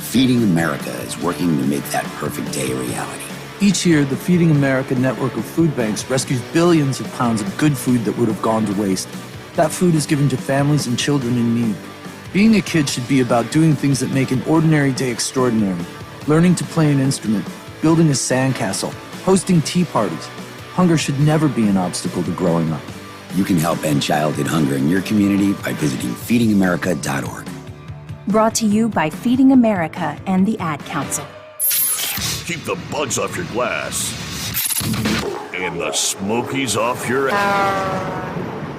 Feeding America is working to make that perfect day a reality. Each year, the Feeding America network of food banks rescues billions of pounds of good food that would have gone to waste. That food is given to families and children in need. Being a kid should be about doing things that make an ordinary day extraordinary. Learning to play an instrument, building a sandcastle, hosting tea parties. Hunger should never be an obstacle to growing up. You can help end childhood hunger in your community by visiting feedingamerica.org. Brought to you by Feeding America and the Ad Council. Keep the bugs off your glass and the smokies off your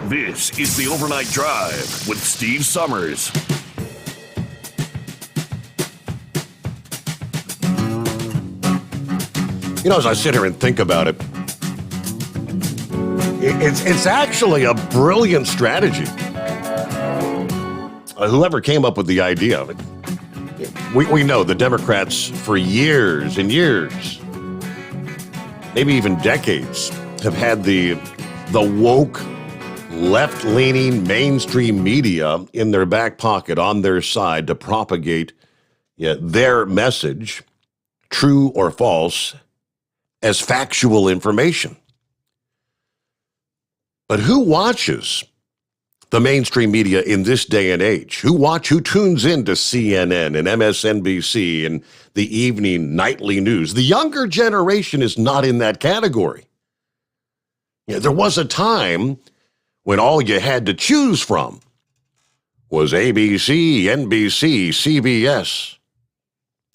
This is the Overnight Drive with Steve Sommers. You know, as I sit here and think about it, it's actually a brilliant strategy. Whoever came up with the idea of it, we know the Democrats for years and years, maybe even decades, have had the woke, left-leaning mainstream media in their back pocket, on their side, to propagate their message, true or false, as factual information. But who watches the mainstream media in this day and age? Who tunes into CNN and MSNBC and the evening nightly news? The younger generation is not in that category. There was a time when all you had to choose from was ABC, NBC, CBS,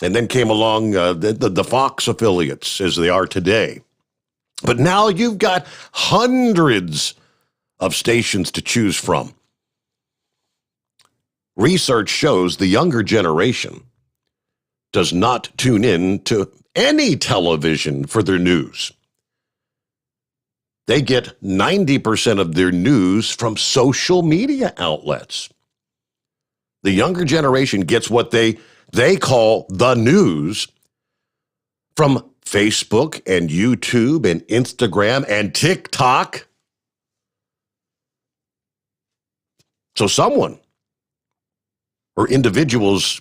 and then came along the Fox affiliates as they are today. But now you've got hundreds of stations to choose from. Research shows the younger generation does not tune in to any television for their news. They get 90% of their news from social media outlets. The younger generation gets what they call the news from Facebook and YouTube and Instagram and TikTok. So someone or individuals,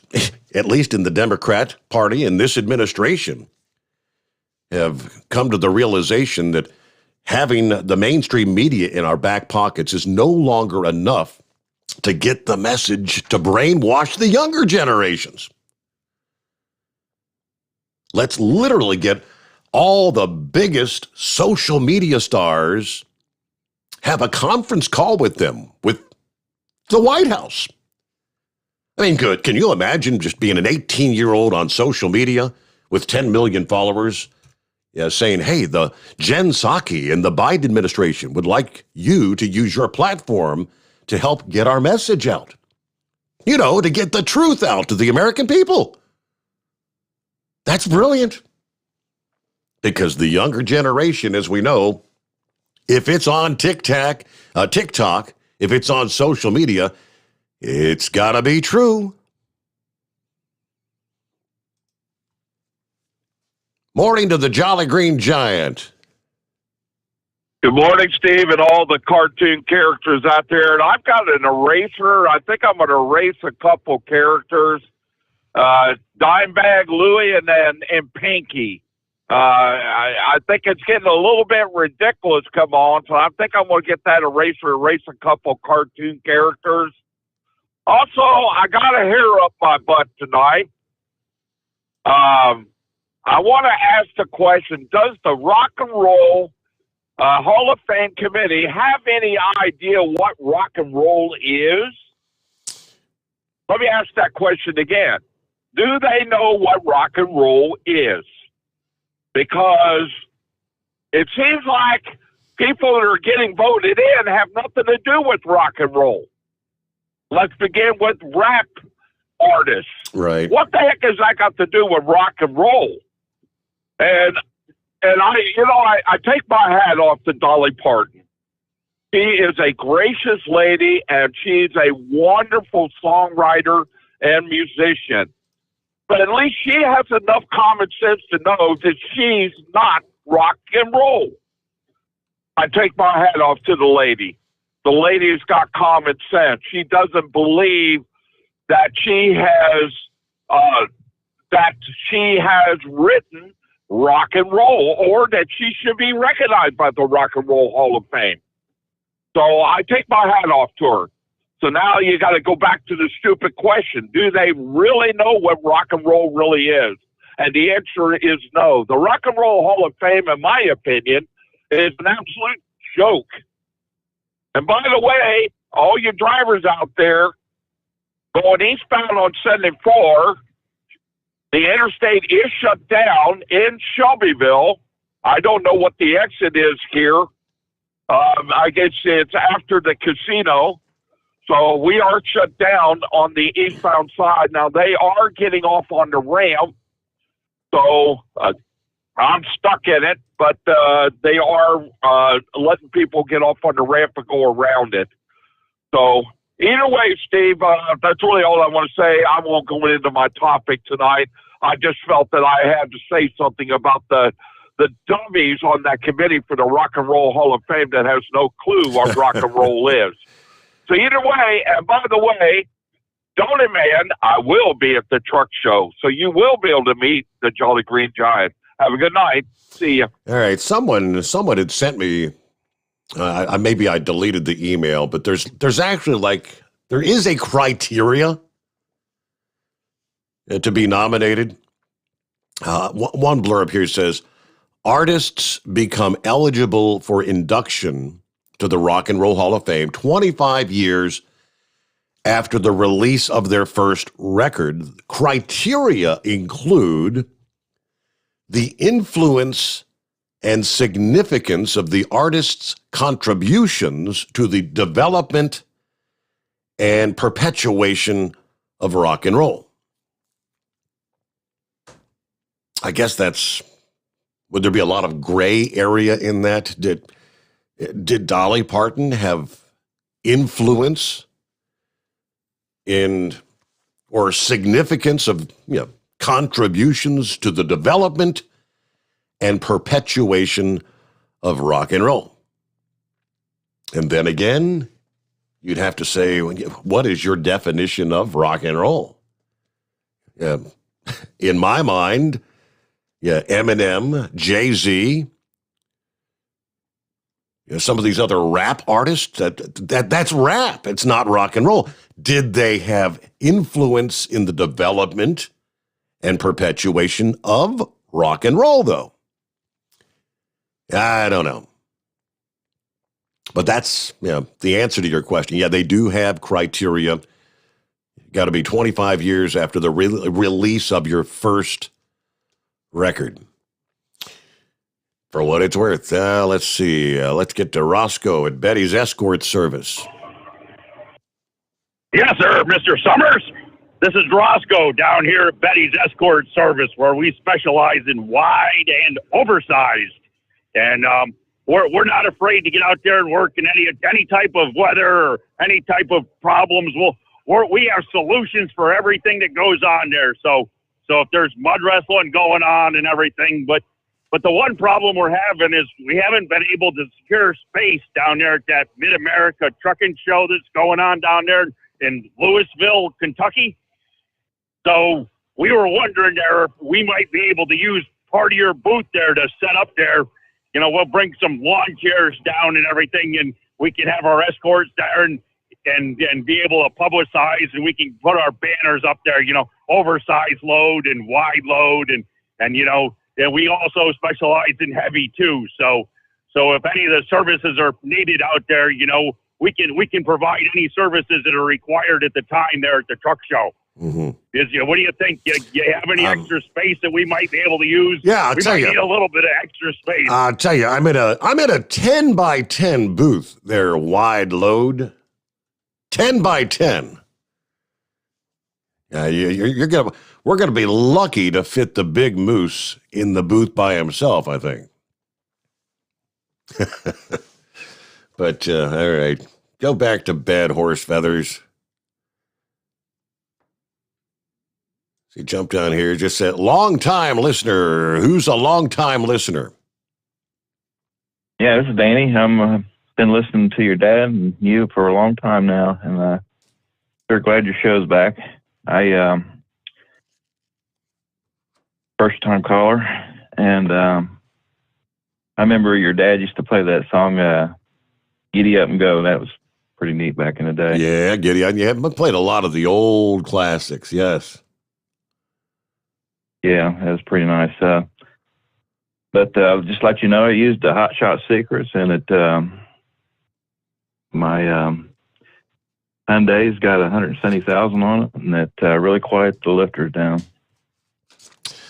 at least in the Democrat Party and this administration, have come to the realization that having the mainstream media in our back pockets is no longer enough to get the message to brainwash the younger generations. Let's literally get all the biggest social media stars, have a conference call with them, with the White House. I mean, good. Can you imagine just being an 18-year-old on social media with 10 million followers, saying, hey, the Jen Psaki and the Biden administration would like you to use your platform to help get our message out. To get the truth out to the American people. That's brilliant. Because the younger generation, as we know, if it's on TikTok, if it's on social media, it's got to be true. Morning to the Jolly Green Giant. Good morning, Steve, and all the cartoon characters out there. And I've got an eraser. I think I'm going to erase a couple characters. Dimebag Louie and Pinky. I think it's getting a little bit ridiculous come on, so I think I'm going to get that eraser, erase a couple cartoon characters. Also, I got a hair up my butt tonight. I want to ask the question, does the Rock and Roll Hall of Fame committee have any idea what rock and roll is? Let me ask that question again. Do they know what rock and roll is? Because it seems like people that are getting voted in have nothing to do with rock and roll. Let's begin with rap artists. Right. What the heck has that got to do with rock and roll? And I take my hat off to Dolly Parton. She is a gracious lady, and she's a wonderful songwriter and musician. But at least she has enough common sense to know that she's not rock and roll. I take my hat off to the lady. The lady's got common sense. She doesn't believe that she has written rock and roll, or that she should be recognized by the Rock and Roll Hall of Fame. So I take my hat off to her. So now you got to go back to the stupid question. Do they really know what rock and roll really is? And the answer is no. The Rock and Roll Hall of Fame, in my opinion, is an absolute joke. And by the way, all you drivers out there going eastbound on 74, the interstate is shut down in Shelbyville. I don't know what the exit is here. I guess it's after the casino. So we are shut down on the eastbound side. Now, they are getting off on the ramp. So I'm stuck in it, but they are letting people get off on the ramp and go around it. So either way, Steve, that's really all I want to say. I won't go into my topic tonight. I just felt that I had to say something about the dummies on that committee for the Rock and Roll Hall of Fame that has no clue what rock and roll is. So either way, and by the way, Donny Man, I will be at the truck show, so you will be able to meet the Jolly Green Giant. Have a good night. See ya. All right, someone had sent me. Maybe I deleted the email, but there's actually there is a criteria to be nominated. One blurb here says, artists become eligible for induction to the Rock and Roll Hall of Fame 25 years after the release of their first record. Criteria include the influence and significance of the artist's contributions to the development and perpetuation of rock and roll. I guess would there be a lot of gray area in that? Did Dolly Parton have influence in or significance of contributions to the development and perpetuation of rock and roll? And then again, you'd have to say, what is your definition of rock and roll? In my mind, Eminem, Jay-Z, some of these other rap artists, that's rap. It's not rock and roll. Did they have influence in the development and perpetuation of rock and roll, though? I don't know. But that's the answer to your question. Yeah, they do have criteria. Got to be 25 years after the release of your first record. For what it's worth, let's see. Let's get to Roscoe at Betty's Escort Service. Yes, sir, Mr. Sommers. This is Roscoe down here at Betty's Escort Service, where we specialize in wide and oversized. And we're not afraid to get out there and work in any type of weather or any type of problems. We have solutions for everything that goes on there. So if there's mud wrestling going on and everything, but the one problem we're having is we haven't been able to secure space down there at that Mid-America trucking show that's going on down there in Louisville, Kentucky. So we were wondering there if we might be able to use part of your booth there to set up there. We'll bring some lawn chairs down and everything, and we can have our escorts there and be able to publicize, and we can put our banners up there, oversized load and wide load, and we also specialize in heavy too. So if any of the services are needed out there, we can provide any services that are required at the time there at the truck show. Mm-hmm. What do you think? You have any extra space that we might be able to use? Yeah, I'll tell you. We might need a little bit of extra space. I'll tell you, I'm at a 10 by 10 booth there, wide load. 10 by 10. We're gonna be lucky to fit the big moose in the booth by himself, I think. But all right, go back to bed, horse feathers. So jump down here. Just said, long-time listener. Who's a long-time listener? Yeah, this is Danny. I'm been listening to your dad and you for a long time now, and very glad your show's back. I first-time caller, and I remember your dad used to play that song, "Giddy Up and Go." That was pretty neat back in the day. Yeah, Giddy Up. Yeah, played a lot of the old classics. Yes. Yeah, that was pretty nice. But just let you know, I used the Hot Shot Secrets, and it my Hyundai's got 170,000 on it, and it really quiet the lifters down.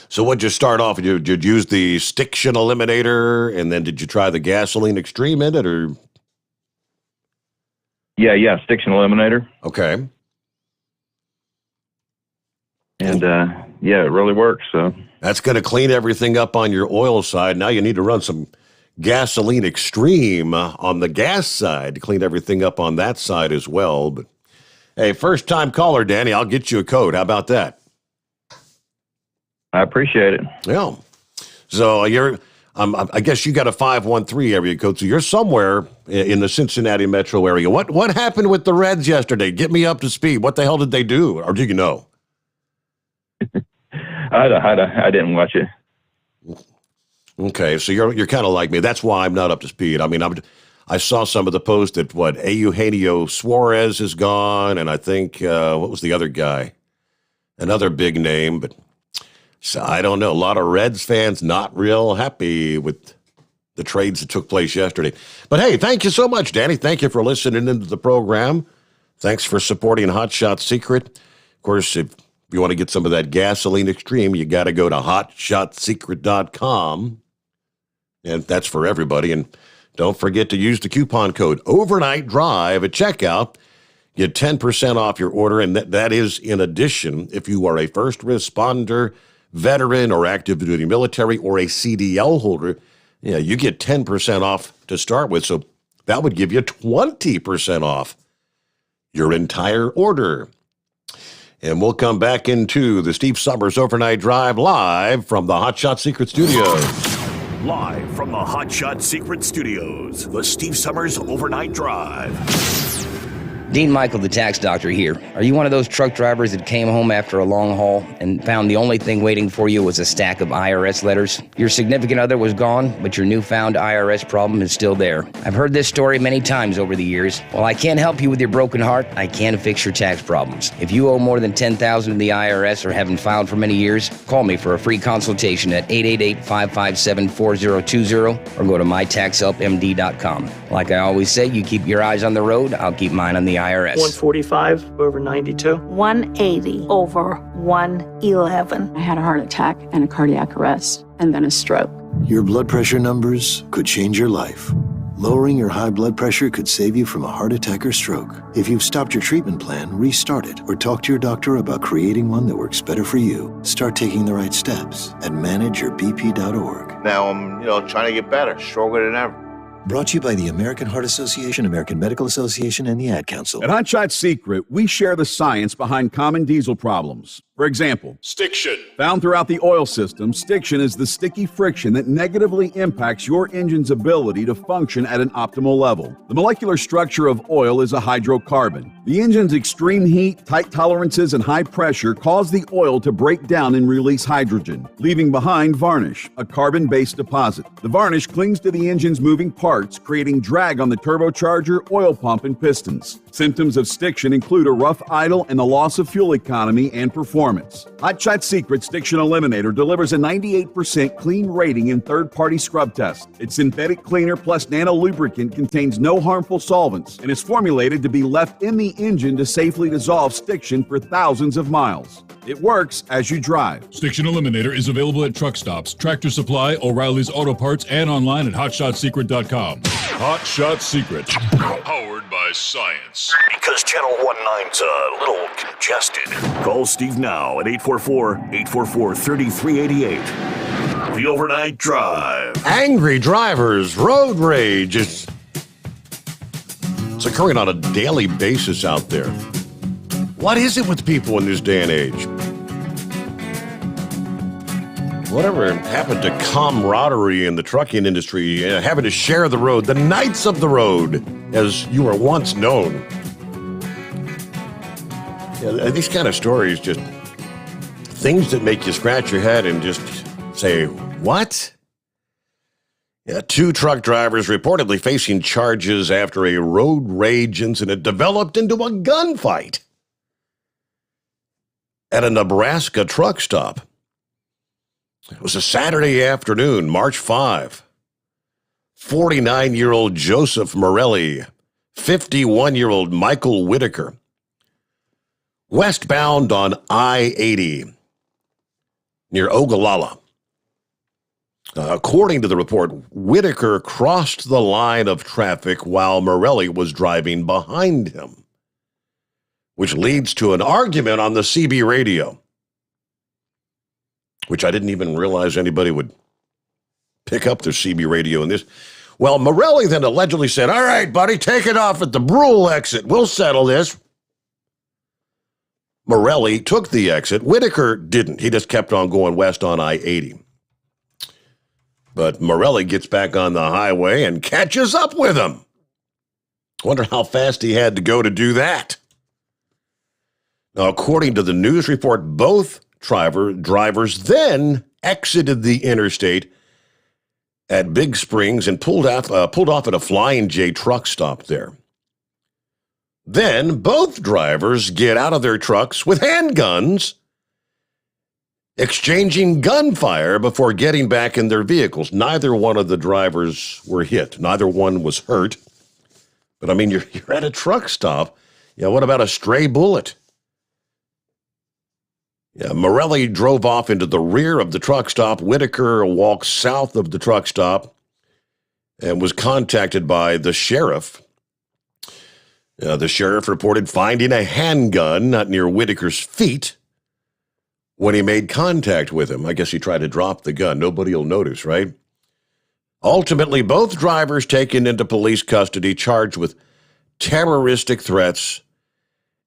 So what'd you start off? Did you use the Stiction Eliminator, and then did you try the Gasoline Extreme in it, or? Yeah, Stiction Eliminator. Okay. And yeah, it really works. So that's going to clean everything up on your oil side. Now you need to run some Gasoline Extreme on the gas side to clean everything up on that side as well. But hey, first-time caller, Danny, I'll get you a code. How about that? I appreciate it. Yeah. So I guess you got a 513 area code, so you're somewhere in the Cincinnati metro area. What happened with the Reds yesterday? Get me up to speed. What the hell did they do, or do you know? I didn't watch it. Okay, so you're kind of like me. That's why I'm not up to speed. I mean, I saw some of the posts that Eugenio Suarez is gone, and I think what was the other guy? Another big name, but so I don't know. A lot of Reds fans not real happy with the trades that took place yesterday. But hey, thank you so much, Danny. Thank you for listening into the program. Thanks for supporting Hot Shot Secret. Of course, if you want to get some of that Gasoline Extreme, you got to go to hotshotsecret.com. And that's for everybody. And don't forget to use the coupon code Overnight Drive at checkout. Get 10% off your order. And that is in addition if you are a first responder, veteran, or active duty military, or a CDL holder. Yeah, you get 10% off to start with. So that would give you 20% off your entire order. And we'll come back into the Steve Sommers Overnight Drive live from the Hot Shot Secret Studios. Live from the Hot Shot Secret Studios, the Steve Sommers Overnight Drive. Dean Michael, the tax doctor here. Are you one of those truck drivers that came home after a long haul and found the only thing waiting for you was a stack of IRS letters? Your significant other was gone, but your newfound IRS problem is still there. I've heard this story many times over the years. While I can't help you with your broken heart, I can fix your tax problems. If you owe more than $10,000 to the IRS or haven't filed for many years, call me for a free consultation at 888-557-4020 or go to mytaxhelpmd.com. Like I always say, you keep your eyes on the road, I'll keep mine on the IRS. 145 over 92. 180 over 111. I had a heart attack and a cardiac arrest and then a stroke. Your blood pressure numbers could change your life. Lowering your high blood pressure could save you from a heart attack or stroke. If you've stopped your treatment plan, restart it or talk to your doctor about creating one that works better for you. Start taking the right steps at manageyourbp.org. Now I'm, trying to get better, stronger than ever. Brought to you by the American Heart Association, American Medical Association, and the Ad Council. At Hot Shot Secret, we share the science behind common diesel problems. For example, stiction. Found throughout the oil system, stiction is the sticky friction that negatively impacts your engine's ability to function at an optimal level. The molecular structure of oil is a hydrocarbon. The engine's extreme heat, tight tolerances, and high pressure cause the oil to break down and release hydrogen, leaving behind varnish, a carbon-based deposit. The varnish clings to the engine's moving parts, creating drag on the turbocharger, oil pump, and pistons. Symptoms of stiction include a rough idle and the loss of fuel economy and performance. Hot Shot Secret Stiction Eliminator delivers a 98% clean rating in third-party scrub tests. Its synthetic cleaner plus nano lubricant contains no harmful solvents and is formulated to be left in the engine to safely dissolve stiction for thousands of miles. It works as you drive. Stiction Eliminator is available at truck stops, Tractor Supply, O'Reilly's Auto Parts, and online at hotshotsecret.com. Hot Shot Secret. Powered by by science. Because Channel 19's a little congested. Call Steve now at 844-844-3388. The Overnight Drive. Angry drivers, road rage. It's occurring on a daily basis out there. What is it with people in this day and age? Whatever happened to camaraderie in the trucking industry, having to share the road, the knights of the road, as you were once known. These kind of stories, just things that make you scratch your head and just say, what? 2 truck drivers reportedly facing charges after a road rage incident developed into a gunfight at a Nebraska truck stop. It was a Saturday afternoon, March 5. 49-year-old Joseph Morelli, 51-year-old Michael Whitaker, westbound on I-80 near Ogallala. According to the report, Whitaker crossed the line of traffic while Morelli was driving behind him, which leads to an argument on the CB radio, which I didn't even realize anybody would pick up their CB radio in this. Well, Morelli then allegedly said, all right, buddy, take it off at the Brule exit. We'll settle this. Morelli took the exit. Whitaker didn't. He just kept on going west on I-80. But Morelli gets back on the highway and catches up with him. Wonder how fast he had to go to do that. Now, according to the news report, both drivers then exited the interstate at Big Springs and pulled off at a Flying J truck stop there. Then both drivers get out of their trucks with handguns, exchanging gunfire before getting back in their vehicles. Neither one of the drivers were hit. Neither one was hurt. But, I mean, you're at a truck stop. What about a stray bullet? Morelli drove off into the rear of the truck stop. Whitaker walked south of the truck stop and was contacted by the sheriff. The sheriff reported finding a handgun near Whitaker's feet when he made contact with him. I guess he tried to drop the gun. Nobody will notice, right? Ultimately, both drivers taken into police custody, charged with terroristic threats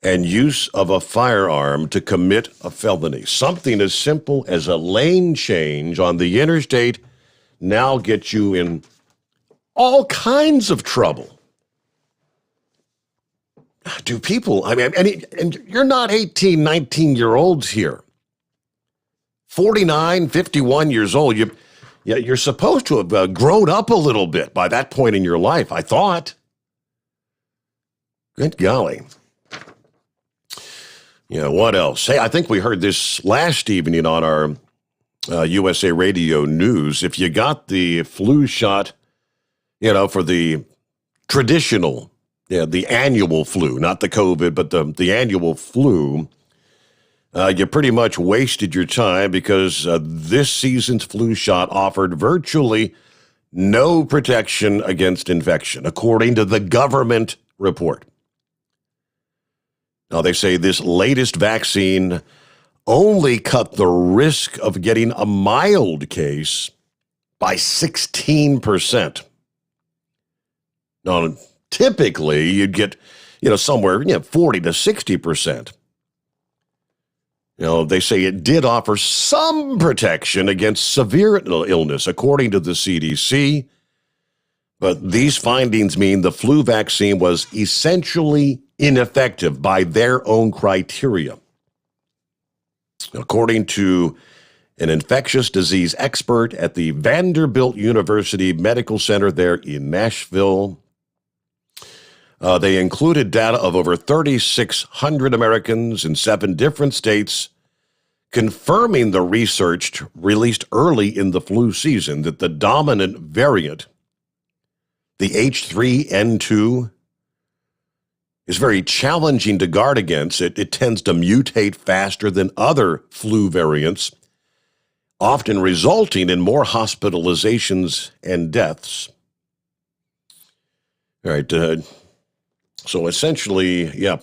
and use of a firearm to commit a felony. Something as simple as a lane change on the interstate now gets you in all kinds of trouble. Do people, and you're not 18, 19-year-olds here. 49, 51 years old, you're supposed to have grown up a little bit by that point in your life, I thought. Good golly. What else? Hey, I think we heard this last evening on our USA Radio News. If you got the flu shot, for the traditional, the annual flu, not the COVID, but the annual flu, you pretty much wasted your time because this season's flu shot offered virtually no protection against infection, according to the government report. Now, they say this latest vaccine only cut the risk of getting a mild case by 16%. Now, typically, you'd get, somewhere, 40 to 60%. They say it did offer some protection against severe illness, according to the CDC. But these findings mean the flu vaccine was essentially ineffective by their own criteria. According to an infectious disease expert at the Vanderbilt University Medical Center there in Nashville, they included data of over 3,600 Americans in 7 different states, confirming the research released early in the flu season that the dominant variant, the H3N2, is very challenging to guard against. It tends to mutate faster than other flu variants, often resulting in more hospitalizations and deaths. All right, So essentially, yeah,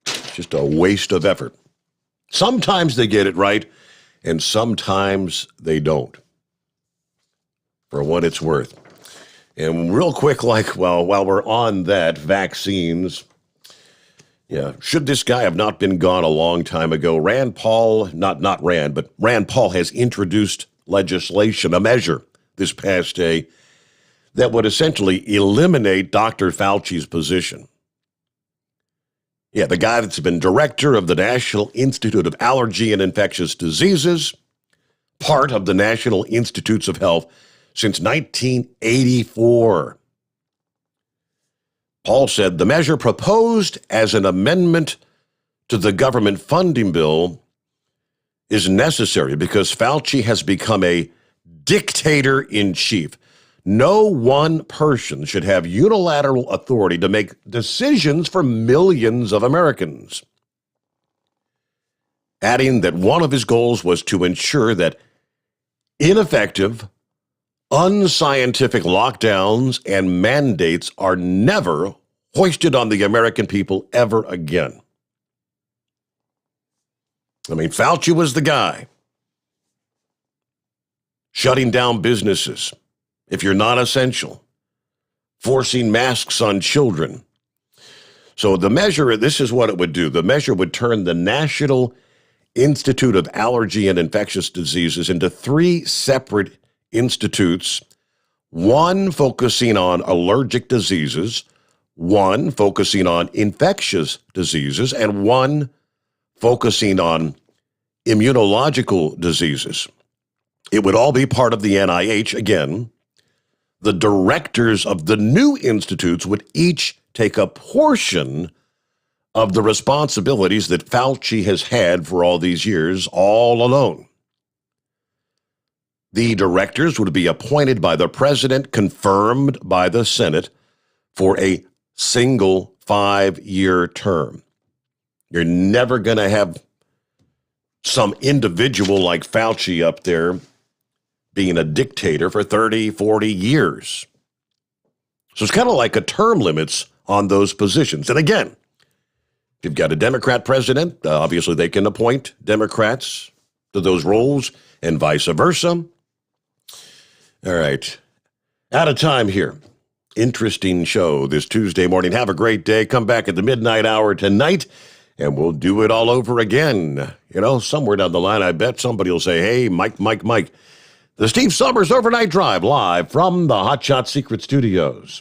it's just a waste of effort. Sometimes they get it right, and sometimes they don't, for what it's worth. And real quick, while we're on that, vaccines, yeah, should this guy have not been gone a long time ago? Rand Paul, not Rand, but Rand Paul has introduced legislation, a measure this past day that would essentially eliminate Dr. Fauci's position. Yeah, the guy that's been director of the National Institute of Allergy and Infectious Diseases, part of the National Institutes of Health since 1984. Paul said the measure proposed as an amendment to the government funding bill is necessary because Fauci has become a dictator-in-chief. No one person should have unilateral authority to make decisions for millions of Americans. Adding that one of his goals was to ensure that ineffective, unscientific lockdowns and mandates are never hoisted on the American people ever again. I mean, Fauci was the guy shutting down businesses if you're not essential, forcing masks on children. So the measure, this is what it would do. The measure would turn the National Institute of Allergy and Infectious Diseases into 3 separate institutes, one focusing on allergic diseases, one focusing on infectious diseases, and one focusing on immunological diseases. It would all be part of the NIH. Again, the directors of the new institutes would each take a portion of the responsibilities that Fauci has had for all these years, all alone. The directors would be appointed by the president, confirmed by the Senate, for a single 5-year term. You're never going to have some individual like Fauci up there being a dictator for 30, 40 years. So it's kind of like a term limits on those positions. And again, if you've got a Democrat president, obviously they can appoint Democrats to those roles and vice versa. All right. Out of time here. Interesting show this Tuesday morning. Have a great day. Come back at the midnight hour tonight, and we'll do it all over again. You know, somewhere down the line, I bet somebody will say, hey, Mike. The Steve Sommers Overnight Drive, live from the Hot Shot Secret Studios.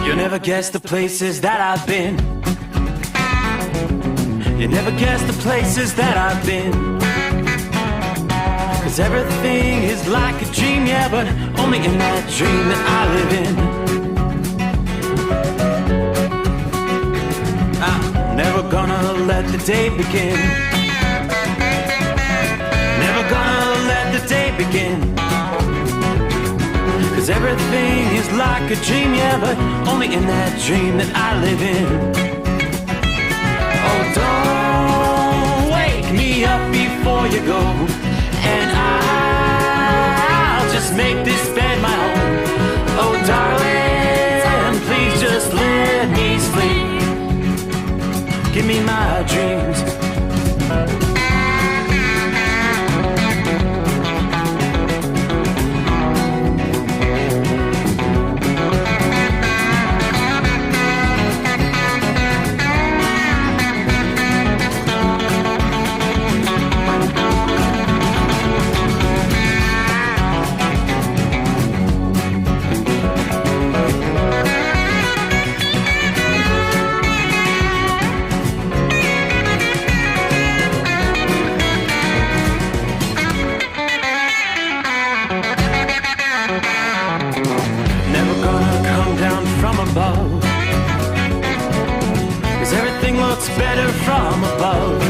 You never guess the places that I've been. You never guess the places that I've been. 'Cause everything is like a dream, yeah, but only in that dream that I live in. I'm never gonna let the day begin. Never gonna let the day begin. 'Cause everything is like a dream, yeah, but only in that dream that I live in. Oh, don't wake me up before you go, and I'll just make this bed my home. Oh, darling, please just let me sleep. Give me my dreams. Better from above.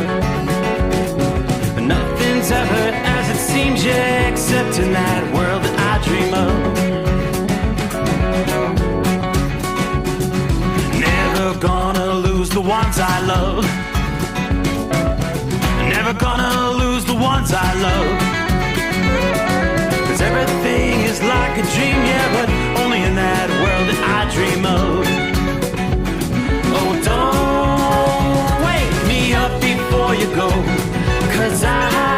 Nothing's ever as it seems, yeah, except in that world that I dream of. Never gonna ones I love. 'Cause everything is like a dream, yeah, but only in that world that I dream of. Oh, don't wake me up before you go, 'cause I